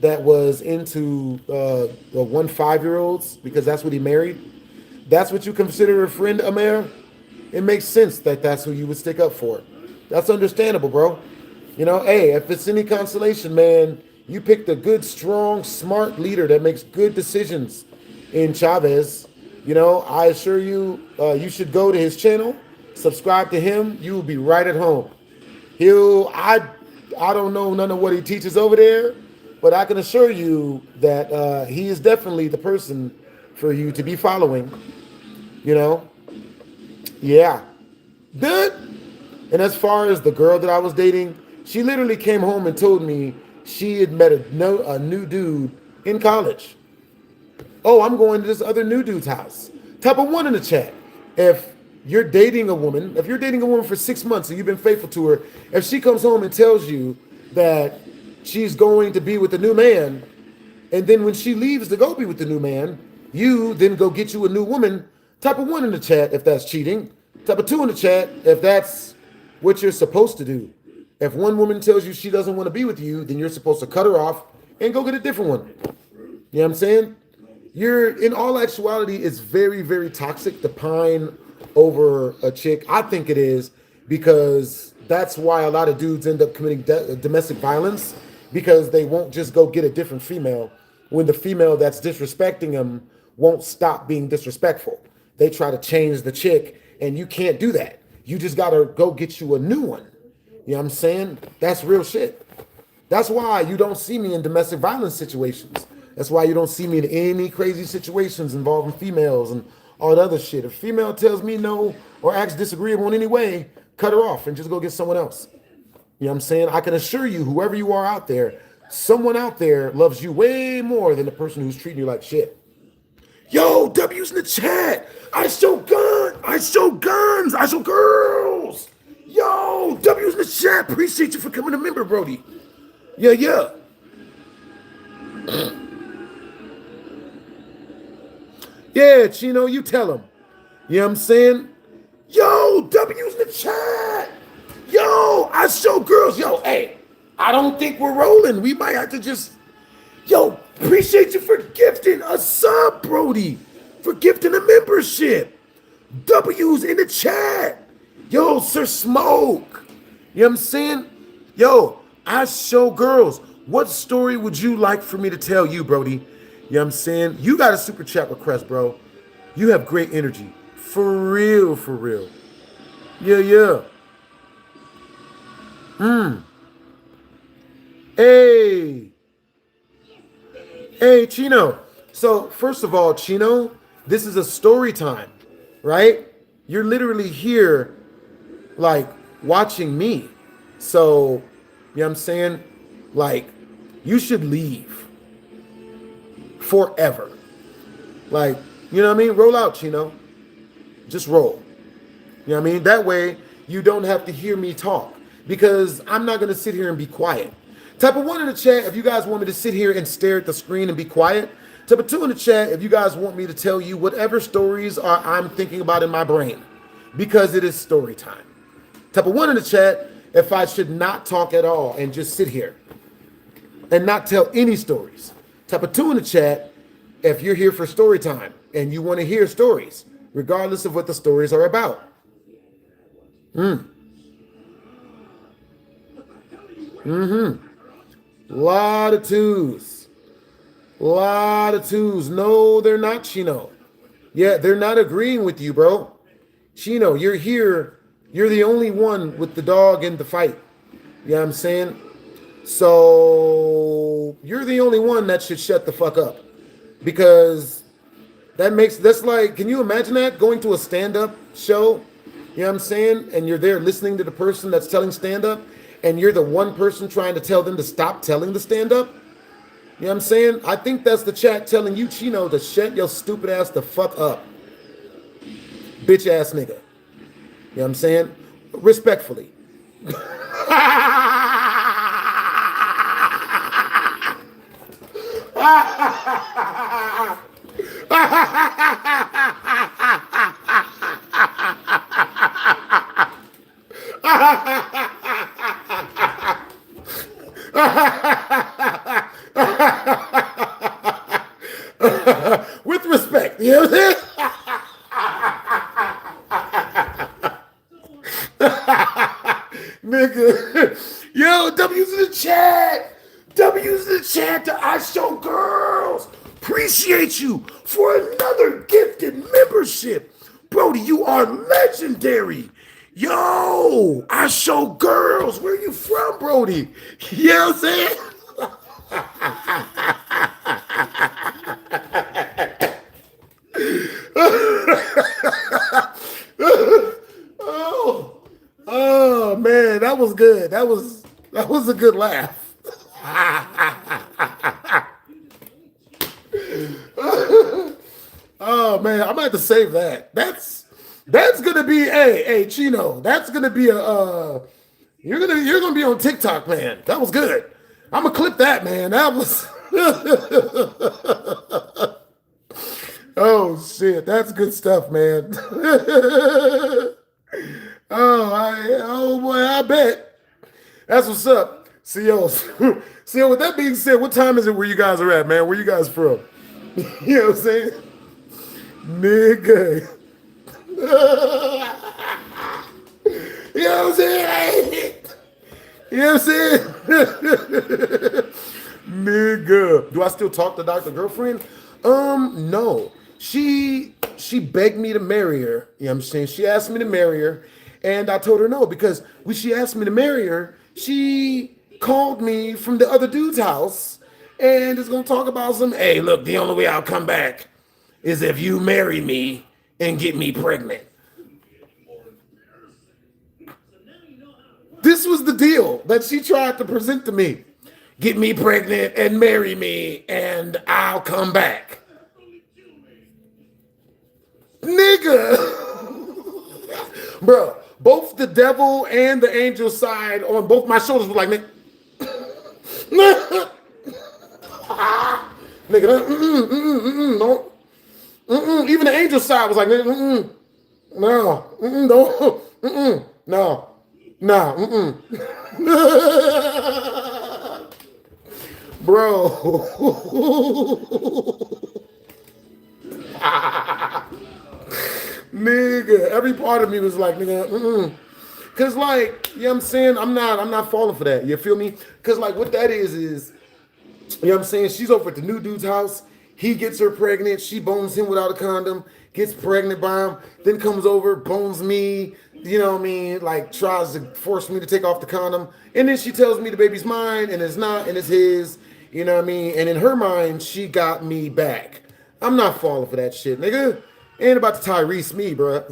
that was into the 1 5-year-olds because that's what he married. That's what you consider a friend, Amer? It makes sense that that's who you would stick up for. That's understandable, bro. You know, hey, if it's any consolation, man, you picked a good, strong, smart leader that makes good decisions in Chavez. You know, I assure you, you should go to his channel, subscribe to him. You will be right at home. I don't know none of what he teaches over there, but I can assure you that he is definitely the person for you to be following. You know, yeah, good. And as far as the girl that I was dating, she literally came home and told me she had met a new dude in college. Oh, I'm going to this other new dude's house. Type of one in the chat. If you're dating a woman, if you're dating a woman for 6 months and you've been faithful to her, if she comes home and tells you that she's going to be with a new man, and then when she leaves to go be with the new man, you then go get you a new woman, type of one in the chat if that's cheating. Type of two in the chat if that's what you're supposed to do. If one woman tells you she doesn't want to be with you, then you're supposed to cut her off and go get a different one. You know what I'm saying? In all actuality, it's very, very toxic to pine over a chick. I think it is because that's why a lot of dudes end up committing domestic violence, because they won't just go get a different female when the female that's disrespecting them won't stop being disrespectful. They try to change the chick, and you can't do that. You just got to go get you a new one. You know what I'm saying? That's real shit. That's why you don't see me in domestic violence situations. That's why you don't see me in any crazy situations involving females and all that other shit. If a female tells me no or acts disagreeable in any way, cut her off and just go get someone else. You know what I'm saying? I can assure you, whoever you are out there, someone out there loves you way more than the person who's treating you like shit. Yo, W's in the chat. I show guns. I show guns. I show girls. Yo, W's in the chat. Appreciate you for coming a member, Brody. Yeah. Yeah, Chino, you tell him. You know what I'm saying? Yo, W's in the chat. Yo, I show girls. Yo, hey, I don't think we're rolling. We might have to just... Yo, appreciate you for gifting a sub, Brody. For gifting a membership. W's in the chat. Yo, Sir Smoke. You know what I'm saying? Yo, I show girls. What story would you like for me to tell you, Brody? You know what I'm saying? You got a super chat request, bro. You have great energy. For real, for real. Yeah. Hey, Chino. So, first of all, Chino, this is a story time, right? You're literally here, like, watching me. So, you know what I'm saying? Like, you should leave. Forever. Like, you know what I mean? Roll out, Chino. Just roll. You know what I mean? That way, you don't have to hear me talk. Because I'm not going to sit here and be quiet. Type of one in the chat if you guys want me to sit here and stare at the screen and be quiet. Type of two in the chat if you guys want me to tell you whatever stories I'm thinking about in my brain. Because it is story time. Type of one in the chat if I should not talk at all and just sit here and not tell any stories. Type of two in the chat if you're here for story time and you want to hear stories, regardless of what the stories are about. Lot of twos. No, they're not, Chino. Yeah, they're not agreeing with you, bro. Chino, you're here. You're the only one with the dog in the fight. You know what I'm saying? So you're the only one that should shut the fuck up. Because that's like, can you imagine that? Going to a stand-up show, you know what I'm saying? And you're there listening to the person that's telling stand-up, and you're the one person trying to tell them to stop telling the stand-up. You know what I'm saying? I think that's the chat telling you, Chino, to shut your stupid ass the fuck up. Bitch ass nigga. You know what I'm saying? Respectfully. chat to I Show Girls. Appreciate you for another gifted membership. Brody, you are legendary. Yo, I Show Girls. Where you from, Brody? You know what I'm saying? Oh man, that was good. That was a good laugh. Oh man, I'm gonna have to save that. That's gonna be hey Chino. That's gonna be a you're gonna be on TikTok, man. That was good. I'm gonna clip that, man. That was oh shit, that's good stuff, man. Oh boy, I bet. That's what's up. CO. CO, with that being said, what time is it where you guys are at, man? Where you guys from? You know what I'm saying? Nigga. You know what I'm saying? You know what I'm saying? Nigga. Do I still talk to Dr. Girlfriend? No. She begged me to marry her. You know what I'm saying? She asked me to marry her. And I told her no, because when she asked me to marry her, she called me from the other dude's house and is going to talk about some, hey, look, the only way I'll come back is if you marry me and get me pregnant. This was the deal that she tried to present to me. Get me pregnant and marry me and I'll come back. Nigga. Bro, both the devil and the angel side on both my shoulders were like, nigga. Nigga, don't. Even the angel side was like, nigga, no, don't, no, bro. Nigga, every part of me was like, nigga, cause like, you know what I'm saying? I'm not falling for that. You feel me? Cause like what that is, you know what I'm saying? She's over at the new dude's house. He gets her pregnant. She bones him without a condom, gets pregnant by him, then comes over, bones me, you know what I mean? Like tries to force me to take off the condom. And then she tells me the baby's mine and it's not, and it's his, you know what I mean? And in her mind, she got me back. I'm not falling for that shit, nigga. Ain't about to Tyrese me, bro.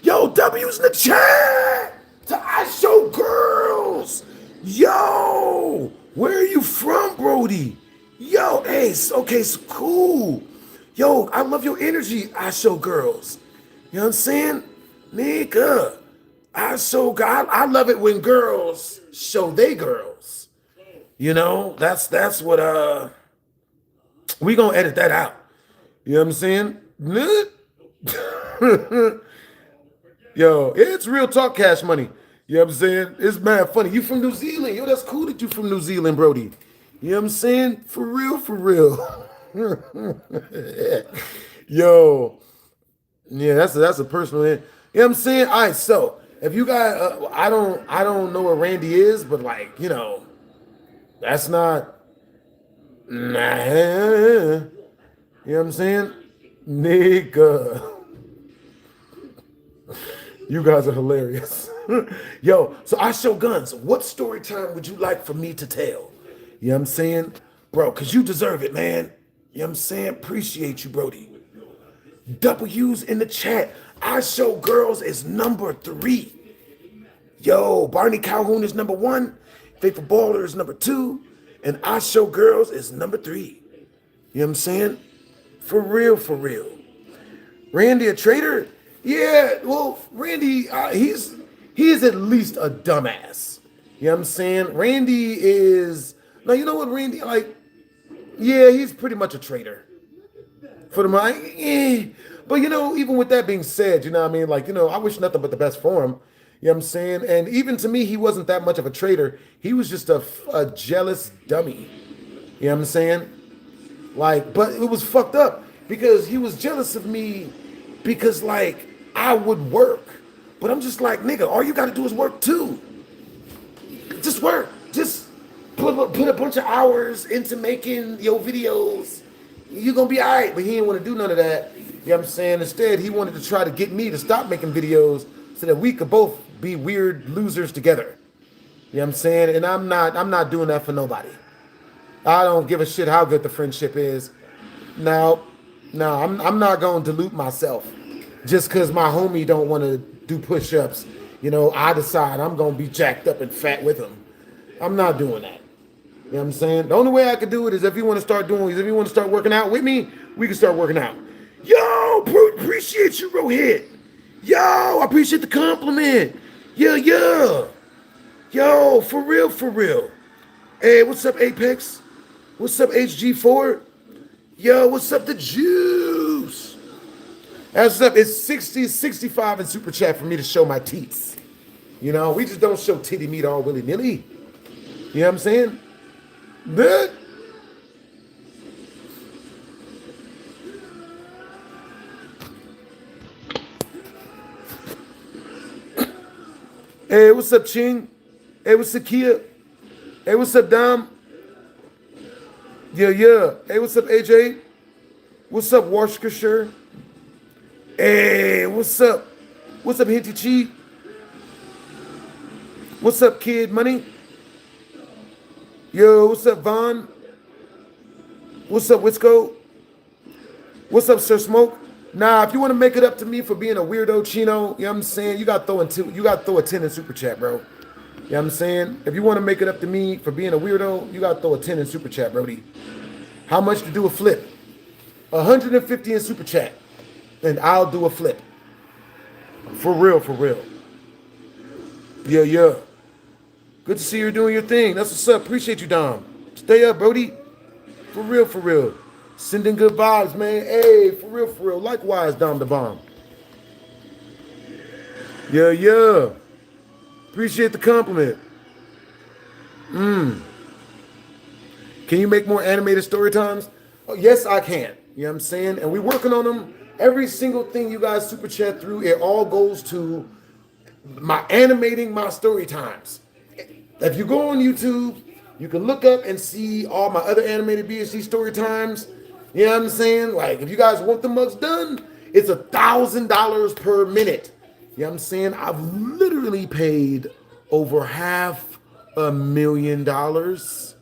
Yo, W's in the chat to I Show Girls. Yo, where are you from, Brody? Yo, hey, okay, so cool. Yo, I love your energy, I Show Girls. You know what I'm saying? Nigga, I love it when girls show they girls. You know, that's what, we gonna edit that out. You know what I'm saying? Yo, it's real talk Cash Money. You know what I'm saying? It's mad funny. You from New Zealand. Yo, that's cool that you from New Zealand, Brody. You know what I'm saying? For real, for real. Yo. Yeah, that's a personal. You know what I'm saying? All right, so if you guys, I don't know where Randy is, but like, you know, that's not. Nah. You know what I'm saying? Nigga. You guys are hilarious. Yo, so I Show Guns. What story time would you like for me to tell? You know what I'm saying? Bro, because you deserve it, man. You know what I'm saying? Appreciate you, Brody. W's in the chat. I Show Girls is number 3. Yo, Barney Calhoun is number 1. Faithful Baller is number 2. And I Show Girls is number 3. You know what I'm saying? For real, for real. Randy a traitor? Yeah, well, Randy, he's at least a dumbass. You know what I'm saying? Randy is, now you know what Randy, like, yeah, he's pretty much a traitor. For the mind, yeah. But you know, even with that being said, you know what I mean? Like, you know, I wish nothing but the best for him. You know what I'm saying? And even to me, he wasn't that much of a traitor. He was just a jealous dummy. You know what I'm saying? Like, but it was fucked up because he was jealous of me because, like, I would work. But I'm just like, nigga, all you got to do is work too. Just work. Just put a bunch of hours into making your videos. You're gonna be all right. But he didn't want to do none of that. You know what I'm saying? Instead, he wanted to try to get me to stop making videos so that we could both be weird losers together. You know what I'm saying? And I'm not doing that for nobody. I don't give a shit how good the friendship is. No, I'm not gonna dilute myself just because my homie don't want to do push-ups. You know, I decide I'm gonna be jacked up and fat with him. I'm not doing that. You know what I'm saying? The only way I could do it is if you want to start working out with me, we can start working out. Yo, appreciate you, Rohit. Yo, I appreciate the compliment. Yeah. Yo, for real. Hey, what's up, Apex? What's up, HG4? Yo, what's up, the juice? That's up. It's 65 in super chat for me to show my teats. You know, we just don't show titty meat all willy-nilly. You know what I'm saying? But hey, what's up, Ching? Hey, what's up, Kia? Hey, what's up, Dom? Yeah. Hey, what's up, AJ? What's up, Worcestershire? Hey, what's up? What's up, Hinty Chi? What's up, Kid Money? Yo, what's up, Vaughn? What's up, Wisco? What's up, Sir Smoke? Nah, if you want to make it up to me for being a weirdo, Chino, you know what I'm saying? You got to throw a 10 in super chat, bro. You know what I'm saying? If you want to make it up to me for being a weirdo, you got to throw a 10 in super chat, Brody. How much to do a flip? 150 in super chat, and I'll do a flip. For real. Yeah. Good to see you doing your thing. That's what's up. Appreciate you, Dom. Stay up, Brody. For real. Sending good vibes, man. Hey, for real. Likewise, Dom the Bomb. Yeah. Appreciate the compliment. Can you make more animated story times? Oh, yes, I can. You know what I'm saying? And we're working on them. Every single thing you guys super chat through, it all goes to my animating my story times. If you go on YouTube, you can look up and see all my other animated BHD story times. You know what I'm saying? Like, if you guys want the mugs done, it's $1,000 per minute. You know what I'm saying? I've literally paid over $500,000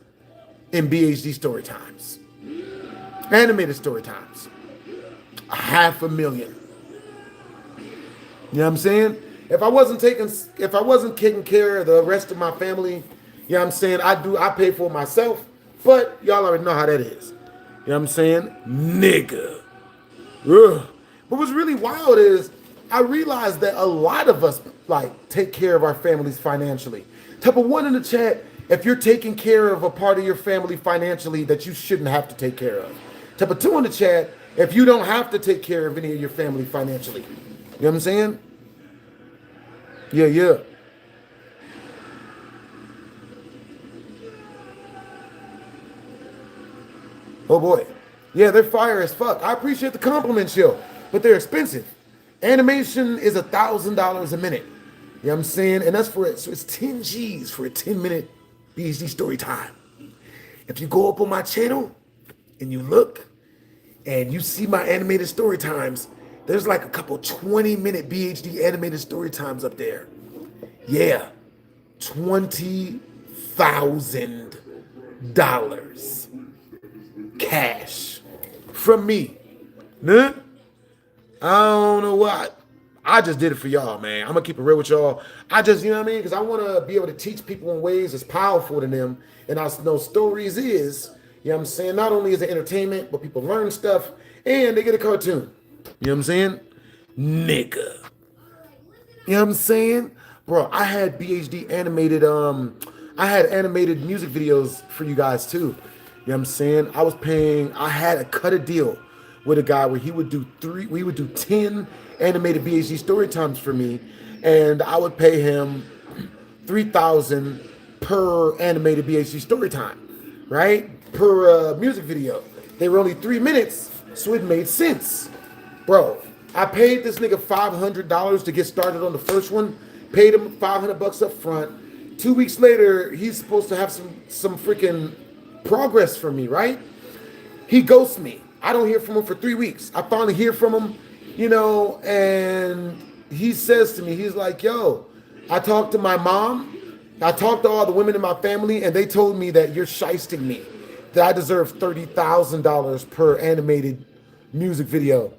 in BHD story times. Animated story times. $500,000. You know what I'm saying? If I wasn't taking care of the rest of my family, you know what I'm saying? I pay for it myself, but y'all already know how that is. You know what I'm saying? Nigga. Ugh. But what's really wild is I realized that a lot of us like take care of our families financially. Type of 1 in the chat if you're taking care of a part of your family financially that you shouldn't have to take care of. Type of 2 in the chat if you don't have to take care of any of your family financially. You know what I'm saying? Yeah. Oh boy. Yeah, they're fire as fuck. I appreciate the compliments, yo, but they're expensive. Animation is $1,000 a minute. You know what I'm saying? And that's for it. So it's 10 G's for a 10-minute BHD story time. If you go up on my channel and you look and you see my animated story times, there's like a couple 20-minute BHD animated story times up there. Yeah, $20,000 cash from me. Nah? I don't know what. I just did it for y'all, man. I'm gonna keep it real with y'all. I just, you know what I mean? Because I want to be able to teach people in ways that's powerful to them. And I know stories is, you know what I'm saying? Not only is it entertainment, but people learn stuff and they get a cartoon. You know what I'm saying? Nigga. You know what I'm saying? Bro, I had BHD animated, I had animated music videos for you guys too. You know what I'm saying? I had to cut a deal with a guy where we would do 10 animated BHD story times for me, and I would pay him $3,000 per animated BHD story time, right? Per music video. They were only 3 minutes, so it made sense. Bro, I paid this nigga $500 to get started on the first one, paid him $500 up front, 2 weeks later, he's supposed to have some freaking progress for me, right? He ghosts me. I don't hear from him for 3 weeks. I finally hear from him, and he says to me, he's like, yo, I talked to my mom, I talked to all the women in my family, and they told me that you're shysting me, that I deserve $30,000 per animated music video.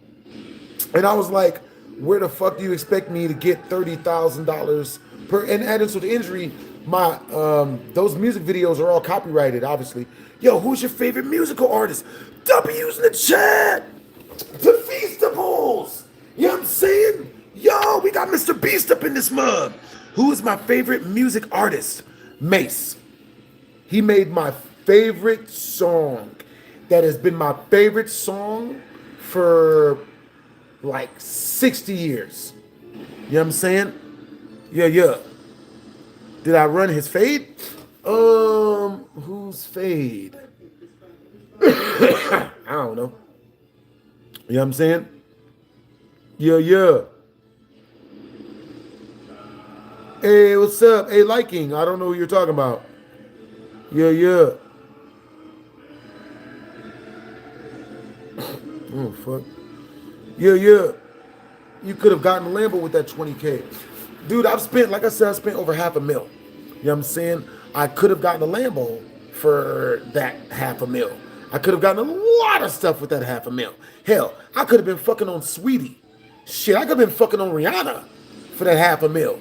And I was like, where the fuck do you expect me to get $30,000 per? And adding to the injury, my those music videos are all copyrighted, obviously. Yo, who's your favorite musical artist? W's in the chat. The Feastables. You know what I'm saying? Yo, we got Mr. Beast up in this mug. Who is my favorite music artist? Mace. He made my favorite song. That has been my favorite song for like 60 years. You know what I'm saying? Yeah. Did I run his fade? Who's fade? I don't know. You know what I'm saying? Yeah. Hey, what's up? Hey, liking. I don't know who you're talking about. Yeah. Oh, fuck. Yeah. You could have gotten a Lambo with that 20K. Dude, I spent over $500,000. You know what I'm saying? I could have gotten a Lambo for that $500,000. I could have gotten a lot of stuff with that $500,000. Hell, I could have been fucking on Sweetie. Shit, I could have been fucking on Rihanna for that $500,000. You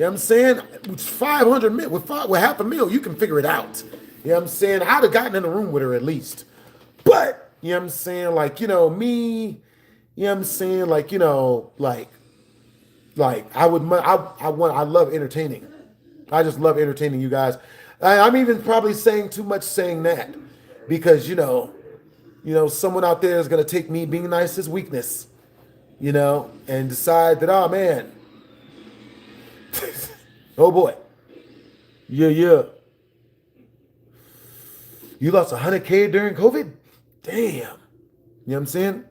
know what I'm saying? With $500,000, with $500,000, you can figure it out. You know what I'm saying? I'd have gotten in the room with her at least. But, you know what I'm saying? Like, me, you know what I'm saying? Like, I love entertaining. I just love entertaining you guys. I'm even probably saying too much saying that because, someone out there is going to take me being nice as weakness, and decide that, oh man, oh boy. Yeah. You lost $100K during COVID? Damn. You know what I'm saying?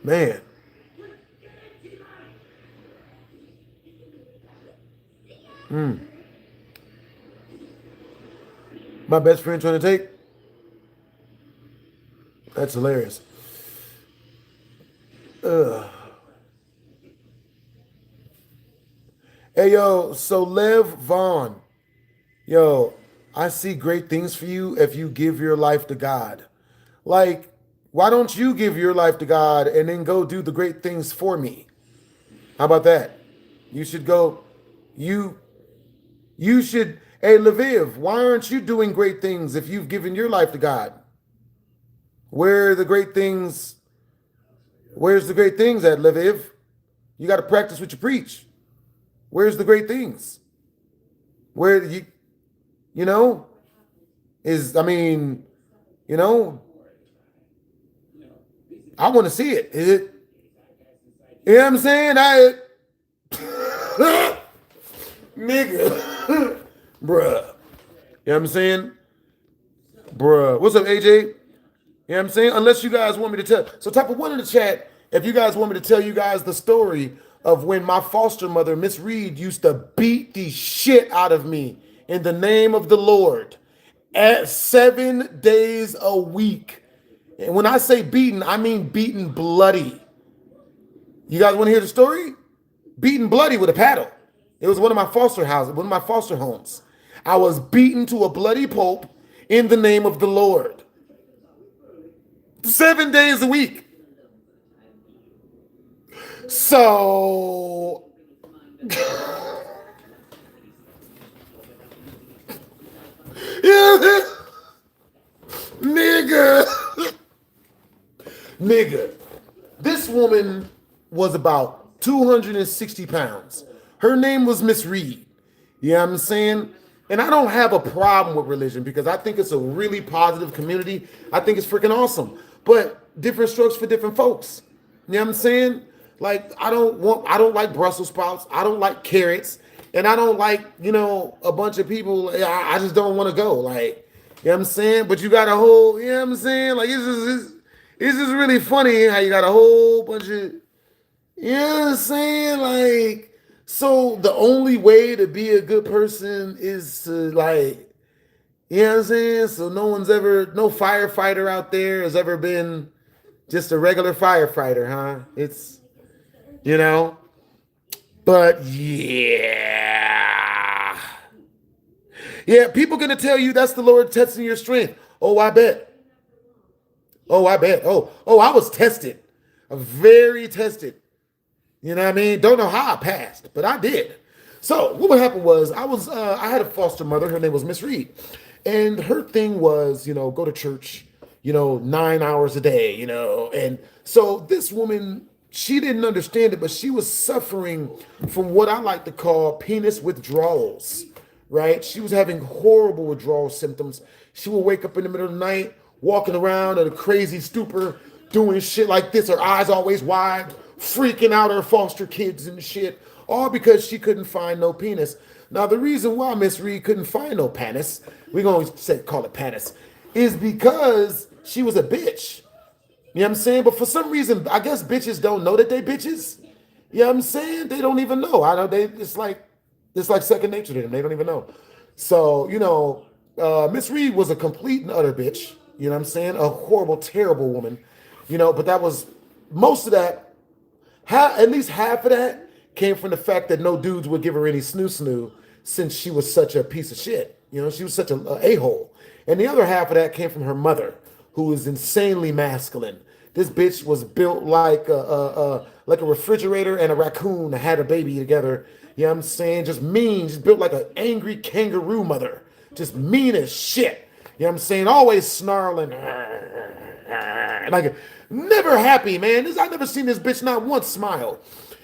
Man. My best friend trying to take? That's hilarious. Hey, yo, so Lev Vaughn. Yo, I see great things for you if you give your life to God. Like, why don't you give your life to God and then go do the great things for me? How about that? You should go, you should, hey, Lviv, why aren't you doing great things if you've given your life to God? Where are the great things? Where's the great things at, Lviv? You got to practice what you preach. Where's the great things? Where I want to see it. Is it? You know what I'm saying? Nigga. Bruh. You know what I'm saying? Bruh. What's up, AJ? You know what I'm saying? Unless you guys want me to tell. So type of one in the chat if you guys want me to tell you guys the story of when my foster mother, Miss Reed, used to beat the shit out of me in the name of the Lord at 7 days a week. And when I say beaten, I mean beaten bloody. You guys want to hear the story? Beaten bloody with a paddle. It was one of my foster houses, one of my foster homes. I was beaten to a bloody pulp in the name of the Lord. 7 days a week. So, nigga, this woman was about 260 pounds. Her name was Miss Reed. You know what I'm saying? And I don't have a problem with religion because I think it's a really positive community. I think it's freaking awesome. But different strokes for different folks. You know what I'm saying? Like, I don't like Brussels sprouts. I don't like carrots. And I don't like, a bunch of people. I just don't want to go. Like, you know what I'm saying? But you got a whole, you know what I'm saying? Like, it's just really funny how you got a whole bunch of, you know what I'm saying? So the only way to be a good person is to like, you know what I'm saying? So no firefighter out there has ever been just a regular firefighter, huh? It's, you know, but yeah. Yeah, people gonna tell you that's the Lord testing your strength. Oh, I bet. Oh, I bet. Oh, I was tested. Very tested. You know what I mean? Don't know how I passed, but I did. So what would happen was I had a foster mother. Her name was Miss Reed, and her thing was go to church, 9 hours a day, and so this woman, she didn't understand it, but she was suffering from what I like to call penis withdrawals. Right? She was having horrible withdrawal symptoms. She would wake up in the middle of the night, walking around in a crazy stupor, doing shit like this, her eyes always wide, freaking out her foster kids and shit, all because she couldn't find no penis. Now, the reason why Miss Reed couldn't find no penis, we're going to call it penis, is because she was a bitch. You know what I'm saying? But for some reason, I guess bitches don't know that they bitches. You know what I'm saying? They don't even know. I know it's like second nature to them. They don't even know. So, Miss Reed was a complete and utter bitch. You know what I'm saying? A horrible, terrible woman. But that was most of that. At least half of that came from the fact that no dudes would give her any snoo since she was such a piece of shit. She was such a a-hole. And the other half of that came from her mother, who was insanely masculine. This bitch was built like a refrigerator and a raccoon that had a baby together. You know what I'm saying? Just mean, just built like an angry kangaroo mother. Just mean as shit. You know what I'm saying? Always snarling. Like, never happy, man. I never seen this bitch not once smile.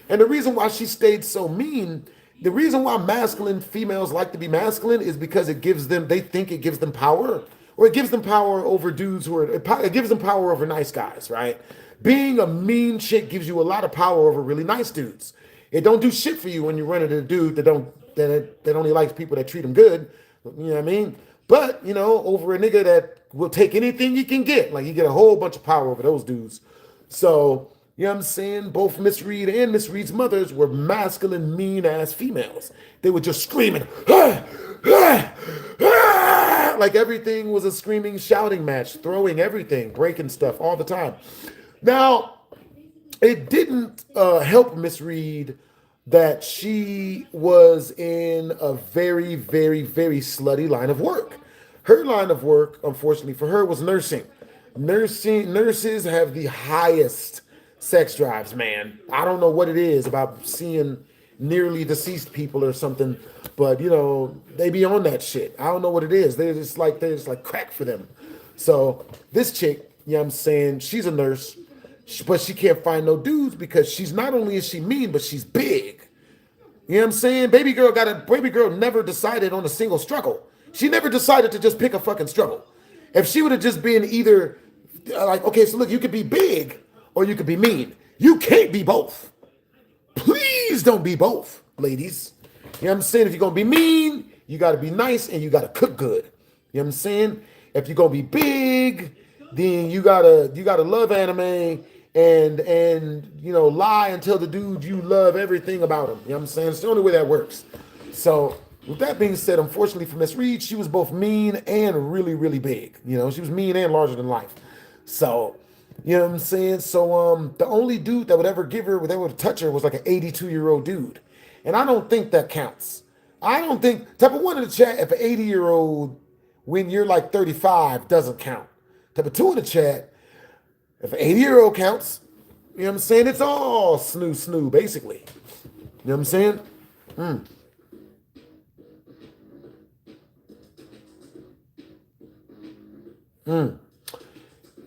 And the reason why she stayed so mean, the reason why masculine females like to be masculine is because they think it gives them power. Or it gives them power over dudes it gives them power over nice guys, right? Being a mean chick gives you a lot of power over really nice dudes. It don't do shit for you when you run into a dude that only likes people that treat him good. You know what I mean? But, over a nigga that will take anything you can get. Like, you get a whole bunch of power over those dudes. So, you know what I'm saying? Both Miss Reed and Miss Reed's mothers were masculine, mean-ass females. They were just screaming, ah, ah, ah, like everything was a screaming, shouting match, throwing everything, breaking stuff all the time. Now, it didn't help Miss Reed that she was in a very, very, very slutty line of work. Her line of work, unfortunately for her, was nursing. Nurses have the highest sex drives, man. I don't know what it is about seeing nearly deceased people or something, but they be on that shit. I don't know what it is. They're just like crack for them. So this chick, you know what I'm saying, she's a nurse, but she can't find no dudes because she's not only is she mean, but she's big. You know what I'm saying? Baby girl never decided on a single struggle. She never decided to just pick a fucking struggle. If she would have just been either okay, so look, you could be big or you could be mean. You can't be both. Please don't be both, ladies. You know what I'm saying? If you're gonna be mean, you gotta be nice and you gotta cook good. You know what I'm saying? If you're gonna be big, then you gotta love anime and lie and tell the dude you love everything about him. You know what I'm saying? It's the only way that works. So with that being said, unfortunately for Miss Reed, she was both mean and really, really big. She was mean and larger than life. So, you know what I'm saying? So the only dude that would ever touch her was like an 82-year-old dude. And I don't think that counts. I don't think, type of one in the chat, if an 80-year-old when you're like 35 doesn't count. Type of two in the chat, if an 80-year-old counts, you know what I'm saying? It's all snoo, basically. You know what I'm saying?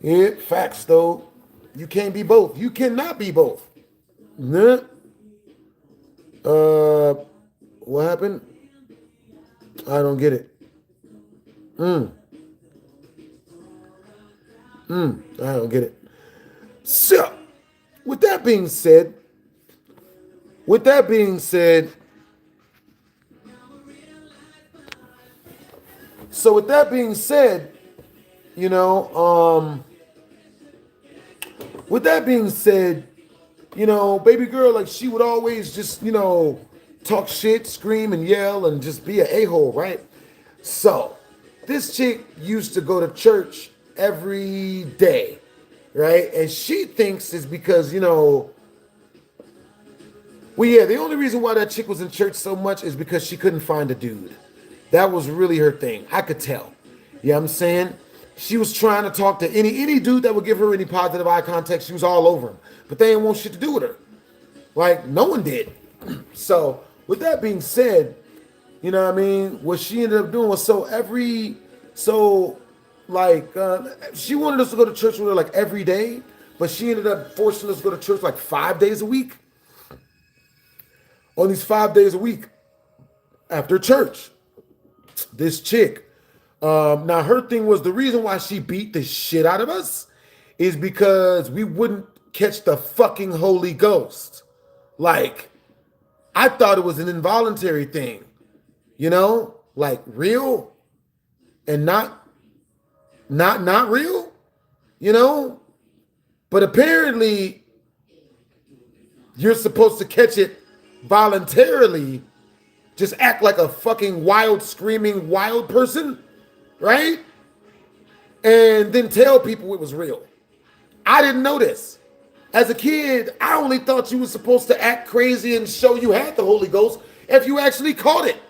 Yeah, facts though. You can't be both. You cannot be both. Nah. What happened? I don't get it. I don't get it. So, with that being said, with that being said, baby girl, like she would always just, talk shit, scream and yell, and just be an a-hole, right? So, this chick used to go to church every day, right? And she thinks it's because, well, yeah, the only reason why that chick was in church so much is because she couldn't find a dude. That was really her thing. I could tell. You know what I'm saying? She was trying to talk to any dude that would give her any positive eye contact. She was all over him. But they didn't want shit to do with her. Like, no one did. So, with that being said, you know what I mean? What she ended up doing was she wanted us to go to church with her like every day, but she ended up forcing us to go to church like 5 days a week. On these 5 days a week after church, this chick, now her thing was the reason why she beat the shit out of us is because we wouldn't catch the fucking Holy Ghost. Like, I thought it was an involuntary thing, like real and not real, but apparently you're supposed to catch it voluntarily, just act like a fucking wild, screaming, wild person, right? And then tell people it was real. I didn't know this. As a kid, I only thought you were supposed to act crazy and show you had the Holy Ghost if you actually caught it,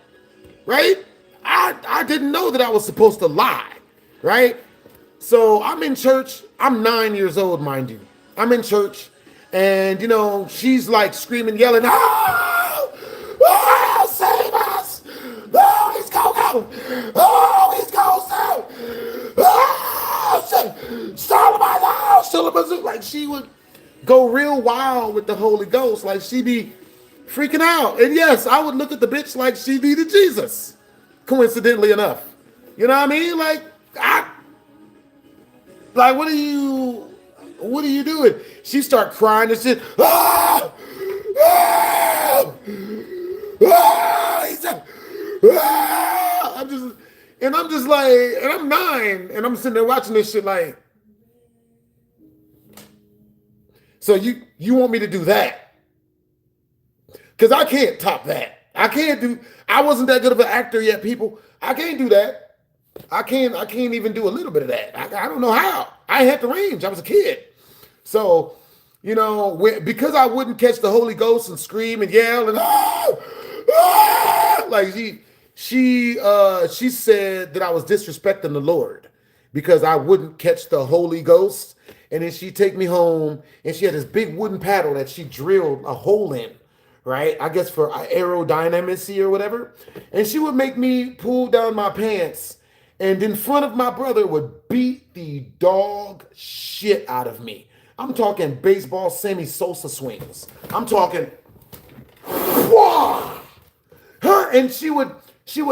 right? I didn't know that I was supposed to lie, right? So I'm in church. I'm 9 years old, mind you. I'm in church, and, she's like screaming, yelling, "Oh, oh, save us! Oh, he's go! Oh, he's go! Oh, Solomon!" Like, she would go real wild with the Holy Ghost. Like, she be freaking out. And yes, I would look at the bitch like she needed Jesus, coincidentally enough. You know what I mean? Like, what are you doing? She start crying and shit. Ah! Ah! Ah! Ah! And I'm 9, and I'm sitting there watching this shit like, so you want me to do that? Because I can't top that. I wasn't that good of an actor yet, people. I can't do that. I can't even do a little bit of that. I don't know how. I had the range. I was a kid. So, because I wouldn't catch the Holy Ghost and scream and yell and like she said that I was disrespecting the Lord because I wouldn't catch the Holy Ghost. And then she'd take me home, and she had this big wooden paddle that she drilled a hole in, right? I guess for aerodynamicy or whatever. And she would make me pull down my pants, and in front of my brother would beat the dog shit out of me. I'm talking baseball Sammy Sosa swings. I'm talking, whoa! Huh? And she would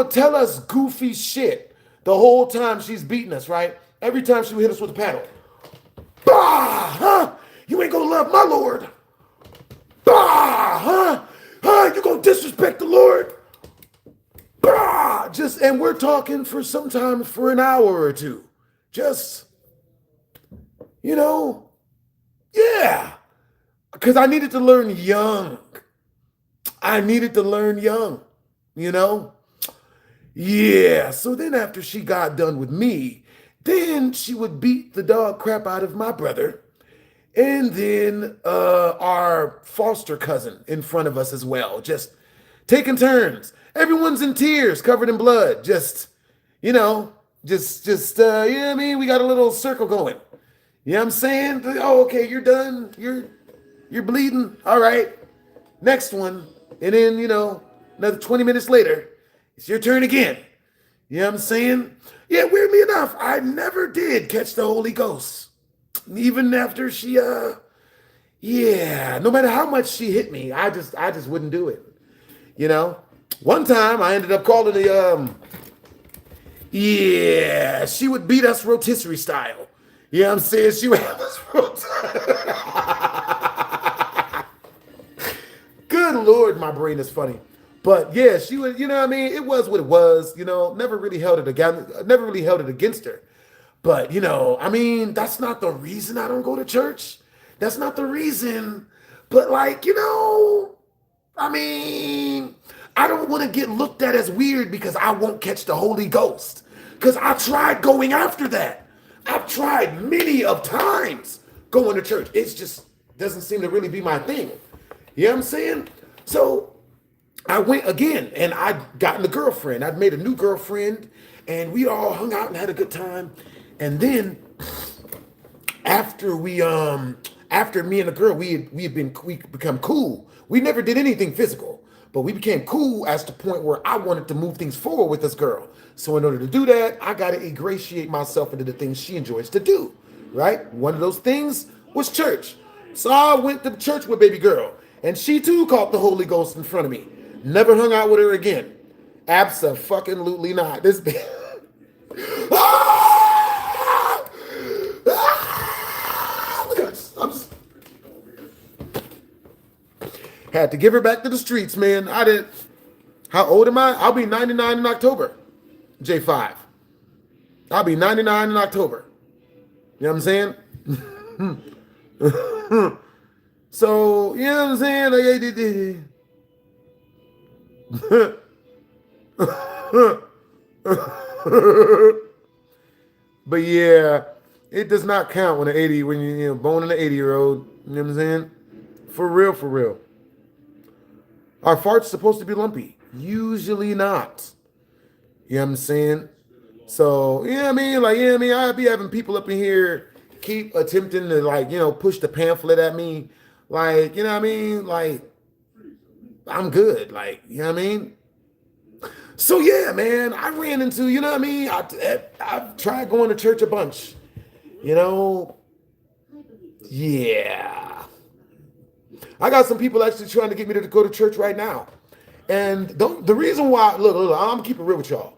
tell us goofy shit the whole time she's beating us, right? Every time she would hit us with a paddle. Bah! Huh? You ain't gonna love my Lord. Bah! Huh? Huh? You gonna disrespect the Lord? Bah! And we're talking sometimes for an hour or two. Just, yeah. Because I needed to learn young. Yeah. So then after she got done with me, then she would beat the dog crap out of my brother. And then our foster cousin in front of us as well. Just taking turns. Everyone's in tears, covered in blood. Just, you know what I mean? We got a little circle going. You know what I'm saying? Oh, okay, you're done. You're bleeding. All right. Next one. And then, another 20 minutes later, it's your turn again. You know what I'm saying? Yeah, weirdly enough, I never did catch the Holy Ghost. Even after she, no matter how much she hit me, I just wouldn't do it. One time I ended up calling she would beat us rotisserie style. You know what I'm saying? She would have us Good Lord, my brain is funny. But yeah, she would, it was what it was, never really held it against her. But, that's not the reason I don't go to church. That's not the reason. But I mean, I don't want to get looked at as weird because I won't catch the Holy Ghost. Because I tried going after that. I've tried many of times going to church. It's just doesn't seem to really be my thing. You know what I'm saying? So I went again and I'd gotten a girlfriend. I'd made a new girlfriend and we all hung out and had a good time. And then after me and the girl, we become cool. We never did anything physical, but we became cool as the point where I wanted to move things forward with this girl. So in order to do that, I got to ingratiate myself into the things she enjoys to do, right? One of those things was church. So I went to church with baby girl, and she too caught the Holy Ghost in front of me. Never hung out with her again. Abso-fucking-lutely not. This had to give her back to the streets, man. I didn't. How old am I? I'll be 99 in October. J5. I'll be 99 in October. You know what I'm saying? So, you know what I'm saying? But yeah, it does not count when you're born in an 80-year-old. You know what I'm saying? For real, for real. Are farts supposed to be lumpy? Usually not. You know what I'm saying? So, you know what I mean? Like, you know what I mean? I'd be having people up in here keep attempting to, like, you know, push the pamphlet at me. Like, you know what I mean? Like, I'm good. Like, you know what I mean? So, yeah, man, I ran into, you know what I mean? I've tried going to church a bunch. You know? Yeah. I got some people actually trying to get me to go to church right now. And the reason why, look, I'm going to keep it real with y'all.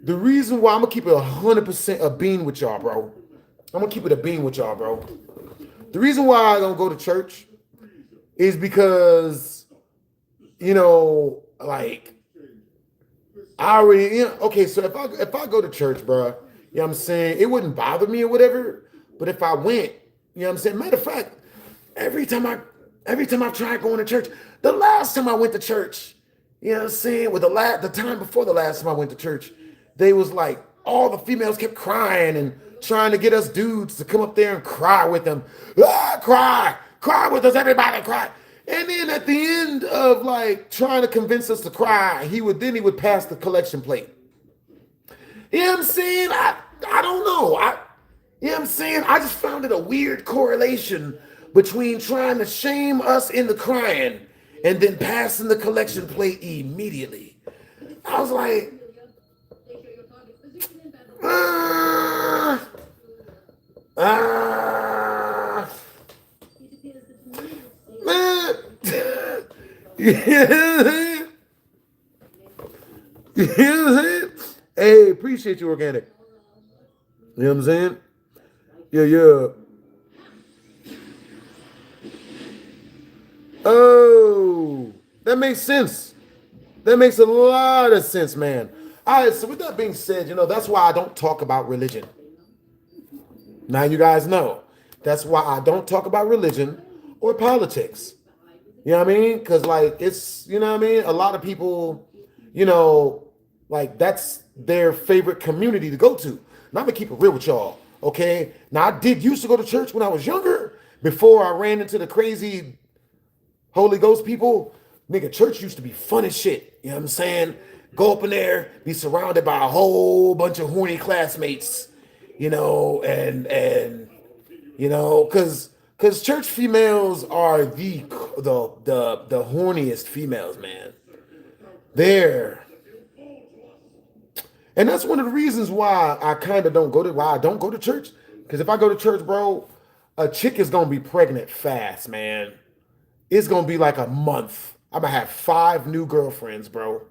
The reason why I'm going to keep it 100% a bean with y'all, bro. I'm going to keep it a bean with y'all, bro. The reason why I don't go to church is because, you know, like, I already, you know, okay, so if I go to church, bro, you know what I'm saying, it wouldn't bother me or whatever. But if I went, you know what I'm saying, matter of fact, every time I've tried going to church, the last time I went to church, you know what I'm saying, with the time before the last time I went to church, they was like, all the females kept crying and trying to get us dudes to come up there and cry with them. Cry with us, everybody cry. And then at the end of like trying to convince us to cry, he would pass the collection plate. You know what I'm saying? I don't know. You know what I'm saying? I just found it a weird correlation between trying to shame us into crying and then passing the collection plate immediately. I was like, man. Yeah. You know what I'm saying? Hey, appreciate you, organic. You know what I'm saying? Yeah. Oh, that makes sense. That makes a lot of sense, man. All right, so with that being said, you know, that's why I don't talk about religion. Now you guys know. That's why I don't talk about religion or politics. You know what I mean? Because, like, it's, you know what I mean? A lot of people, you know, like, that's their favorite community to go to. Now, I'm going to keep it real with y'all, okay? Now, I did used to go to church when I was younger, before I ran into the crazy Holy Ghost people. Nigga, church used to be fun as shit. You know what I'm saying? Go up in there, be surrounded by a whole bunch of horny classmates, you know, and you know, because church females are the horniest females, man. And that's one of the reasons why I don't go to church. Because if I go to church, bro, a chick is gonna be pregnant fast, man. It's gonna be like a month. I'm gonna have 5 new girlfriends, bro.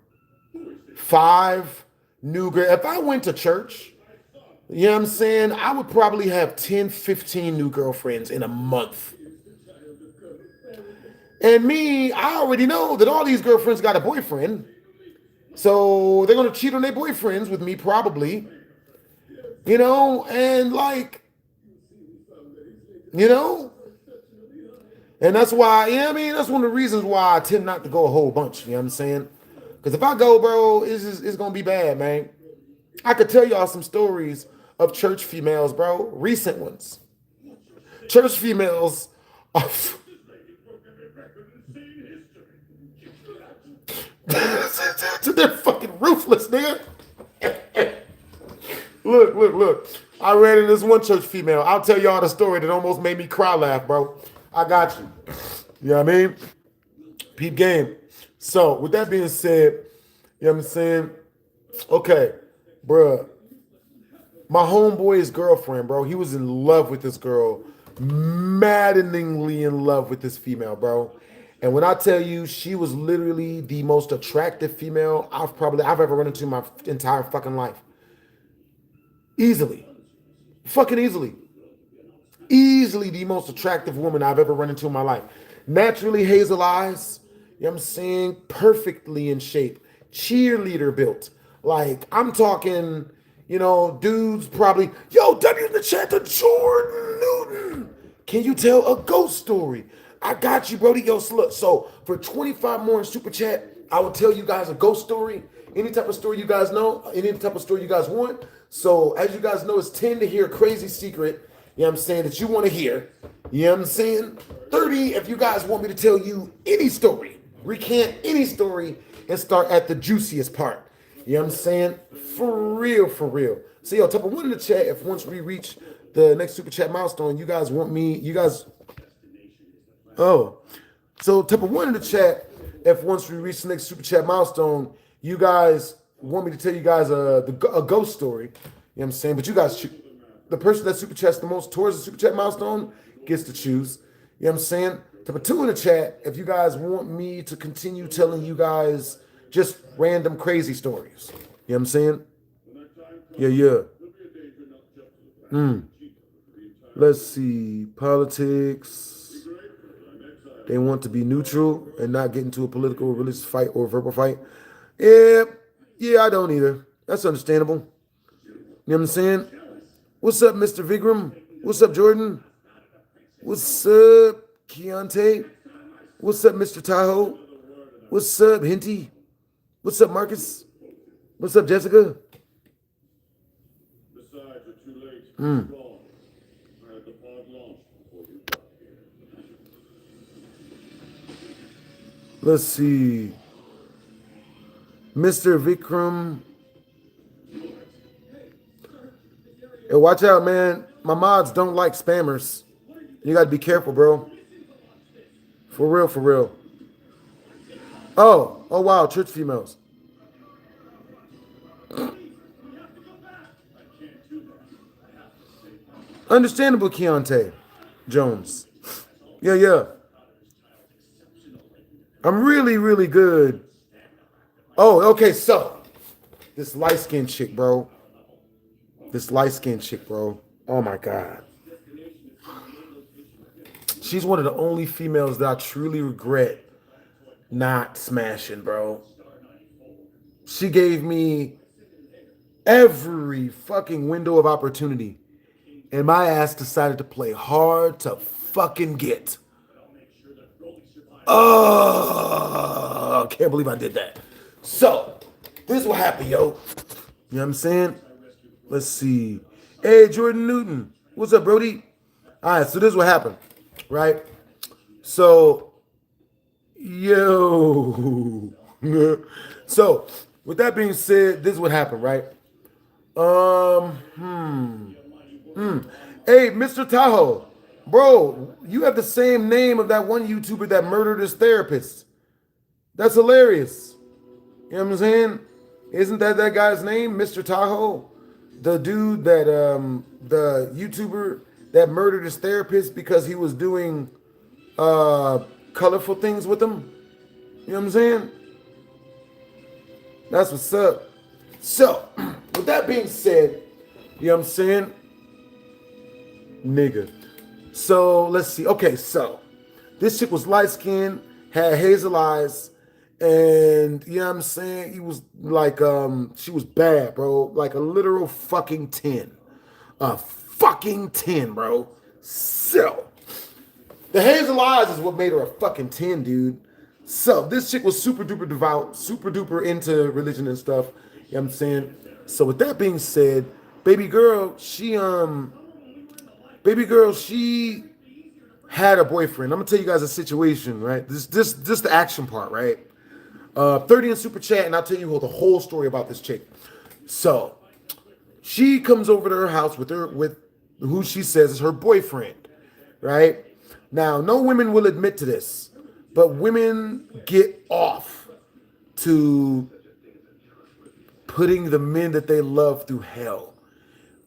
5 new girls. If I went to church, you know what I'm saying, I would probably have 10, 15 new girlfriends in a month. And me, I already know that all these girlfriends got a boyfriend. So they're going to cheat on their boyfriends with me probably. You know, and like, you know, And that's why, yeah, I mean, that's one of the reasons why I tend not to go a whole bunch. You know what I'm saying? Because if I go, bro, it's gonna be bad, man. I could tell y'all some stories of church females, bro, recent ones. Church females are they're fucking ruthless, nigga. Look. I ran into this one church female. I'll tell y'all the story that almost made me cry laugh, bro. I got you. You know what I mean? Peep game. So, with that being said, you know what I'm saying? Okay, bruh. My homeboy's girlfriend, bro, he was in love with this girl. Maddeningly in love with this female, bro. And when I tell you, she was literally the most attractive female I've ever run into in my entire fucking life. Easily. Fucking easily. Easily the most attractive woman I've ever run into in my life. Naturally hazel eyes, you know what I'm saying? Perfectly in shape. Cheerleader built. Like, I'm talking, you know, dudes probably, yo, W in the chat to Jordan Newton. Can you tell a ghost story? I got you, Brody. Yo, look, so for 25 more in Super Chat, I will tell you guys a ghost story. Any type of story you guys know, any type of story you guys want. So as you guys know, it's 10 to hear a crazy secret, you know what I'm saying, that you want to hear. You know what I'm saying? 30 if you guys want me to tell you any story. Recant any story and start at the juiciest part. You know what I'm saying? For real, for real. So yo, type of one in the chat if once we reach the next Super Chat milestone, you guys want me, you guys... Oh, so type of one in the chat if once we reach the next Super Chat milestone, you guys want me to tell you guys a ghost story. You know what I'm saying? But you guys, the person that Super Chats the most towards the Super Chat milestone gets to choose. You know what I'm saying? Type of two in the chat if you guys want me to continue telling you guys just random crazy stories. You know what I'm saying? Yeah. Let's see. Politics. They want to be neutral and not get into a political or religious fight or verbal fight. Yeah, I don't either. That's understandable. You know what I'm saying? What's up, Mr. Vigram? What's up, Jordan? What's up, Keontae? What's up, Mr. Tahoe? What's up, Hinty? What's up, Marcus? What's up, Jessica? Let's see. Mr. Vikram. Hey, watch out, man. My mods don't like spammers. You got to be careful, bro. For real, for real. Oh, wow, church females. Understandable, Keontae Jones. Yeah. I'm really, really good. Oh, okay, so this light-skinned chick, bro. Oh, my God. She's one of the only females that I truly regret not smashing, bro. She gave me every fucking window of opportunity. And my ass decided to play hard to fucking get. Oh, can't believe I did that. So, this is what happened, yo. You know what I'm saying? Let's see. Hey, Jordan Newton. What's up, Brody? All right, so this is what happened, right? So, yo. So, with that being said, this is what happened, right? Hey, Mr. Tahoe. Bro, you have the same name of that one YouTuber that murdered his therapist. That's hilarious. You know what I'm saying? Isn't that guy's name, Mr. Tahoe? The dude that, the YouTuber that murdered his therapist because he was doing colorful things with him. You know what I'm saying? That's what's up. So, with that being said, you know what I'm saying? Nigga. So, let's see. Okay, so this chick was light-skinned, had hazel eyes, and, you know what I'm saying? He was like, she was bad, bro. Like a literal fucking 10. A fucking 10, bro. So, The hazel eyes is what made her a fucking 10, dude. So this chick was super duper devout, super duper into religion and stuff. You know what I'm saying? So with that being said, baby girl, she had a boyfriend. I'm gonna tell you guys a situation, right? This the action part, right? 30 in super chat, and I'll tell you the whole story about this chick. So she comes over to her house with who she says is her boyfriend, right? Now, no women will admit to this, but women get off to putting the men that they love through hell.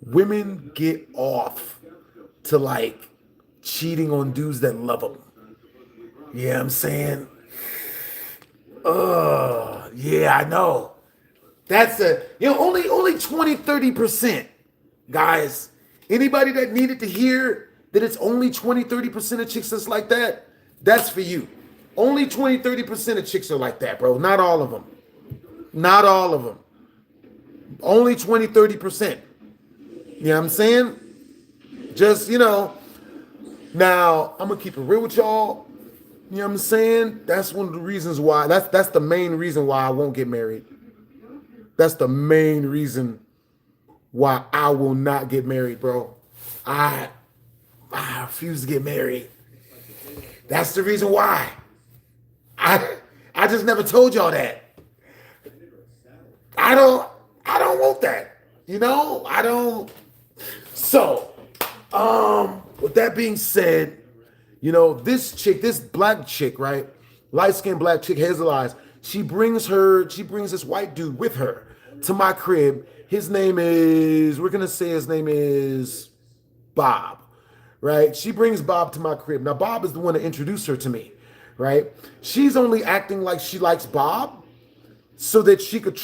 Women get off to like cheating on dudes that love them. You know what I'm saying? Yeah, I know. That's only 20, 30%, guys. Anybody that needed to hear that it's only 20, 30% of chicks that's like that, that's for you. Only 20, 30% of chicks are like that, bro. Not all of them. Not all of them. Only 20, 30%. You know what I'm saying? Just, now, I'm going to keep it real with y'all. You know what I'm saying? That's one of the reasons why. That's the main reason why I won't get married. That's the main reason why I will not get married, bro. I refuse to get married. That's the reason why. I just never told y'all that. I don't want that. I don't. So, with that being said, this chick, this black chick, right? Light-skinned black chick, hazel eyes. She brings this white dude with her to my crib. We're gonna say his name is Bob, right? She brings Bob to my crib. Now, Bob is the one that introduced her to me, right? She's only acting like she likes Bob so that she could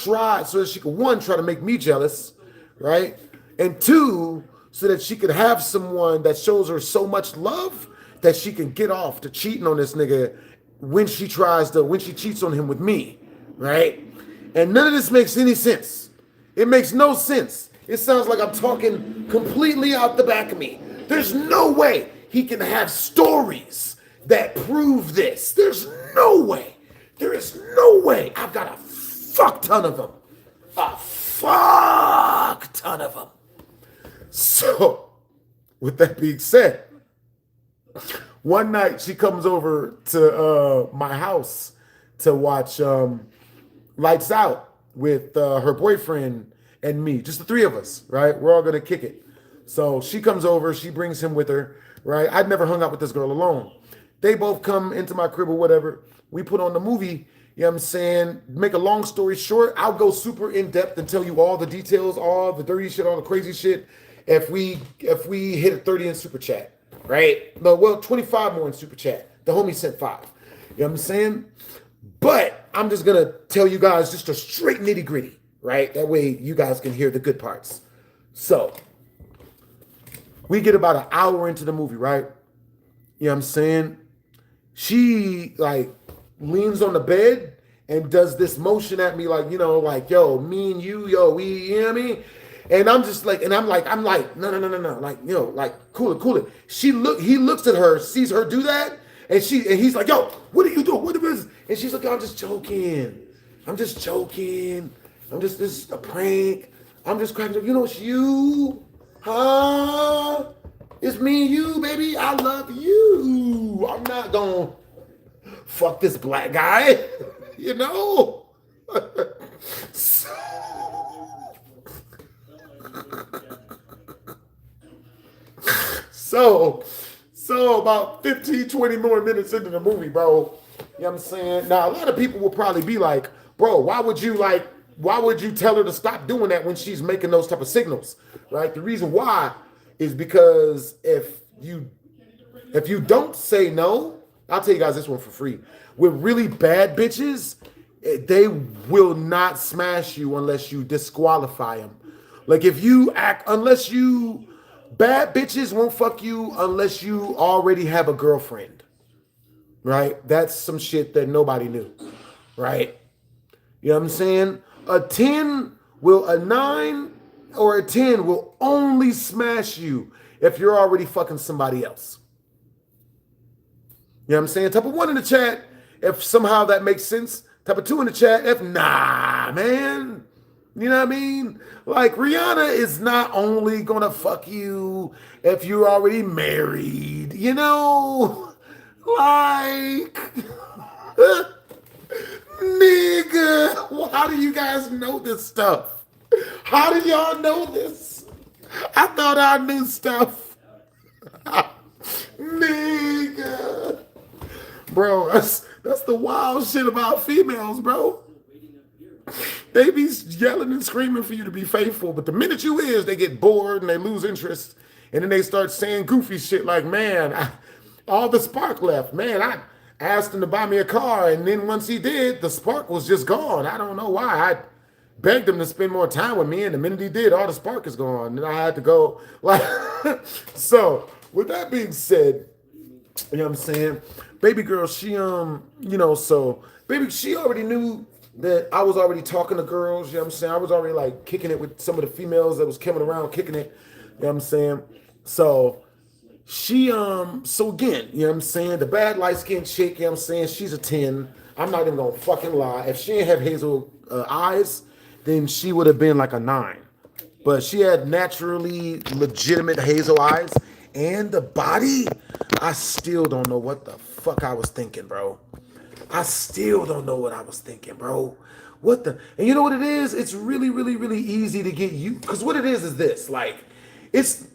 one, try to make me jealous, right? And two, so that she could have someone that shows her so much love that she can get off to cheating on this nigga when she cheats on him with me, right? And none of this makes any sense. It makes no sense. It sounds like I'm talking completely out the back of me. There's no way he can have stories that prove this. There's no way. There is no way. I've got a fuck ton of them. A fuck ton of them. So, with that being said, one night she comes over to my house to watch Lights Out with her boyfriend and me, just the three of us, right? We're all gonna kick it. So she comes over, she brings him with her, right? I'd never hung out with this girl alone. They both come into my crib or whatever. We put on the movie, you know what I'm saying? Make a long story short, I'll go super in depth and tell you all the details, all the dirty shit, all the crazy shit. If we hit a 30 in super chat, right? No, well, 25 more in super chat. The homie sent 5. You know what I'm saying? But I'm just gonna tell you guys just a straight nitty gritty, right? That way you guys can hear the good parts. So we get about an hour into the movie, right? You know what I'm saying? She like leans on the bed and does this motion at me like, yo, me and you, we, you know what I mean? And I'm just like, I'm like, no. Like, cool it. He looks at her, sees her do that, and he's like, yo, what are you doing? What is this? And she's like, yo, I'm just joking. This is a prank. I'm just cracking up. It's you. Huh? It's me and you, baby. I love you. I'm not gonna fuck this black guy, So about 15, 20 more minutes into the movie, bro. You know what I'm saying? Now, a lot of people will probably be like, bro, why would you tell her to stop doing that when she's making those type of signals, right? The reason why is because if you don't say no, I'll tell you guys this one for free. With really bad bitches, they will not smash you unless you disqualify them. Like bad bitches won't fuck you unless you already have a girlfriend, right? That's some shit that nobody knew, right? You know what I'm saying? A 9 or a 10 will only smash you if you're already fucking somebody else. You know what I'm saying? Type of 1 in the chat if somehow that makes sense. Type of 2 in the chat if nah, man. You know what I mean? Like, Rihanna is not only gonna fuck you if you're already married, you know? Like, nigga, how do you guys know this stuff? How do y'all know this? I thought I knew stuff. Nigga. Bro, that's the wild shit about females, bro. They be yelling and screaming for you to be faithful, but the minute you is, they get bored and they lose interest, and then they start saying goofy shit like, man, all the spark left. Man, I asked him to buy me a car, and then once he did, the spark was just gone. I don't know why. I begged him to spend more time with me, and the minute he did, all the spark is gone, and I had to go. Like, so, with that being said, you know what I'm saying? Baby girl, she, you know, so, baby, she already knew that I was already talking to girls, you know what I'm saying? I was already like kicking it with some of the females that was coming around kicking it, you know what I'm saying? So she, so again, you know what I'm saying? The bad light-skinned chick, you know what I'm saying? She's a 10. I'm not even gonna fucking lie. If she didn't have hazel eyes, then she would have been like a 9. But she had naturally legitimate hazel eyes and the body, I still don't know what the fuck I was thinking, bro. I still don't know what I was thinking, bro. What the? And you know what it is? It's really, really, really easy to get you. Because what it is this. Like, it's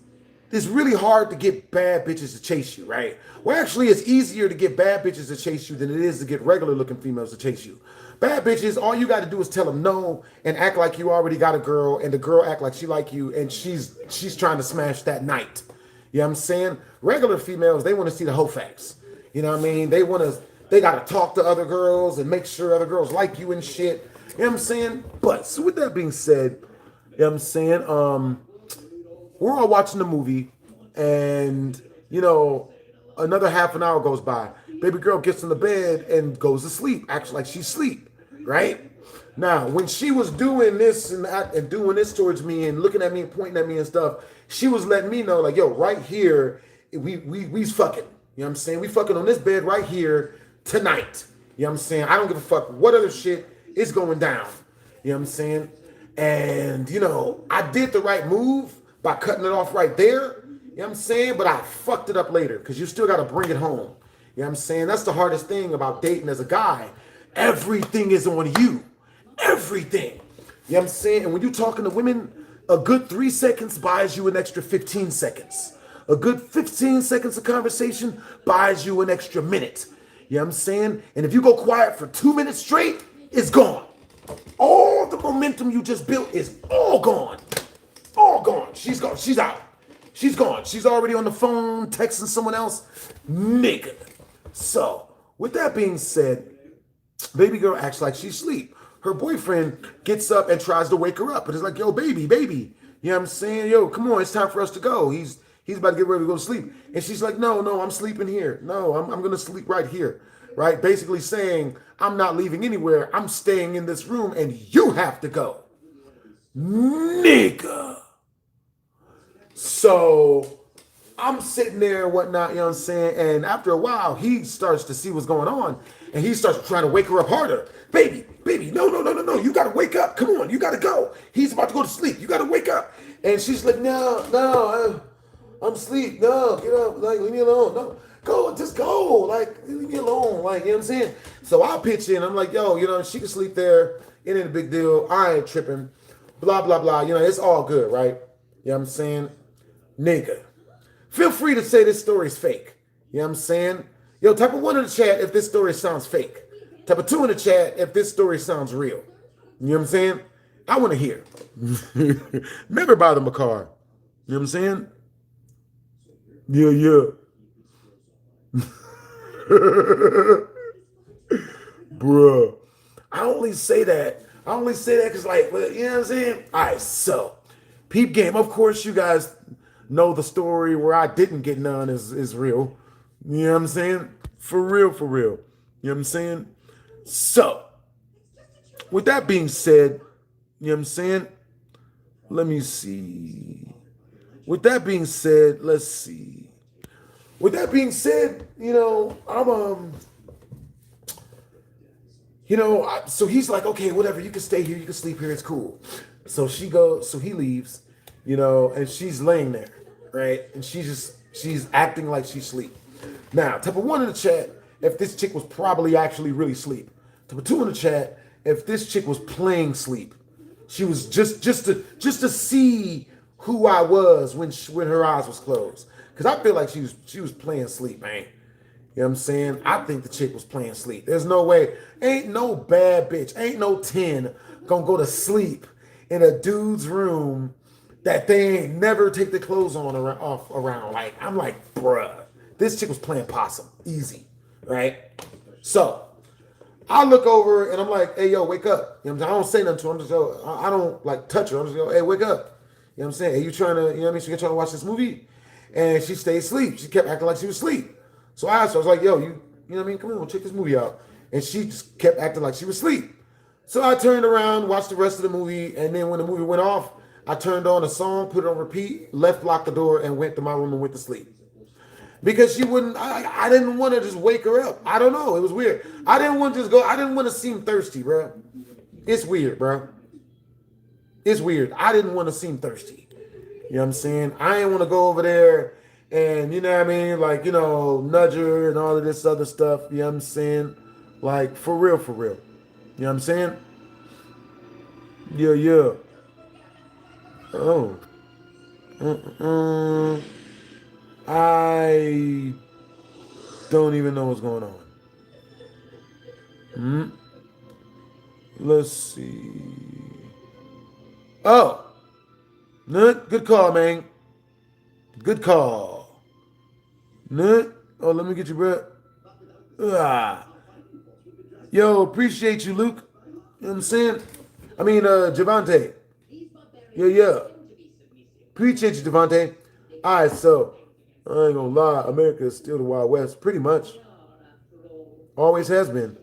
really hard to get bad bitches to chase you, right? Well, actually, it's easier to get bad bitches to chase you than it is to get regular looking females to chase you. Bad bitches, all you got to do is tell them no and act like you already got a girl, and the girl act like she like you, and she's trying to smash that night. You know what I'm saying? Regular females, they want to see the whole facts. You know what I mean? They got to talk to other girls and make sure other girls like you and shit. You know what I'm saying? But, so with that being said, you know what I'm saying? We're all watching the movie, and, you know, another half an hour goes by. Baby girl gets in the bed and goes to sleep, acts like she's asleep, right? Now, when she was doing this and doing this towards me and looking at me and pointing at me and stuff, she was letting me know, like, yo, right here, we's fucking. You know what I'm saying? We fucking on this bed right here tonight. You know what I'm saying? I don't give a fuck what other shit is going down. You know what I'm saying? And, you know, I did the right move by cutting it off right there. You know what I'm saying? But I fucked it up later because you still got to bring it home. You know what I'm saying? That's the hardest thing about dating as a guy. Everything is on you. Everything. You know what I'm saying? And when you're talking to women, a good 3 seconds buys you an extra 15 seconds. A good 15 seconds of conversation buys you an extra minute. You know what I'm saying? And if you go quiet for 2 minutes straight, it's gone. All the momentum you just built is all gone. All gone. She's gone. She's out. She's gone. She's already on the phone texting someone else. Nigga. So, with that being said, baby girl acts like she's asleep. Her boyfriend gets up and tries to wake her up. And it's like, yo, baby. You know what I'm saying? Yo, come on. It's time for us to go. He's about to get ready to go to sleep. And she's like, no, I'm sleeping here. No, I'm going to sleep right here. Right? Basically saying, I'm not leaving anywhere. I'm staying in this room and you have to go. Nigga. So I'm sitting there and whatnot, you know what I'm saying? And after a while, he starts to see what's going on. And he starts trying to wake her up harder. Baby, no. You got to wake up. Come on, you got to go. He's about to go to sleep. You got to wake up. And she's like, no, I'm asleep. No, get up. Like, leave me alone. No, go, just go. Like, leave me alone. Like, you know what I'm saying? So I pitch in. I'm like, yo, you know, she can sleep there. It ain't a big deal. I ain't tripping. Blah, blah, blah. You know, it's all good, right? You know what I'm saying? Nigga. Feel free to say this story's fake. You know what I'm saying? Yo, type of 1 in the chat if this story sounds fake. Type of 2 in the chat if this story sounds real. You know what I'm saying? I want to hear. Never buy them a car. You know what I'm saying? Yeah. Bruh. I only say that because, like, you know what I'm saying? All right, so, peep game. Of course, you guys know the story where I didn't get none is real. You know what I'm saying? For real. You know what I'm saying? So, with that being said, you know what I'm saying? Let me see. With that being said, let's see. with that being said, so he's like, okay, whatever, you can stay here, you can sleep here, it's cool. So he leaves, and she's laying there, right? And she's acting like she's asleep. Now, type of one in the chat, if this chick was probably actually really asleep. Type of two in the chat, if this chick was playing sleep. She was just to see who I was when her eyes was closed. Cause I feel like she was playing sleep, man. You know what I'm saying? I think the chick was playing sleep. There's no way. Ain't no bad bitch. Ain't no 10 gonna go to sleep in a dude's room that they ain't never take their clothes on around. Like, I'm like, bruh, this chick was playing possum. Easy, right? So I look over and I'm like, hey, yo, wake up. You know what I'm saying? I don't say nothing to her. I'm just, I don't like touch her. I'm just go, hey, wake up. You know what I'm saying? Hey, you trying to, you know what I mean? She trying to watch this movie? And she stayed asleep. She kept acting like she was asleep. So I asked her, I was like, yo, you know what I mean? Come on, check this movie out. And she just kept acting like she was asleep. So I turned around, watched the rest of the movie, and then when the movie went off, I turned on a song, put it on repeat, locked the door, and went to my room and went to sleep. Because she wouldn't, I didn't want to just wake her up. I don't know, it was weird. I didn't want to just go, I didn't want to seem thirsty, bro. It's weird, bro. It's weird. I didn't want to seem thirsty. You know what I'm saying? I didn't want to go over there and, you know what I mean, like, nudge her and all of this other stuff. You know what I'm saying? Like, for real, for real. You know what I'm saying? Yeah. Oh. I don't even know what's going on. Let's see. Oh. Good call, man. Good call. Oh, let me get you, bro. Yo, appreciate you, Luke. You know what I'm saying? I mean, Javante. Yeah. Appreciate you, Javante. All right, so, I ain't gonna lie. America is still the Wild West, pretty much. Always has been.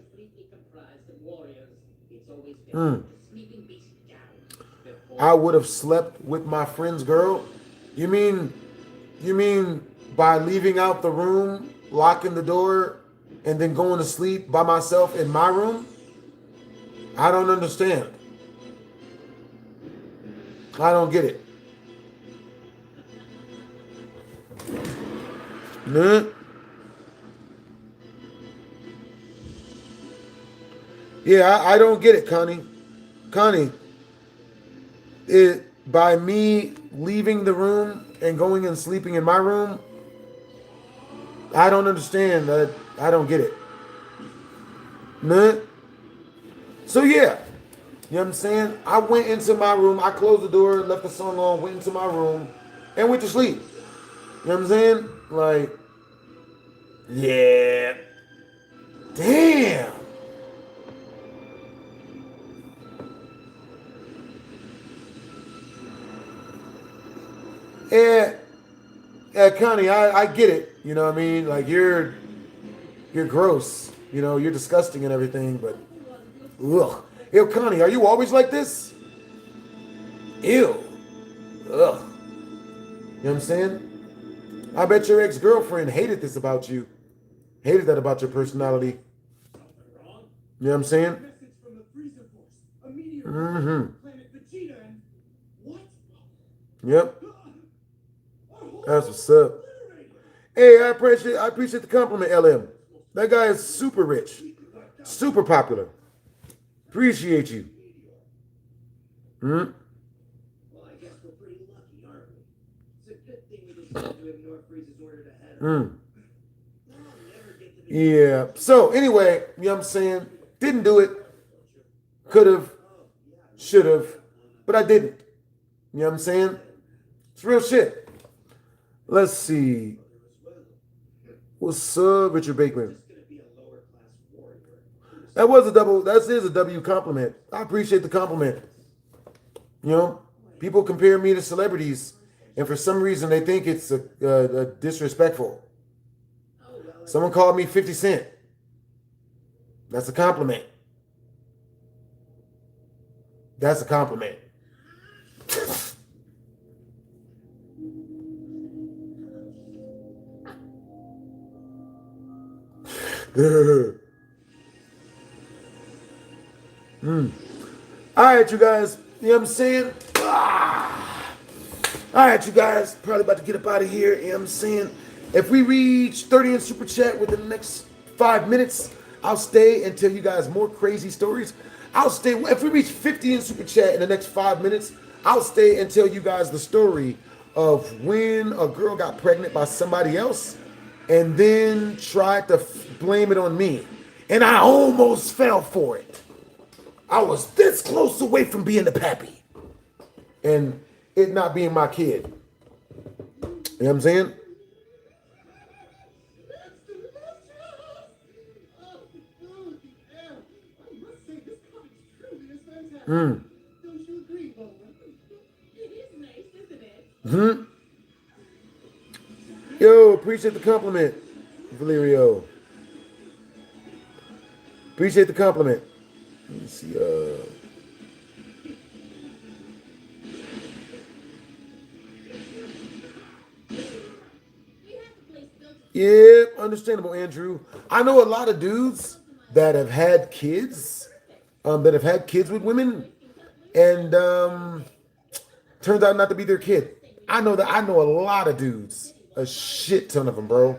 I would have slept with my friend's girl. You mean by leaving out the room, locking the door, and then going to sleep by myself in my room? I don't understand. I don't get it. Yeah, I don't get it, Connie. Connie, by me leaving the room and going and sleeping in my room, I don't understand. I don't get it. So yeah, you know what I'm saying? I went into my room, I closed the door, left the song on, went into my room, and went to sleep. You know what I'm saying? Like, yeah. Damn. Yeah, Connie, I get it. You know what I mean? Like, you're gross. You're disgusting and everything, but ugh. Ew, Connie, are you always like this? Ew. Ugh. You know what I'm saying? I bet your ex-girlfriend hated this about you. Hated that about your personality. You know what I'm saying? Yep. That's what's up. Hey, I appreciate the compliment, LM. That guy is super rich. Super popular. Appreciate you. Well, I guess we're pretty lucky, aren't we? It's a good thing we decided to ignore Freeze's order to head. Yeah. So anyway, you know what I'm saying? Didn't do it. Could have. Should have. But I didn't. You know what I'm saying? It's real shit. Let's see. What's up, Richard Bakeman? That is a W compliment. I appreciate the compliment. People compare me to celebrities, and for some reason they think it's a disrespectful. Someone called me 50 Cent. That's a compliment. That's a compliment. All right, you guys. You know what I'm saying? Ah. All right, you guys. Probably about to get up out of here. You know what I'm saying? If we reach 30 in Super Chat within the next 5 minutes, I'll stay and tell you guys more crazy stories. I'll stay. If we reach 50 in Super Chat in the next 5 minutes, I'll stay and tell you guys the story of when a girl got pregnant by somebody else and then tried to blame it on me. And I almost fell for it. I was this close away from being the pappy and it not being my kid. You know what I'm saying? Yo, appreciate the compliment, Valerio. Appreciate the compliment. Let me see. Yeah, understandable, Andrew. I know a lot of dudes that have had kids, with women, and turns out not to be their kid. I know a lot of dudes, a shit ton of them, bro.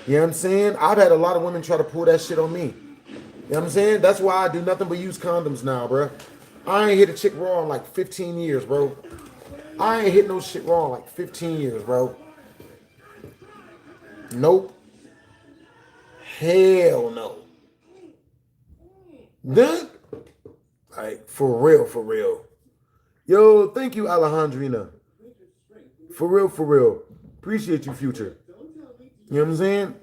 You know what I'm saying? I've had a lot of women try to pull that shit on me. You know what I'm saying? That's why I do nothing but use condoms now, bro. I ain't hit a chick raw in like 15 years, bro. I ain't hit no shit raw in like 15 years, bro. Nope. Hell no. Then, like, for real, for real. Yo, thank you, Alejandrina. For real, for real. Appreciate you, Future. You know what I'm saying?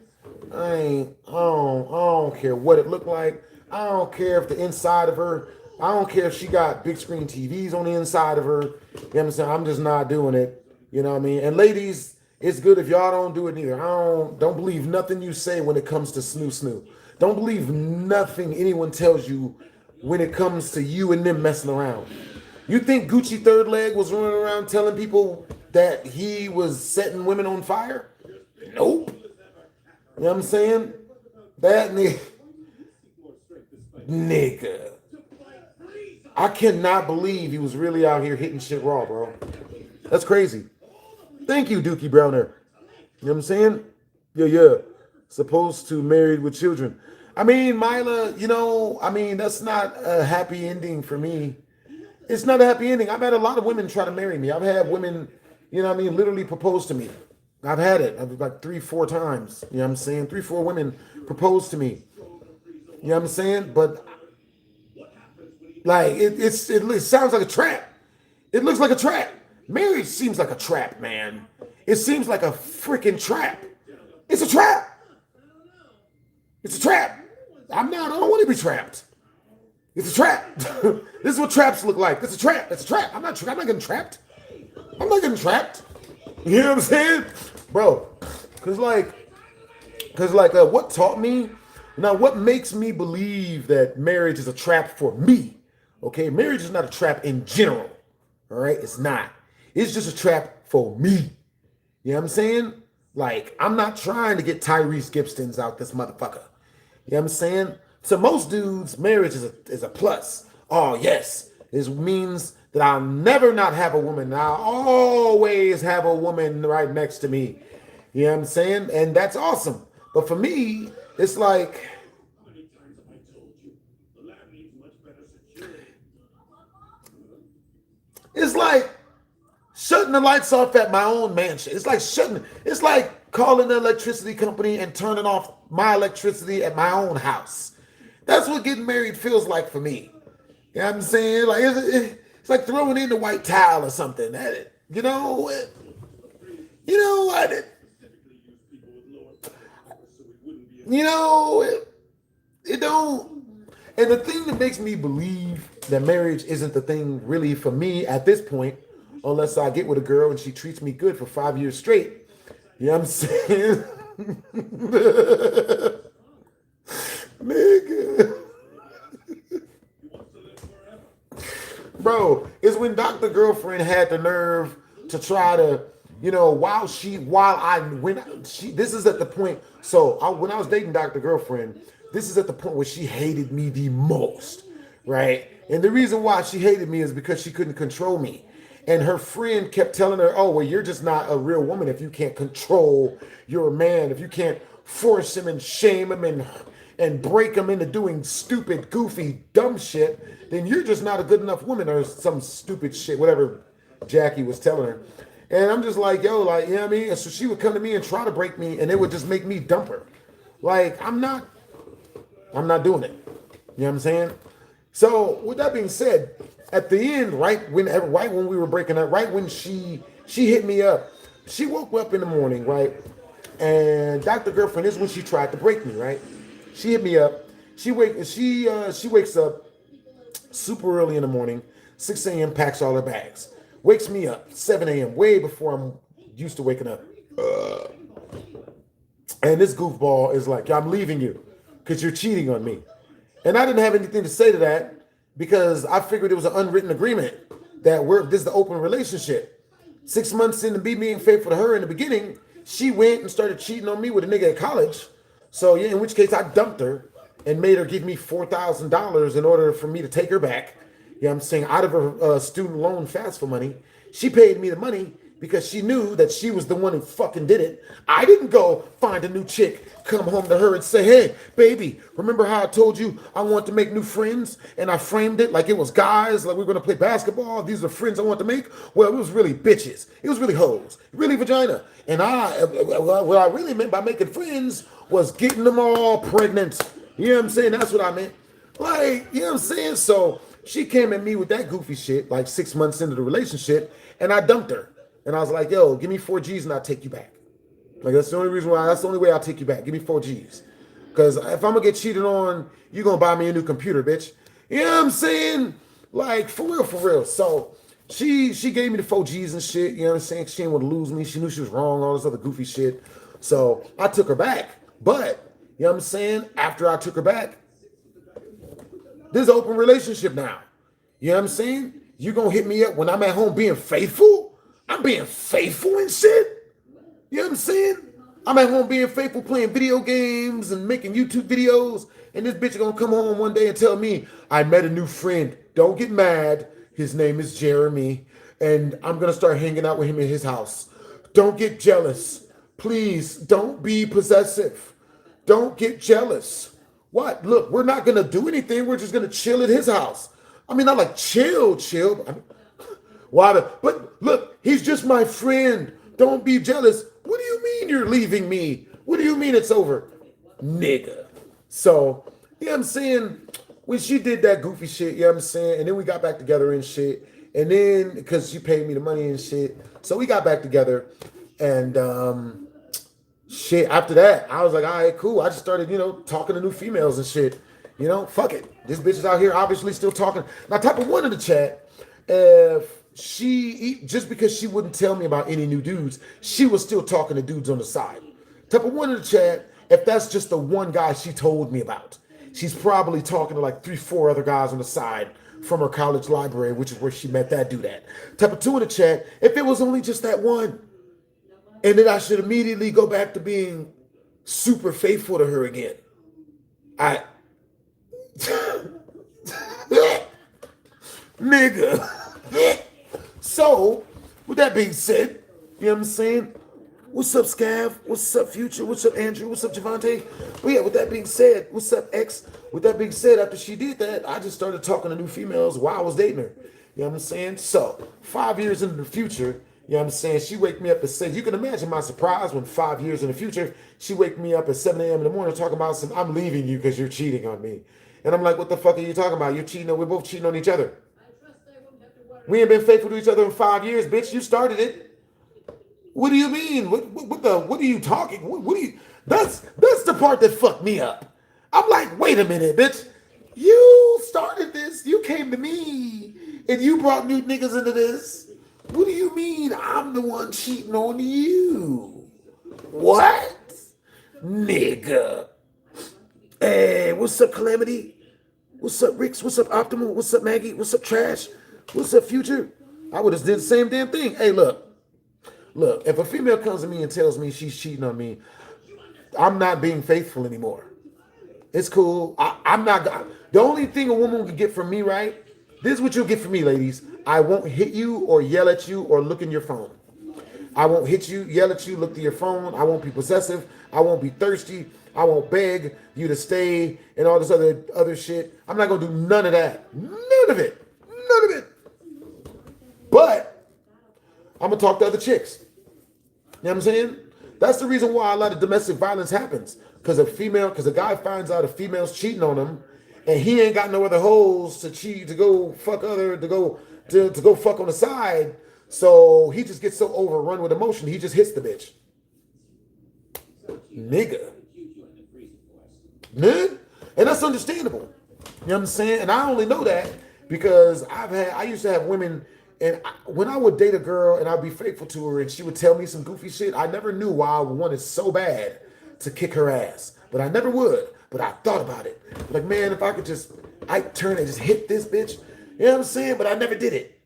I don't care what it looked like. I don't care if the inside of her, I don't care if she got big screen TVs on the inside of her. You know what I'm saying? I'm just not doing it. You know what I mean? And ladies, it's good if y'all don't do it neither. Don't believe nothing you say when it comes to snoo. Don't believe nothing anyone tells you when it comes to you and them messing around. You think Gucci Third Leg was running around telling people that he was setting women on fire? Nope. You know what I'm saying? That nigga. I cannot believe he was really out here hitting shit raw, bro. That's crazy. Thank you, Dookie Browner. You know what I'm saying? Yeah. Supposed to married with children. I mean, Mila, that's not a happy ending for me. It's not a happy ending. I've had a lot of women try to marry me. I've had women, literally propose to me. I've had it. I've like 3-4 times. You know what I'm saying? 3-4 women proposed to me. You know what I'm saying? But like it sounds like a trap. It looks like a trap. Marriage seems like a trap, man. It seems like a freaking trap. It's a trap. It's a trap. I don't want to be trapped. It's a trap. This is what traps look like. It's a trap. It's a trap. I'm not getting trapped. I'm not getting trapped. You know what I'm saying? Bro, cause what taught me, what makes me believe that marriage is a trap for me? Okay, marriage is not a trap in general. All right, it's not. It's just a trap for me. You know what I'm saying? Like, I'm not trying to get Tyrese Gibson's out this motherfucker. You know what I'm saying? To most dudes, marriage is a plus. Oh, yes. This means that I'll never not have a woman. I'll always have a woman right next to me. You know what I'm saying? And that's awesome. But for me, it's like, shutting the lights off at my own mansion. It's like calling the electricity company and turning off my electricity at my own house. That's what getting married feels like for me. You know what I'm saying? Like it's like throwing in the white towel or something. You know what? It don't. And the thing that makes me believe that marriage isn't the thing really for me at this point, unless I get with a girl and she treats me good for 5 years straight. You know what I'm saying? Nigga. Bro, it's when Dr. Girlfriend had the nerve to try to, you know, this is at the point. So when I was dating Dr. Girlfriend, this is at the point where she hated me the most, right? And the reason why she hated me is because she couldn't control me. And her friend kept telling her, oh, well, you're just not a real woman if you can't control your man, if you can't force him and shame him and break him into doing stupid, goofy, dumb shit, then you're just not a good enough woman, or some stupid shit, whatever Jackie was telling her. And I'm just like, yo, like, you know what I mean? And so she would come to me and try to break me, and it would just make me dump her. Like, I'm not doing it. You know what I'm saying? So with that being said, at the end, right when we were breaking up, right when she hit me up, she woke me up in the morning, right? And Dr. Girlfriend, this is when she tried to break me, right? She hit me up. She wakes up super early in the morning, 6 a.m., packs all her bags. Wakes me up, 7 a.m., way before I'm used to waking up. And this goofball is like, I'm leaving you because you're cheating on me. And I didn't have anything to say to that because I figured it was an unwritten agreement that this is the open relationship. 6 months into me being faithful to her in the beginning, she went and started cheating on me with a nigga at college. So yeah, in which case I dumped her and made her give me $4,000 in order for me to take her back. You know what I'm saying? Out of her student loan FAFSA money. She paid me the money because she knew that she was the one who fucking did it. I didn't go find a new chick, come home to her and say, hey, baby, remember how I told you I want to make new friends? And I framed it like it was guys, like we were going to play basketball. These are friends I want to make. Well, it was really bitches. It was really hoes, really vagina. And what I really meant by making friends was getting them all pregnant. You know what I'm saying? That's what I meant. Like, you know what I'm saying? So she came at me with that goofy shit like 6 months into the relationship, and I dumped her. And I was like, yo, give me 4 G's and I'll take you back. Like, that's the only way I'll take you back. Give me 4 G's. Because if I'm going to get cheated on, you're going to buy me a new computer, bitch. You know what I'm saying? Like, for real. So she gave me the 4 G's and shit. You know what I'm saying? She didn't want to lose me. She knew she was wrong, all this other goofy shit. So I took her back. But, you know what I'm saying? After I took her back, this is an open relationship now. You know what I'm saying? You're going to hit me up when I'm at home being faithful? I'm being faithful and shit? You know what I'm saying? I'm at home being faithful, playing video games and making YouTube videos, and this bitch is going to come home one day and tell me, I met a new friend. Don't get mad. His name is Jeremy, and I'm going to start hanging out with him in his house. Don't get jealous. Please, don't be possessive. Don't get jealous. What? Look, we're not going to do anything. We're just going to chill at his house. I mean, not like chill. I mean, but look, he's just my friend. Don't be jealous. What do you mean you're leaving me? What do you mean it's over? Nigga. So, you know what I'm saying? When she did that goofy shit, you know what I'm saying? And then we got back together and shit. And then, because she paid me the money and shit. So we got back together. And, shit, after that, I was like, all right, cool. I just started, talking to new females and shit. Fuck it. This bitch is out here obviously still talking. Now, type of one in the chat, if just because she wouldn't tell me about any new dudes, she was still talking to dudes on the side. Type of one in the chat, if that's just the one guy she told me about, she's probably talking to like 3-4 other guys on the side from her college library, which is where she met that dude at. Type of two in the chat, if it was only just that one, and then I should immediately go back to being super faithful to her again. Nigga. So, with that being said, you know what I'm saying? What's up, Scav? What's up, Future? What's up, Andrew? What's up, Javante? But yeah, with that being said, what's up, X? With that being said, after she did that, I just started talking to new females while I was dating her. You know what I'm saying? So, 5 years into the future, you know what I'm saying? She wake me up and say, you can imagine my surprise when 5 years in the future, she wake me up at 7 a.m. in the morning talking about I'm leaving you because you're cheating on me. And I'm like, what the fuck are you talking about? You're cheating. We're both cheating on each other. We ain't been faithful to each other in 5 years, bitch. You started it. What do you mean? What are you talking? What do you? That's the part that fucked me up. I'm like, wait a minute, bitch. You started this. You came to me, and you brought new niggas into this. What do you mean I'm the one cheating on you? What? Nigga. Hey, what's up, Calamity? What's up, Ricks? What's up, Optimal? What's up, Maggie? What's up, Trash? What's up, Future? I would have did the same damn thing. Hey, look. Look, if a female comes to me and tells me she's cheating on me, I'm not being faithful anymore. It's cool. I'm not. The only thing a woman can get from me, right? This is what you'll get from me, ladies. I won't hit you or yell at you or look in your phone. I won't hit you, yell at you, look to your phone. I won't be possessive. I won't be thirsty. I won't beg you to stay and all this other shit. I'm not gonna do none of that. None of it. None of it. But I'm gonna talk to other chicks. You know what I'm saying? That's the reason why a lot of domestic violence happens. Because a guy finds out a female's cheating on him, and he ain't got no other hoes to cheat, to go fuck to go fuck on the side. So he just gets so overrun with emotion, he just hits the bitch. Nigga. Man? And that's understandable. You know what I'm saying? And I only know that because I used to have women, and when I would date a girl and I'd be faithful to her and she would tell me some goofy shit, I never knew why I wanted so bad to kick her ass. But I never would. But I thought about it. Like, man, if I could I'd turn and just hit this bitch. You know what I'm saying? But I never did it.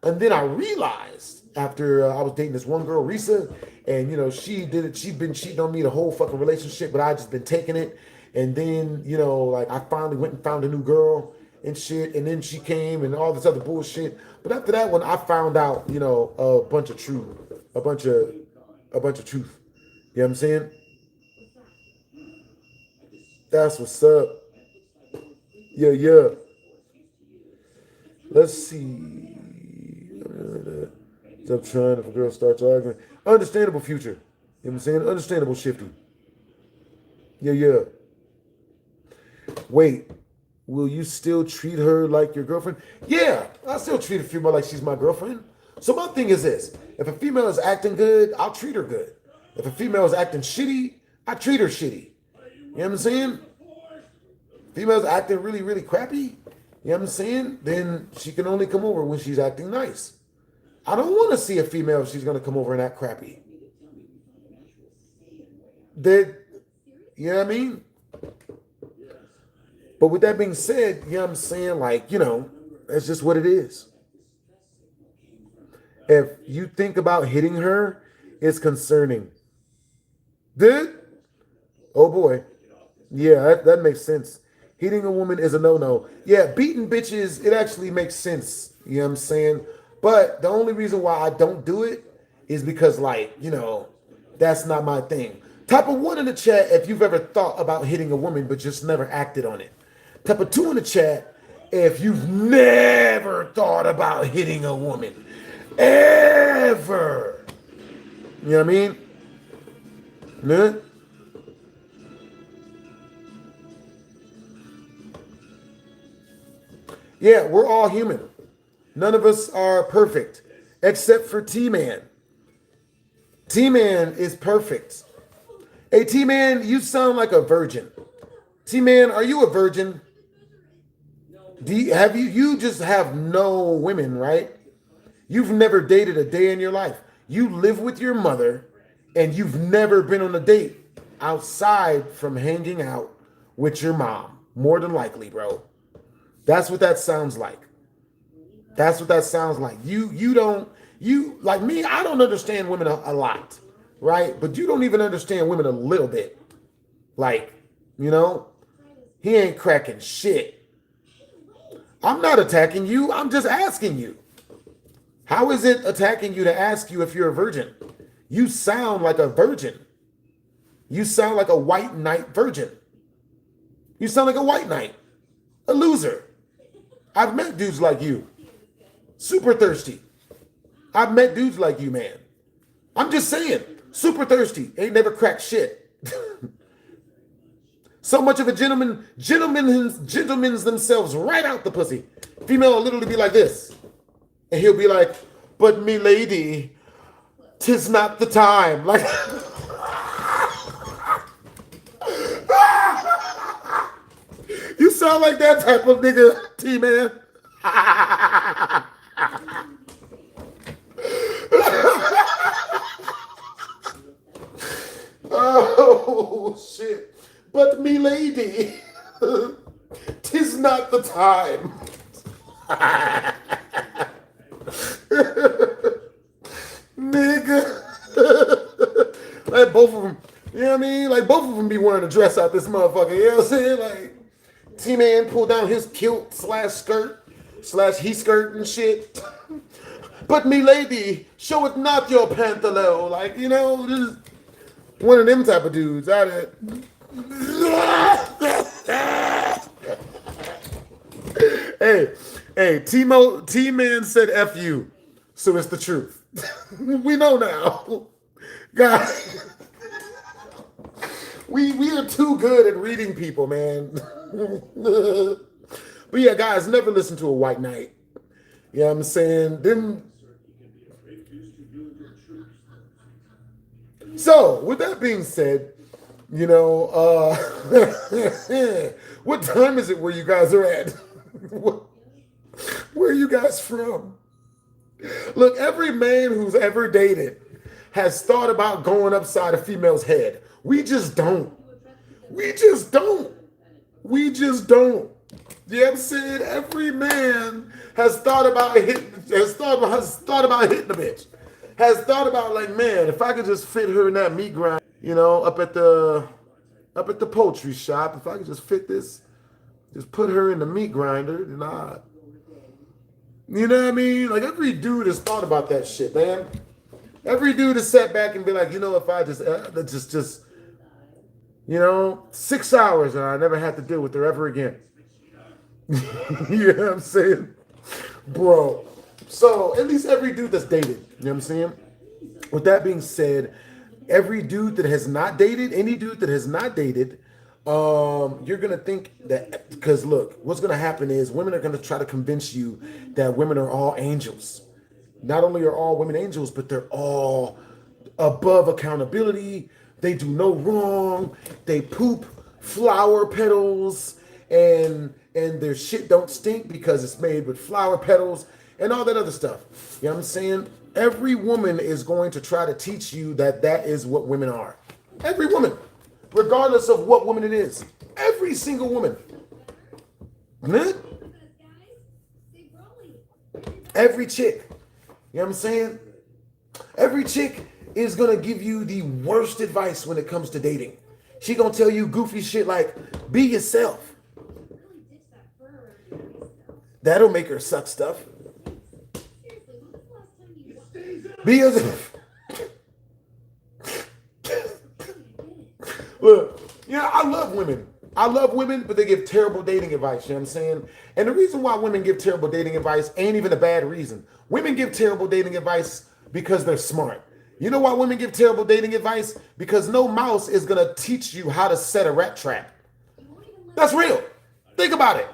And then I realized after I was dating this one girl, Risa, and you know, she did it. She'd been cheating on me the whole fucking relationship, but I just been taking it. And then, you know, like I finally went and found a new girl and shit. And then she came and all this other bullshit. But after that one, I found out, you know, a bunch of truth. You know what I'm saying? That's what's up. Yeah. Let's see. I'm trying if a girl starts arguing. Understandable future. You know what I'm saying? Understandable shifty. Yeah. Wait, will you still treat her like your girlfriend? Yeah, I still treat a female like she's my girlfriend. So my thing is this. If a female is acting good, I'll treat her good. If a female is acting shitty, I treat her shitty. You know what I'm saying? Female's acting really, really crappy, you know what I'm saying? Then she can only come over when she's acting nice. I don't want to see a female if she's going to come over and act crappy. You know what I mean? But with that being said, you know what I'm saying? Like, you know, that's just what it is. If you think about hitting her, it's concerning. Dude? Oh boy. Yeah, that makes sense. Hitting a woman is a no-no. Yeah, beating bitches, it actually makes sense. You know what I'm saying? But the only reason why I don't do it is because, like, you know, that's not my thing. Type of 1 in the chat if you've ever thought about hitting a woman but just never acted on it. Type of 2 in the chat if you've never thought about hitting a woman. Ever. You know what I mean? Yeah? Yeah, we're all human. None of us are perfect, except for T-Man. T-Man is perfect. Hey, T-Man, you sound like a virgin. T-Man, are you a virgin? You just have no women, right? You've never dated a day in your life. You live with your mother, and you've never been on a date outside from hanging out with your mom. More than likely, bro. That's what that sounds like. That's what that sounds like. You like me, I don't understand women a lot, right? But you don't even understand women a little bit. Like, you know, he ain't cracking shit. I'm not attacking you. I'm just asking you. How is it attacking you to ask you if you're a virgin? You sound like a virgin. You sound like a white knight virgin. You sound like a white knight. A loser. I've met dudes like you. Super thirsty. I've met dudes like you, man. I'm just saying. Super thirsty. Ain't never cracked shit. So much of a gentlemen's themselves right out the pussy. Female will literally be like this. And he'll be like, but me lady, 'tis not the time. Like, you sound like that type of nigga, T-Man. Oh, shit. But me lady, 'tis not the time. Nigga. Like both of them, you know what I mean? Like both of them be wearing a dress out this motherfucker. You know what I'm saying? Like T-Man pulled down his kilt slash skirt slash he skirt and shit. But me lady, show it not your pantalo. Like, you know, this is one of them type of dudes out there. Hey, T-Man said F you. So it's the truth. We know now. Guys, we are too good at reading people, man. But yeah, guys, never listen to a white knight. You know what I'm saying? So, with that being said, you know, what time is it where you guys are at? Where are you guys from? Look, every man who's ever dated has thought about going upside a female's head. We just don't. We just don't. We just don't. You know what I'm saying? Every man has thought about hitting a bitch. Has thought about, like, man, if I could just fit her in that meat grind, you know, up at the poultry shop, if I could just fit this, just put her in the meat grinder, then you know what I mean? Like, every dude has thought about that shit, man. Every dude has sat back and be like, you know, if I just, you know, 6 hours and I never had to deal with her ever again. You know what I'm saying? Bro. So, at least every dude that's dated, you know what I'm saying? With that being said, every dude that has not dated, any dude that has not dated, you're going to think that, because look, what's going to happen is women are going to try to convince you that women are all angels. Not only are all women angels, but they're all above accountability. They do no wrong. They poop flower petals and their shit don't stink because it's made with flower petals and all that other stuff. You know what I'm saying? Every woman is going to try to teach you that that is what women are. Every woman. Regardless of what woman it is. Every single woman. Every chick. You know what I'm saying? Every chick is going to give you the worst advice when it comes to dating. She going to tell you goofy shit like, be yourself. That'll make her suck stuff. Be yourself. Look, yeah, I love women. I love women, but they give terrible dating advice, you know what I'm saying? And the reason why women give terrible dating advice ain't even a bad reason. Women give terrible dating advice because they're smart. You know why women give terrible dating advice? Because no mouse is going to teach you how to set a rat trap. That's real. Think about it.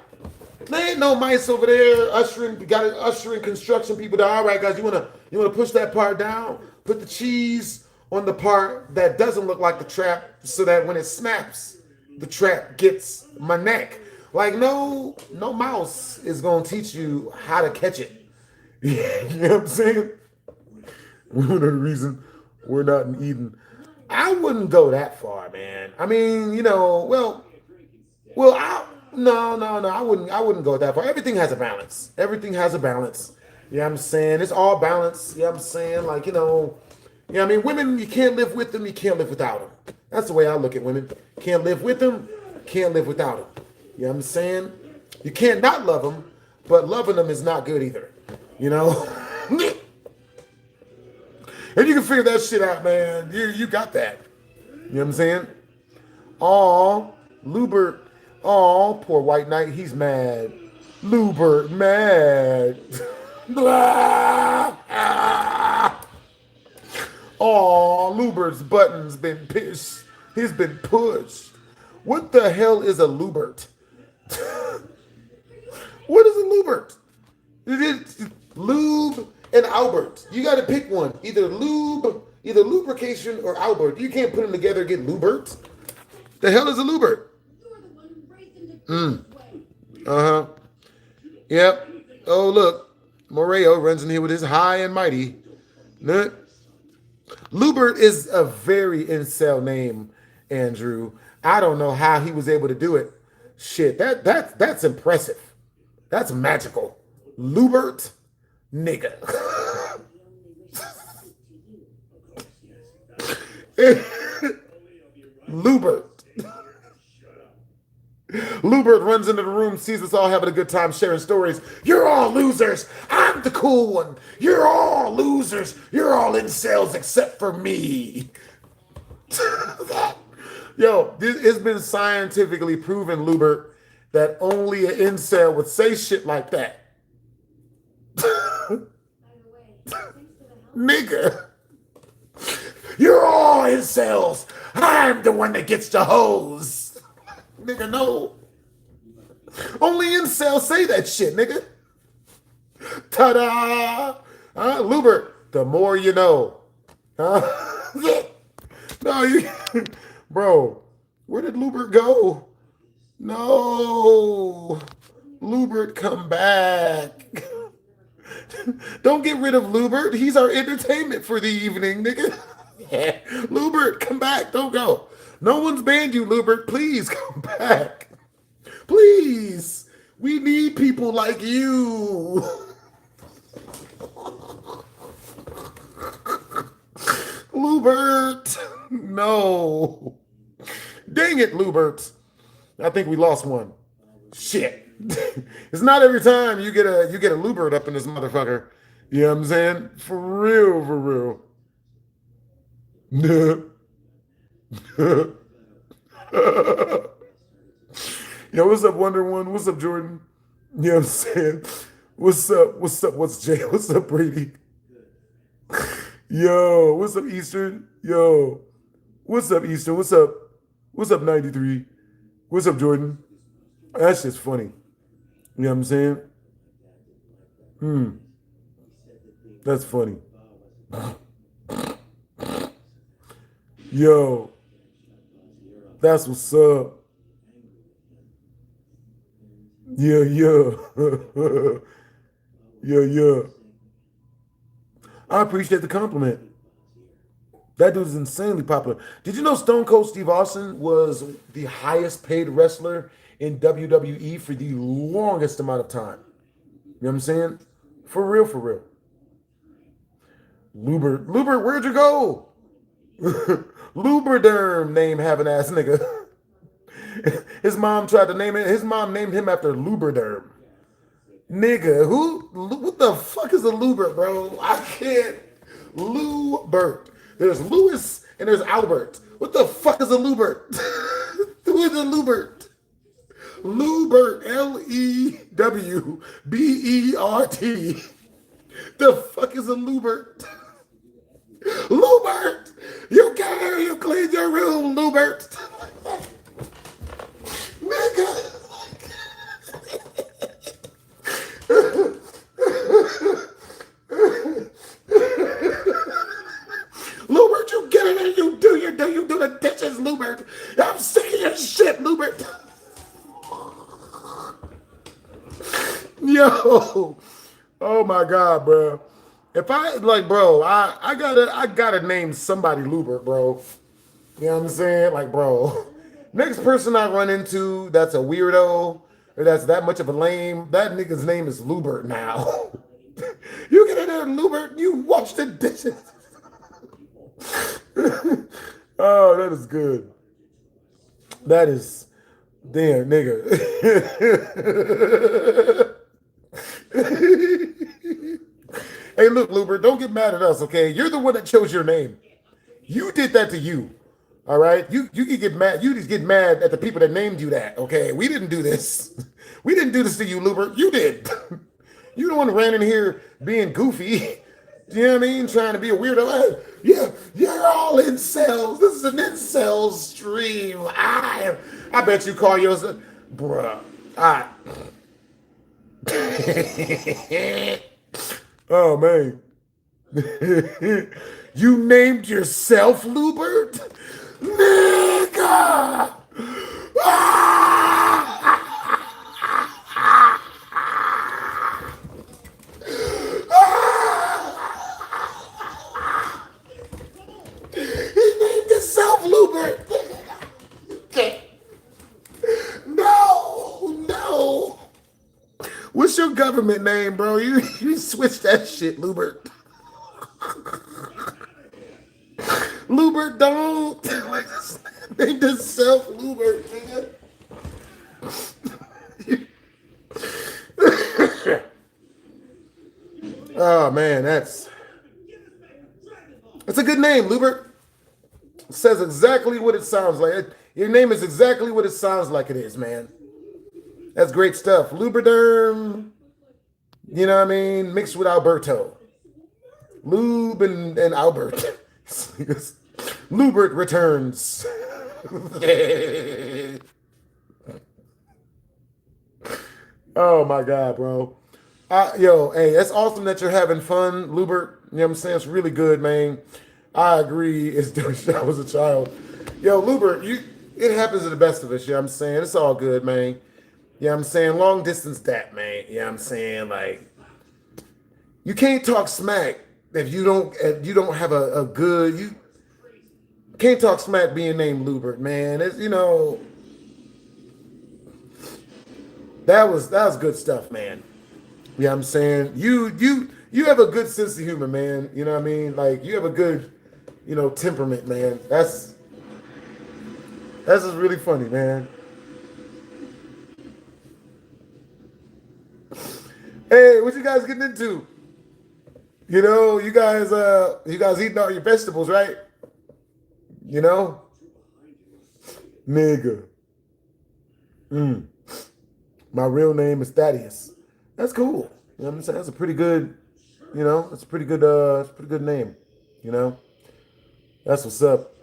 There ain't no mice over there ushering construction people down. All right, guys, you wanna push that part down? Put the cheese on the part that doesn't look like the trap so that when it snaps, the trap gets my neck. Like, no mouse is gonna teach you how to catch it. You know what I'm saying? One of the reason we're not in Eden. I wouldn't go that far, man. I mean, you know, no, I wouldn't go that far. Everything has a balance. Everything has a balance. You know what I'm saying? It's all balance. You know what I'm saying? Like, you know what I mean? Women, you can't live with them, you can't live without them. That's the way I look at women. Can't live with them, can't live without them. You know what I'm saying? You can't not love them, but loving them is not good either. You know? And you can figure that shit out, man. You got that. You know what I'm saying? Aw, Lubert. Aw, poor white knight, he's mad. Lubert, mad. Aw, Lubert's button's been pushed. He's been pushed. What the hell is a Lubert? What is a Lubert? It is lube and Albert. You got to pick one. Either lubrication or Albert. You can't put them together and get Lubert. The hell is a Lubert? Uh-huh. Yep. Oh, look. Moreo runs in here with his high and mighty. Lubert is a very incel name, Andrew. I don't know how he was able to do it. Shit, that's impressive. That's magical. Lubert, nigga. Lubert. Lubert runs into the room, sees us all having a good time sharing stories. You're all losers. I'm the cool one. You're all losers. You're all incels except for me. Yo, it's been scientifically proven, Lubert, that only an incel would say shit like that. Nigga. You're all incels. I'm the one that gets the hose. Nigga, no. Only incels say that shit, nigga. Ta-da! Lubert, the more you know. No, you... Bro, where did Lubert go? No. Lubert, come back. Don't get rid of Lubert. He's our entertainment for the evening, nigga. Yeah. Lubert, come back. Don't go. No one's banned you, Lubert. Please come back. Please. We need people like you. Lubert. No. Dang it, Lubert. I think we lost one. Shit. It's not every time you get a Lubert up in this motherfucker. You know what I'm saying? For real, for real. Yo, what's up, Wonder One? What's up, Jordan? You know what I'm saying? What's up? What's up? What's Jay? What's up, Brady? Yo, what's up, Eastern? Yo, what's up, Eastern? What's up? What's up, 93? What's up, Jordan? That's just funny. You know what I'm saying? That's funny. Yo, that's what's up. Yeah. Yeah. I appreciate the compliment. That dude is insanely popular. Did you know Stone Cold Steve Austin was the highest paid wrestler in WWE for the longest amount of time? You know what I'm saying? For real, for real. Lubert, where'd you go? Luberderm name having ass nigga. His mom tried to name it. His mom named him after Luberderm. Nigga, what the fuck is a Lubert, bro? I can't. Lubert. There's Louis and there's Albert. What the fuck is a Lubert? Who is a Lubert? Lubert, Lewbert. The fuck is a Lubert? Lubert! You get here, you clean your room, Lubert! Nigga! Lubert, you get in there, you do the dishes, Lubert! I'm sick of your shit, Lubert! Yo! Oh my God, bro. If I I gotta name somebody Lubert, bro. You know what I'm saying? Like, bro. Next person I run into that's a weirdo or that's that much of a lame, that nigga's name is Lubert now. You get in there, Lubert, you wash the dishes. Oh, that is good. That is damn nigga. Hey, look, Lubert, don't get mad at us, okay? You're the one that chose your name. You did that to you. All right? You can get mad. You just get mad at the people that named you that, okay? We didn't do this. We didn't do this to you, Lubert. You did. You the one who ran in here being goofy. You know what I mean? Trying to be a weirdo. Hey, yeah, you're all incels. This is an incel stream. I bet you call yourself, bruh. Oh, man. You named yourself Lubert? Nigga! He named himself Lubert. No. What's your government name, bro? You switch that shit, Lubert. Lubert, don't. They just self-lubert, nigga. Oh man, that's a good name, Lubert. It says exactly what it sounds like. Your name is exactly what it sounds like it is, man. That's great stuff. Lubriderm, you know what I mean? Mixed with Alberto. Lube and Albert. Lubert returns. Oh my God, bro. Yo, hey, that's awesome that you're having fun, Lubert. You know what I'm saying? It's really good, man. I agree. It's that was a child. Yo, Lubert, it happens to the best of us, you know what I'm saying? It's all good, man. You know what I'm saying? Long distance that, man. You know what I'm saying? Like, you can't talk smack if you don't have a good you can't talk smack being named Lubert, man. It's that was good stuff, man. Yeah, I'm saying you have a good sense of humor, man. You know what I mean? Like you have a good, temperament, man. That's just really funny, man. Hey, what you guys getting into? You guys eating all your vegetables, right? Nigga. My real name is Thaddeus. That's cool. You know what I'm saying? That's a pretty good, that's a pretty good name. That's what's up.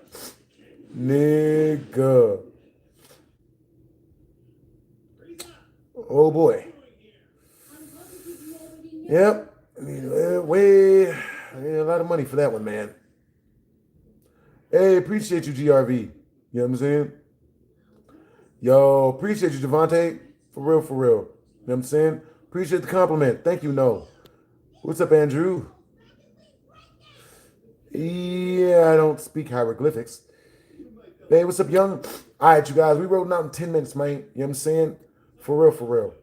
Nigga. Oh boy. Yep. I mean, a lot of money for that one, man. Hey, appreciate you, GRV. You know what I'm saying? Yo, appreciate you, Javante. For real, for real. You know what I'm saying? Appreciate the compliment. Thank you, no. What's up, Andrew? Yeah, I don't speak hieroglyphics. Hey, what's up, young? All right, you guys, we rolling out in 10 minutes, man. You know what I'm saying? For real, for real.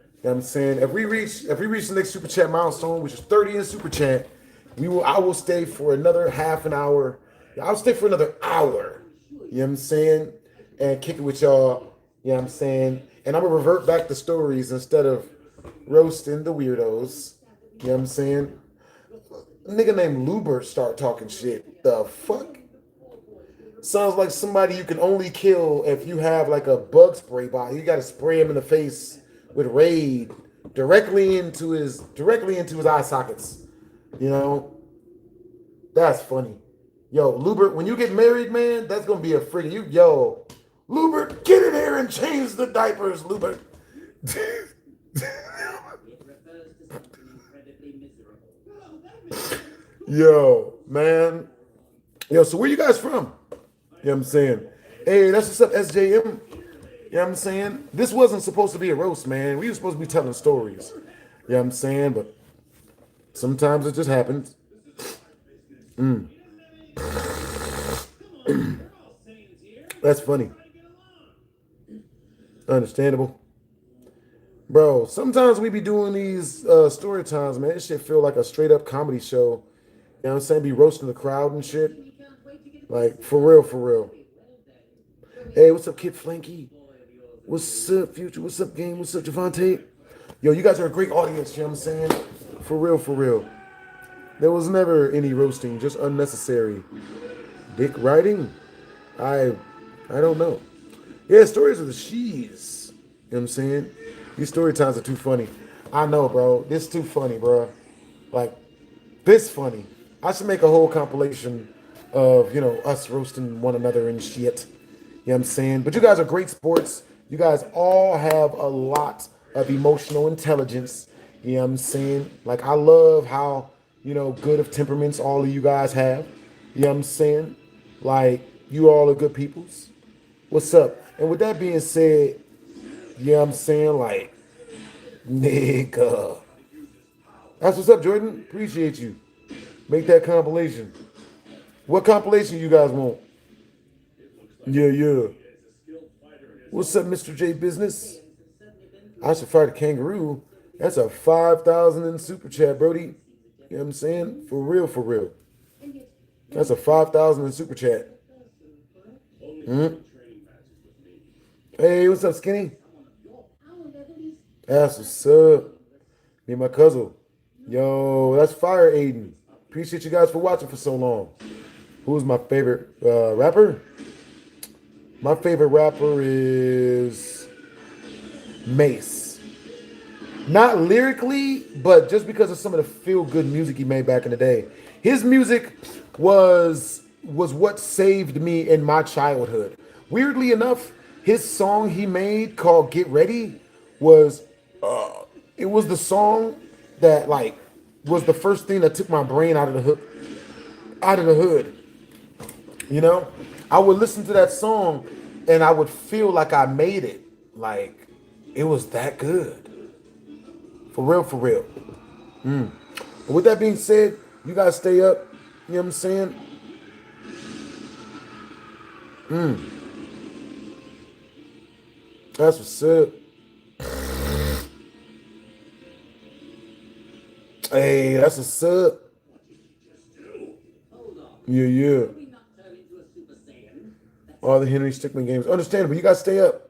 You know what I'm saying? If we reach the next super chat milestone, which is 30 in super chat, I will stay for another half an hour. I'll stay for another hour. You know what I'm saying? And kick it with y'all. You know what I'm saying? And I'm gonna revert back to stories instead of roasting the weirdos. You know what I'm saying? A nigga named Lubert start talking shit. The fuck? Sounds like somebody you can only kill if you have like a bug spray bottle. You gotta spray him in the face with Raid directly into his eye sockets. That's funny. Yo, Lubert, when you get married, man, that's gonna be a freaking yo. Lubert, get in here and change the diapers, Lubert. Yo, man. Yo, so where you guys from? You know what I'm saying? Hey, that's what's up, SJM. You know what I'm saying? This wasn't supposed to be a roast, man. We were supposed to be telling stories. You know what I'm saying? But sometimes it just happens. That's funny. Understandable. Bro, sometimes we be doing these story times, man. This shit feel like a straight up comedy show. You know what I'm saying? Be roasting the crowd and shit. Like, for real, for real. Hey, what's up, Kid Flanky? What's up, Future? What's up, Game? What's up, Javante? Yo, you guys are a great audience, you know what I'm saying? For real, for real. There was never any roasting, just unnecessary. Dick riding? I don't know. Yeah, stories of the she's. You know what I'm saying? These story times are too funny. I know, bro. This is too funny, bro. Like, this funny. I should make a whole compilation of, us roasting one another and shit. You know what I'm saying? But you guys are great sports. You guys all have a lot of emotional intelligence. You know what I'm saying? Like, I love how, good of temperaments all of you guys have. You know what I'm saying? Like, you all are good peoples. What's up? And with that being said, you know what I'm saying? Like, nigga. That's what's up, Jordan. Appreciate you. Make that compilation. What compilation you guys want? Yeah. What's up, Mr. J Business? I should fight a kangaroo. That's a 5,000 in super chat, Brody. You know what I'm saying? For real, for real. That's a 5,000 in super chat. You know Hey, what's up, Skinny? That's what's up. Me and my cousin. Yo, that's fire, Aiden. Appreciate you guys for watching for so long. Who's my favorite rapper? My favorite rapper is Mace. Not lyrically, but just because of some of the feel-good music he made back in the day. His music was what saved me in my childhood. Weirdly enough, his song he made called "Get Ready" was it was the song that like was the first thing that took my brain out of the hood. You know, I would listen to that song and I would feel like I made it. Like it was that good. For real, for real. But with that being said, you guys stay up. You know what I'm saying? That's what's up. Hey, that's what's up. Yeah. All the Henry Stickmin games. Understandable. You guys stay up.